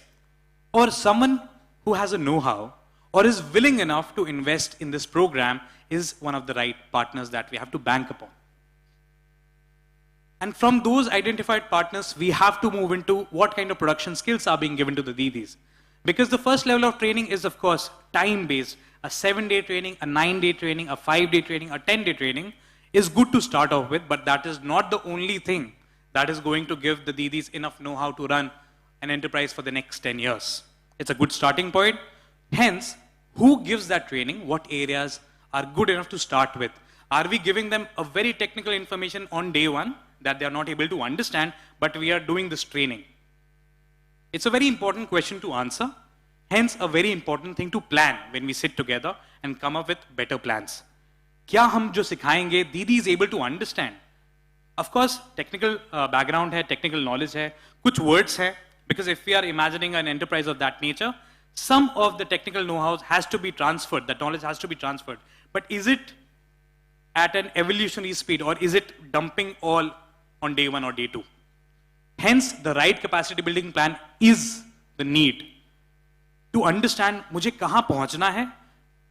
or someone who has a know-how or is willing enough to invest in this program is one of the right partners that we have to bank upon. And from those identified partners, we have to move into what kind of production skills are being given to the Didis. Because the first level of training is, of course, time-based. A 7-day training, a 9-day training, a 5-day training, a 10-day training is good to start off with, but that is not the only thing that is going to give the Didis enough know-how to run an enterprise for the next 10 years. It's a good starting point. Hence, who gives that training? What areas are good enough to start with? Are we giving them a very technical information on day one that they are not able to understand, but we are doing this training? It's a very important question to answer. Hence, a very important thing to plan when we sit together and come up with better plans. क्या हम जो सिखाएंगे, Didi is able to understand. Of course, technical background है, technical knowledge है, कुछ words है, because if we are imagining an enterprise of that nature, some of the technical know-how has to be transferred, that knowledge has to be transferred. But is it at an evolutionary speed, or is it dumping all on day one or day two? Hence, the right capacity building plan is the need to understand मुझे कहाँ पहुँचना है,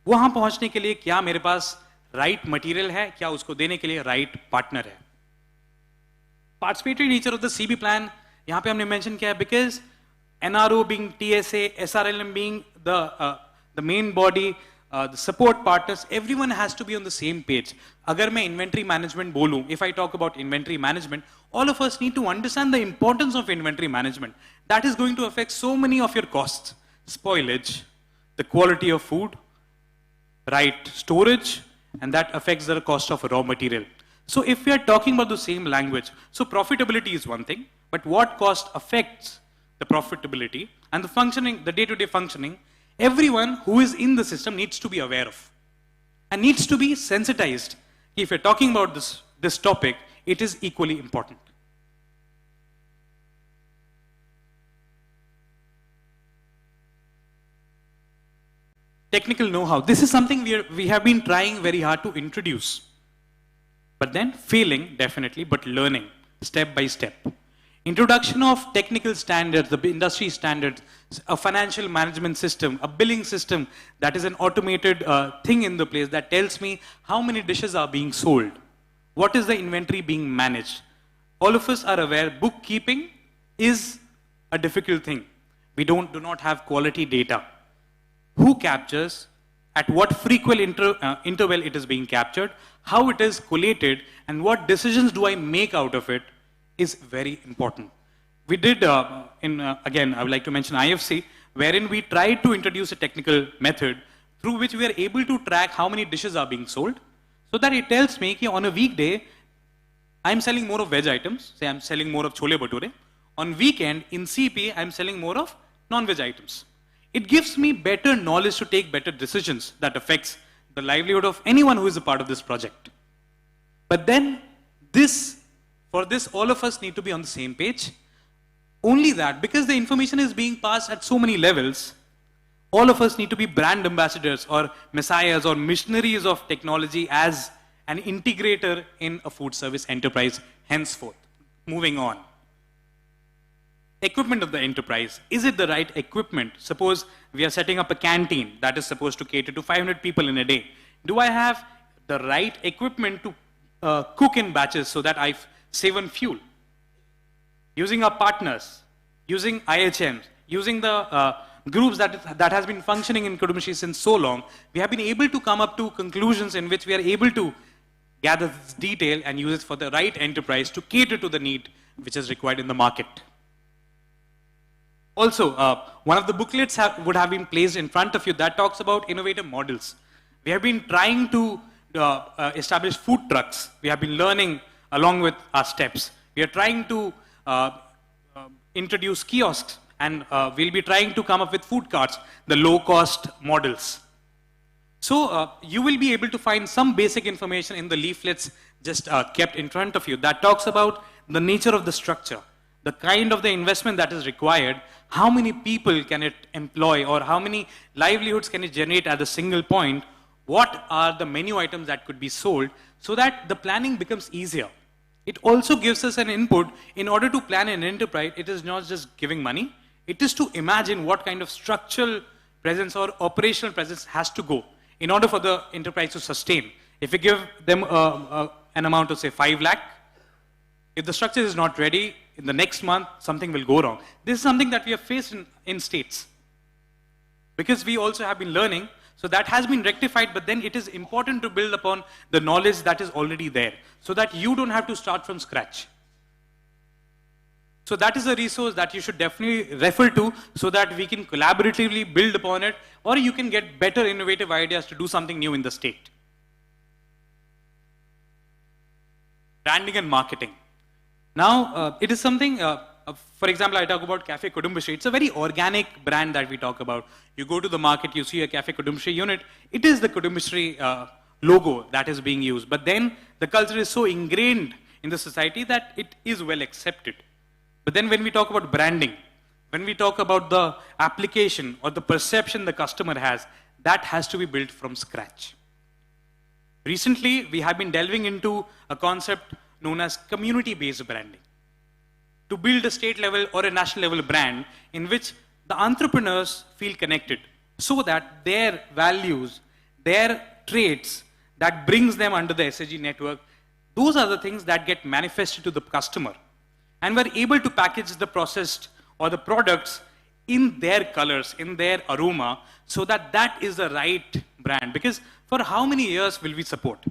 वहाँ पहुँचने के लिए क्या मेरे पास right material है, क्या उसको देने के लिए right partner है. Participatory nature of the CB plan, यहाँ पे हमने mention किया है, because NRO being TSA, SRLM being the main body, the support partners, everyone has to be on the same page. अगर मैं inventory management बोलूँ, if I talk about inventory management, all of us need to understand the importance of inventory management. That is going to affect so many of your costs. Spoilage, the quality of food, right storage, and that affects the cost of raw material. So if we are talking about the same language, so profitability is one thing, but what cost affects the profitability and the functioning, the day-to-day functioning, everyone who is in the system needs to be aware of and needs to be sensitized. If you're talking about this topic, it is equally important. Technical know-how. This is something we have been trying very hard to introduce. But then failing, definitely, but learning step by step. Introduction of technical standards, the industry standards, a financial management system, a billing system that is an automated thing in the place that tells me how many dishes are being sold. What is the inventory being managed? All of us are aware bookkeeping is a difficult thing. We do not have quality data. Who captures, at what frequent interval it is being captured, how it is collated, and what decisions do I make out of it is very important. We did, again, I would like to mention IFC, wherein we tried to introduce a technical method through which we are able to track how many dishes are being sold, so that it tells me that on a weekday, I'm selling more of veg items, say I'm selling more of chole bhature. On weekend, in CP, I'm selling more of non-veg items. It gives me better knowledge to take better decisions that affects the livelihood of anyone who is a part of this project. But then for this, all of us need to be on the same page. Only that, because the information is being passed at so many levels, all of us need to be brand ambassadors or messiahs or missionaries of technology as an integrator in a food service enterprise henceforth. Moving on. Equipment of the enterprise. Is it the right equipment? Suppose we are setting up a canteen that is supposed to cater to 500 people in a day. Do I have the right equipment to cook in batches so that I save on fuel? Using our partners, using IHMs, using the groups that has been functioning in Kudumashri since so long, we have been able to come up to conclusions in which we are able to gather this detail and use it for the right enterprise to cater to the need which is required in the market. Also, one of the booklets would have been placed in front of you that talks about innovative models. We have been trying to establish food trucks. We have been learning along with our steps. We are trying to introduce kiosks, and we'll be trying to come up with food carts, the low-cost models. So you will be able to find some basic information in the leaflets just kept in front of you that talks about the nature of the structure, the kind of the investment that is required, how many people can it employ, or how many livelihoods can it generate at a single point, what are the menu items that could be sold, so that the planning becomes easier. It also gives us an input in order to plan an enterprise. It is not just giving money, it is to imagine what kind of structural presence or operational presence has to go in order for the enterprise to sustain. If we give them an amount of say 5 lakh, if the structure is not ready, in the next month, something will go wrong. This is something that we have faced in states. Because we also have been learning, so that has been rectified, but then it is important to build upon the knowledge that is already there, so that you don't have to start from scratch. So that is a resource that you should definitely refer to, so that we can collaboratively build upon it, or you can get better innovative ideas to do something new in the state. Branding and marketing. Now, it is something, for example, I talk about Cafe Kudumbashree. It's a very organic brand that we talk about. You go to the market, you see a Cafe Kudumbashree unit, it is the Kudumbashree logo that is being used. But then the culture is so ingrained in the society that it is well accepted. But then when we talk about branding, when we talk about the application or the perception the customer has, that has to be built from scratch. Recently, we have been delving into a concept known as community-based branding. To build a state level or a national level brand in which the entrepreneurs feel connected, so that their values, their traits that brings them under the SHG network, those are the things that get manifested to the customer. And we're able to package the processed or the products in their colors, in their aroma, so that that is the right brand. Because for how many years will we support?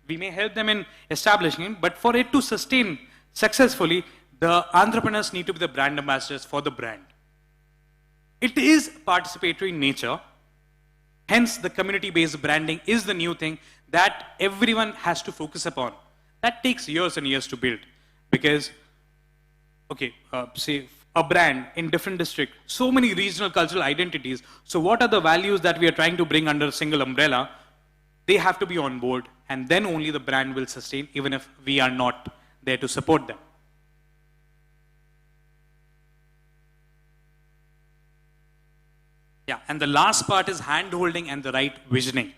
We may help them in establishing it, but for it to sustain successfully, the entrepreneurs need to be the brand ambassadors for the brand. It is participatory in nature. Hence, the community-based branding is the new thing that everyone has to focus upon. That takes years and years to build. Because, okay, say a brand in different districts, so many regional cultural identities. So what are the values that we are trying to bring under a single umbrella? They have to be on board, and then only the brand will sustain, even if we are not there to support them. Yeah, and the last part is hand-holding and the right visioning.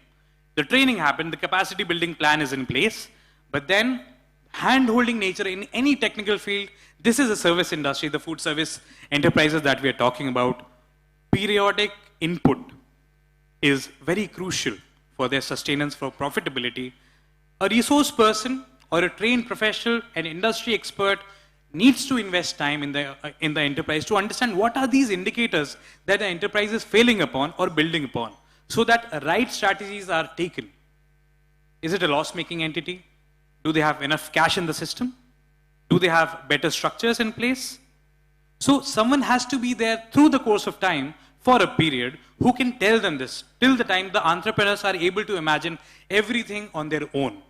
The training happened, the capacity building plan is in place, but then hand-holding nature in any technical field, this is a service industry, the food service enterprises that we are talking about. Periodic input is very crucial for their sustenance, for profitability. A resource person or a trained professional, an industry expert, needs to invest time in the enterprise to understand what are these indicators that the enterprise is failing upon or building upon, so that right strategies are taken. Is it a loss-making entity? Do they have enough cash in the system? Do they have better structures in place? So someone has to be there through the course of time for a period who can tell them this till the time the entrepreneurs are able to imagine everything on their own.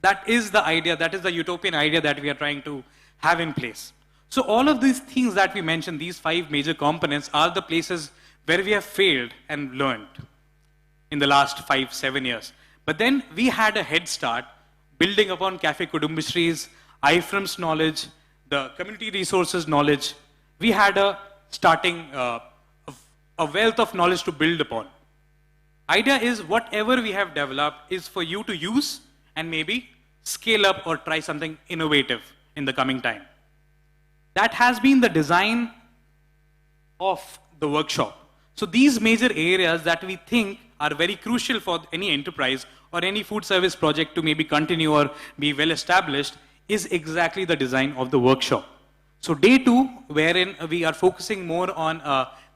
That is the idea, that is the utopian idea that we are trying to have in place. So all of these things that we mentioned, these 5 major components, are the places where we have failed and learned in the last 5-7 years. But then we had a head start building upon Cafe Kudumbashree's IFRM's knowledge, the community resources knowledge. We had a starting, a wealth of knowledge to build upon. Idea is whatever we have developed is for you to use and maybe scale up or try something innovative in the coming time. That has been the design of the workshop. So these major areas that we think are very crucial for any enterprise or any food service project to maybe continue or be well established is exactly the design of the workshop. So day 2, wherein we are focusing more on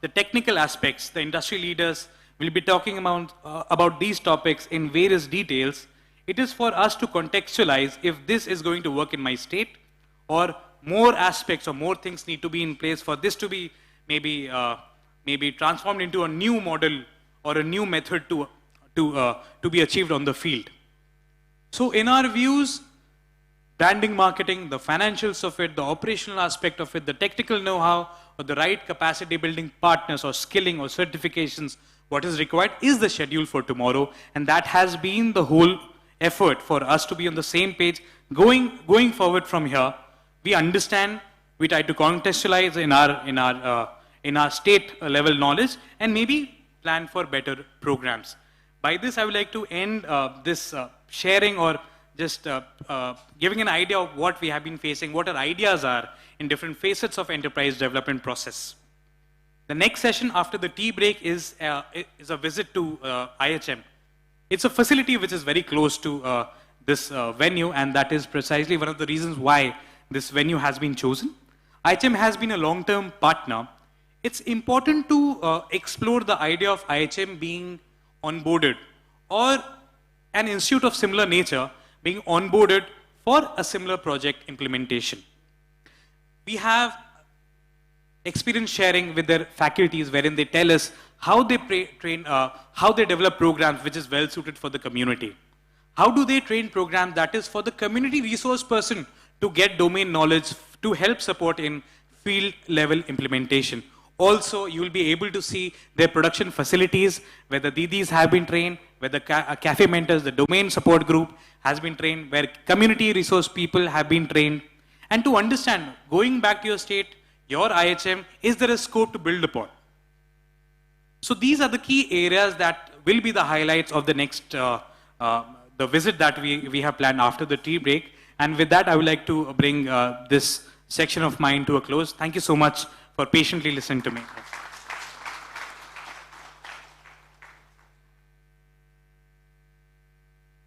the technical aspects, the industry leaders will be talking about these topics in various details. It is for us to contextualize if this is going to work in my state, or more aspects or more things need to be in place for this to be maybe transformed into a new model or a new method to be achieved on the field. So in our views, branding, marketing, the financials of it, the operational aspect of it, the technical know-how, or the right capacity building partners or skilling or certifications, what is required is the schedule for tomorrow. And that has been the whole effort for us to be on the same page. Going forward from here, we understand We try to contextualize in our state level knowledge and maybe plan for better programs. By this, I would like to end this sharing or just giving an idea of what we have been facing, what our ideas are in different facets of enterprise development process. The next session after the tea break is a visit to IHM. It's a facility which is very close to this venue, and that is precisely one of the reasons why this venue has been chosen. IHM has been a long-term partner. It's important to explore the idea of IHM being onboarded or an institute of similar nature being onboarded for a similar project implementation. We have experience sharing with their faculties wherein they tell us how they how they develop programs which is well suited for the community. How do they train programs that is for the community resource person to get domain knowledge to help support in field level implementation. Also, you will be able to see their production facilities, where the Didis have been trained, where the cafe mentors, the domain support group has been trained, where community resource people have been trained. And to understand, going back to your state, your IHM, is there a scope to build upon? So these are the key areas that will be the highlights of the next, the visit that we have planned after the tea break. And with that, I would like to bring this section of mine to a close. Thank you so much for patiently listening to me.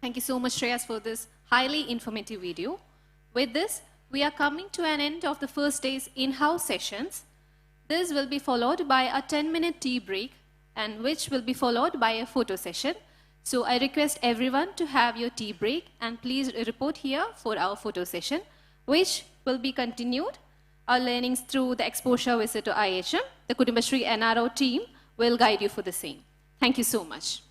Thank you so much, Shreyas, for this highly informative video. With this, we are coming to an end of the first day's in-house sessions. This will be followed by a 10-minute tea break, and which will be followed by a photo session. So I request everyone to have your tea break and please report here for our photo session, which will be continued. Our learnings through the exposure visit to IHM, the Kudumbashree NRO team will guide you for the same. Thank you so much.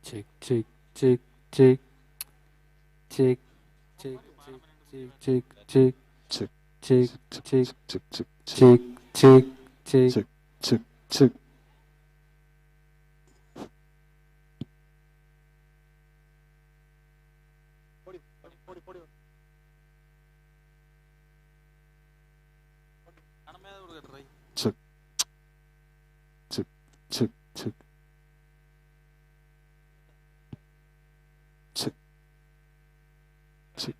check, check, check, check, check, check, check, check, check, check, check, check, check, check, check, check, check. Check, check, check, check. Check. Check.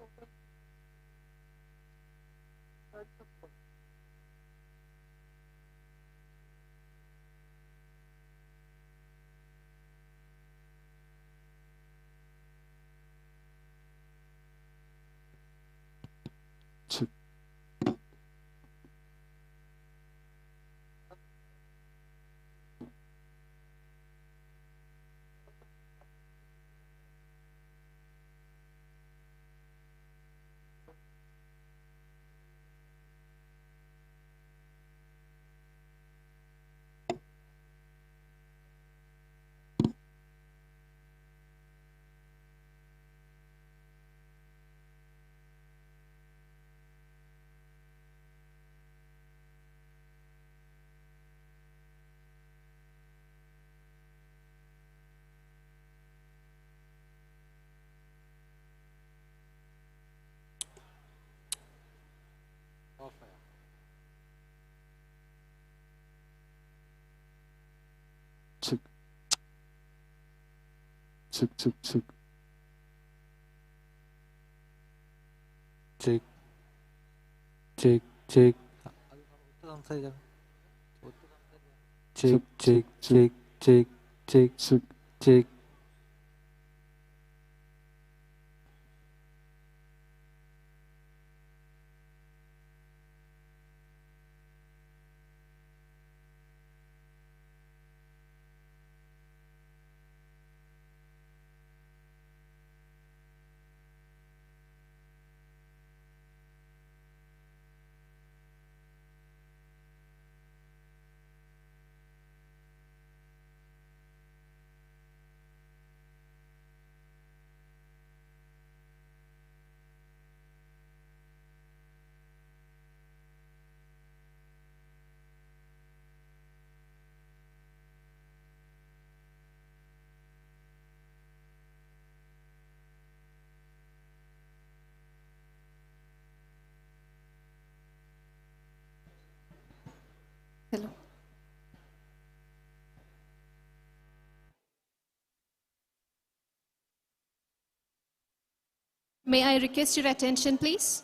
ഇതെത്ര? Check. Check. Check. Check, check, check. Check. Check, check. Check, check, check, check, check, check, check. Hello. May I request your attention, please?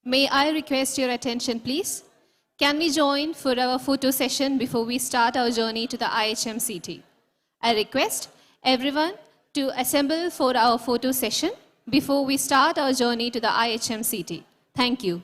May I request your attention, please? Can we join for our photo session before we start our journey to the IHMCT? I request everyone to assemble for our photo session before we start our journey to the IHMCT. Thank you.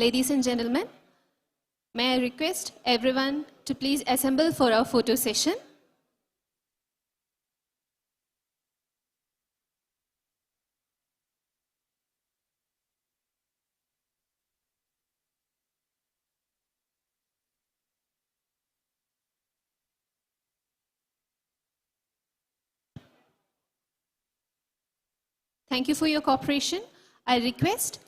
Ladies and gentlemen, may I request everyone to please assemble for our photo session. Thank you for your cooperation. I request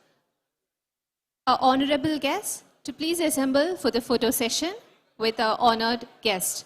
our honorable guests to please assemble for the photo session with our honored guest.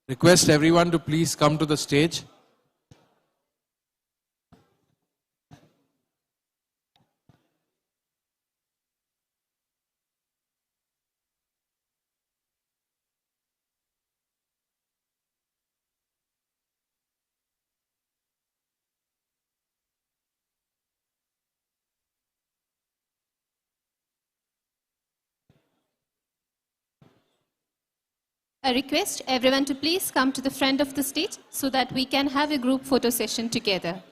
Request everyone to please come to the stage. I request everyone to please come to the front of the stage so that we can have a group photo session together.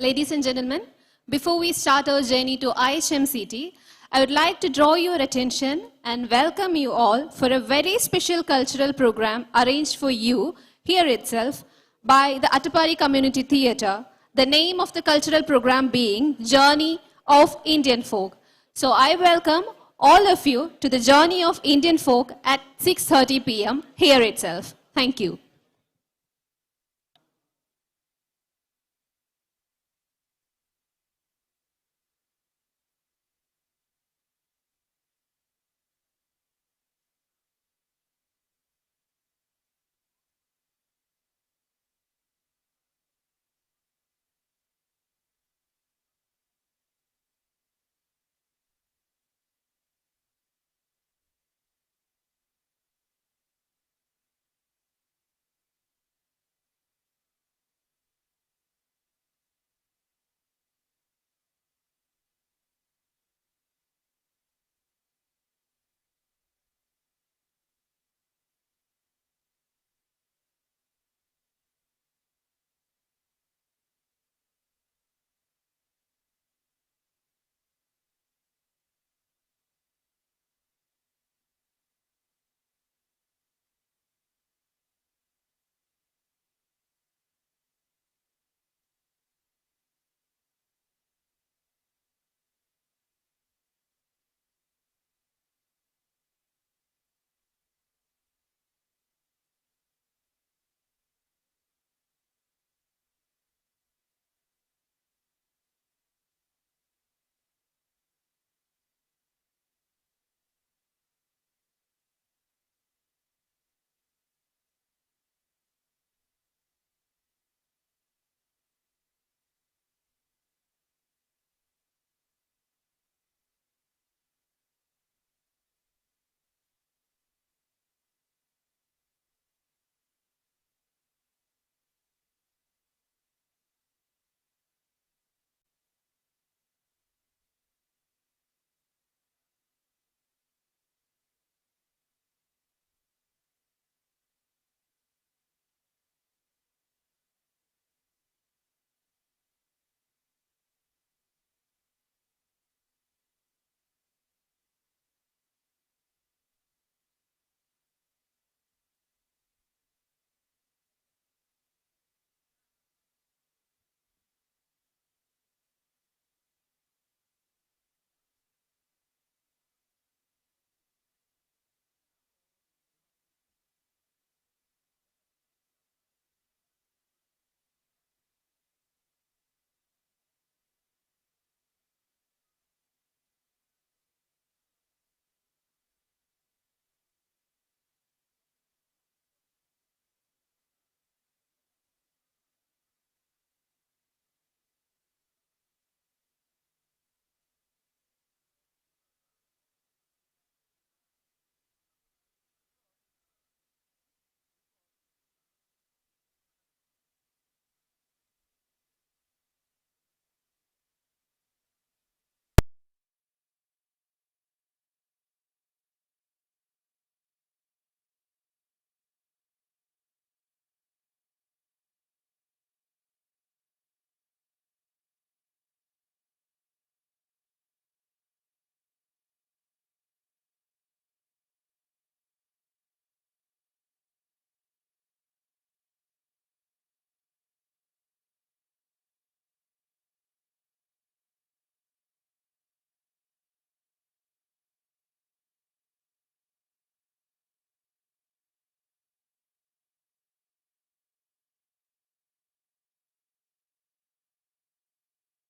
Ladies and gentlemen, before we start our journey to IHMCT, I would like to draw your attention and welcome you all for a very special cultural program arranged for you here itself by the Attapari Community Theatre, the name of the cultural program being Journey of Indian Folk. So I welcome all of you to the Journey of Indian Folk at 6:30 p.m. here itself. Thank you.